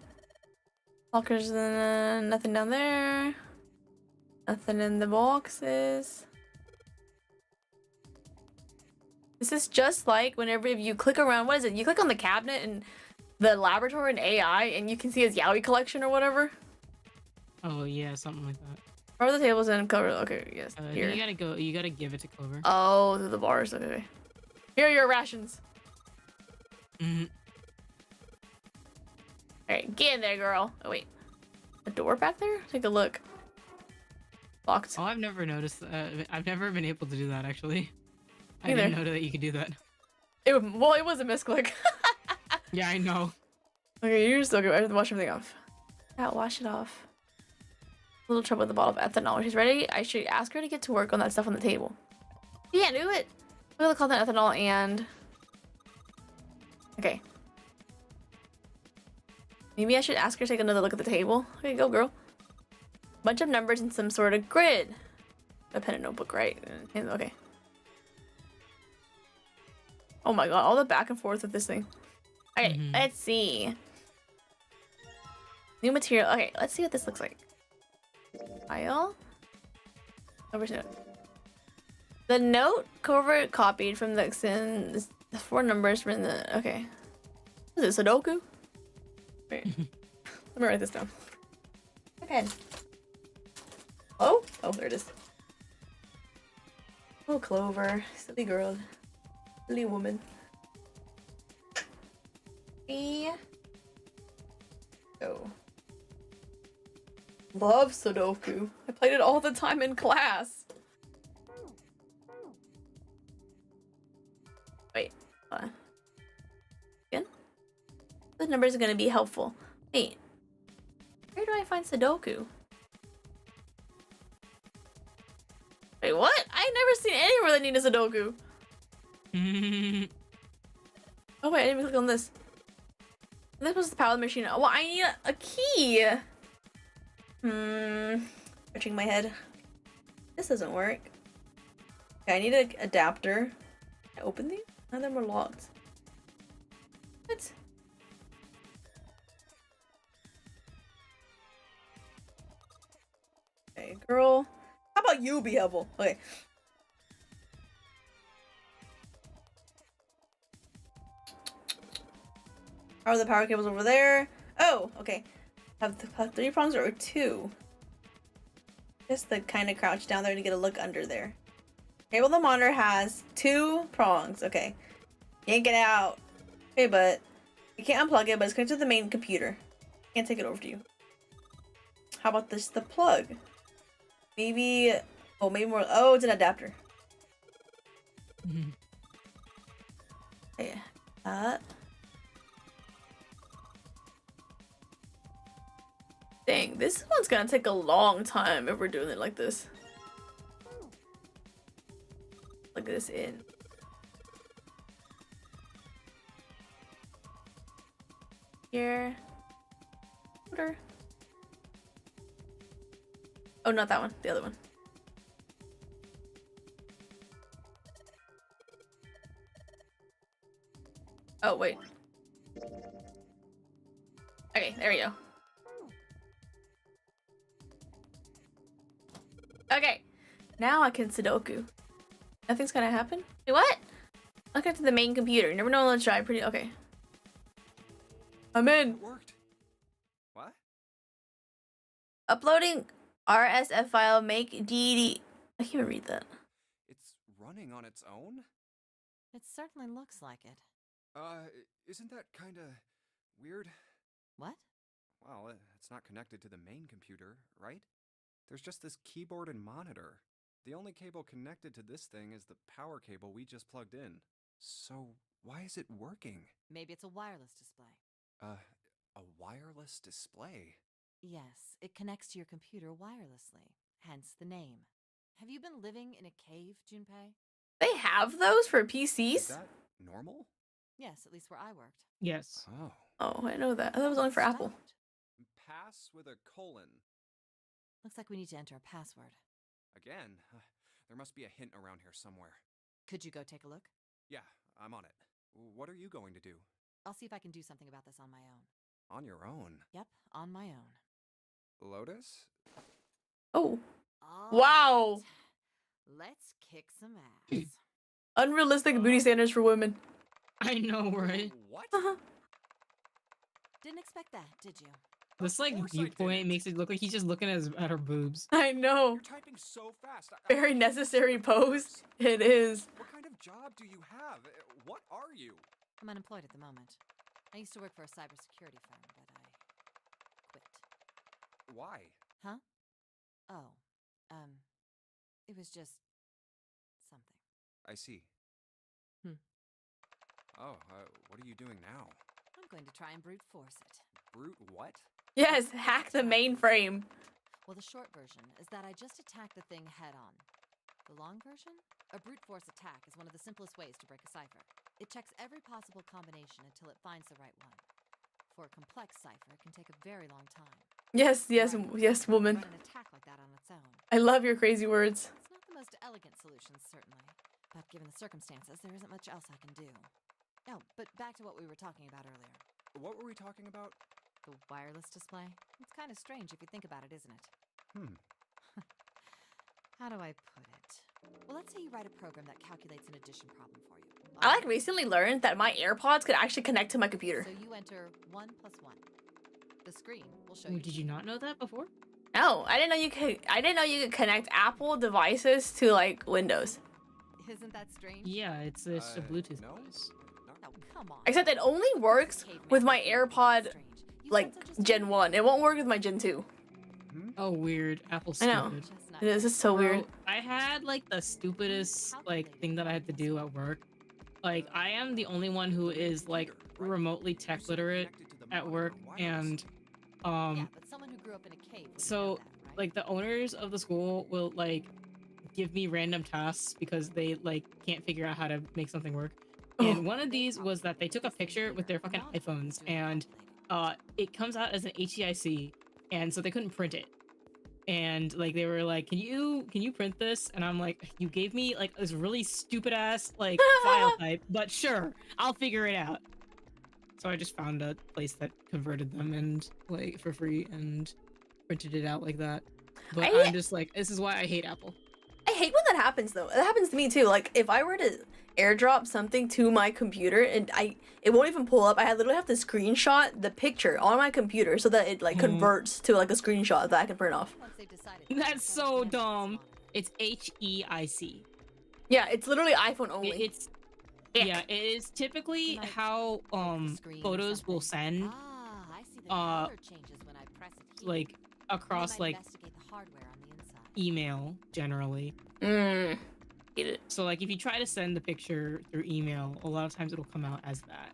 Lockers, nothing down there. Nothing in the boxes. This is just like whenever you click around, what is it? You click on the cabinet and the laboratory and AI and you can see his Yowie collection or whatever. Oh yeah, something like that. Where are the tables and cover? Okay, yes. Here. You gotta give it to Clover. Oh, the bars. Okay. Here are your rations. Alright, get in there, girl. Oh, wait. A door back there? Take a look. Locked. Oh, I've never noticed. I've never been able to do that actually. I Neither. didn't know that you could do that. It was a misclick. Yeah, I know. Okay, you're still good. I have to wash everything off. Yeah, wash it off. A little trouble with the bottle of ethanol. She's ready. I should ask her to get to work on that stuff on the table. Yeah, do it. We're gonna call that ethanol and... Okay. Maybe I should ask her to take another look at the table. Okay, go, girl. Bunch of numbers and some sort of grid. A pen and notebook, right? Okay. Oh my god, all the back and forth with this thing. Okay, let's see. New material. Okay, let's see what this looks like. File. Over's note. The note Clover copied from the 4 numbers from the. Okay. Is it Sudoku? Wait. Let me write this down. My pen. Oh? Oh, there it is. Oh, Clover. Silly girl. Silly woman. Oh. Love Sudoku. I played it all the time in class. Wait. Hold on. Again? The numbers are gonna be helpful. Wait. Where do I find Sudoku? Wait, what? I've never seen anywhere that needs a Sudoku. Oh wait, I didn't even click on this. This was the power of the machine. Well, I need a key. Scratching my head. This doesn't work. Okay, I need an adapter. Can I open these? None of them are locked. What? Okay, girl. How about you be helpful? Okay. How are the power cables over there? Oh, okay. Have 3 prongs or 2? Just the kind of crouch down there to get a look under there. Okay, well the monitor has 2 prongs. Okay. Can't get out. Okay, but you can't unplug it, but it's connected to the main computer. Can't take it over to you. How about this? The plug. Maybe. Oh, maybe more. Oh, it's an adapter. Okay. Dang, this one's gonna take a long time if we're doing it like this. Plug this in. Here. Order. Oh, not that one. The other one. Oh, wait. Okay, there we go. Okay, now I can Sudoku. Nothing's gonna happen? Wait, what? I'll get to the main computer. Never know, let's try. Pretty okay. I'm in. It worked. What? Uploading RSF file, make DD. I can't even read that. It's running on its own? It certainly looks like it. Isn't that kinda weird? What? Well, it's not connected to the main computer, right? There's just this keyboard and monitor. The only cable connected to this thing is the power cable we just plugged in. So, Why is it working? Maybe it's a wireless display. A wireless display? Yes, it connects to your computer wirelessly, hence the name. Have you been living in a cave, Junpei? They have those for Is PCs? that normal? Yes, at least where I worked. Yes. Oh. Oh, I know that. That was only for Apple. Stopped. Pass with a colon. Looks like we need to enter a password. Again? There must be a hint around here somewhere. Could you go take a look? Yeah, I'm on it. What are you going to do? I'll see if I can do something about this on my own. On your own? Yep, on my own. Lotus? Oh. All Wow. right. Let's kick some ass. Unrealistic beauty standards for women. I know, right? What? Didn't expect that, did you? This like course I viewpoint didn't. makes it look like he's just looking at her boobs. I know. You're typing so fast. I Very can't necessary see pose. this. It is. What kind of job do you have? What are you? I'm unemployed at the moment. I used to work for a cybersecurity firm, but I quit. Why? Huh? Oh, it was just something. I see. Hmm. Oh, what are you doing now? I'm going to try and brute force it. Brute what? Yes, hack the mainframe. Well, the short version is that I just attacked the thing head on. The long version? A brute force attack is one of the simplest ways to break a cipher. It checks every possible combination until it finds the right one. For a complex cipher, it can take a very long time. Yes, yes, Right. yes, woman. Run an attack like that on its own. I love your crazy words. It's not the most elegant solution, certainly. But given the circumstances, there isn't much else I can do. Oh, but back to what we were talking about earlier. What were we talking about? The wireless display? It's kind of strange if you think about it, isn't it? How do I put it? Well, let's say you write a program that calculates an addition problem for you. I like recently learned that my AirPods could actually connect to my computer. So you enter 1 + 1. The screen will show Ooh, you. did you not know that before? No, I didn't know you could. I didn't know you could connect Apple devices to like Windows. Isn't that strange? Yeah, it's a Bluetooth no. device. Oh, come on. Except it only works with my AirPod Strange. You like said so just a Gen minute 1. It won't work with my Gen 2. Oh, weird. Apple's I know. stupid. Chestnut. It is just so Bro, weird. I had like the stupidest like thing that I had to do at work. Like I am the only one who is like remotely tech literate at work, and Yeah, but someone who grew up in a cave would know so that, right? like the owners of the school will like give me random tasks because they like can't figure out how to make something work. And one of these was that they took a picture with their fucking iPhones, and it comes out as an HEIC, and so they couldn't print it. And like they were like, can you print this? And I'm like, you gave me like this really stupid ass like file type, but sure, I'll figure it out. So I just found a place that converted them and like for free and printed it out like that. But I'm just like, this is why I hate Apple. I hate when that happens though. It happens to me too. Like if I were to airdrop something to my computer and it won't even pull up. I literally have to screenshot the picture on my computer so that it like converts to like a screenshot that I can print off. Once they've decided That's so dumb. It's HEIC. Yeah, it's literally iPhone only. It's yeah, it is typically how photos will send Ah, I see the color changes when I press it here. like across They might like investigate the hardware on the inside. email generally. Get it. So like if you try to send the picture through email, a lot of times it'll come out as that,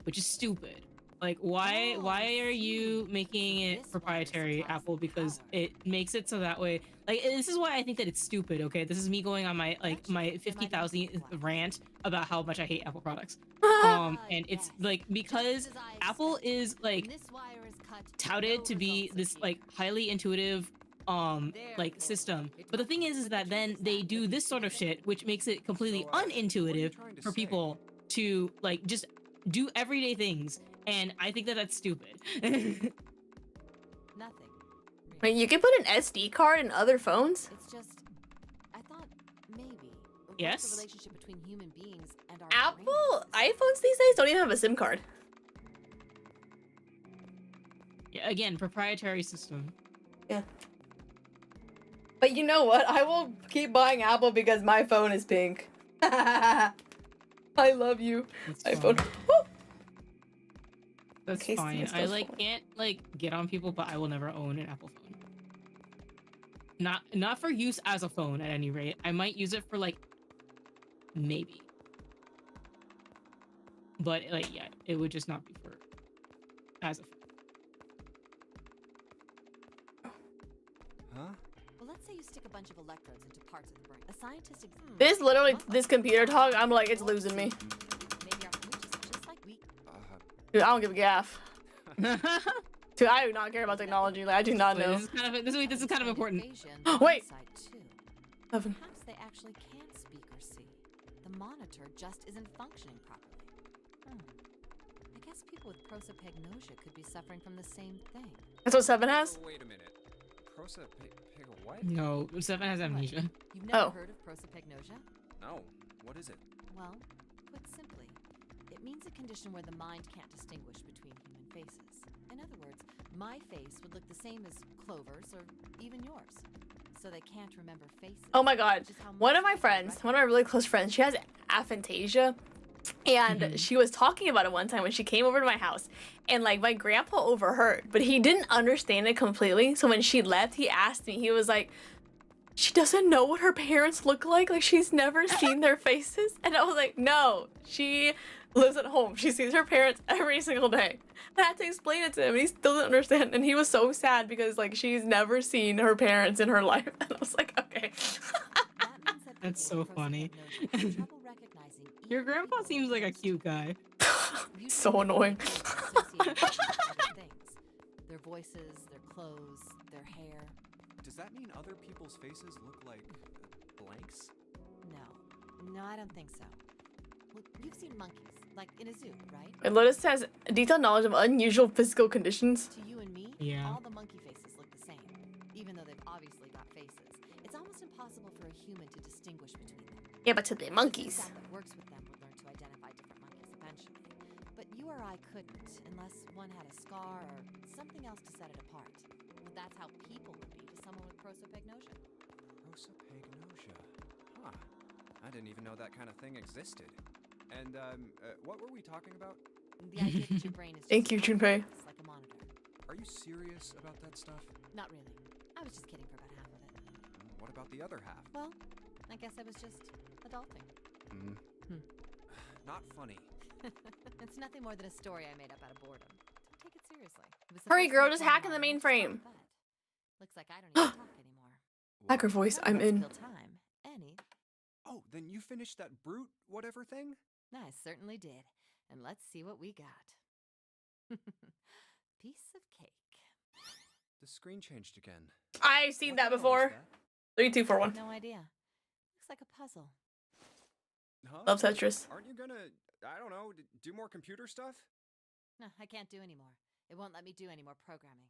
which is stupid. Like why are you making it proprietary, Apple? Because it makes it so that way. Like this is why I think that it's stupid. Okay, this is me going on my like my 50,000th rant about how much I hate Apple products. And it's like because Apple is like This wire is cut. touted No to be results this appear. like highly intuitive like system, but the thing is that then they do this sort of shit which makes it completely So, what are you unintuitive trying to for say? people to like just do everyday things, and I think that that's stupid. Nothing. Wait, you can put an SD card in other phones? It's just, I thought maybe. What's Yes? the relationship between human beings and our Apple brains? iPhones these days don't even have a SIM card. Yeah, again, proprietary system. Yeah. But you know what? I will keep buying Apple because my phone is pink. I love you, That's iPhone. fine. Woo! That's Okay, so fine. this I goes like forward. can't like get on people, but I will never own an Apple phone. Not for use as a phone at any rate. I might use it for like maybe. But like, yeah, it would just not be for as a. Huh? Well, let's say you stick a bunch of electrodes into parts of the brain. A scientist This literally, this computer talk, I'm like, it's losing me. Maybe our witches are just like we. Dude, I don't give a gaff. Dude, I do not care about technology. Like, I do not Wait, know. this is kind of important. Wait. Perhaps they actually can't speak or see. The monitor just isn't functioning properly. I guess people with prosopagnosia could be suffering from the same thing. That's what 7 has? Wait a minute. What? No, 7 has amnesia. You've never Oh. heard of prosopagnosia? No. What is it? Well, put simply, it means a condition where the mind can't distinguish between human faces. In other words, my face would look the same as Clover's or even yours. So they can't remember faces. Oh my god. which is how One most of my people friends, recognize one of my really close friends, she has aphantasia. And she was talking about it one time when she came over to my house. And like my grandpa overheard, but he didn't understand it completely. So when she left, he asked me, he was like, she doesn't know what her parents look like. Like she's never seen their faces. And I was like, no, she lives at home. She sees her parents every single day. I had to explain it to him and he still didn't understand. And he was so sad because like she's never seen her parents in her life. And I was like, okay. That means that That's people with so funny. prosopagnosia have trouble recognizing Your even grandpa people seems like a almost. cute guy. You So see annoying. people associated with other things. Their voices, their clothes, their hair. Does that mean other people's faces look like blanks? No, I don't think so. Well, you've seen monkeys, like in a zoo, right? And Lotus has detailed knowledge of unusual physical conditions. To you and me, Yeah. all the monkey faces look the same, even though they've obviously got faces. It's almost impossible for a human to distinguish between them. Yeah, but to the The monkeys. staff that works with them would learn to identify different monkeys eventually. But you or I couldn't, unless one had a scar or something else to set it apart. But that's how people would be to someone with prosopagnosia. Prosopagnosia. Huh. I didn't even know that kind of thing existed. And, what were we talking about? The idea that your brain is just Thank you, Junpei. like a monitor. Are you serious about that stuff? Not really. I was just kidding for about half of it. What about the other half? Well, I guess I was just adulting. Not funny. It's nothing more than a story I made up out of boredom. Don't take it seriously. It was Hurry, supposed to girl, be just fun hack in the and I hope mainframe. so, but looks like I don't even talk anymore. Hacker voice, Well, I'm let's in. kill time. Any? Oh, then you finished that brute whatever thing? I certainly did. And let's see what we got. Piece of cake. The screen changed again. I've seen What that the hell was before. 3, 2, 4, 1. No idea. Looks like a puzzle. Huh? Love Tetris. Aren't you gonna, I don't know, do more computer stuff? No, I can't do any more. It won't let me do any more programming.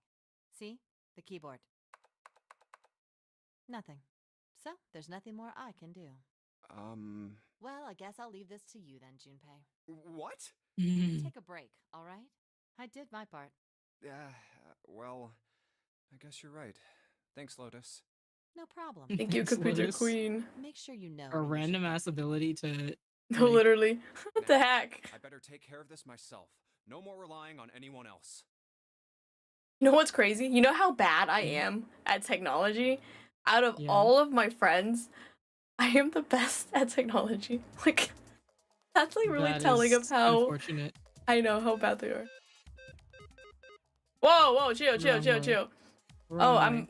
See? The keyboard. Nothing. So, there's nothing more I can do. Well, I guess I'll leave this to you then, Junpei. What? Take a break, all right? I did my part. Well, I guess you're right. Thanks, Lotus. No problem. Thank you, Thanks, computer Lotus. queen. Make sure you know. A when you random should ass ability to. No, literally. What the heck? I better take care of this myself. No more relying on anyone else. You know what's crazy? You know how bad I am at technology? Out of Yeah. all of my friends, I am the best at technology. Like, that's like really That telling of is how unfortunate. I know how bad they are. Whoa, chill, chill, Wrong chill, way. chill. Wrong Oh, way. I'm.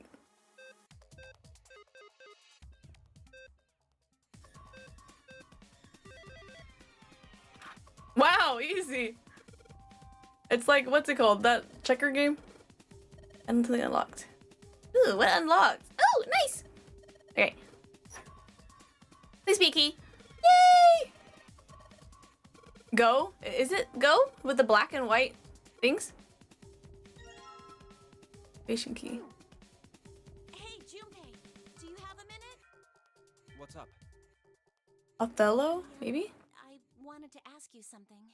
Wow, easy. It's like, what's it called? That checker game? And something unlocked. Ooh, what unlocked? Oh, nice. Okay. Please be key. Yay! Go? Is it go? With the black and white things? Station key. Hey, Junpei, do you have a minute? What's up? Othello, maybe? I wanted to ask you something.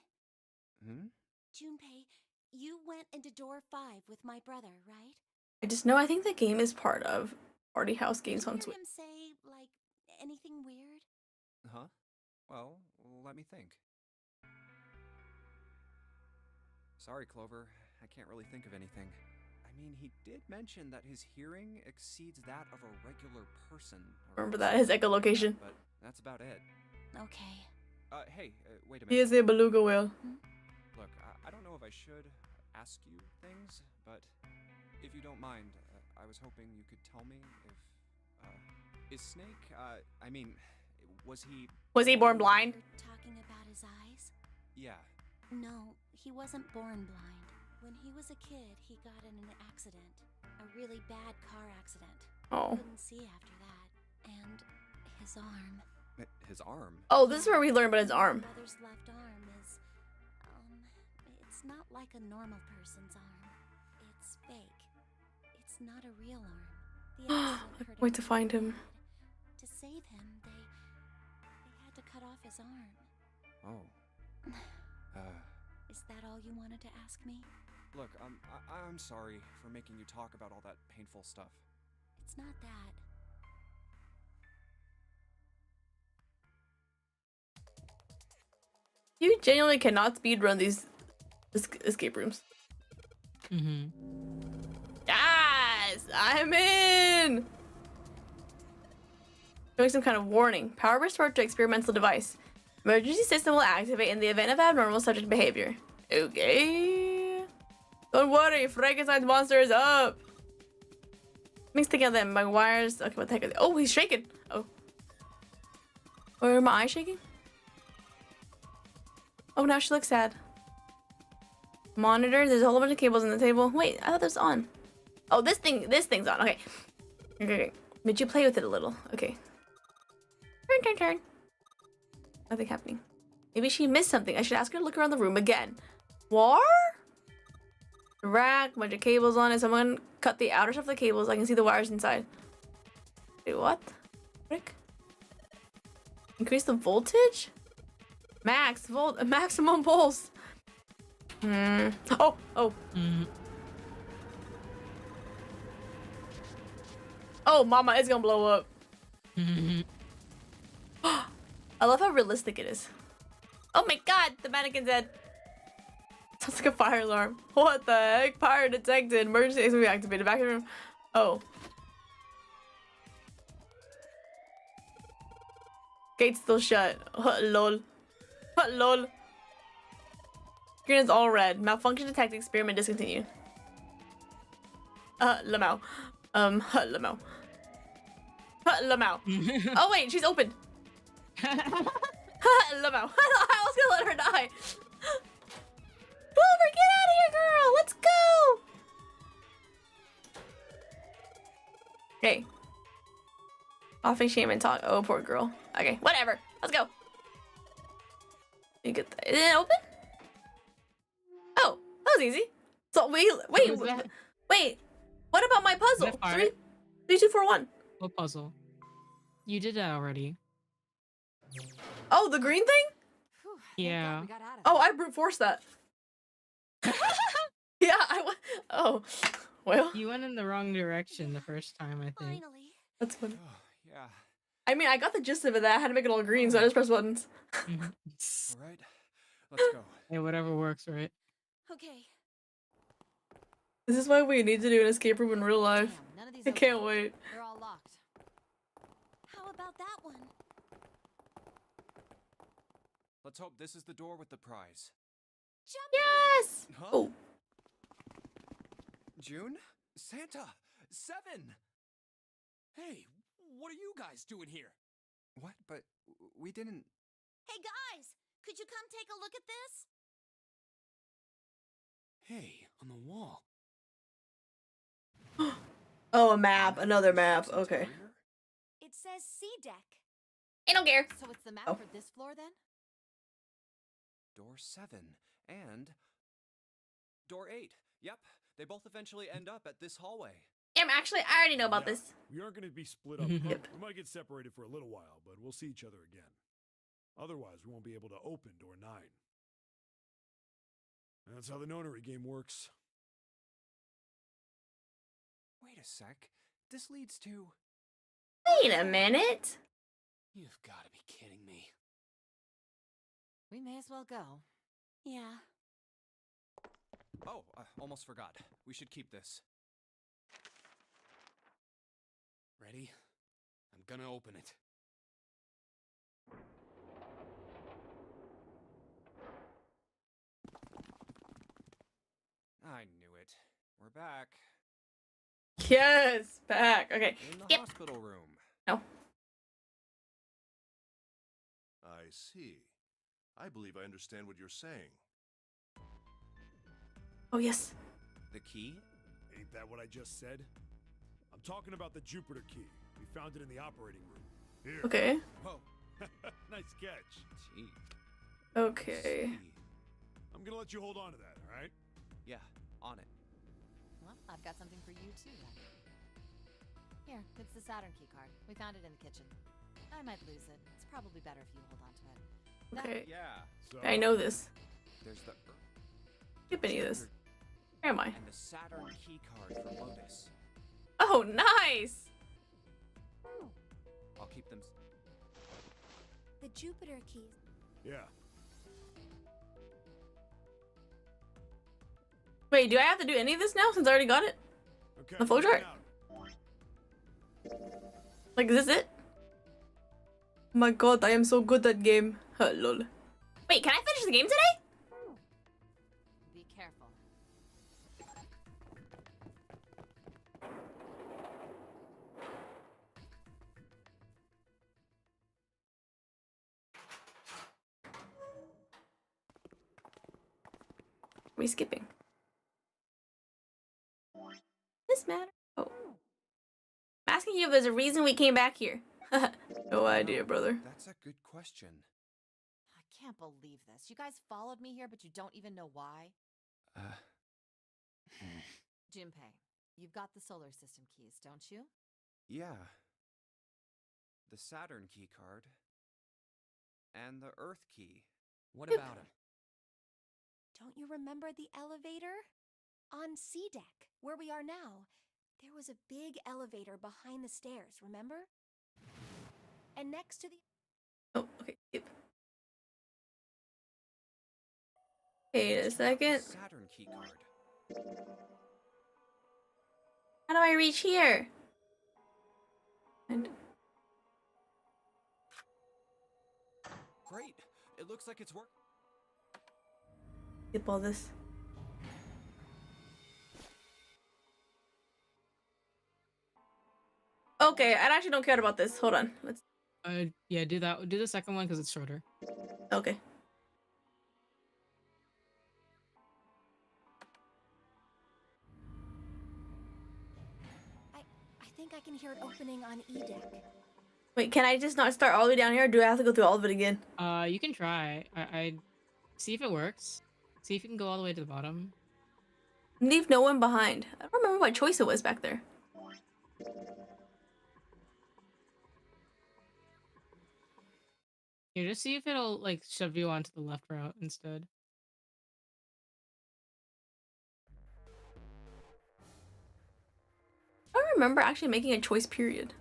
Hmm? Junpei, you went into door 5 with my brother, right? I just know I think the game is part of Party House games Did you on hear Switch. him say, like, anything weird? Huh? Well, let me think. Sorry, Clover. I can't really think of anything. I mean, he did mention that his hearing exceeds that of a regular person. or Remember that, his something like echolocation. But that's about it. Okay. Hey, wait a He minute. is a beluga whale. Look, I don't know if I should ask you things, but if you don't mind, I was hoping you could tell me if, is Snake, I mean, was he... Was he born blind? You're talking about his eyes? Yeah. No, he wasn't born blind. When he was a kid, he got in an accident. A really bad car accident. Oh. Couldn't see after that. And his arm. His arm? Oh, this is where we learn about his arm. My brother's left arm is, it's not like a normal person's arm. It's fake. It's not a real arm. The accident hurt Wait to find him. To save him, they had to cut off his arm. Oh. Is that all you wanted to ask me? Look, I'm sorry for making you talk about all that painful stuff. It's not that. You genuinely cannot speedrun these escape rooms. Mm-hmm. Yes! I'm in! Showing some kind of warning. Power restored to experimental device. Emergency system will activate in the event of abnormal subject behavior. Okay. Don't worry, Frankenstein's monster is up. Mixed together my wires. Okay, what the heck is it? Oh, he's shaking. Oh. Or are my eyes shaking? Oh, now she looks sad. Monitor. There's a whole bunch of cables on the table. Wait, I thought this was on. Oh, this thing's on. Okay. Okay. Did you play with it a little? Okay. Turn. Nothing happening. Maybe she missed something. I should ask her to look around the room again. War? Rack, bunch of cables on it. Someone cut the outer stuff of the cables. I can see the wires inside. Wait, what? Frick? Increase the voltage? Maximum pulse. Oh. Mm. Oh, mama, it's gonna blow up. Mm-hmm. I love how realistic it is. Oh my god, the mannequin's dead. Sounds like a fire alarm. What the heck? Fire detected. Emergency exit activated. Back in the room. Oh. Gate's still shut. Lol. Lol. Screen is all red. Malfunction detected. Experiment discontinued. Lamau. Lamau. Lamau. Oh wait, she's open. Lamau. I was gonna let her die. Clover, get out of here, girl. Let's go. Okay. Offing shame and talk. Oh, poor girl. Okay, whatever. Let's go. You get that? Is it open? Oh, that was easy. So wait. What about my puzzle? that fire? 3, 2, 4, 1. What puzzle? You did that already. Oh, the green thing? Whew, thank Yeah. God we got out of Oh, there. I brute forced that. Yeah, I went. Oh, well, You went in the wrong direction the first time, I think. Finally. that's funny. Oh, yeah. I mean, I got the gist of it. That I had to make it all green, so I just pressed buttons. Mhm. All right, let's go. Hey, whatever works, right? Okay. This is why we need to do an escape room in real life. Damn, none of these I open. can't wait. They're all locked. How about that one? Let's hope this is the door with the prize. Yes. Huh? Oh, June? Santa! 7! Hey, what are you guys doing here? What? But we didn't... Hey guys, could you come take a look at this? Hey, on the wall. oh, a map. Another map. Ship's Okay. interior? It says C deck. I don't care. So it's the map Oh. for this floor then? Door 7. And... Door 8. Yep, they both eventually end up at this hallway. Actually, I already know about Yeah, this. We aren't going to be split up. Yep. We might get separated for a little while, but we'll see each other again. Otherwise, we won't be able to open door 9. And that's how the nonary game works. Wait a sec. This leads to... Wait a minute. You've got to be kidding me. We may as well go. Yeah. Oh, almost forgot. We should keep this. Ready? I'm gonna open it. I knew it. We're back. Yes, back. Okay. In the Skip. hospital room. No. I see. I believe I understand what you're saying. Oh yes. The key? Ain't that what I just said? I'm talking about the Jupiter key. We found it in the operating room. Here. Okay. Whoa. Nice catch. Gee. Okay. See. I'm gonna let you hold on to that, all right? Yeah, on it. Well, I've got something for you too then. Here, it's the Saturn key card. We found it in the kitchen. I might lose it. It's probably better if you hold on to it. Okay. Yeah. So, I know this. There's the Skip any of this. Where am I? and the Saturn key card for Lotus. Oh, nice. I'll keep them. The Jupiter keys. yeah. Wait, do I have to do any of this now since I already got it? Okay. The flowchart? now. Like, is this it? My god, I am so good at game. Lol. Wait, can I finish the game today? Be careful. Are we skipping? This matter? Oh. I'm asking you if there's a reason we came back here. No idea, brother. That's a good question. I can't believe this. You guys followed me here, but you don't even know why. Junpei, you've got the solar system keys, don't you? Yeah. The Saturn key card. And the Earth key. What about him? Don't you remember the elevator? On C deck, where we are now, there was a big elevator behind the stairs, remember? And next to the... Oh, okay, skip. Wait a second. Saturn key card. How do I reach here? And Great. It looks like it's working. skip all this. Okay, I actually don't care about this. Hold on. Let's. Yeah, do that. Do the second one because it's shorter. Okay. I think I can hear it opening on E deck. Wait, can I just not start all the way down here, or do I have to go through all of it again? You can try. I see if it works. See if you can go all the way to the bottom. Leave no one behind. I don't remember what choice it was back there. Here, just see if it'll like shove you onto the left route instead. I don't remember actually making a choice period.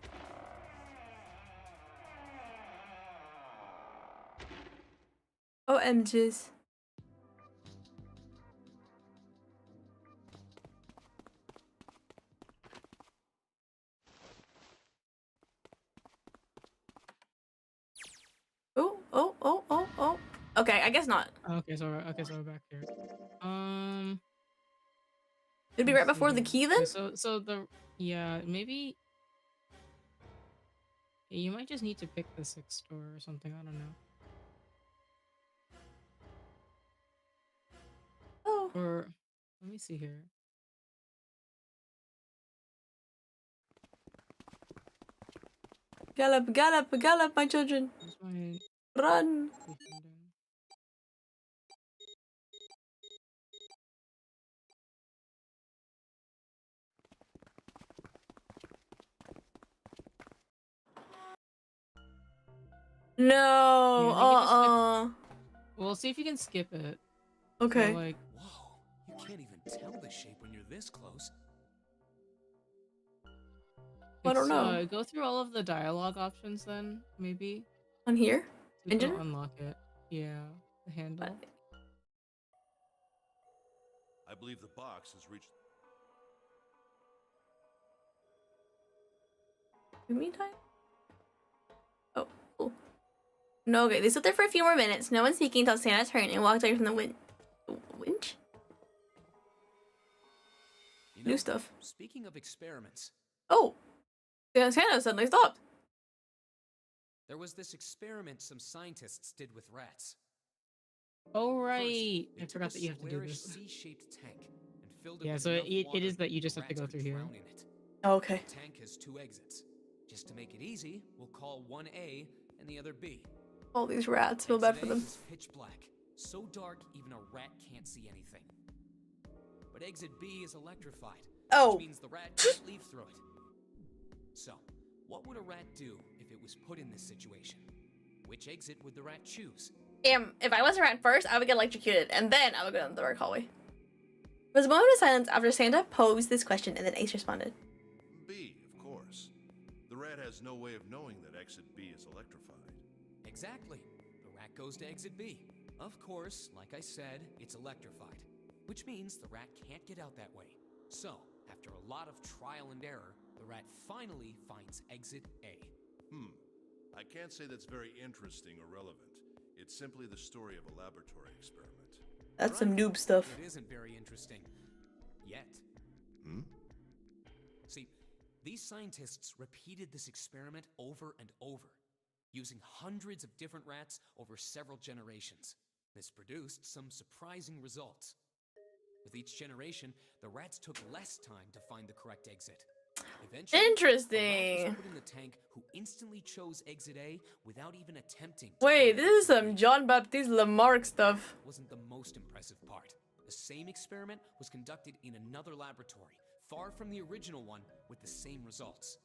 OMGs. Oh. Okay, I guess not. Okay, so we're back here. It'd be right before the key then? Okay, so yeah, maybe you might just need to pick the 6th door or something. I don't know. Oh. Or let me see here. Gallop, gallop, gallop, my children. Where's my Run. defender? No. Well, see if you can skip it. Okay. So, like, Whoa, you can't even tell the shape when you're this close. I don't know. Go through all of the dialogue options then, maybe. On here? So you can Engine? unlock it. Yeah, the handle. I believe the box has reached. Give me time. Oh, cool. No, okay. They stood there for a few more minutes. No one speaking until Santa turned and walked away from the winch. stuff. Speaking of experiments, Oh, the Santa suddenly stopped. there was this experiment some scientists did with rats. Oh First, right, they I took forgot a that you have to do squarish this. C-shaped tank and filled it Yeah, with so enough it water is that you just the have to go rats through could here. drown in it. Okay. The tank has 2 exits. Just to make it easy, we'll call one A and the other B. All these rats. Feel bad Exit for A them. is pitch black, so dark even a rat can't see anything. But exit B is electrified, Oh. which means the rat can't leave through it. So, what would a rat do if it was put in this situation? Which exit would the rat choose? If I was a rat first, I would get electrocuted, and then I would go down the dark hallway. There was a moment of silence after Santa posed this question, and then Ace responded. B, of course. The rat has no way of knowing that exit B is electrified. Exactly. The rat goes to exit B. Of course, like I said, it's electrified, which means the rat can't get out that way. So, after a lot of trial and error, the rat finally finds exit A. I can't say that's very interesting or relevant. It's simply the story of a laboratory experiment. That's some noob stuff. It isn't very interesting. Yet. See, these scientists repeated this experiment over and over, using hundreds of different rats over several generations. This produced some surprising results. With each generation, the rats took less time to find the correct exit. Eventually, Interesting. a rat was put in the tank who instantly chose exit A without even attempting to Wait, find this is exit some B. John Baptiste Lamarck stuff. Wasn't the most impressive part. The same experiment was conducted in another laboratory, far from the original one, with the same results.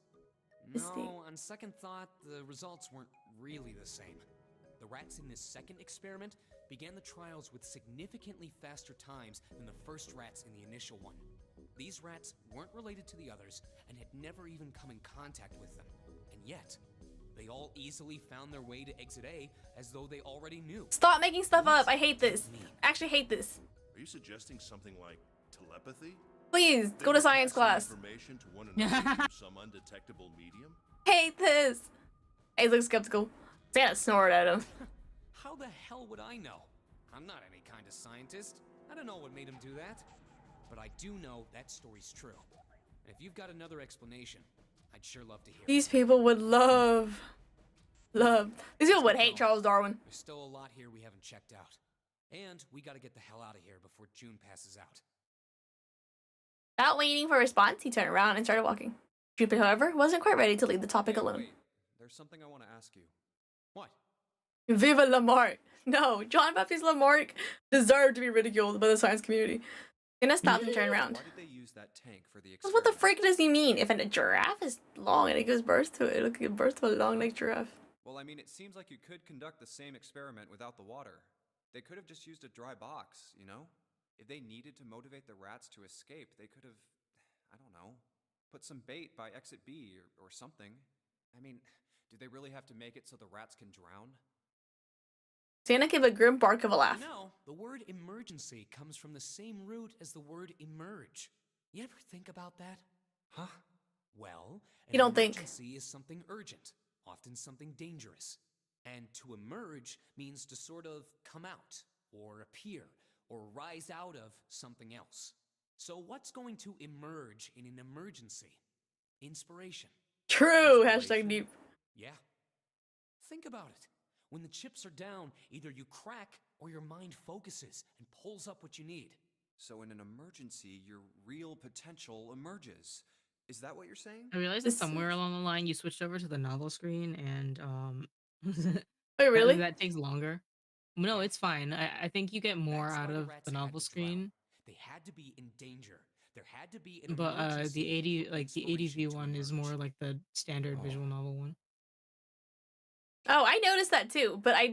No, on second thought, the results weren't really the same. The rats in this second experiment began the trials with significantly faster times than the first rats in the initial one. These rats weren't related to the others and had never even come in contact with them. And yet, they all easily found their way to exit A as though they already knew. Stop making stuff up. I hate this. I actually hate this. Are you suggesting something like telepathy? Please, They go to were science passing class. Information to one another through some undetectable medium? Hate this. Ace looks skeptical. Santa snored at him. How the hell would I know? I'm not any kind of scientist. I don't know what made him do that. But I do know that story's true. And if you've got another explanation, I'd sure love to hear These it. people would love. These people would hate Charles Darwin. There's still a lot here we haven't checked out. And we gotta get the hell out of here before June passes out. Without waiting for a response, he turned around and started walking. Jupiter, however, wasn't quite ready to leave the topic alone. Wait, there's something I want to ask you. What? Viva Lamarck! No, John Baptiste Lamarck deserved to be ridiculed by the science community. Santa stopped and turned around. Why did they use that tank for the What experiment? the freak does he mean? If a giraffe is long and it gives birth to it, it'll give birth to a long-necked giraffe. Well, I mean, it seems like you could conduct the same experiment without the water. They could have just used a dry box, you know? If they needed to motivate the rats to escape, they could have, I don't know, put some bait by exit B or something. I mean, do they really have to make it so the rats can drown? Santa gave a grim bark of a laugh. No, the word emergency comes from the same root as the word emerge. You ever think about that? Huh? Well, You don't think. emergency is something urgent, often something dangerous. And to emerge means to sort of come out, or appear, or rise out of something else. So what's going to emerge in an emergency? Inspiration. True. Inspiration? Hashtag deep. Yeah. Think about it. When the chips are down, either you crack or your mind focuses and pulls up what you need. So in an emergency, your real potential emerges. Is that what you're saying? I realized that somewhere along the line you switched over to the novel screen, and Wait, really? that takes longer. No, it's fine. I think you get more That's out why the of rats the had novel to drown. screen, They had to be in danger. There had to be an but emergency the 80 like the 80 inspiration view to one is emerge. more like the standard visual novel one. Oh, I noticed that too, but I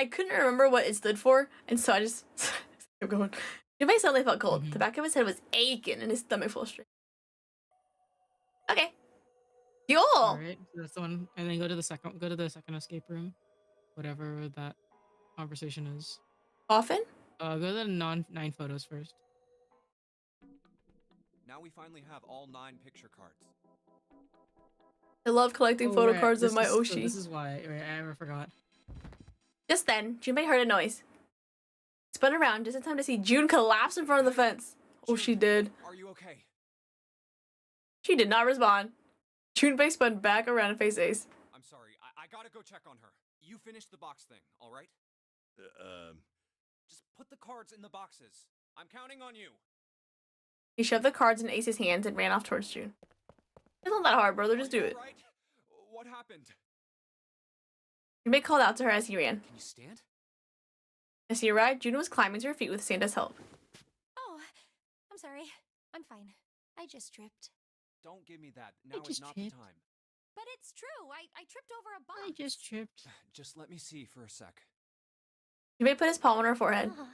couldn't remember what it stood for, and so I just kept going. Jimmy suddenly felt cold. The back of his head was aching, and his stomach full straight. Okay. Fuel. All right, so that's the one, and then go to the second escape room, whatever that conversation is. Often? Go to the 9 photos first. Now we finally have all 9 picture cards. I love collecting photo cards of my So Oshi. this is why I forgot. Just then, Junpei heard a noise. Spun around just in time to see June collapse in front of the fence. Oh, she did. Are you okay? She did not respond. Junpei spun back around and faced Ace. I'm sorry. I gotta go check on her. You finish the box thing, all right? Just put the cards in the boxes. I'm counting on you. He shoved the cards in Ace's hands and ran off towards June. It's not that hard, brother. Just do it. Right? What happened? Junpei called out to her as he ran. Can you stand? As he arrived, June was climbing to her feet with Santa's help. Oh, I'm sorry. I'm fine. I just tripped. Don't give me that. Now is not the time. But it's true. I tripped over a box. I just tripped. Just let me see for a sec. Junpei put his palm on her forehead. Ah,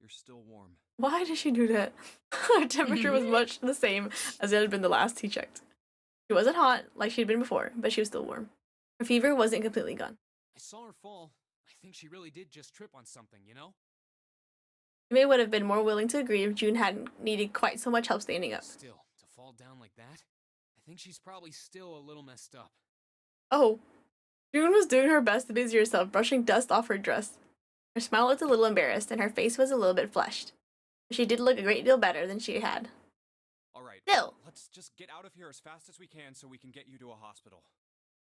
You're still warm. Why did she do that? Her temperature was much the same as it had been the last he checked. She wasn't hot like she'd been before, but she was still warm. Her fever wasn't completely gone. I saw her fall. I think she really did just trip on something, you know? Junpei would have been more willing to agree if June hadn't needed quite so much help standing up. Still, to fall down like that? I think she's probably still a little messed up. Oh, June was doing her best to busy herself brushing dust off her dress. Her smile looked a little embarrassed and her face was a little bit flushed. She did look a great deal better than she had. All right. Still. Let's just get out of here as fast as we can so we can get you to a hospital.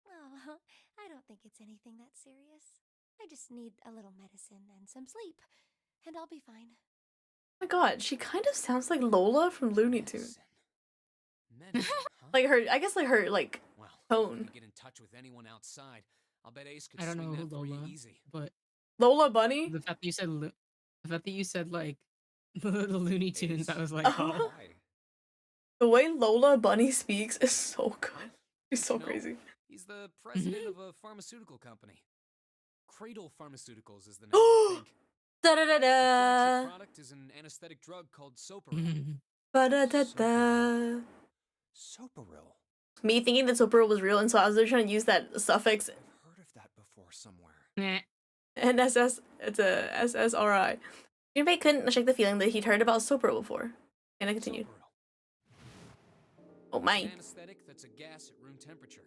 oh, I don't think it's anything that serious. I just need a little medicine and some sleep, and I'll be fine. Oh my god, she kind of sounds like Lola from Looney Tunes. Medicine, huh? Like her, I guess like her, like, Well, tone. get in touch with anyone outside. I'll bet Ace could I don't swing know that for you Lola, easy. but Lola Bunny? the fact that you said the fact that you said like the Looney Tunes, I was like, Oh. oh. Why? The way Lola Bunny speaks is so good. She's so You know, crazy. He's the president of a pharmaceutical company. Cradle Pharmaceuticals is the name, I think. Da da da The flagship da. product is an anesthetic drug called Soparil. Ba da da da. Soparil. Me thinking that Soparil was real, and so I was trying to use that suffix I've heard of that before somewhere. Nah. NSS. It's a SSRI. Junpei couldn't shake the feeling that he'd heard about Soparil before. And I continued. Soparil. Oh It's my. an anesthetic that's a gas at room temperature.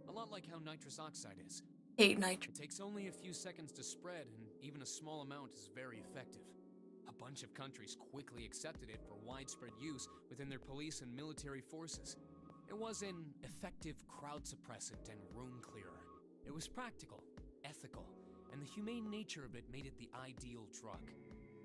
A lot like how nitrous oxide is. Hate nitrous. It takes only a few seconds to spread, and even a small amount is very effective. A bunch of countries quickly accepted it for widespread use within their police and military forces. It was an effective crowd suppressant and room clearer. It was practical, ethical, and the humane nature of it made it the ideal drug.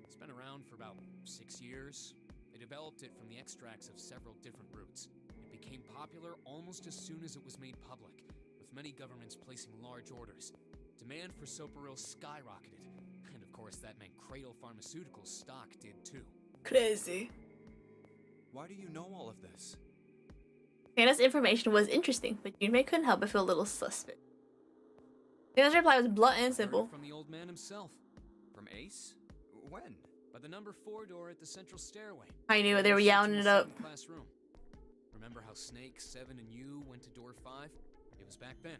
It's been around for about 6 years. They developed it from the extracts of several different roots. It became popular almost as soon as it was made public, with many governments placing large orders. Demand for Soparil skyrocketed, and of course that meant Cradle Pharmaceuticals stock did too. Crazy. Why do you know all of this? Santa's information was interesting, but Junpei couldn't help but feel a little suspect. Santa's reply was blunt and Heard it simple. from the old man himself, From Ace? When? by the number 4 door at the central stairway. I knew it, they were Searching yelling the it up. second class room. Remember how Snake, 7, and you went to door 5? It was back then.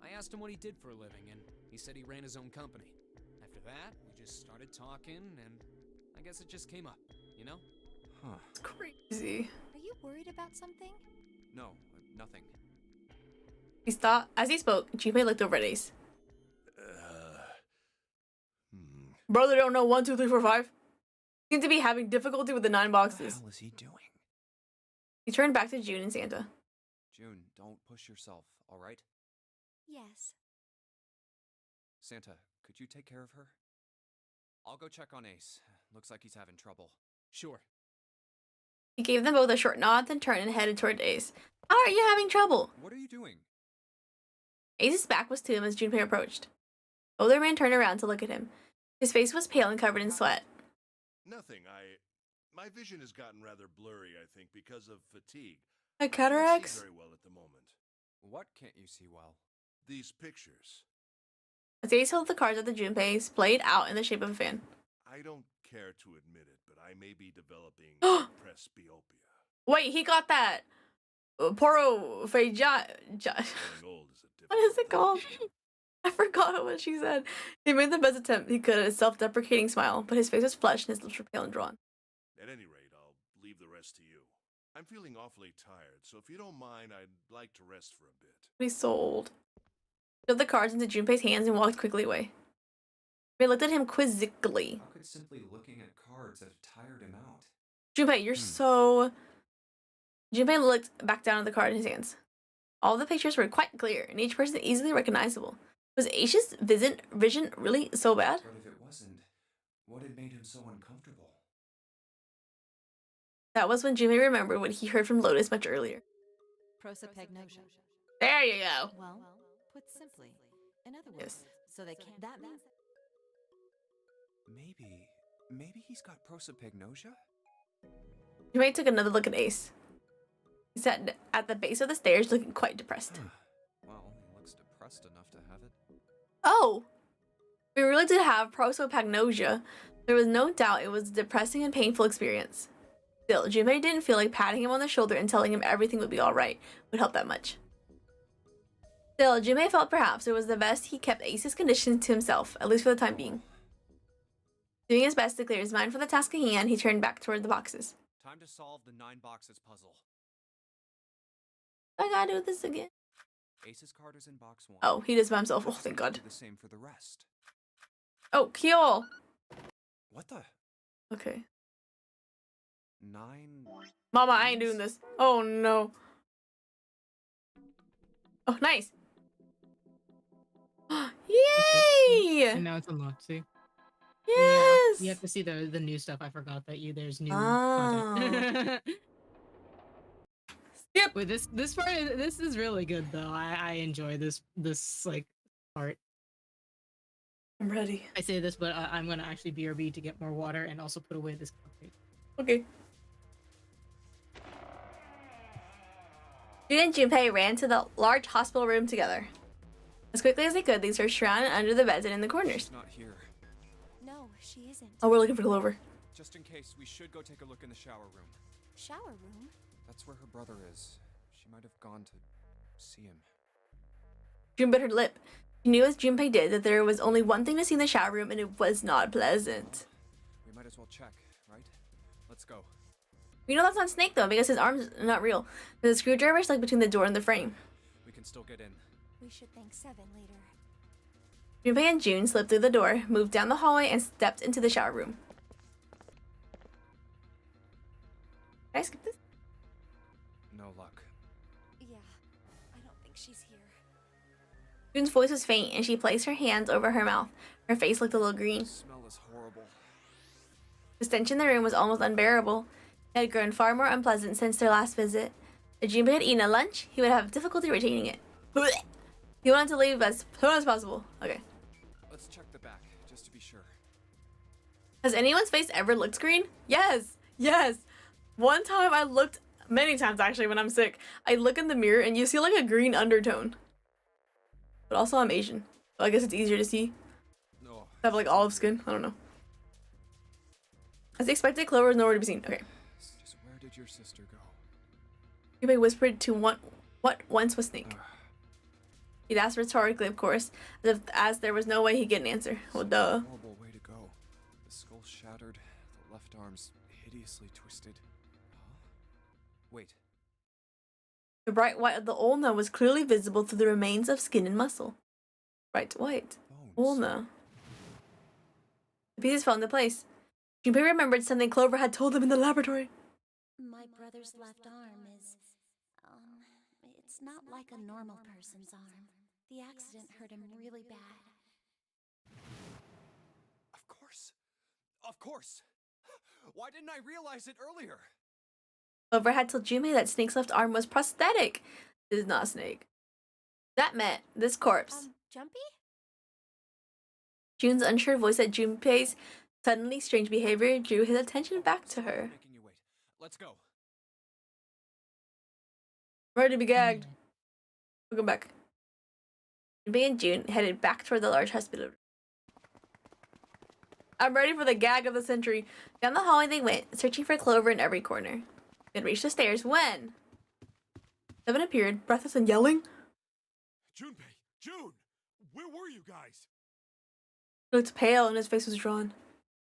I asked him what he did for a living, and he said he ran his own company. After that, we just started talking, and I guess it just came up, you know? Huh. It's crazy. Are you worried about something? No, nothing. He stopped. As he spoke, Junpei looked over at Ace. Brother don't know 1, 2, 3, 4, 5. Seemed to be having difficulty with the 9 What the boxes. hell is he doing? He turned back to June and Santa. June, don't push yourself, all right? Yes. Santa, could you take care of her? I'll go check on Ace. Looks like he's having trouble. Sure. He gave them both a short nod, then turned and headed toward Ace. How are you having trouble? What are you doing? Ace's back was to him as Junpei approached. The older man turned around to look at him. His face was pale and covered in sweat. Nothing. My vision has gotten rather blurry, I think, because of fatigue. Like I can't see cataracts? very well at the moment. What can't you see well? These pictures. As Ace held the cards that the Junpei's played out in the shape of a fan. I don't care to admit it, but I may be developing presbyopia. Wait, he got that porophagia. Growing old is a difficult What is it called? I forgot what she said. He made the best attempt he could at a self-deprecating smile, but his face was flushed and his lips were pale and drawn. At any rate, I'll leave the rest to you. I'm feeling awfully tired, so if you don't mind, I'd like to rest for a bit. He's so old. He shoved the cards into Junpei's hands and walked quickly away. Junpei looked at him quizzically. How could simply looking at cards have tired him out? Junpei, you're so Junpei looked back down at the card in his hands. All the pictures were quite clear, and each person easily recognizable. Was Aisha's vision really so bad? But if it wasn't, what had made him so uncomfortable? That was when Junpei remembered what he heard from Lotus much earlier. Prosopagnosia. There you go. Well, put simply, in other words, Yes. so they can't. That means Maybe he's got prosopagnosia? Junpei took another look at Ace. He sat at the base of the stairs looking quite depressed. Well, he looks depressed enough to have it. Oh! If he really did have prosopagnosia, there was no doubt it was a depressing and painful experience. Still, Junpei didn't feel like patting him on the shoulder and telling him everything would be alright would help that much. Still, Junpei felt perhaps it was the best he kept Ace's condition to himself, at least for the time being. Doing his best to clear his mind for the task at hand, he turned back toward the boxes. Time to solve the 9 boxes puzzle. I gotta do this again. Ace's card is in box 1. Oh, he does by himself. Oh, thank God. Do the same for the rest. Oh, Kyo! What the? Okay. 9. Mama, I ain't doing this. Oh, no. Oh, nice. Yay! And now it's unlocked, see? Yes! You have to see the new stuff. I forgot that there's new Oh. content. Skip! Wait, this part this is really good though. I enjoy this like part. I'm ready. I say this, but I'm gonna actually BRB to get more water and also put away this cupcake. Okay. Jun and Junpei ran to the large hospital room together. As quickly as they could, they searched around and under the beds and in the corners. She's not here. No, she isn't. Oh, we're looking for Clover. Just in case, we should go take a look in the shower room. Shower room? That's where her brother is. She might have gone to see him. Jun bit her lip. She knew as Junpei did that there was only one thing to see in the shower room and it was not pleasant. We might as well check, right? Let's go. We know that's not Snake though because his arm's not real. There's a screwdriver stuck between the door and the frame. We can still get in. We should thank Seven later. Junpei and Jun slipped through the door, moved down the hallway, and stepped into the shower room. Did I skip this? No luck. Yeah, I don't think she's here. Jun's voice was faint, and she placed her hands over her mouth. Her face looked a little green. The smell is horrible. The stench in the room was almost unbearable. It had grown far more unpleasant since their last visit. If Junpei had eaten a lunch, he would have difficulty retaining it. He wanted to leave as soon as possible. Okay. Let's check the back, just to be sure. Has anyone's face ever looked green? Yes. Yes. One time I looked, many times actually when I'm sick, I look in the mirror and you see like a green undertone. But also I'm Asian, so I guess it's easier to see. No. I have like olive skin. I don't know. As expected, Clover was nowhere to be seen. Okay. Just where did your sister go? Junpei whispered to what once was Snake. He'd asked rhetorically, of course, as there was no way he'd get an answer. Well, duh. Horrible way to go. The skull shattered, the left arm's hideously twisted. Huh? Wait. The bright white of the ulna was clearly visible through the remains of skin and muscle. Bright white. Bones. Ulna. The pieces fell into place. Junpei remembered something Clover had told them in the laboratory. My brother's left arm is, it's not like a normal person's arm. The accident hurt him really bad. Of course. Of course. Why didn't I realize it earlier? Clover had told Junpei that Snake's left arm was prosthetic. This is not Snake. That meant this corpse. Jumpy? Jun's unsure voice at Junpei's suddenly strange behavior drew his attention back to her. Making you wait. Let's go. Ready to be gagged. Welcome back. Junpei and Jun headed back toward the large hospital. I'm ready for the gag of the century. Down the hallway they went, searching for Clover in every corner. They had reached the stairs when Seven appeared, breathless and yelling. Junpei! June! Where were you guys? He looked pale and his face was drawn.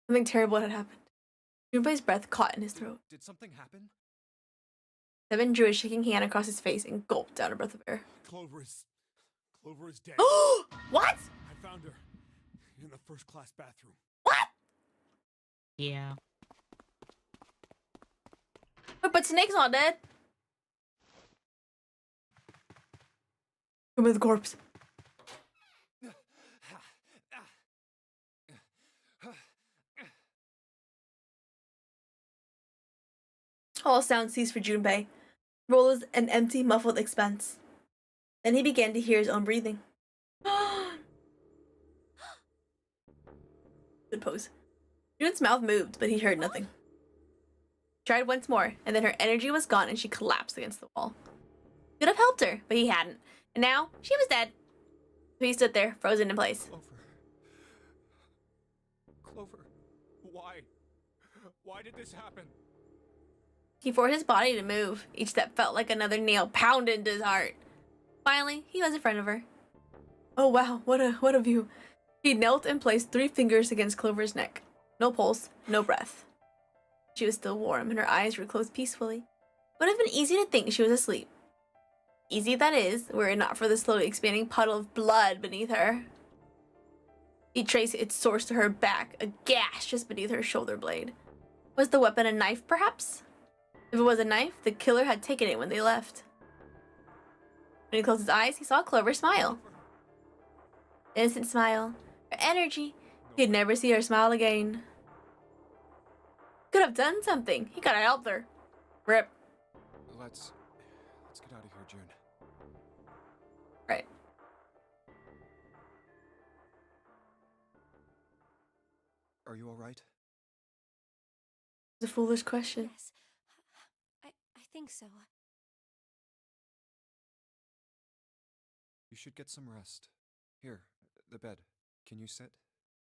Something terrible had happened. Junpei's breath caught in his throat. Did something happen? Seven drew a shaking hand across his face and gulped down a breath of air. Clover is dead. What? I found her in the first-class bathroom. What? Yeah. But Snake's not dead. Come with the corpse. All sound ceased for Junpei. Role was an empty, muffled expanse. Then he began to hear his own breathing. Good pose. Jun's mouth moved, but he heard nothing. Tried once more, and then her energy was gone and she collapsed against the wall. He could have helped her, but he hadn't. And now, she was dead. So he stood there, frozen in place. Clover. Why? Why did this happen? He forced his body to move. Each step felt like another nail pounded into his heart. Finally, he was in front of her. Oh wow, what a view. He knelt and placed 3 fingers against Clover's neck. No pulse, no breath. She was still warm and her eyes were closed peacefully. Would have been easy to think she was asleep. Easy, that is, were it not for the slowly expanding puddle of blood beneath her. He traced its source to her back, a gash just beneath her shoulder blade. Was the weapon a knife, perhaps? If it was a knife, the killer had taken it when they left. When he closed his eyes, he saw Clover smile. Innocent smile. Her energy. He'd never see her smile again. Could have done something. He could have helped her. Rip. Let's get out of here, June. Right. Are you all right? It's a foolish question. Yes. I think so. You should get some rest. Here, the bed. Can you sit?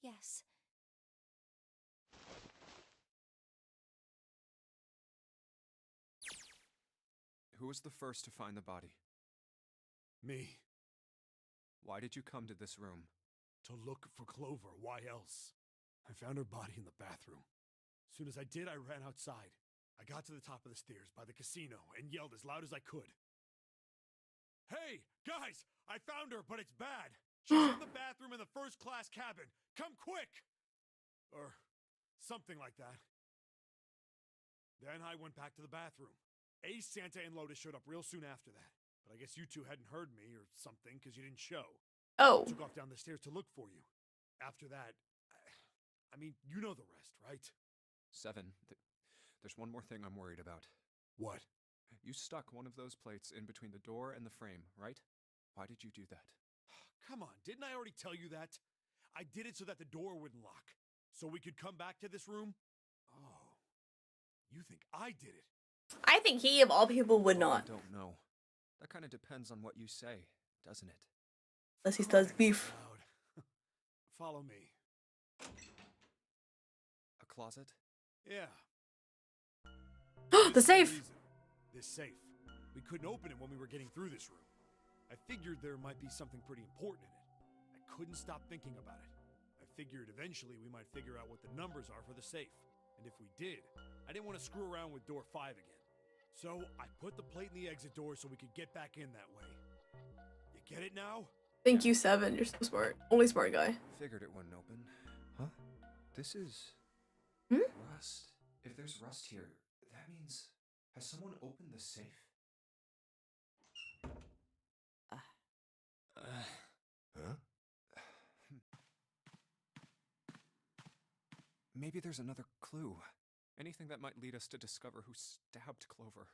Yes. Who was the first to find the body? Me. Why did you come to this room? To look for Clover. Why else? I found her body in the bathroom. As soon as I did, I ran outside. I got to the top of the stairs by the casino and yelled as loud as I could. Hey, guys! I found her, but it's bad. She's in the bathroom in the first-class cabin. Come quick! Or something like that. Then I went back to the bathroom. Ace, Santa, and Lotus showed up real soon after that. But I guess you two hadn't heard me or something because you didn't show. Oh. I took off down the stairs to look for you. After that, I mean, you know the rest, right? 7. There's one more thing I'm worried about. What? You stuck one of those plates in between the door and the frame, right? Why did you do that? Come on, didn't I already tell you that? I did it so that the door wouldn't lock. So we could come back to this room? Oh. You think I did it? I think he, of all people, would not. I don't know. That kind of depends on what you say, doesn't it? Unless he still has beef. Follow me. A closet? Yeah. The safe! This safe. We couldn't open it when we were getting through this room. I figured there might be something pretty important in it. I couldn't stop thinking about it. I figured eventually we might figure out what the numbers are for the safe. And if we did, I didn't want to screw around with door 5 again. So I put the plate in the exit door so we could get back in that way. You get it now? Thank you, 7. You're so smart. Only smart guy. Figured it wouldn't open. Huh? This is... rust. If there's rust here, that means... Has someone opened the safe? Huh? Maybe there's another clue. Anything that might lead us to discover who stabbed Clover.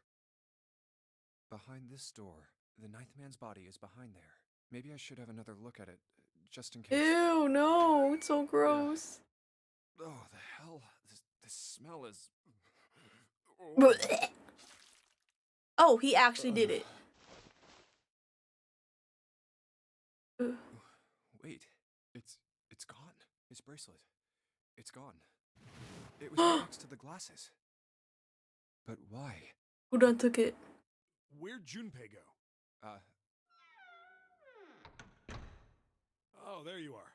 Behind this door, the 9th man's body is behind there. Maybe I should have another look at it, just in case. Ew, no. It's so gross. Oh, the hell. This smell is... Oh, he actually did it. Wait, it's gone. His bracelet. It's gone. It was right next to the glasses. But why? Who done took it? Where'd Junpei go? Oh, there you are.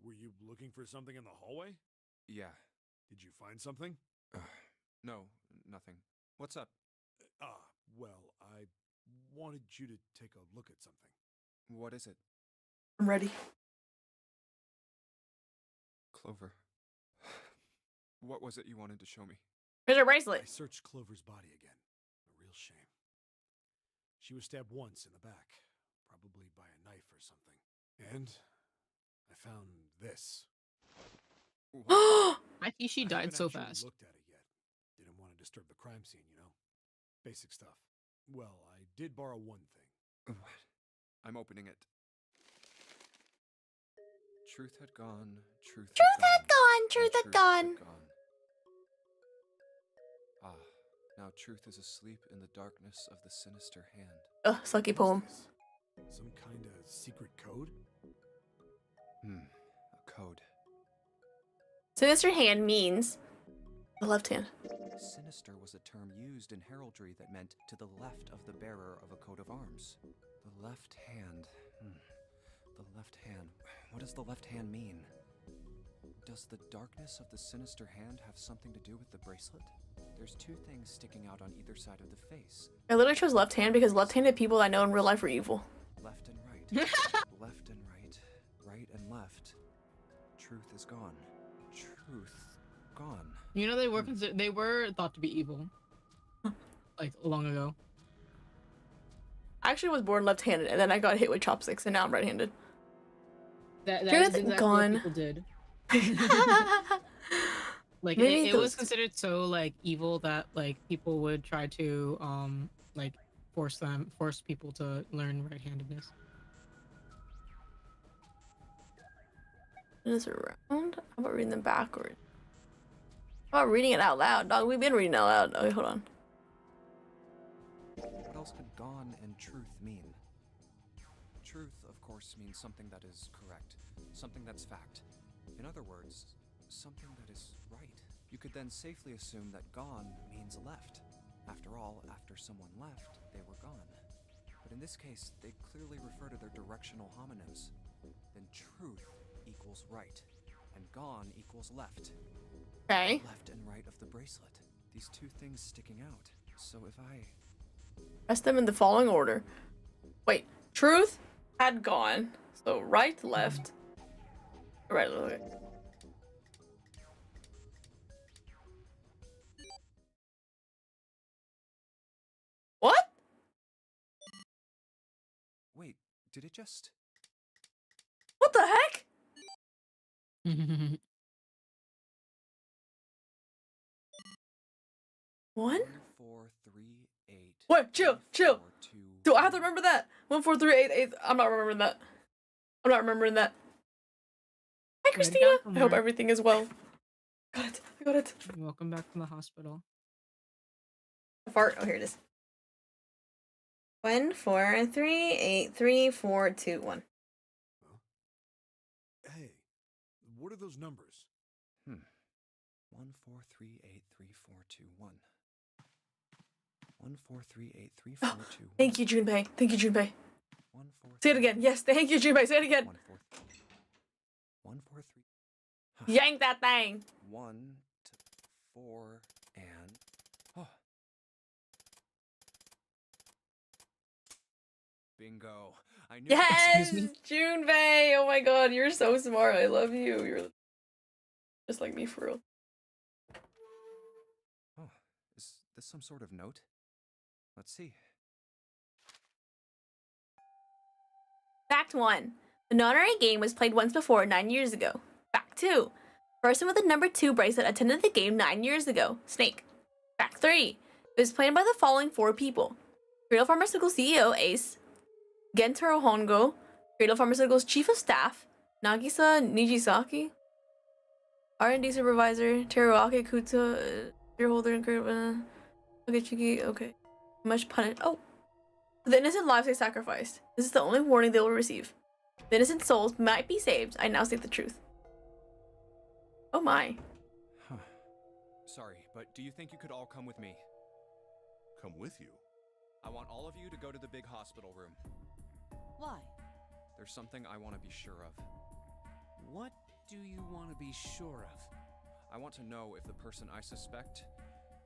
Were you looking for something in the hallway? Yeah. Did you find something? No, nothing. What's up? Well, I wanted you to take a look at something. What is it? I'm ready. Clover. What was it you wanted to show me? Here's her I bracelet. searched Clover's body again. A real shame. She was stabbed once in the back. probably by a knife or something. And I found this. I think she I died haven't so actually fast. looked at it yet. Didn't want to disturb the crime scene, you know? Basic stuff. Well, I did borrow one thing. What? I'm opening it. Truth had gone. Truth had gone. Truth and had gone. Ah, now truth is asleep in the darkness of the sinister hand. Ugh, sucky poem. What is this? Some kind of secret code? A code. Sinister hand means the left hand. Sinister was a term used in heraldry that meant to the left of the bearer of a coat of arms. The left hand. The left hand. What does the left hand mean? Does the darkness of the sinister hand have something to do with the bracelet? There's two things sticking out on either side of the face. I literally chose left hand because left-handed people I know in real life are evil. Left and right. Left and right. Right and left. Truth is gone. Truth gone. You know, they were thought to be evil, like long ago. I actually was born left-handed and then I got hit with chopsticks and now I'm right-handed. That Truth is exactly gone. what people did. Like Maybe it was those- considered so like evil that like people would try to like force people to learn right-handedness. Is it around? How about reading them backwards? How about reading it out loud? Dog, we've been reading it out loud. Okay, hold on. What else could gone and truth mean? Truth, of course, means something that is correct, something that's fact. In other words, something that is right. You could then safely assume that gone means left. After all, after someone left, they were gone. But in this case, they clearly refer to their directional homonyms. Then truth equals right, and gone equals left. Okay. Left and right of the bracelet. These two things sticking out. So if I... Press them in the following order. Wait, truth had gone. So right, left. Right, okay. What? Wait, did it just... What the heck? One? 4, 3, 8. Wait, chill, 3, chill. 4, 2, Do I have to remember that? 1, 4, 3, 8, 8. I'm not remembering that. I'm not remembering that. Hi, Christina. I hope everything is well. Got it. I got it. Welcome back from the hospital. Fart. Oh, here it is. 1, 4, 3, 8, 3, 4, 2, 1. Hey, what are those numbers? 1, 4, 3, 8, 3, 4, 2, 1. 1, 4, 3, 8, 3, 4, 2, 1. Thank you, Junpei. Thank you, Junpei. 1, 4, Say it again. Yes, thank you, Junpei. Say it again. 1, 4, 1, 4, 3. Yank that thing. 1 to 4 and... Oh. Bingo. I knew Yes, Excuse me? Junpei. Oh my god, you're so smart. I love you. You're just like me for real. Oh, is this some sort of note? Let's see. Fact 1. The non-array game was played once before 9 years ago. Fact 2. Person with the number 2 bracelet attended the game 9 years ago. Snake. Fact 3. It was played by the following 4 people. Cradle Pharmaceutical CEO Ace. Gentaro Hongo. Cradle Pharmaceuticals Chief of Staff. Nagisa Nijisaki. R&D Supervisor. Teruaki Kuta. Shareholder and Cradle. Okay, Chiki. Okay. Much punished. Oh. The innocent lives they sacrificed. This is the only warning they will receive. The innocent souls might be saved. I now state the truth. Oh my. Huh. Sorry, but do you think you could all come with me? Come with you. I want all of you to go to the big hospital room. Why? There's something I want to be sure of. What do you want to be sure of? I want to know if the person I suspect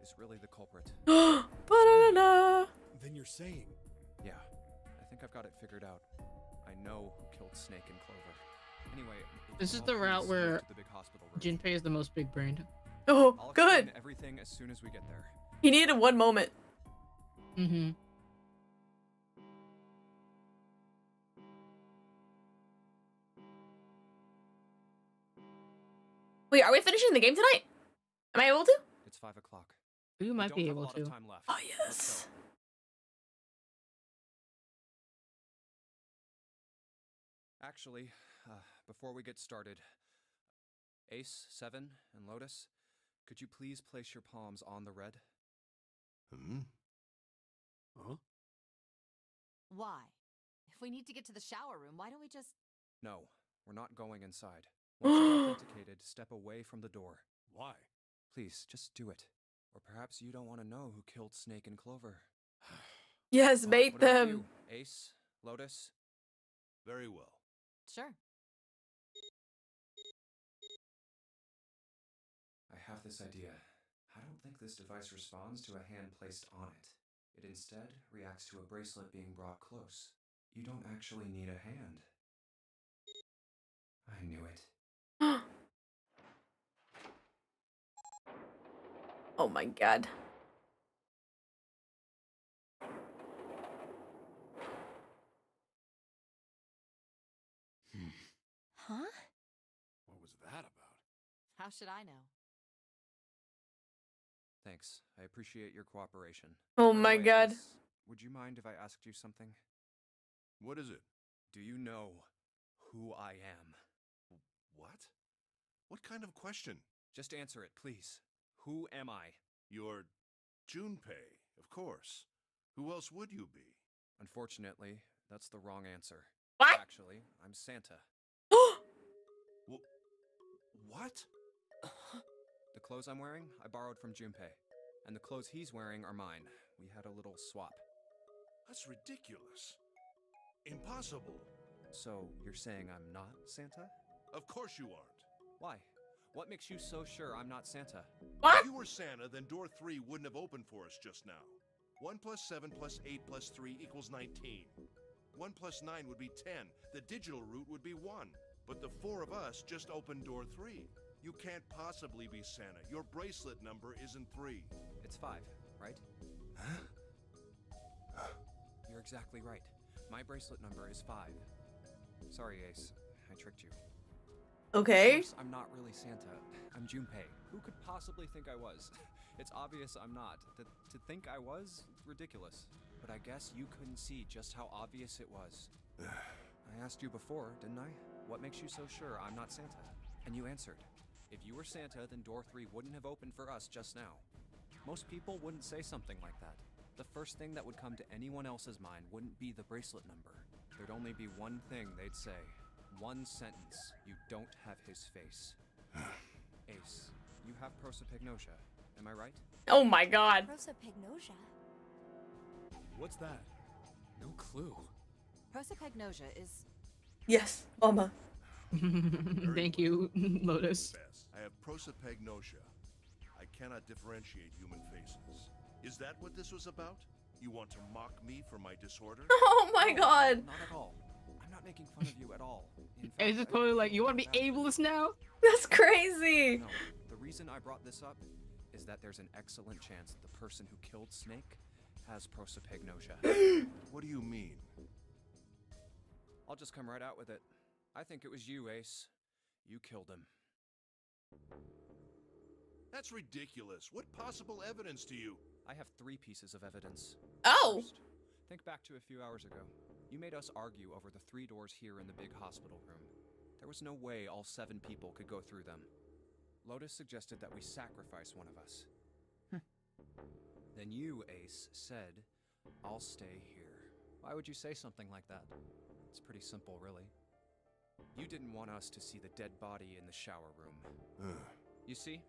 is really the culprit. Ba-da-da-da. Then you're saying... Yeah, I think I've got it figured out. I know who killed Snake and Clover. Anyway, if This you is all the please route move where to the big hospital room. Junpei is the most big-brained. Oh, I'll good. explain everything as soon as we get there. He needed one moment. Mm-hmm. Wait, are we finishing the game tonight? Am I able to? It's 5 o'clock. You We might don't be have a able lot to. of time left. Oh, Let's yes. go. Actually, before we get started, Ace, Seven, and Lotus, could you please place your palms on the red? Hmm? Huh? Why? If we need to get to the shower room, why don't we just... No, we're not going inside. Once you're authenticated, step away from the door. Why? Please, just do it. Or perhaps you don't want to know who killed Snake and Clover. Yes, bait What about them. you, Ace, Lotus? Very well. Sure. I have this idea. I don't think this device responds to a hand placed on it. It instead reacts to a bracelet being brought close. You don't actually need a hand. I knew it. Oh my god. Huh? What was that about? How should I know? Thanks. I appreciate your cooperation. Oh By the my way, god. Ace, would you mind if I asked you something? What is it? Do you know who I am? What? What kind of question? Just answer it, please. Who am I? You're Junpei, of course. Who else would you be? Unfortunately, that's the wrong answer. What? Actually, I'm Santa. What? The clothes I'm wearing, I borrowed from Junpei. And the clothes he's wearing are mine. We had a little swap. That's ridiculous. Impossible. So, you're saying I'm not Santa? Of course you aren't. Why? What makes you so sure I'm not Santa? What? If you were Santa, then door 3 wouldn't have opened for us just now. 1 plus 7 plus 8 plus 3 equals 19. 1 plus 9 would be 10. The digital route would be 1. But the 4 of us just opened door 3. You can't possibly be Santa. Your bracelet number isn't 3. It's 5, right? You're exactly right. My bracelet number is 5. Sorry, Ace. I tricked you. Of Okay. course, I'm not really Santa. I'm Junpei. Who could possibly think I was? It's obvious I'm not. To think I was? Ridiculous. But I guess you couldn't see just how obvious it was. I asked you before, didn't I? What makes you so sure I'm not Santa? And you answered. If you were Santa, then door 3 wouldn't have opened for us just now. Most people wouldn't say something like that. The first thing that would come to anyone else's mind wouldn't be the bracelet number. There'd only be one thing they'd say. One sentence. You don't have his face. Ace, you have prosopagnosia. Am I right? Oh my god. Prosopagnosia. What's that? No clue. Prosopagnosia is... Yes, mama. Thank you, Lotus. Best. I have prosopagnosia. I cannot differentiate human faces. Is that what this was about? You want to mock me for my disorder? Oh my god. Not at all. I'm not making fun of you at all. In fact, It's just I totally think like, you want to be bad for ableist now? That's crazy. No, the reason I brought this up is that there's an excellent chance that the person who killed Snake has prosopagnosia. What do you mean? I'll just come right out with it. I think it was you, Ace. You killed him. That's ridiculous. What possible evidence do you... I have 3 pieces of evidence. Oh. First, think back to a few hours ago. You made us argue over the 3 doors here in the big hospital room. There was no way all 7 people could go through them. Lotus suggested that we sacrifice one of us. Then you, Ace, said, I'll stay here. Why would you say something like that? It's pretty simple, really. You didn't want us to see the dead body in the shower room. You see,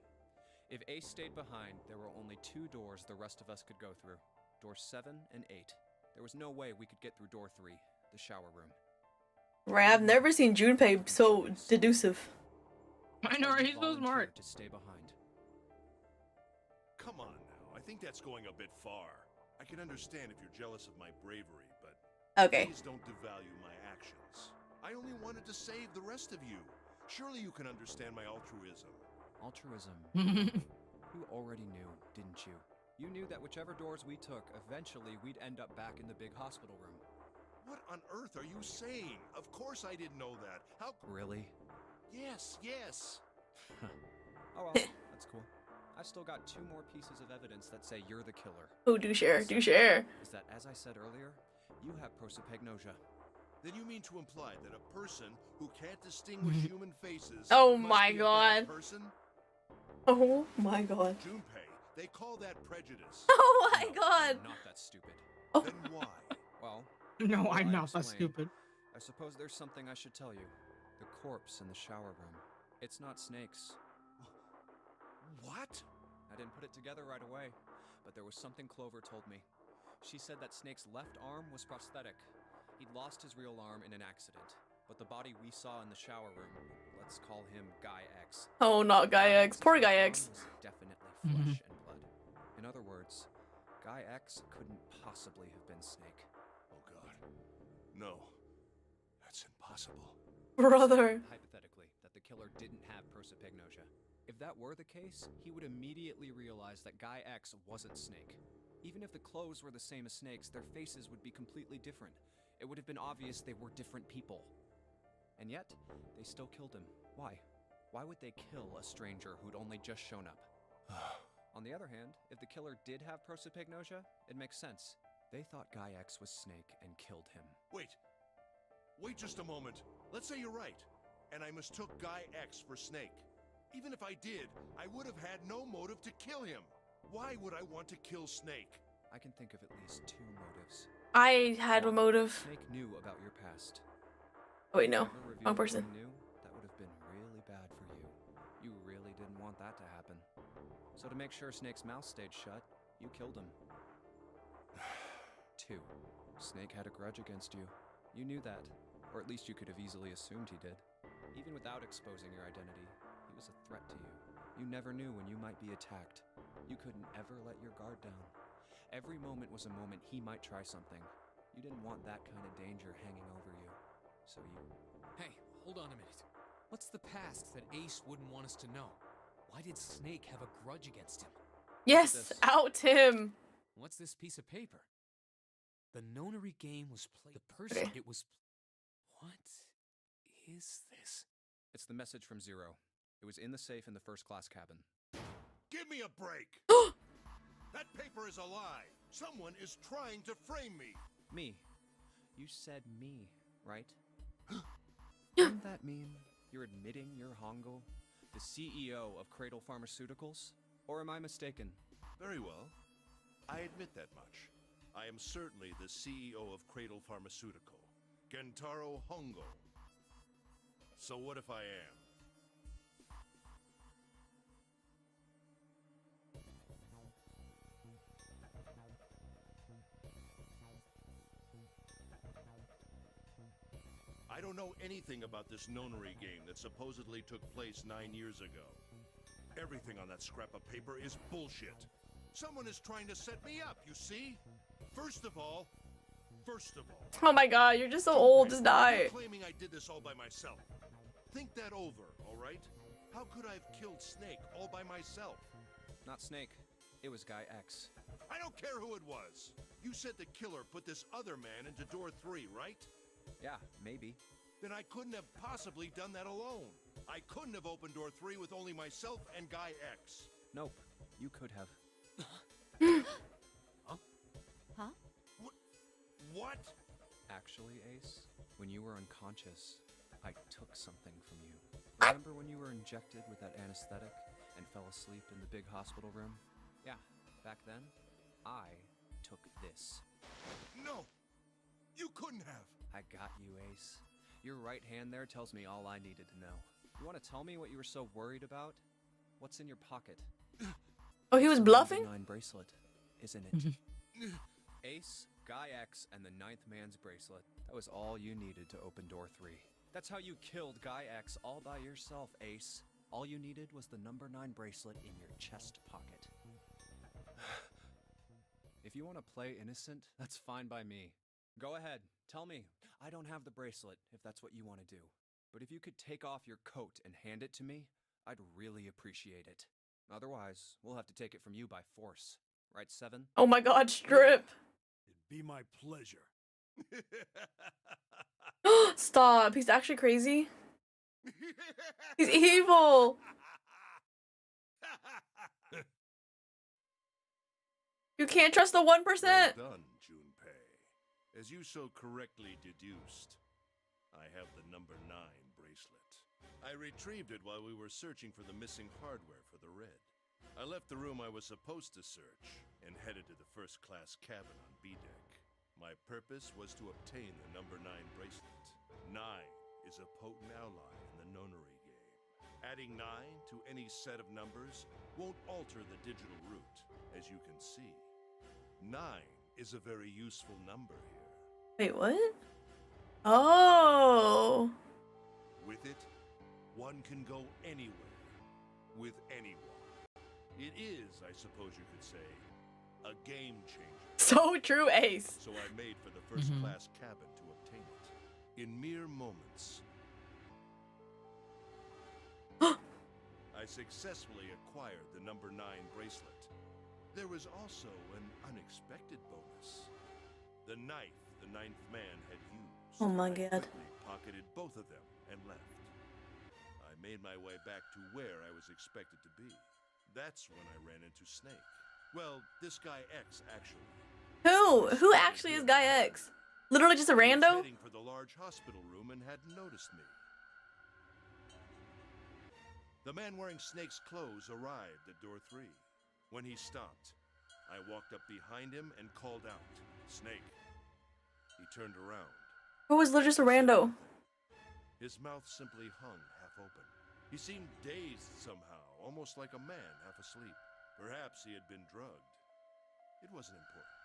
if Ace stayed behind, there were only 2 doors the rest of us could go through. Doors 7 and 8. There was no way we could get through door 3, the shower room. Right, I've never seen Junpei so deducive. I know, right? He's so smart. Volunteered to stay behind. Come on now. I think that's going a bit far. I can understand if you're jealous of my bravery, but Okay. please don't devalue my actions. I only wanted to save the rest of you. Surely you can understand my altruism. Altruism. You already knew, didn't you? You knew that whichever doors we took, eventually we'd end up back in the big hospital room. What on earth are you saying? Of course I didn't know that. How... Really? Yes, yes. Oh well, that's cool. I've still got 2 more pieces of evidence that say you're the killer. Oh, do share, do share. Is that, as I said earlier, you have prosopagnosia. Then you mean to imply that a person who can't distinguish human faces Oh must my be a God. bad person? Oh my god. Junpei, they call that prejudice. Oh my No, god. I'm not that stupid. Oh. Then why? Well, No, before I'm I not that explain, stupid. I suppose there's something I should tell you. The corpse in the shower room. It's not Snake's. What? I didn't put it together right away, but there was something Clover told me. She said that Snake's left arm was prosthetic. He'd lost his real arm in an accident, but the body we saw in the shower room, let's call him Guy X. Oh, not Guy X. Poor His Guy left X. arm was definitely flesh and blood. In other words, Guy X couldn't possibly have been Snake. Oh God. No. That's impossible. Brother. Hypothetically, that the killer didn't have prosopagnosia. If that were the case, he would immediately realize that Guy X wasn't Snake. Even if the clothes were the same as Snake's, their faces would be completely different. It would have been obvious they were different people. And yet, they still killed him. Why? Why would they kill a stranger who'd only just shown up? On the other hand, if the killer did have prosopagnosia, it makes sense. They thought Guy X was Snake and killed him. Wait. Wait just a moment. Let's say you're right, and I mistook Guy X for Snake. Even if I did, I would have had no motive to kill him. Why would I want to kill Snake? I can think of at least 2 motives. I had a One, motive. Snake knew about your past. Oh wait, no. If you ever Wrong revealed person. what he knew, that would have been really bad for you. You really didn't want that to happen. So to make sure Snake's mouth stayed shut, you killed him. 2. Snake had a grudge against you. You knew that, or at least you could have easily assumed he did. Even without exposing your identity, he was a threat to you. You never knew when you might be attacked. You couldn't ever let your guard down. Every moment was a moment he might try something. You didn't want that kind of danger hanging over you. So you... Hey, hold on a minute. What's the past that Ace wouldn't want us to know? Why did Snake have a grudge against him? Yes, this. out him. What's this piece of paper? The nonary game was played. The person Okay. it was. What is this? It's the message from Zero. It was in the safe in the first class cabin. Give me a break! That paper is a lie! Someone is trying to frame me! Me. You said me, right? Doesn't that mean you're admitting you're Hongo, the CEO of Cradle Pharmaceuticals? Or am I mistaken? Very well. I admit that much. I am certainly the CEO of Cradle Pharmaceutical, Gentaro Hongo. So what if I am? I don't know anything about this nonary game that supposedly took place 9 years ago. Everything on that scrap of paper is bullshit. Someone is trying to set me up, you see? First of all, Oh my god, you're just so old. Just die. you're claiming I did this all by myself. Think that over, all right? How could I have killed Snake all by myself? Not Snake. It was Guy X. I don't care who it was. You said the killer put this other man into door 3, right? Yeah, maybe. Then I couldn't have possibly done that alone. I couldn't have opened door 3 with only myself and Guy X. Nope. You could have. Huh? What? Actually, Ace, when you were unconscious, I took something from you. Remember when you were injected with that anesthetic and fell asleep in the big hospital room? Yeah, back then, I took this. No! You couldn't have! I got you, Ace. Your right hand there tells me all I needed to know. You want to tell me what you were so worried about? What's in your pocket? Oh, he was bluffing? 9 bracelet, isn't it? Ace, Guy X, and the 9th man's bracelet. That was all you needed to open door 3. That's how you killed Guy X all by yourself, Ace. All you needed was the number 9 bracelet in your chest pocket. If you want to play innocent, that's fine by me. Go ahead, tell me. I don't have the bracelet, if that's what you want to do. But if you could take off your coat and hand it to me, I'd really appreciate it. Otherwise, we'll have to take it from you by force. Right, 7? Oh my god, strip. It'd be my pleasure. Stop. He's actually crazy. He's evil. You can't trust the 1%. Well done, Junpei. As you so correctly deduced, I have the number 9 bracelet. I retrieved it while we were searching for the missing hardware for the red. I left the room I was supposed to search and headed to the first-class cabin on B-deck. My purpose was to obtain the number 9 bracelet. 9 is a potent ally in the nonary game. Adding 9 to any set of numbers won't alter the digital root, as you can see. 9 is a very useful number here. Wait, what? Oh. With it, one can go anywhere, with anyone. It is, I suppose you could say, a game changer. So true, Ace. So I made for the first-class cabin to obtain it. In mere moments, I successfully acquired the number 9 bracelet. There was also an unexpected bonus. The knife the 9th man had used. Oh my I God. quickly pocketed both of them and left. I made my way back to where I was expected to be. That's when I ran into Snake. Well, this guy X, actually. Who actually is Guy X? Literally just a He was rando? heading for the large hospital room and hadn't noticed me. The man wearing Snake's clothes arrived at door 3. When he stopped, I walked up behind him and called out, "Snake." He turned around. Who was literally just a rando? His mouth simply hung half open. He seemed dazed somehow, almost like a man half asleep. Perhaps he had been drugged. It wasn't important.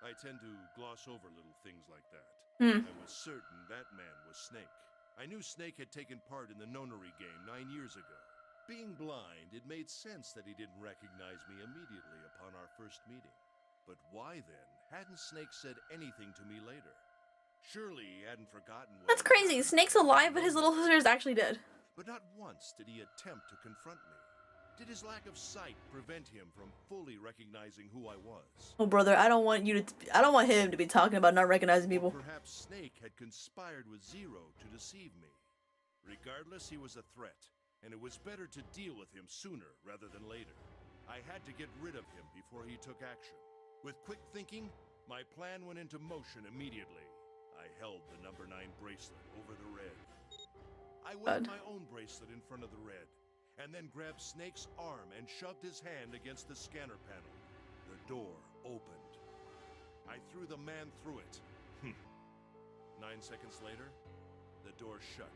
I tend to gloss over little things like that. I was certain that man was Snake. I knew Snake had taken part in the nonary game 9 years ago. Being blind, it made sense that he didn't recognize me immediately upon our first meeting. But why then hadn't Snake said anything to me later? Surely he hadn't forgotten what That's had crazy. happened. Snake's alive, but his little sister is actually dead. But not once did he attempt to confront me. Did his lack of sight prevent him from fully recognizing who I was? Oh, brother, I don't want him to be talking about not recognizing people. Perhaps Snake had conspired with Zero to deceive me. Regardless, he was a threat, and it was better to deal with him sooner rather than later. I had to get rid of him before he took action. With quick thinking, my plan went into motion immediately. I held the number 9 bracelet over the red. I waved my own bracelet in front of the red, and then grabbed Snake's arm and shoved his hand against the scanner panel. The door opened. I threw the man through it. 9 seconds later, the door shut.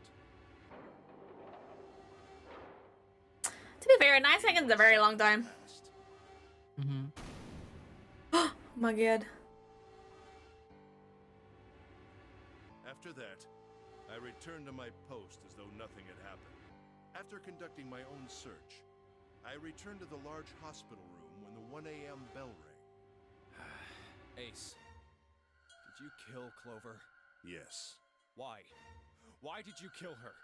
To be fair, 9 seconds is a very long time. Oh my God. After that, I returned to my post as though nothing had happened. After conducting my own search, I returned to the large hospital room when the 1 a.m. bell rang. Ace, did you kill Clover? Yes, Why? Why did you kill her?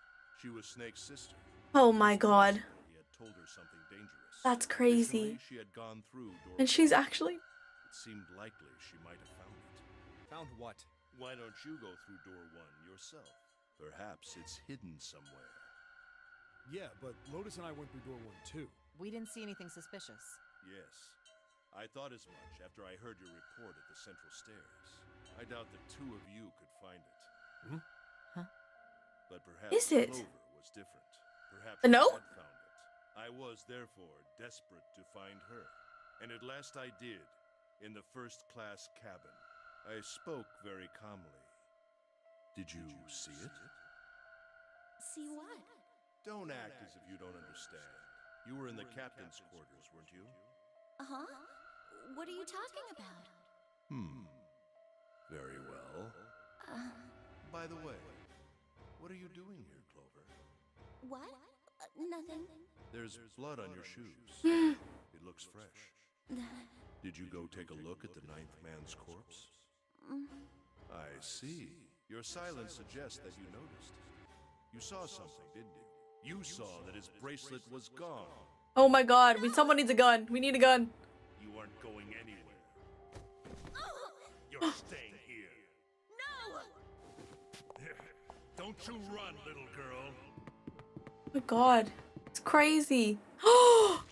she was Snake's sister. Oh my God. He had told her something dangerous. That's crazy. Additionally, she had gone through door And she's 4. actually... It seemed likely she might have found it. Found what? Why don't you go through door 1 yourself? Perhaps it's hidden somewhere. Yeah, but Lotus and I went through door 1 too. We didn't see anything suspicious. Yes. I thought as much after I heard your report at the central stairs. I doubt the 2 of you could find it. Huh? But perhaps Is it? Clover was different. Perhaps The she note? had found it. I was therefore desperate to find her. And at last I did, in the first-class cabin. I spoke very calmly. Did you see it? See what? Don't act as if you don't understand. You were in the captain's quarters, weren't you? Uh-huh. What are you talking about? Very well. By the way, what are you doing here, Clover? What? Nothing. There's blood on your shoes. It looks fresh. Did you go take a look at the 9th man's corpse? I see. Your silence suggests that you noticed. You saw something, didn't you? You saw that his bracelet was gone. Oh my God. Someone needs a gun. We need a gun. You aren't going anywhere. You're staying here. No! Don't you run, little girl. Oh my God. It's crazy. Oh!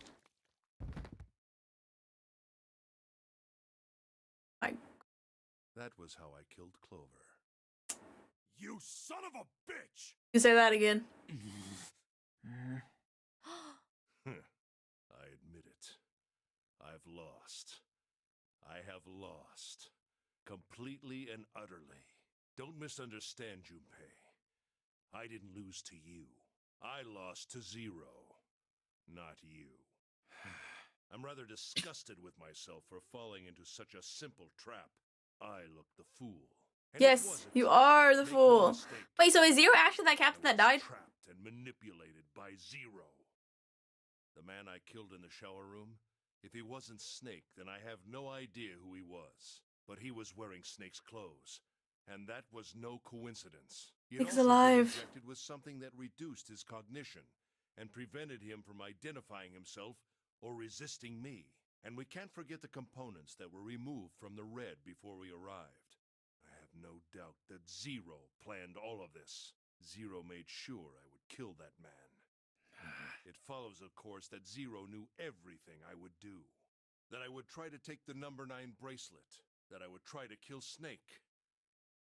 that was how I killed Clover. You son of a bitch! You say that again. I admit it. I've lost. I have lost. Completely and utterly. Don't misunderstand, Junpei. I didn't lose to you. I lost to Zero. Not you. I'm rather disgusted with myself for falling into such a simple trap. I looked the fool. And it Yes, wasn't. you are the Make no fool. mistake. Wait, so is Zero actually that captain that I died? was trapped and manipulated by Zero. The man I killed in the shower room, if he wasn't Snake, then I have no idea who he was. But he was wearing Snake's clothes, and that was no coincidence. He had Snake's also been alive. injected with something that reduced his cognition and prevented him from identifying himself or resisting me. And we can't forget the components that were removed from the red before we arrived. I have no doubt that Zero planned all of this. Zero made sure I would kill that man. It follows, of course, that Zero knew everything I would do. That I would try to take the number 9 bracelet. That I would try to kill Snake.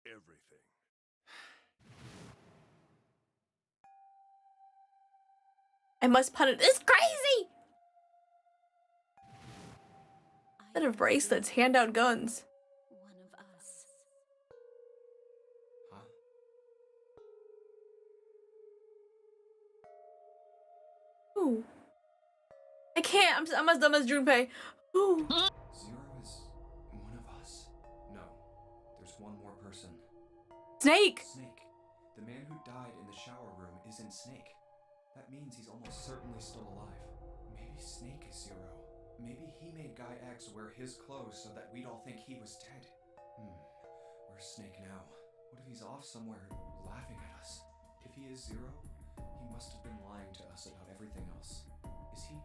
Everything. I must punish. It's crazy! Instead of bracelets, hand out guns. One of us. Huh? Ooh. I can't. I'm as dumb as Junpei. Ooh. Zero is one of us? No, there's one more person. Snake! Snake. The man who died in the shower room isn't Snake. That means he's almost certainly still alive. Maybe Snake is Zero. Maybe he made Guy X wear his clothes so that we'd all think he was dead. Where's Snake now? What if he's off somewhere laughing at us? If he is Zero, he must have been lying to us about everything else. Is he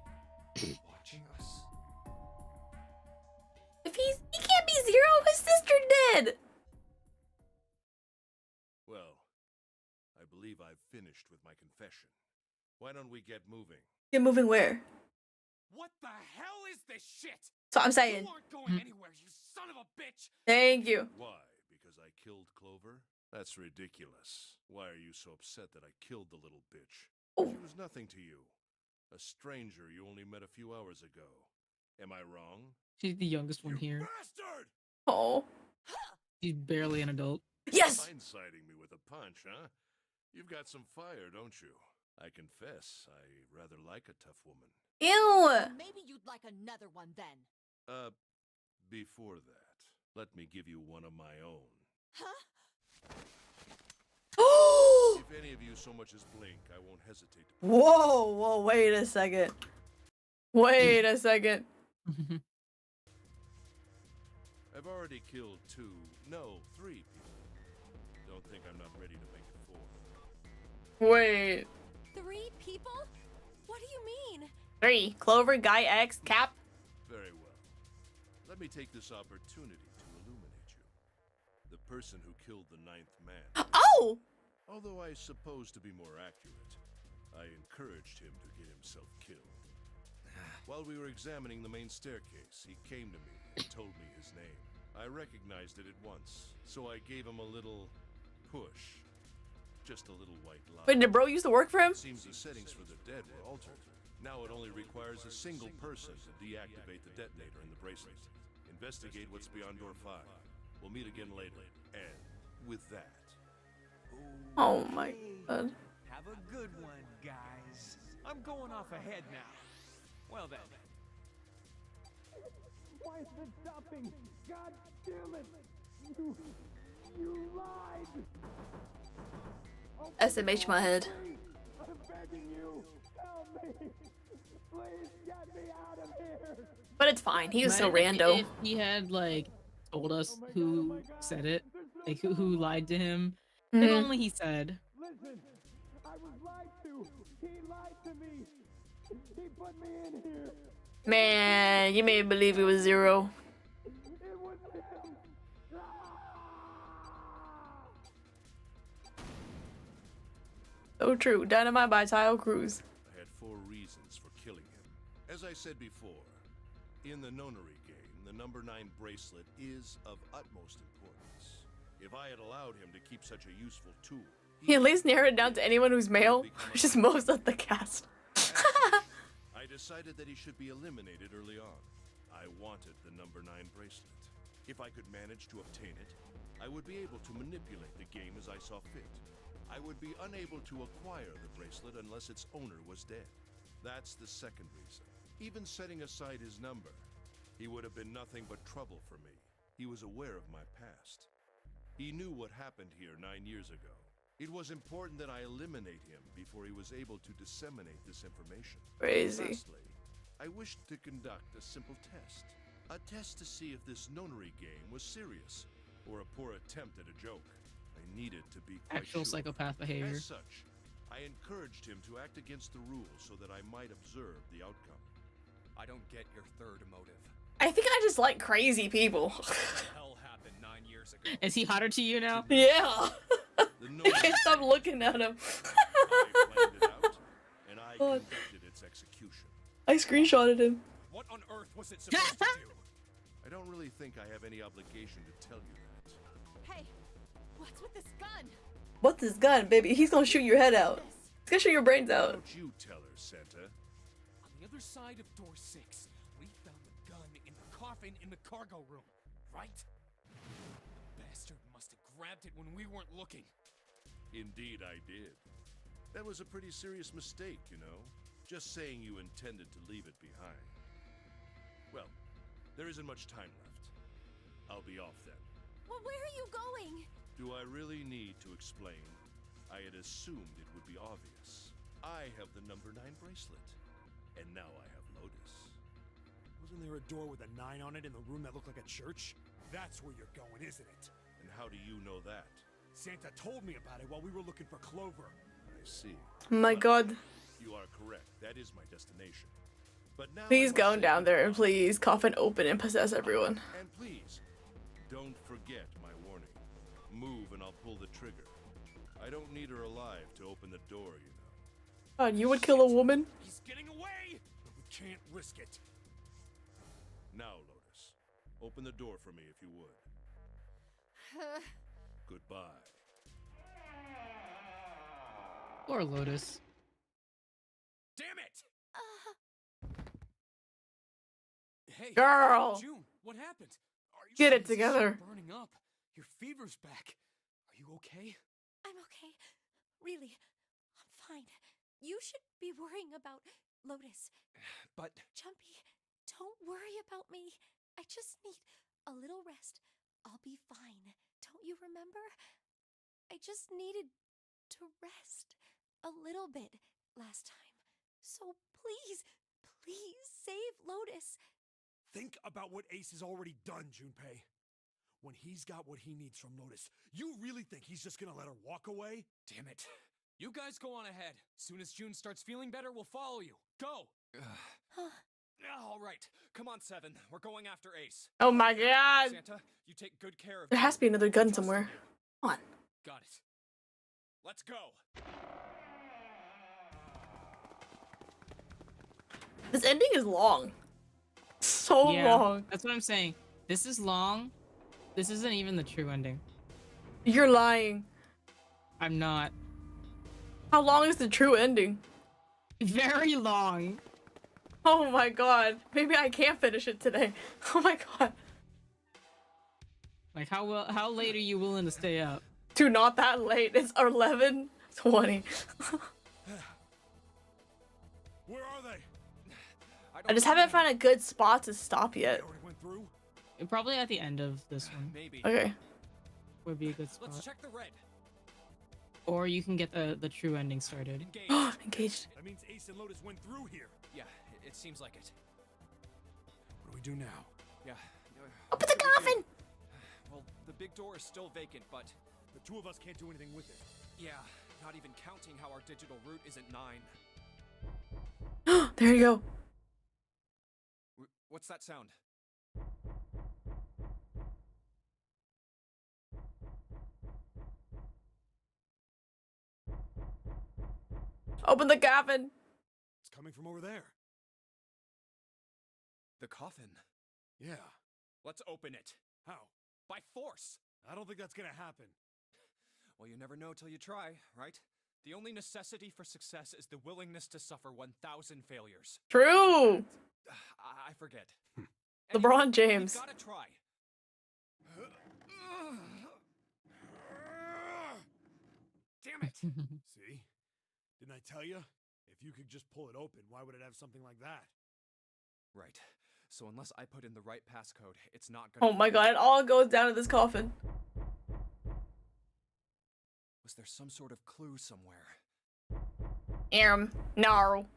watching us? If he can't be Zero, his sister did! Well, I believe I've finished with my confession. Why don't we get moving? Get moving where? What the hell is this shit? So I'm saying. You aren't going anywhere, you son of a bitch! Thank you. Why? Because I killed Clover? That's ridiculous. Why are you so upset that I killed the little bitch? Oh. She was nothing to you. A stranger you only met a few hours ago. Am I wrong? She's the youngest one here. Bastard! Oh. She's barely an adult. Yes! Blindsiding me with a punch, huh? You've got some fire, don't you? I confess, I rather like a tough woman. Ew! Maybe you'd like another one then. Before that, let me give you one of my own. Huh? Oh! If any of you so much as blink, I won't hesitate to... Whoa, wait a second. Wait a second. I've already killed 3 people. Don't think I'm not ready to make it 4. Wait. 3 people? What do you mean? 3. Clover, Guy X, Cap. Very well. Let me take this opportunity to illuminate you. The person who killed the 9th man. Oh! Although I suppose to be more accurate, I encouraged him to get himself killed. While we were examining the main staircase, he came to me and told me his name. I recognized it at once, so I gave him a little push. Just a little white lie. Wait, did bro used to work for him? It seems the settings for the dead were altered. Now it only requires a single person to deactivate the detonator in the bracelet. Investigate what's beyond door 5. We'll meet again later. And with that... Oh my god. Have a good one, guys. I'm going off ahead now. Well then. Why is it stopping? God damn it! You lied! SMH my head. I'm begging you! Help me! Please get me out of here! But it's fine. He was so Imagine rando. If he had like told us who said it, like who lied to him. If Mhm. only he said. Listen, I was lied to. He lied to me. He put me in here. Man, you made me believe it was Zero. It was him. So true. Dynamite by Tile Cruz. I had 4 reasons for killing him. As I said before, in the nonary game, the number 9 bracelet is of utmost importance. If I had allowed him to keep such a useful tool, He at least narrowed it down to anyone who's male, which is most of the cast. I decided that he should be eliminated early on. I wanted the number 9 bracelet. If I could manage to obtain it, I would be able to manipulate the game as I saw fit. I would be unable to acquire the bracelet unless its owner was dead. That's the second reason. Even setting aside his number, he would have been nothing but trouble for me. He was aware of my past. He knew what happened here 9 years ago. It was important that I eliminate him before he was able to disseminate this information. Crazy. Lastly, I wished to conduct a simple test. A test to see if this nonary game was serious or a poor attempt at a joke. I needed to be quite Actual sure. psychopath behavior. As such, I encouraged him to act against the rules so that I might observe the outcome. I don't get your third motive. I think I just like crazy people. What the hell happened 9 years ago? Is he hotter to you now? Yeah. The I can't stop looking at him. I planned it out, and I God. conducted its execution. I screenshotted him. What on earth was it supposed to do? I don't really think I have any obligation to tell you that. Hey, what's with this gun? What's this gun, baby? He's gonna shoot your head out. He's gonna shoot your brains Why out. don't you tell her, Santa? On the other side of door 6, we found the gun in the coffin in the cargo room, right? The bastard must have grabbed it when we weren't looking. Indeed, I did. That was a pretty serious mistake, you know. Just saying you intended to leave it behind. Well, there isn't much time left. I'll be off then. Well, where are you going? Do I really need to explain? I had assumed it would be obvious. I have the number 9 bracelet, and now I have Lotus. Wasn't there a door with a 9 on it in the room that looked like a church? That's where you're going, isn't it? And how do you know that? Santa told me about it while we were looking for Clover. I see. Oh my God. You are correct. That is my destination. But now Please I must go say down there and goodbye. please coffin open and possess everyone. And please, don't forget my warning. Move and I'll pull the trigger. I don't need her alive to open the door, you know. God, you would kill a woman? He's getting away! But we can't risk it. Now, Lotus, open the door for me if you would. Goodbye. Or Lotus. Damn it! Hey, Girl. June, what happened? Are you Get it is this together. Burning up. Your fever's back. Are you okay? I'm okay. Really, I'm fine. You should be worrying about Lotus. But Jumpy, don't worry about me. I just need a little rest. I'll be fine. Don't you remember? I just needed to rest a little bit last time. So please, please save Lotus. Think about what Ace has already done, Junpei. When he's got what he needs from Lotus, you really think he's just gonna let her walk away? Damn it. You guys go on ahead. Soon as June starts feeling better, we'll follow you. Go! All right. Come on, Seven. We're going after Ace. Oh my God. Santa, you take good care of There has to be June. another gun Trust in somewhere. you. Come on. Got it. Let's go. This ending is long. So long. That's what I'm saying. This is long. This isn't even the true ending. You're lying. I'm not. How long is the true ending? Very long. Oh my God. Maybe I can't finish it today. Oh my God. Like how late are you willing to stay up? Dude, not that late. It's 11:20. Where are they? I just haven't found a good spot to stop yet. They already went through? Probably at the end of this one Maybe. Okay. would be a good spot. Let's check the red. Or you can get the true ending started. Engage. Engaged. That means Ace and Lotus went through here. Yeah, it seems like it. What do we do now? yeah. Open the coffin! Well, the big door is still vacant, but The two of us can't do anything with it. yeah, not even counting how our digital route isn't 9. There you go. What's that sound? Open the coffin. It's coming from over there. The coffin. Yeah. Let's open it. How? By force. I don't think that's gonna happen. Well, you never know till you try, right? The only necessity for success is the willingness to suffer 1,000 failures. True. I forget. LeBron James. We've gotta try. Damn it! See? Didn't I tell you? If you could just pull it open, why would it have something like that? Right. So unless I put in the right passcode, it's not gonna. Oh my god, it all goes down to this coffin. Was there some sort of clue somewhere? No.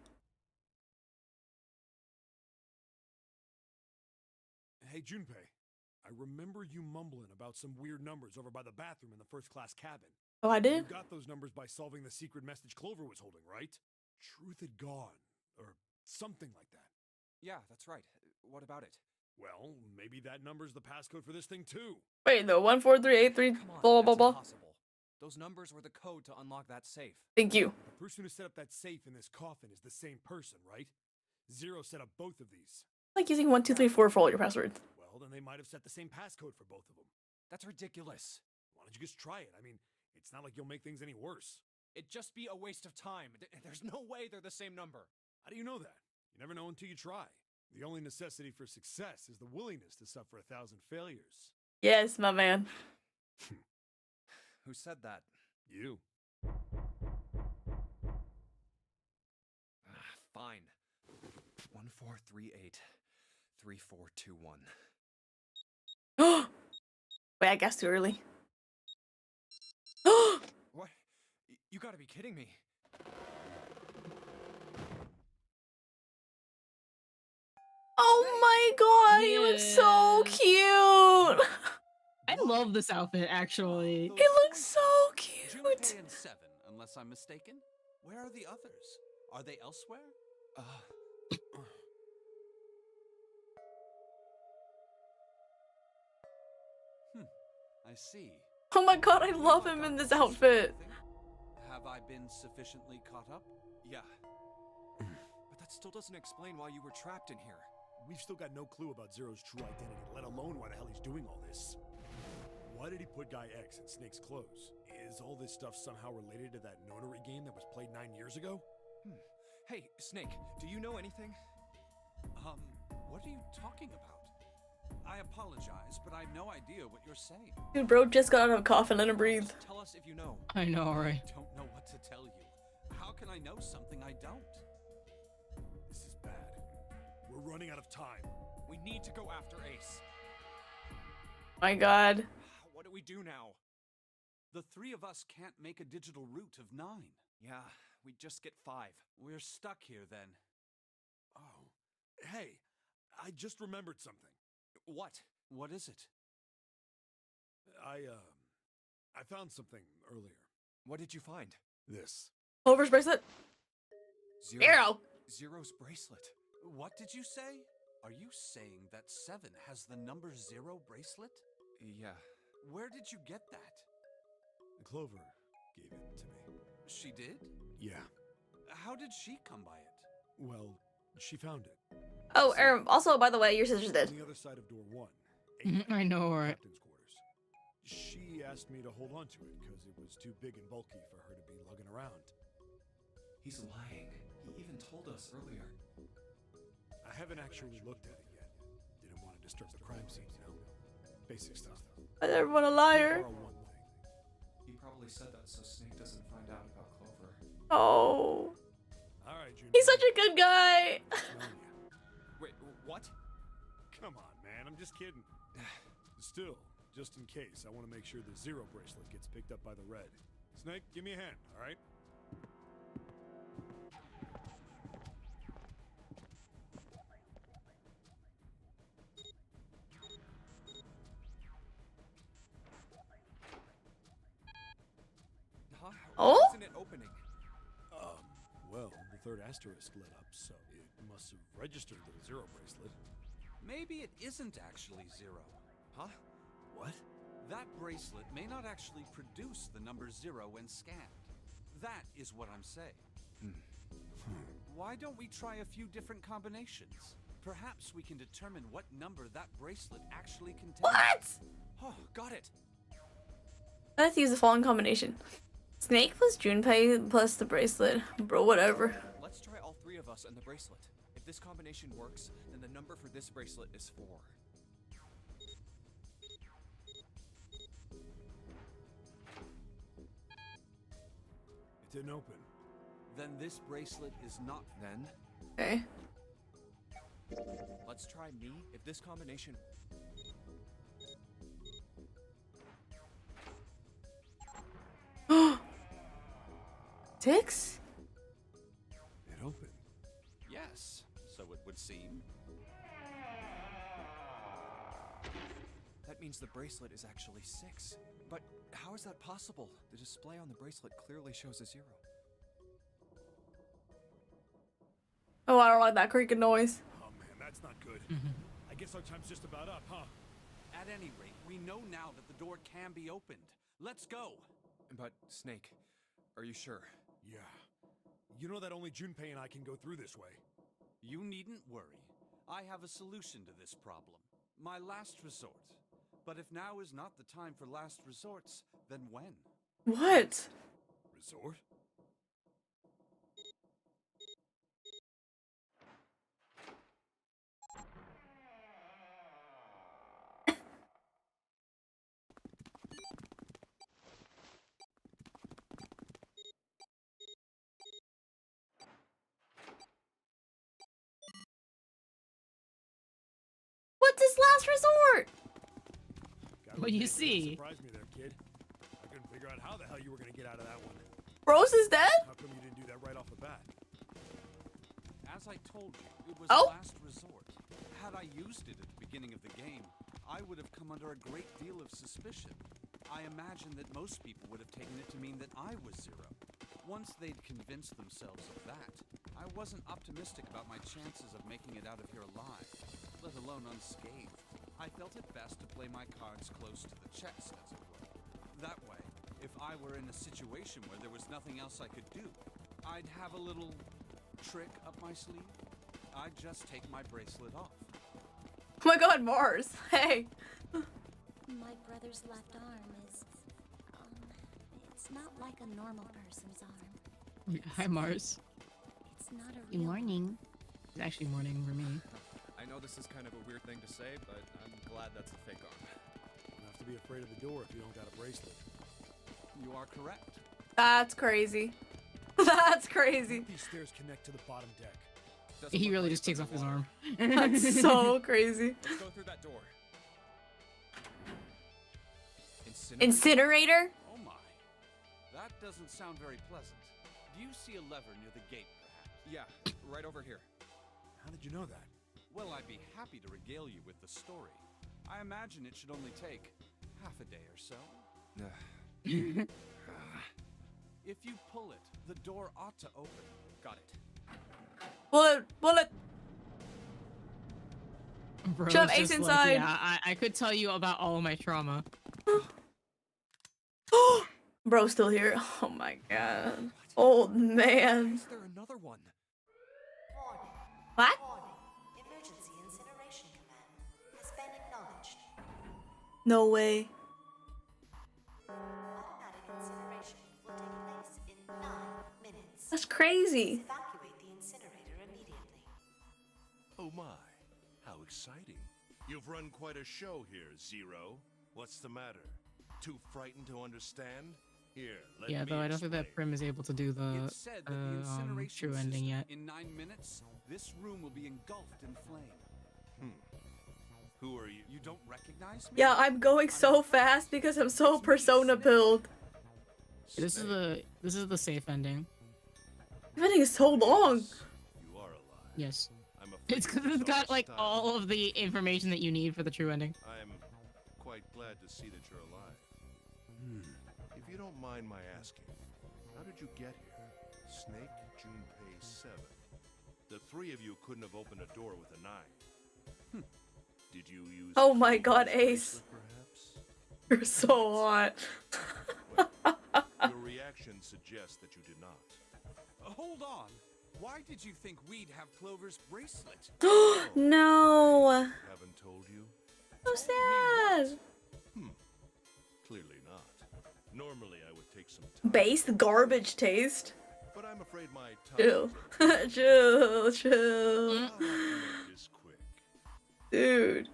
Hey, Junpei. I remember you mumbling about some weird numbers over by the bathroom in the first-class cabin. Oh, I You did? got those numbers by solving the secret message Clover was holding, right? Truth had gone, or something like that. Yeah, that's right. What about it? Well, maybe that number's the passcode for this thing too. Wait, no, 14383 Come on, blah blah that's blah. impossible. Those numbers were the code to unlock that safe. Thank you. The person who set up that safe in this coffin is the same person, right? Zero set up both of these. Like using 1234 for all your passwords. Well, then they might have set the same passcode for both of them. That's ridiculous. Why don't you just try it? I mean, it's not like you'll make things any worse. It'd just be a waste of time. There's no way they're the same number. How do you know that? You never know until you try. The only necessity for success is the willingness to suffer 1,000 failures. Yes, my man. Who said that? You. Fine. 1438 3421. Wait, I guessed too early. What? You gotta be kidding me. Oh my god, he looks so cute. I love this outfit, actually. He looks so cute. Junpei and Seven, unless I'm mistaken. Where are the others? Are they elsewhere? I see. Oh my god, I love him in this outfit. Have I been sufficiently caught up? Yeah. But that still doesn't explain why you were trapped in here. We've still got no clue about Zero's true identity, let alone why the hell he's doing all this. Why did he put Guy X in Snake's clothes? Is all this stuff somehow related to that notary game that was played 9 years ago? Hey, Snake, do you know anything? What are you talking about? I apologize, but I have no idea what you're saying. Dude, bro just got out of a coffin, let him breathe. Tell us if you know. I know, right? I don't know what to tell you. How can I know something I don't? This is bad. We're running out of time. We need to go after Ace. My god. What do we do now? The three of us can't make a digital route of 9. Yeah, we just get 5. We're stuck here then. Oh. Hey, I just remembered something. What? What is it? I found something earlier. What did you find? This. Clover's bracelet? Zero. Zero's bracelet. What did you say? Are you saying that 7 has the number 0 bracelet? Yeah. Where did you get that? Clover gave it to me. She did? Yeah. How did she come by it? Well, she found it. Oh, also, by the way, your sister's dead. On the other side of door 1. I know, right? Captain's quarters. She asked me to hold on to it because it was too big and bulky for her to be lugging around. He's lying. He even told us earlier. I haven't actually looked at it yet. Didn't want to disturb the crime scene, you know? Basic stuff. I never want a liar. Borrow one thing. He probably said that so Snake doesn't find out about Clover. All Oh. right, Junior. He's such a good guy. Wait, what? Come on, man. I'm just kidding. Still, just in case, I want to make sure the 0 bracelet gets picked up by the red. Snake, give me a hand, all right? Huh? Oh? Why isn't it opening? Well, the third asterisk lit up, so it must have registered the 0 bracelet. Maybe it isn't actually 0. Huh? What? That bracelet may not actually produce the number 0 when scanned. That is what I'm saying. Why don't we try a few different combinations? Perhaps we can determine what number that bracelet actually contains. What? Oh, got it. I have to use the following combination. Snake plus Junpei plus the bracelet. Bro, whatever. Let's try all three of us and the bracelet. If this combination works, then the number for this bracelet is 4. It didn't open. Then this bracelet is not. Then, Okay. let's try me. If this combination... Six? It opened. Yes, so it would seem. That means the bracelet is actually 6. But how is that possible? The display on the bracelet clearly shows a 0. Oh, I don't like that creaking noise. Oh man, that's not good. I guess our time's just about up, huh? At any rate, we know now that the door can be opened. Let's go. But, Snake, are you sure? Yeah. You know that only Junpei and I can go through this way. You needn't worry. I have a solution to this problem. My last resort. But if now is not the time for last resorts, then when? What? Resort? What's his last resort? Gotta What do you admit, see? Surprised me there, kid. I couldn't figure out how the hell you were gonna get out of that one. Rose is dead? How come you didn't do that right off the bat? As I told you, it was Oh. a last resort. Had I used it at the beginning of the game, I would have come under a great deal of suspicion. I imagine that most people would have taken it to mean that I was Zero. Once they'd convinced themselves of that, I wasn't optimistic about my chances of making it out of here alive, let alone unscathed. I felt it best to play my cards close to the chest, as it were. That way, if I were in a situation where there was nothing else I could do, I'd have a little trick up my sleeve. I'd just take my bracelet off. Oh my god, Mars. Hey. My brother's left arm is, it's not like a normal person's arm. Hi, Mars. It's not a Good real morning. It's actually morning for me. I know this is kind of a weird thing to say, but I'm glad that's a fake arm. You don't have to be afraid of the door if you don't got a bracelet. You are correct. That's crazy. That's crazy. These stairs connect to the bottom deck. Doesn't He look really like just it's takes off his arm. underwater. That's so crazy. Let's go through that door. Incinerator? Oh my. That doesn't sound very pleasant. Do you see a lever near the gate, perhaps? Yeah, right over here. How did you know that? Well, I'd be happy to regale you with the story. I imagine it should only take half a day or so. If you pull it, the door ought to open. Got it. Bullet. Bro's Shove just Ace like, inside. yeah, I could tell you about all my trauma. Bro's still here. Oh my god. Old man. Is there another one? What? Emergency incineration command has been acknowledged. No way. Automatic incineration will take place in 9 minutes. That's crazy. Evacuate the incinerator immediately. Oh my, how exciting. You've run quite a show here, Zero. What's the matter? Too frightened to understand? Here, let Yeah, me though I don't think that explain. Prim is able to do the It's said that the incineration true ending system, yet. in 9 minutes, this room will be engulfed in flame. Who are you? You don't recognize me? Yeah, I'm going so fast because I'm so persona build. This is the safe ending. Everything is so long. You are alive. Yes. I'm afraid It's because this it's is got like style. all of the information that you need for the true ending. I'm quite glad to see that you're alive. If you don't mind my asking, how did you get here? Snake, Junpei, 7. The 3 of you couldn't have opened a door with a 9. Did you use Oh my Prim god, Roserin, Ace. perhaps? You're so hot. Your reaction suggests that you did not. Hold on. Why did you think we'd have Clover's bracelet? No. Haven't told you? So sad. Clearly not. Normally, I would take some time. Base garbage taste. But I'm afraid my time. Chill. Chill. I'll have to make this quick. Dude.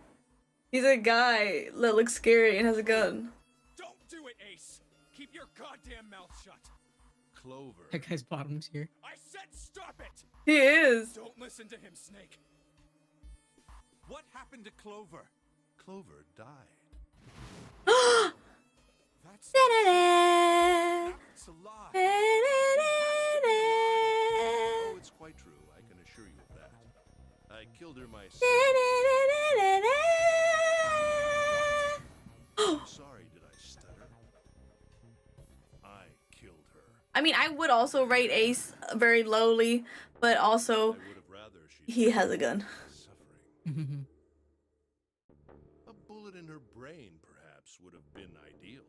He's a guy that looks scary and has a gun. Don't do it, Ace. Keep your goddamn mouth shut. Clover. That guy's bottom tier. I said stop it. He is. Don't listen to him, Snake. What happened to Clover? Clover died. That's Da-da-da. a lie. Oh, it's quite true. I can assure you of that. I killed her myself. I'm sorry, did I stutter? I killed her. I mean, I would also rate Ace very lowly, but I also would have rather she he has a gun. suffering. A bullet in her brain, perhaps, would have been ideal.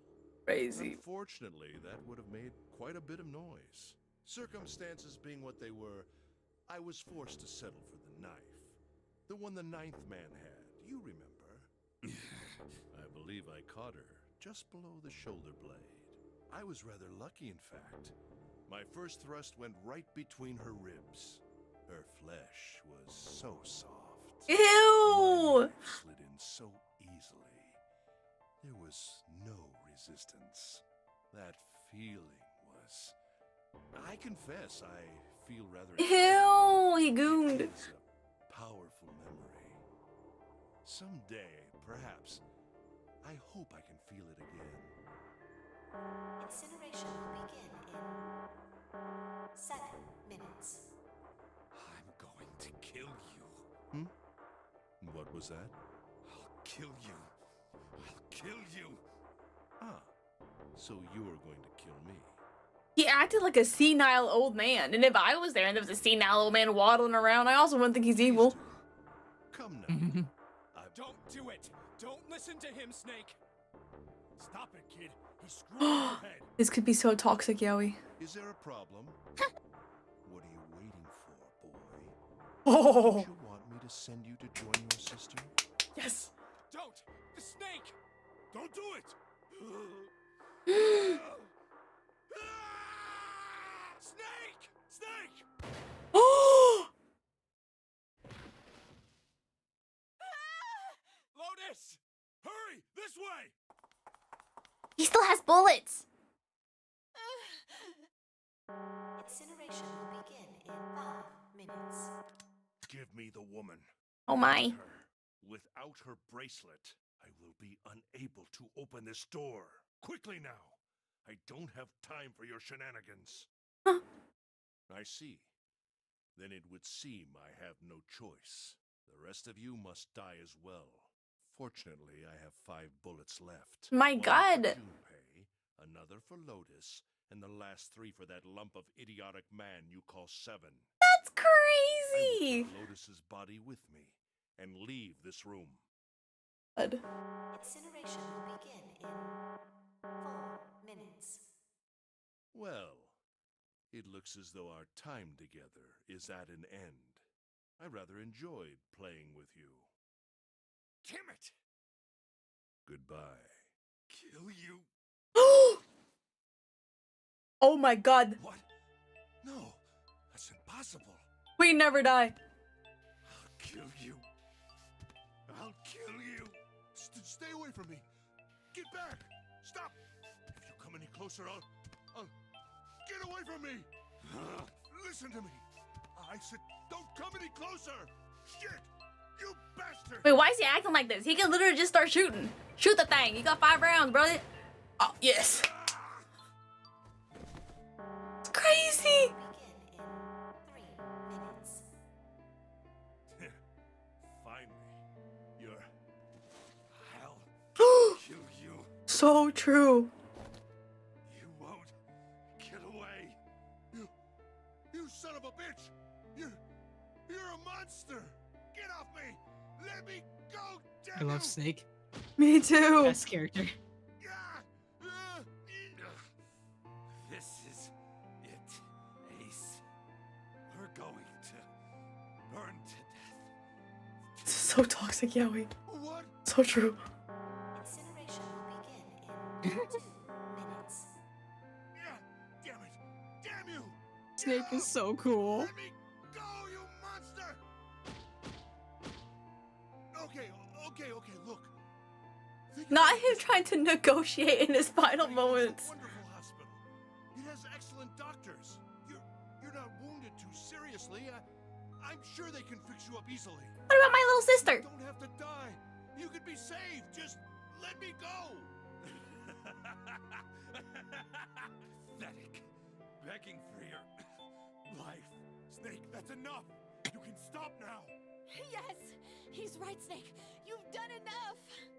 Crazy. Unfortunately, that would have made quite a bit of noise. Circumstances being what they were, I was forced to settle for the knife. The one the ninth man had, you remember. I believe I caught her just below the shoulder blade. I was rather lucky, in fact. My first thrust went right between her ribs. Her flesh was so soft. Ew! My knife slid in so easily. There was no resistance. That feeling was... I confess, I feel rather... Ew! He gooned. It's a powerful memory. Someday, perhaps, I hope I can feel it again. Incineration will begin in 7 minutes. I'm going to kill you. What was that? I'll kill you. I'll kill you. Ah, so you are going to kill me. He acted like a senile old man, and if I was there and there was a senile old man waddling around, I also wouldn't think he's evil. Come now. Don't do it. Don't listen to him, Snake. Stop it, kid. He's screwing your head. This could be so toxic, Yowie. Is there a problem? What are you waiting for, boy? Oh, Don't you want me to send you to join your sister? yes. Don't. The snake. Don't do it! Snake! Snake! Oh, Lotus! Hurry! This way! he still has bullets. Incineration will begin in 5 minutes. Give me the woman. Oh my. Without her bracelet, I will be unable to open this door. Quickly now! I don't have time for your shenanigans. Huh. I see. Then it would seem I have no choice. The rest of you must die as well. Fortunately, I have 5 bullets left. My One God. for Junpei, another for Lotus, and the last 3 for that lump of idiotic man you call Seven. That's I will crazy. take Lotus's body with me and leave this room. God. Incineration will begin in 4 minutes. Well, it looks as though our time together is at an end. I rather enjoyed playing with you. Damn it! Goodbye. Kill you? Oh my God. What? No, that's impossible. We never die. I'll kill you. I'll kill you. Stay away from me. Get back. Stop. If you come any closer, I'll... Get away from me. Listen to me. I said, don't come any closer. Shit. You bastard. Wait, why is he acting like this? He can literally just start shooting. Shoot the thing. You got 5 rounds, brother. Oh, yes. It's crazy. Begin in 3 minutes. Finally. You're... I'll kill you. So true. You won't get away. You son of a bitch. You're a monster. Get off me. Let me go, I damn love you. Snake. Me too. Best character. This is it, Ace. We're going to burn to death. This is so toxic, Yowie. What? So true. Incineration will begin in 2 minutes. Snake is so cool. Let me go, you monster! Okay, look. Think Not about him this. trying to negotiate in his final It's a moments. wonderful hospital. It has excellent doctors. You're not wounded too seriously. I'm sure they can fix you up easily. What about my little sister? You don't have to die. You could be saved. Just let me go. Pathetic. Begging for your life. Snake, that's enough. You can stop now. Yes, he's right, Snake. You've done enough.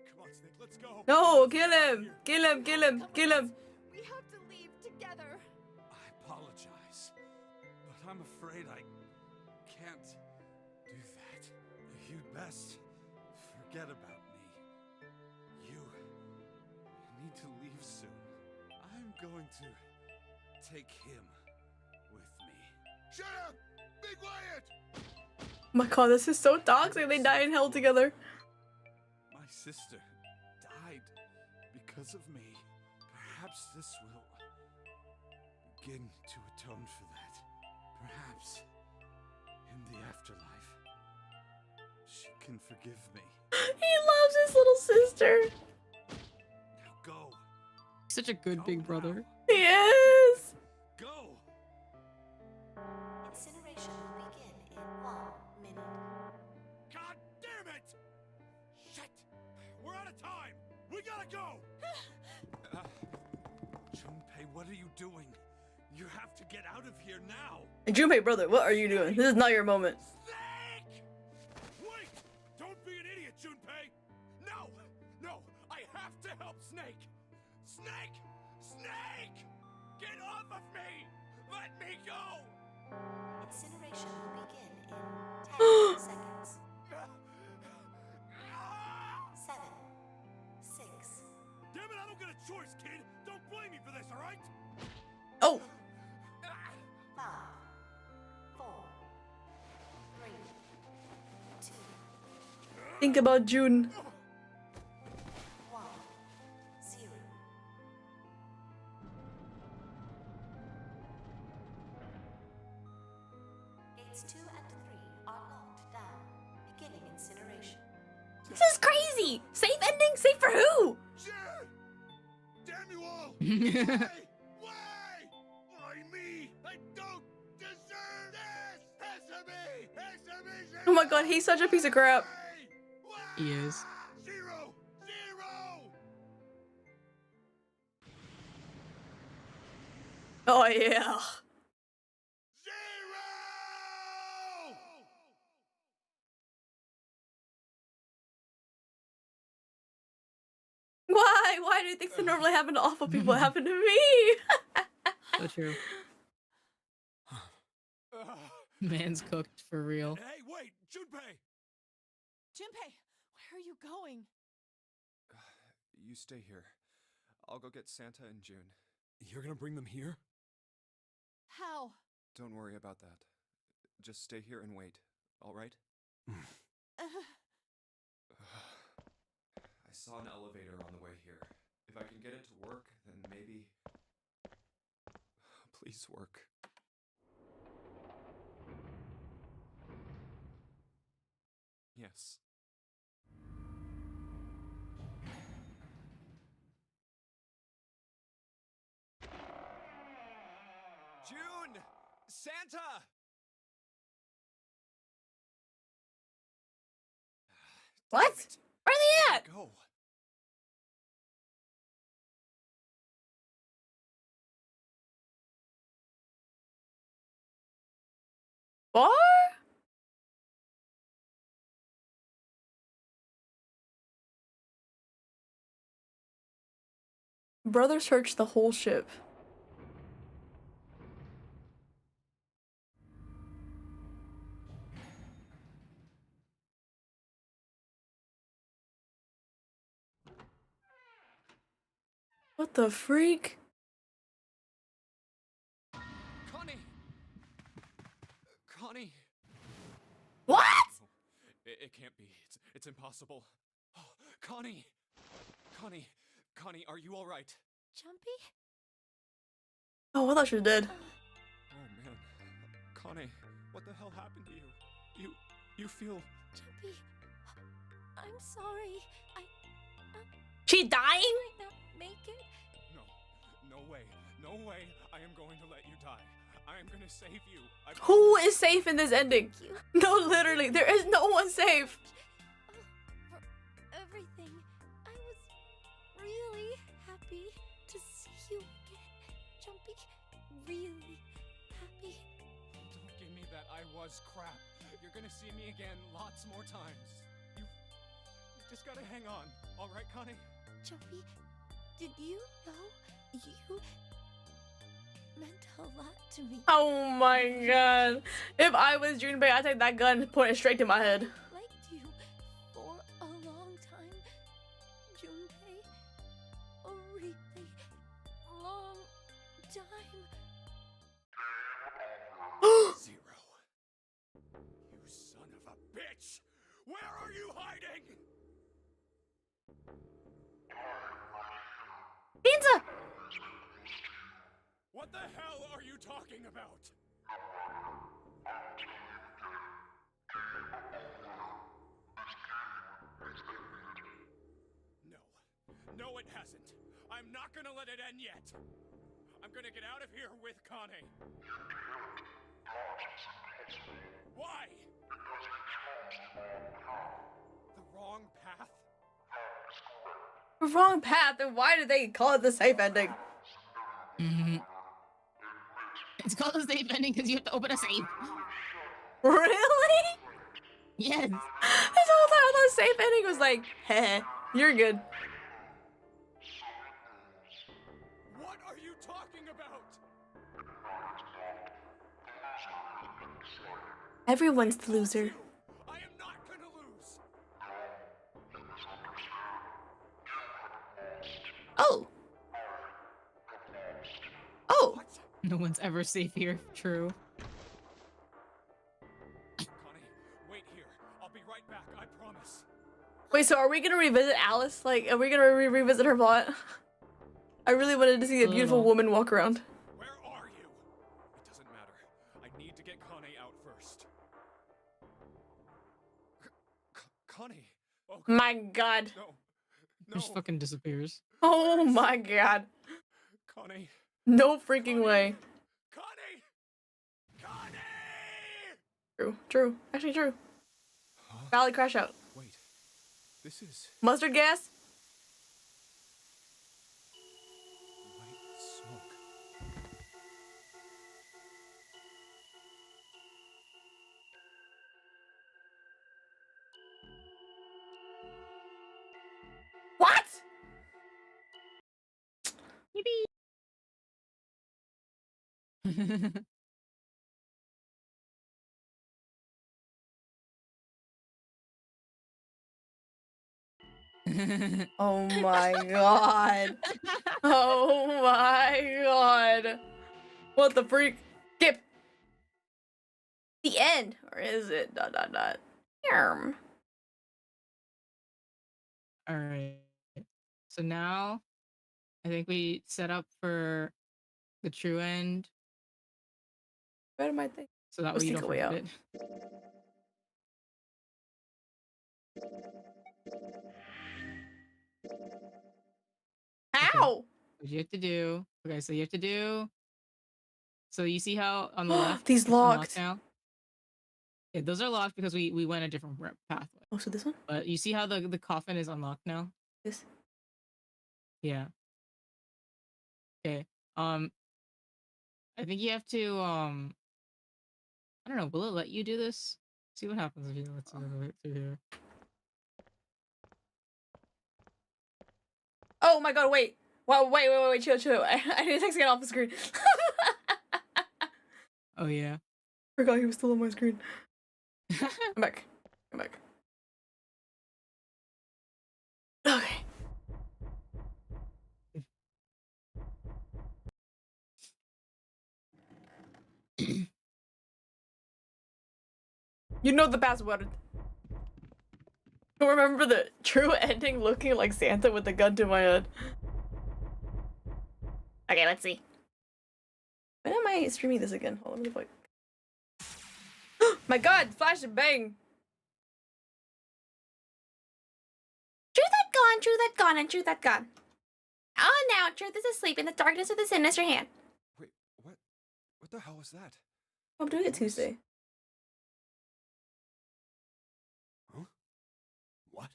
Come on, Snake, let's go. No, kill him. Kill him, kill him, kill him. We have to leave together. I apologize, but I'm afraid I can't do that. You'd best forget about me. You need to leave soon. I'm going to take him with me. Shut up! Be quiet! Oh my god, this is so toxic. They die in hell together. My sister died because of me. Perhaps this will begin to atone for that. Perhaps in the afterlife, she can forgive me. He loves his little sister. Now go. Such a good big brother. He is. Go! Incineration will begin in 1 minute. God damn it! Shit! We're out of time! We gotta go! Junpei, what are you doing? You have to get out of here now! Junpei, brother, what are you doing? This is not your moment. Snake! Wait! Don't be an idiot, Junpei! No! No! I have to help Snake! Snake! Snake! Get off of me! Let me go! Incineration will begin in 10 seconds. 7, 6, Damn it, I don't get a choice, kid! Don't blame me for this, alright? Oh, 5, 4, 3, 2, think about June. 1, 0. Gates 2 and 3 are locked down, beginning incineration. This is crazy. Safe ending? Safe for who? Sure! Damn you all! Why? Why? Why me? I don't deserve this! Sesame! Sesame! Oh my god, he's such a piece of crap. Why? He is. Zero! Oh yeah. Zero! Why? Why do things that normally happen to awful people happen to me? So true. Man's cooked for real. Hey, wait! Junpei! Junpei, where are you going? You stay here. I'll go get Santa and June. You're gonna bring them here? How? Don't worry about that. Just stay here and wait, alright? I saw an elevator on the way here. If I can get it to work, then maybe... Please work. Yes. June! Santa! What? Where are they at? Go. What? Brother searched the whole ship. What the freak? Connie! Connie! What? No, it can't be. It's impossible. Oh, Connie! Connie, are you alright? Jumpy? Oh, I thought she was dead. Oh man. hell happened to you? You feel... Jumpy, I'm sorry. She dying? I might not make it. No way. No way I am going to let you die. I am gonna save you. Who is safe in this ending? Thank you. No, literally, there is no one safe. For everything. I was really happy to see you again. Jumpy, really happy. Don't give me that I was crap. You're gonna see me again lots more times. You just gotta hang on. All right, Connie? Jumpy, did you know you meant a lot to me? Oh my god. If I was Junpei, I'd take that gun and point it straight to my head. Liked you for a long time, Junpei. A really long time. Zero. You son of a bitch! Where are you hiding? Pizza! What the hell are you talking about? No, it hasn't. I'm not gonna let it end yet. I'm gonna get out of here with Connie. Why? The wrong path? Wrong path, then why did they call it the safe ending? It's called a safe ending because you have to open a safe. Really? Yes. This whole time I thought safe ending was like, heh, you're good. What are you talking about? Everyone's the loser. I am not gonna lose. Oh. Oh. What? No one's ever safe here. True. Connie, wait here. I'll be right back, I promise. Wait, so are we gonna revisit Alice? Like, are we gonna revisit her plot? I really wanted to see a beautiful woman walk around. Where are you? It doesn't matter. I need to get Connie out first. Connie. Oh, My god. no. Just fucking disappears. Oh my god. Connie. No freaking way. Connie! Connie! True. True. Actually true. Valley crash out. Wait. This is Mustard gas? white smoke. What? Oh my god. Oh my god. What the freak? Skip. The end. Or is it? ... Yarm. All right. So now, I think we set up for the true end, What am I thinking? so that Let's way you take don't a way forget out. it. How? What you have to do? Okay, so you have to do. So you see how on the left These it's unlocked locked. now? Yeah, those are locked because we went a different pathway. Oh, so this one? But you see how the coffin is unlocked now? This? Yeah. Okay. I think you have to I don't know, will it let you do this? See what happens if you let it through here. Oh my god, wait. Wow, wait, chill. I need to text again off the screen. Oh yeah. Forgot he was still on my screen. Come back. Okay. You know the password. Remember the true ending looking like Santa with the gun to my head. Okay, let's see. When am I streaming this again? Hold on, let me look. My God, flash and bang. Truth that gone, truth that gone, and truth that gone. Oh, now truth is asleep in the darkness of the sinister hand. Wait, what? What the hell was that? I'm doing it Tuesday. Huh? What?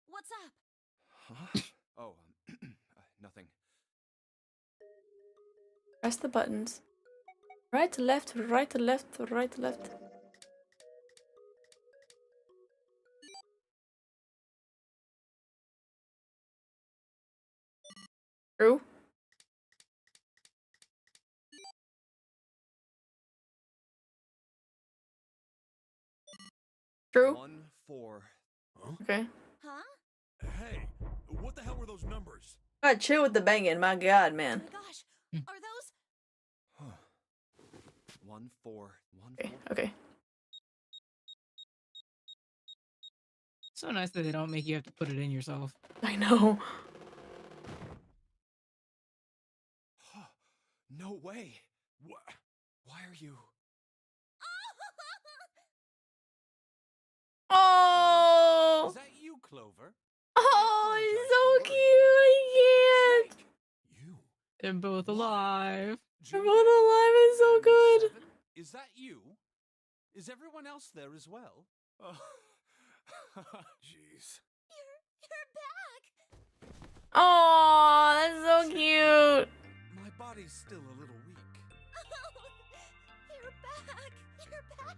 What's up? Huh? Oh, nothing. Press the buttons. Right to left, right to left, right to left. True. True. 1, 4. Huh? Okay. Huh? Hey, what the hell were those numbers? God, chill with the banging. My God, man. Oh my gosh. Are those? 1, 4. 1, Okay. 4. Okay. So nice that they don't make you have to put it in yourself. I know. No way. What? Why are you? Oh. Is that you, Clover? Oh, apologize he's for so worrying cute. I can't. You? They're both alive. They're both alive. It's so And good. 7? Is that you? Is everyone else there as well? Oh. Jeez. You're back. Oh, that's so cute. My body's still a little weak. You're back. You're back.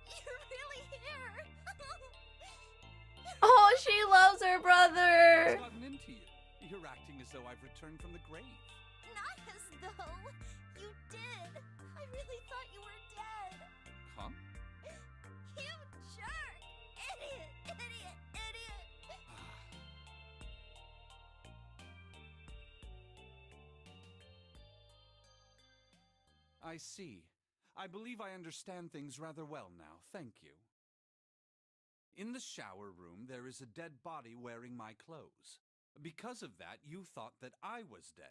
You're really here. Oh, she loves her brother. What's gotten into you? You're acting as though I've returned from the grave. Not as though. You did. I really thought you were dead. Huh? You jerk. Idiot. Idiot. Idiot. I see. I believe I understand things rather well now. Thank you. In the shower room, there is a dead body wearing my clothes. Because of that, you thought that I was dead,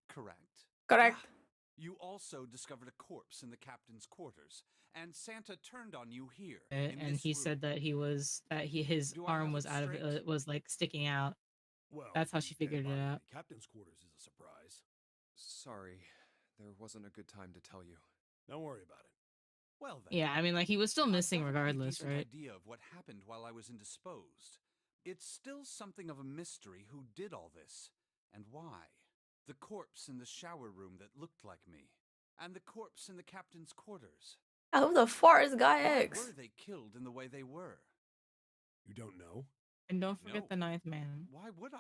correct? Correct. You also discovered a corpse in the captain's quarters, and Santa turned on you here. in And this he room. said that his Do I arm have was it out of straight? was like sticking out. Well, That's how the she dead figured it body in out. The captain's quarters is a surprise. Sorry. There wasn't a good time to tell you. Don't worry about it. Well then. Yeah, I mean, like he was still I've missing got a pretty regardless, decent right? idea of what happened while I was indisposed. It's still something of a mystery who did all this, and why. The corpse in the shower room that looked like me, and the corpse in the captain's quarters. Oh, who the far is Guy Why X? were they killed in the way they were? You don't know? And don't forget No. the ninth man. Why would I?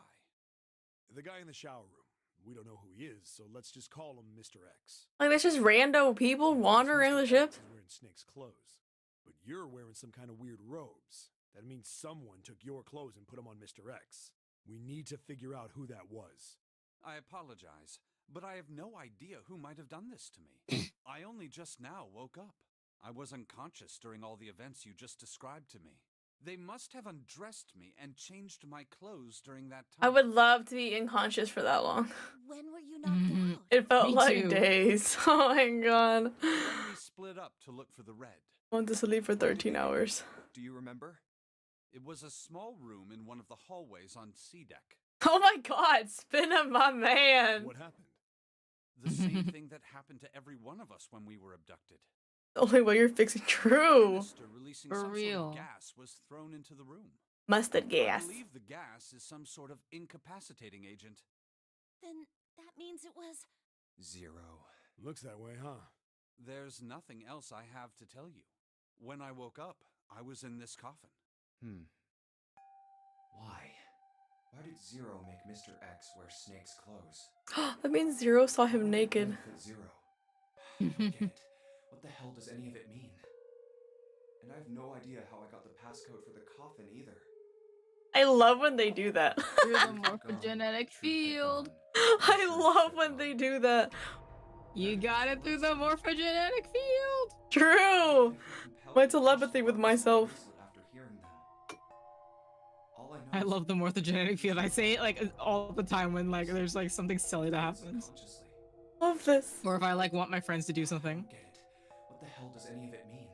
The guy in the shower room. We don't know who he is, so let's just call him Mr. X. Like, there's just rando people wandering around the ship. He's wearing Snake's clothes, but you're wearing some kind of weird robes. That means someone took your clothes and put them on Mr. X. We need to figure out who that was. I apologize, but I have no idea who might have done this to me. I only just now woke up. I was unconscious during all the events you just described to me. They must have undressed me and changed my clothes during that time. I would love to be unconscious for that long. When were you knocked out? It felt Me like too. days. Oh my God. Then we split up to look for the red. I went to sleep for 13 hours. Do you remember? It was a small room in one of the hallways on C deck. Oh my God, spin up my man. What happened? The same thing that happened to every one of us when we were abducted. The only way you're fixing true. Canister releasing For some real. sort of gas was thrown into the room. Mustard I gas. believe the gas is some sort of incapacitating agent. Then that means it was. 0. Looks that way, huh? There's nothing else I have to tell you. When I woke up, I was in this coffin. Why? Why did 0 make Mr. X wear Snake's clothes? That means Zero saw him How did it naked. benefit 0? I don't get it. What the hell does any of it mean? And I have no idea how I got the passcode for the coffin either. I love when they do that. Through the Truth had morphogenetic gone. field. I love when they do that. You got it through the morphogenetic field. True. Compelled My to telepathy push with the myself. bracelet after hearing them. All I know love is the morphogenetic field. I say it like all the time when like there's like something silly that happens. subconsciously. Love this. Or if I like want my friends to do I something. don't get it. What the hell hell does any of it mean?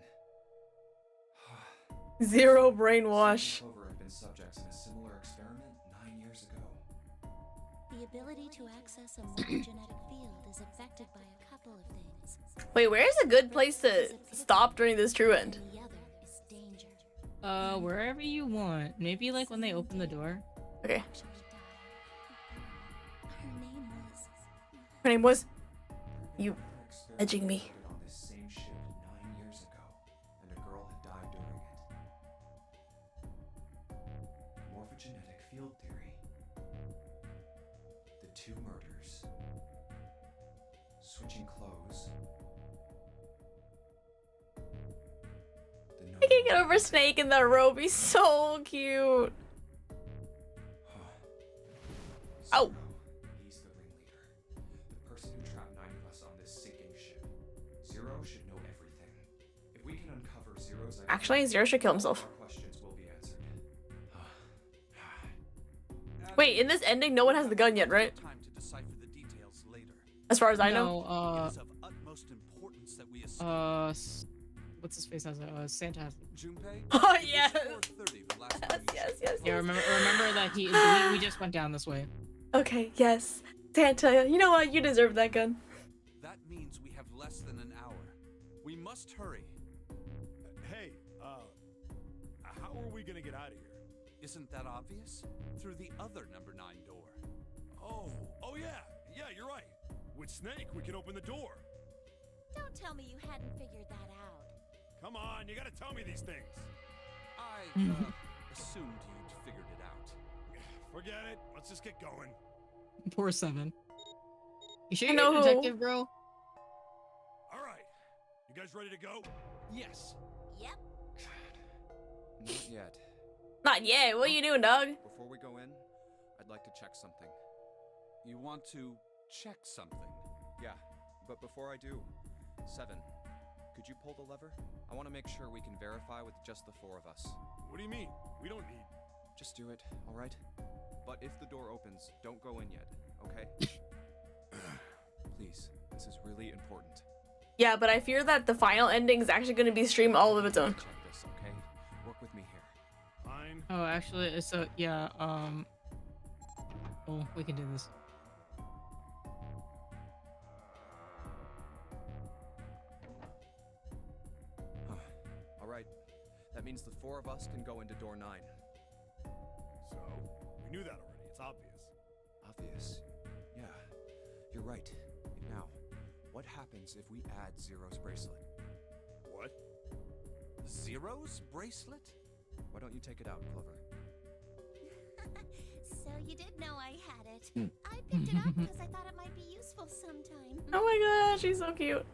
Zero Sam brainwash. and Clover have been subjects in a similar experiment 9 years ago. The ability to access a morphogenetic field is affected by a couple of things. Wait, where's a good place to stop during this true end? And the other is danger. Wherever you want. Maybe like when they open the door. Okay. Actually died. Her name was... Her name was. You An experiment edging me. conducted on this same ship 9 years ago, and a girl had died during it. Morphogenetic field theory. The two murders. Switching clothes. I can't get over Snake in that robe. He's so cute. Ow. Zero. He's the ringleader. The person who trapped 9 of us on this sinking ship. Zero should know everything. If we can uncover Zero's identity, Actually, Zero should kill all himself. our questions will be answered. Wait, in this ending, no one has the gun yet, right? Time to decipher the details later. As far as I know. No, It is of utmost importance that we escape. What's his face has it? Santa has it. Junpei? Oh, It was yes. 4:30 the last time you Yes, checked. yes, Yeah, remember that we just went down this way. Okay, yes. Santa, you know what? You deserve that gun. That means we have less than an hour. We must hurry. Hey, how are we gonna get out of here? Isn't that obvious? Through the other number 9 door. Oh yeah, you're right. With Snake, we can open the door. Don't tell me you hadn't figured that out. Come on, you gotta tell me these things. I assumed you'd figured it out. Forget it. Let's just get going. Poor Seven. You sure I you're a know. detective, bro? All right, you guys ready to go? Yes. Yep. Not yet. Not yet. What are you doing, dog? Before we go in, I'd like to check something. You want to check something? Yeah, but before I do, Seven, could you pull the lever? I want to make sure we can verify with just the 4 of us. What do you mean? We don't need. Just do it, all right? But if the door opens, don't go in yet, okay? Please, this is really important. Yeah, but I fear that the final ending is actually going to be streamed all of its own. Check this, okay? Work with me here. Fine. Oh, actually, so yeah. Oh, we can do this. All right. That means the 4 of us can go into door 9. So, we knew that already. It's obvious. Obvious. Yeah, you're right. Now, what happens if we add Zero's bracelet? What? Zero's bracelet? Why don't you take it out, Clover? So you did know I had it. I picked it up because I thought it might be useful sometime. Oh my gosh, she's so cute.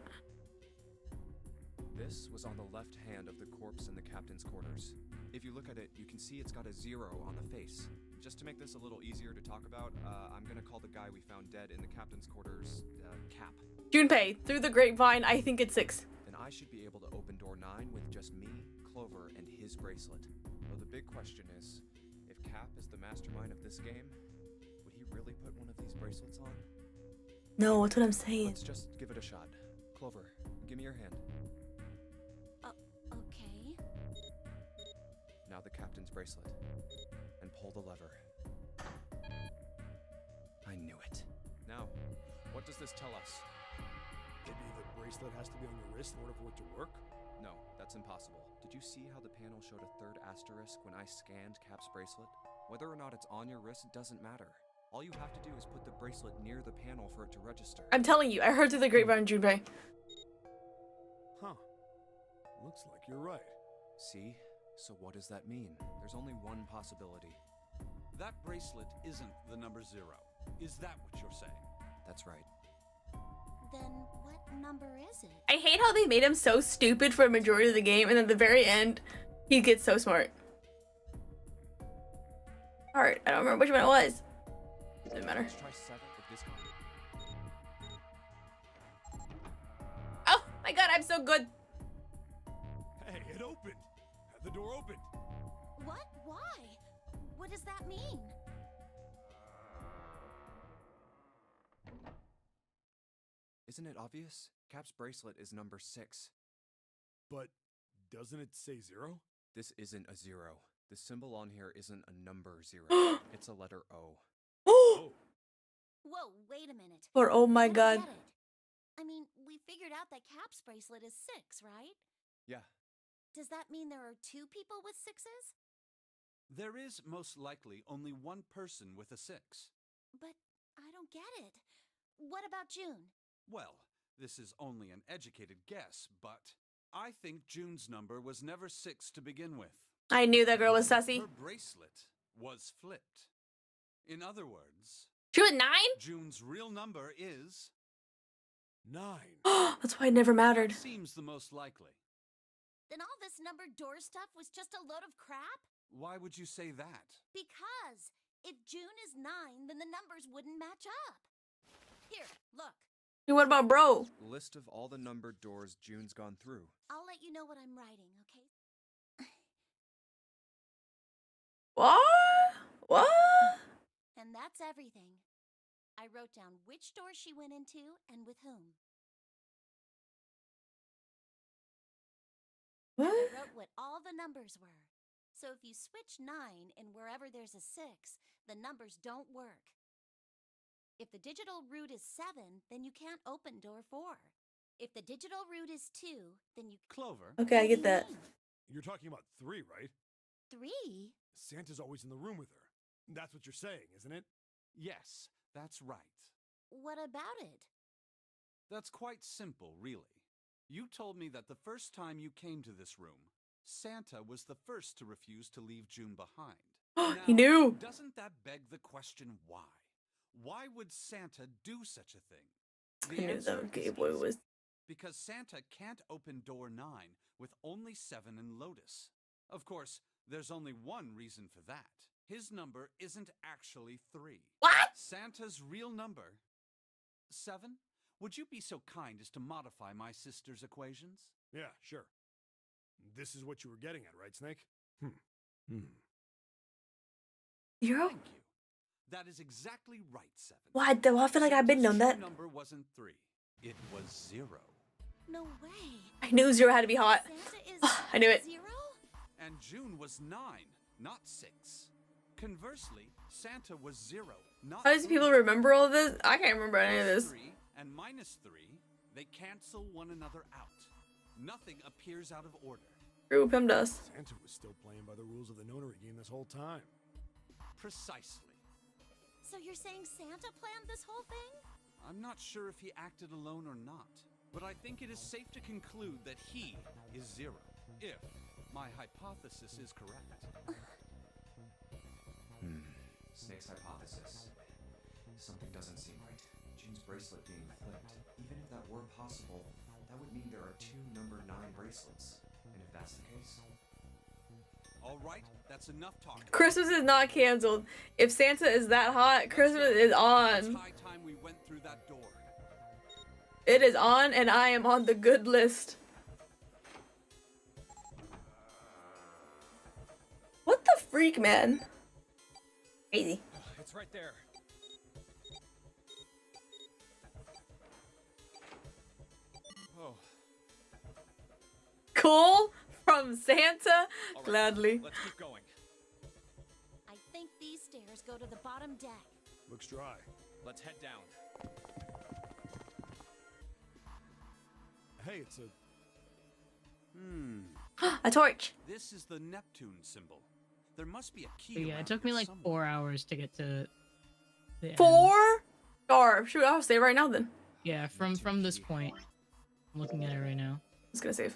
This was on the left hand of the corpse in the captain's quarters. If you look at it, you can see it's got a 0 on the face. Just to make this a little easier to talk about, I'm gonna call the guy we found dead in the captain's quarters, Cap. Junpei, through the grapevine, I think it's 6. Then I should be able to open door 9 with just me, Clover, and his bracelet. Though the big question is, if Cap is the mastermind of this game, would he really put one of these bracelets on? No, that's what I'm saying. Let's just give it a shot. Clover, give me your hand. Okay. Now the captain's bracelet. And pull the lever. I knew it. Now, what does this tell us? Maybe the bracelet has to be on your wrist in order for it to work? No, that's impossible. Did you see how the panel showed a 3rd asterisk when I scanned Cap's bracelet? Whether or not it's on your wrist doesn't matter. All you have to do is put the bracelet near the panel for it to register. I'm telling you, I heard through the grapevine, Junpei. Huh. Looks like you're right. See? So what does that mean? There's only one possibility. That bracelet isn't the number 0. Is that what you're saying? That's right. Then what number is it? I hate how they made him so stupid for a majority of the game, and then at the very end, he gets so smart. Alright, I don't remember which one it was. Doesn't matter. Let's try 7 if this Oh my god, I'm so good. Hey, it opened. The door opened. What? Why? What does that mean? Isn't it obvious? Cap's bracelet is number 6. But doesn't it say 0? This isn't a 0. The symbol on here isn't a number 0. It's a letter O. Oh, Whoa, wait a minute. Or oh my I don't god. get it. I mean, we figured out that Cap's bracelet is 6, right? Yeah. Does that mean there are 2 people with 6s? There is most likely only one person with a 6. But I don't get it. What about June? Well, this is only an educated guess, but I think June's number was never 6 to begin with. I knew that girl was sassy. Her bracelet was flipped. In other words, She was 9? June's real number is 9. That's why it never mattered. seems the most likely. Then all this numbered door stuff was just a load of crap? Why would you say that? Because if June is 9, then the numbers wouldn't match up. Here, look. Hey, what about bro? List of all the numbered doors June's gone through. I'll let you know what I'm writing, okay? What? What? And that's everything. I wrote down which door she went into and with whom. What? I wrote what all the numbers were. So if you switch 9 and wherever there's a 6, the numbers don't work. If the digital root is 7, then you can't open door 4. If the digital root is 2, then you... Clover? Okay, I What do get you that. mean? You're talking about 3, right? 3? Santa's always in the room with her. That's what you're saying, isn't it? Yes, that's right. What about it? That's quite simple, really. You told me that the first time you came to this room, Santa was the first to refuse to leave June behind. He knew. Doesn't that beg the question why? Why would Santa do such a thing? I knew answer that is Gay Boy easy. was. Because Santa can't open door 9 with only 7 in Lotus. Of course, there's only one reason for that. His number isn't actually 3. What? Santa's real number... 7? Would you be so kind as to modify my sister's equations? Yeah, sure. This is what you were getting at, right, Snake? Zero? Thank you. That is exactly right, 7. What? Though I feel like I've been known Santa's that. true number wasn't 3. It was 0. No way. I knew 0 had to be hot. Santa is I knew it. 0? And June was 9, not 6. Conversely, Santa was 0, not How does 3. people remember all this? I can't remember any of Plus this. 3 and minus 3, they cancel one another out. Nothing appears out of order. True, PEMDAS. Santa was still playing by the rules of the nonary game this whole time. Precisely. So you're saying Santa planned this whole thing? I'm not sure if he acted alone or not, but I think it is safe to conclude that he is 0, if my hypothesis is correct. Snake's hypothesis. Something doesn't seem right. June's bracelet being flipped. Even if that were possible, that would mean there are 2 number 9 bracelets. And if that's the case... All right, that's enough talking. Christmas is not canceled. If Santa is that hot, Christmas is It's on. high time we went through that door. It is on, and I am on the good list. What the freak, man? Crazy. It's right there. Oh. Cool from Santa. All right, Gladly. Let's keep going. I think these stairs go to the bottom deck. Looks dry. Let's head down. Hey, it's a... A torch. This is the Neptune symbol. There must be a key. But yeah, around it took me like somewhere. 4 hours to get to the end. 4? Or shoot, I'll save right now then. Yeah, from this point. I'm looking at it right now. I'm just gonna save.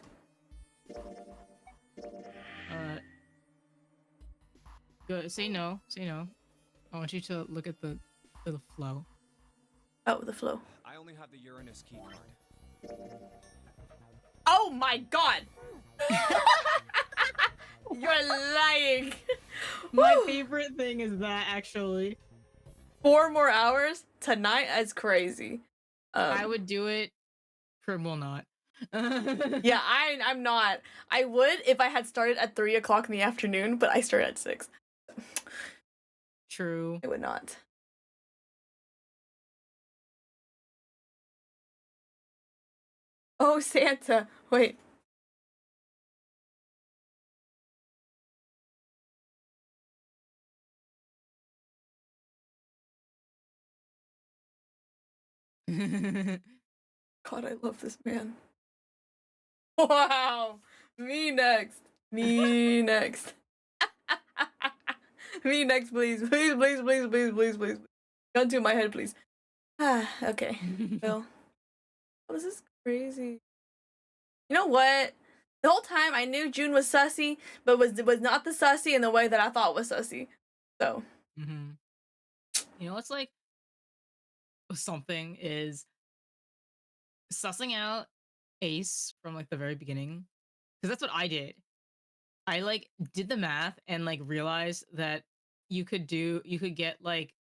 Go say no. Say no. I want you to look at the flow. Oh, the flow. I only have the Uranus key card. Oh my god! You're lying. My Woo. favorite thing is that actually. 4 more hours tonight? That's crazy. I would do it. Prim will not. Yeah, I'm not. I would if I had started at 3 o'clock in the afternoon, but I started at 6. True. I would not. Oh, Santa. Wait. God, I love this man. Wow. Me next. Me next. Me next, please. Please, please, please, please, please, please. Gun to my head, please. Okay. Well, this is crazy. You know what? The whole time I knew June was sussy, but was not the sussy in the way that I thought was sussy. So. You know what's like something is sussing out Ace from like the very beginning, because that's what I did. I like did the math and like realized that you could get like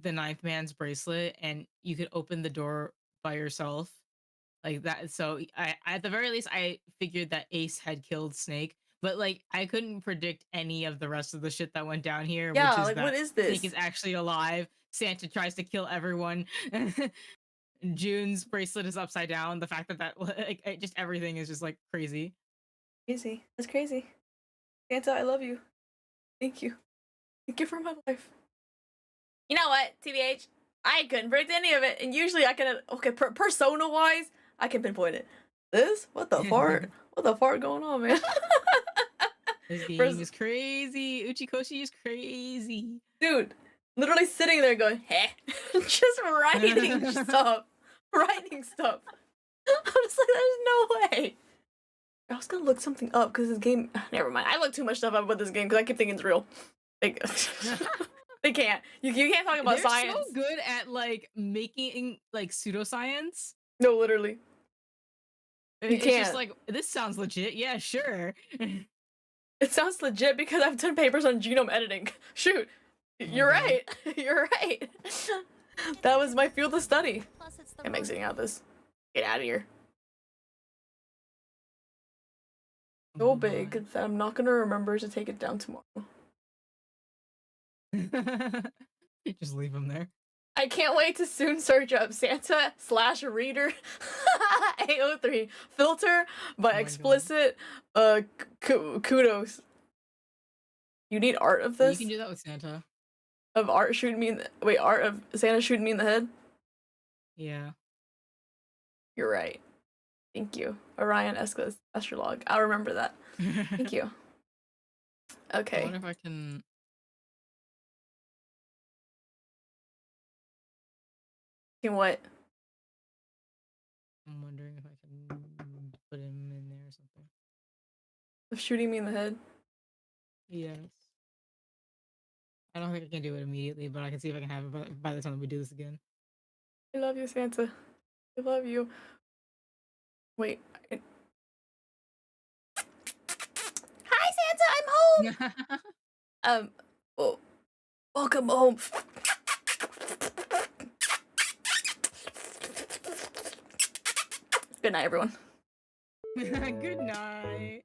the ninth man's bracelet and you could open the door by yourself like that. So I at the very least I figured that Ace had killed Snake, but like I couldn't predict any of the rest of the shit that went down here, Yeah, which is like that what is this? Snake is actually alive. Santa tries to kill everyone. June's bracelet is upside down. The fact that like just everything is just like crazy. Crazy. That's crazy. Santa, I love you. Thank you. Thank you for my life. You know what, TBH? I couldn't predict any of it, and usually I can. Okay, persona-wise, I can pinpoint it. This? What the fart? What the fart going on, man? This game is crazy. Uchikoshi is crazy. Dude, literally sitting there going, heh. Just writing stuff. Writing stuff. I'm just like, there's no way. I was gonna look something up because this game. Never mind. I looked too much stuff up about this game because I keep thinking it's real. Like, they can't. You can't talk about They're science. so good at like making like pseudoscience. No, literally. It's just like, this sounds legit. Yeah, sure. It sounds legit because I've done papers on genome editing. Shoot. You're right. You're right. That was my field of study. I'm exiting out this. Get out of here. So big that I'm not gonna remember to take it down tomorrow. Just leave him there. I can't wait to soon search up Santa/reader A03 filter by explicit kudos. You need art of this? You can do that with Santa. Of art shooting me in the wait, art of Santa shooting me in the head? Yeah. You're right. Thank you. Orion Escas Astrolog. I'll remember that. Thank you. Okay. I wonder if I can. Can what? I'm wondering if I can put him in there or something. Of shooting me in the head? Yes. I don't think I can do it immediately, but I can see if I can have it by the time we do this again. I love you, Santa. I love you. Wait. Hi, Santa. I'm home. Oh, welcome home. Good night, everyone. Good night.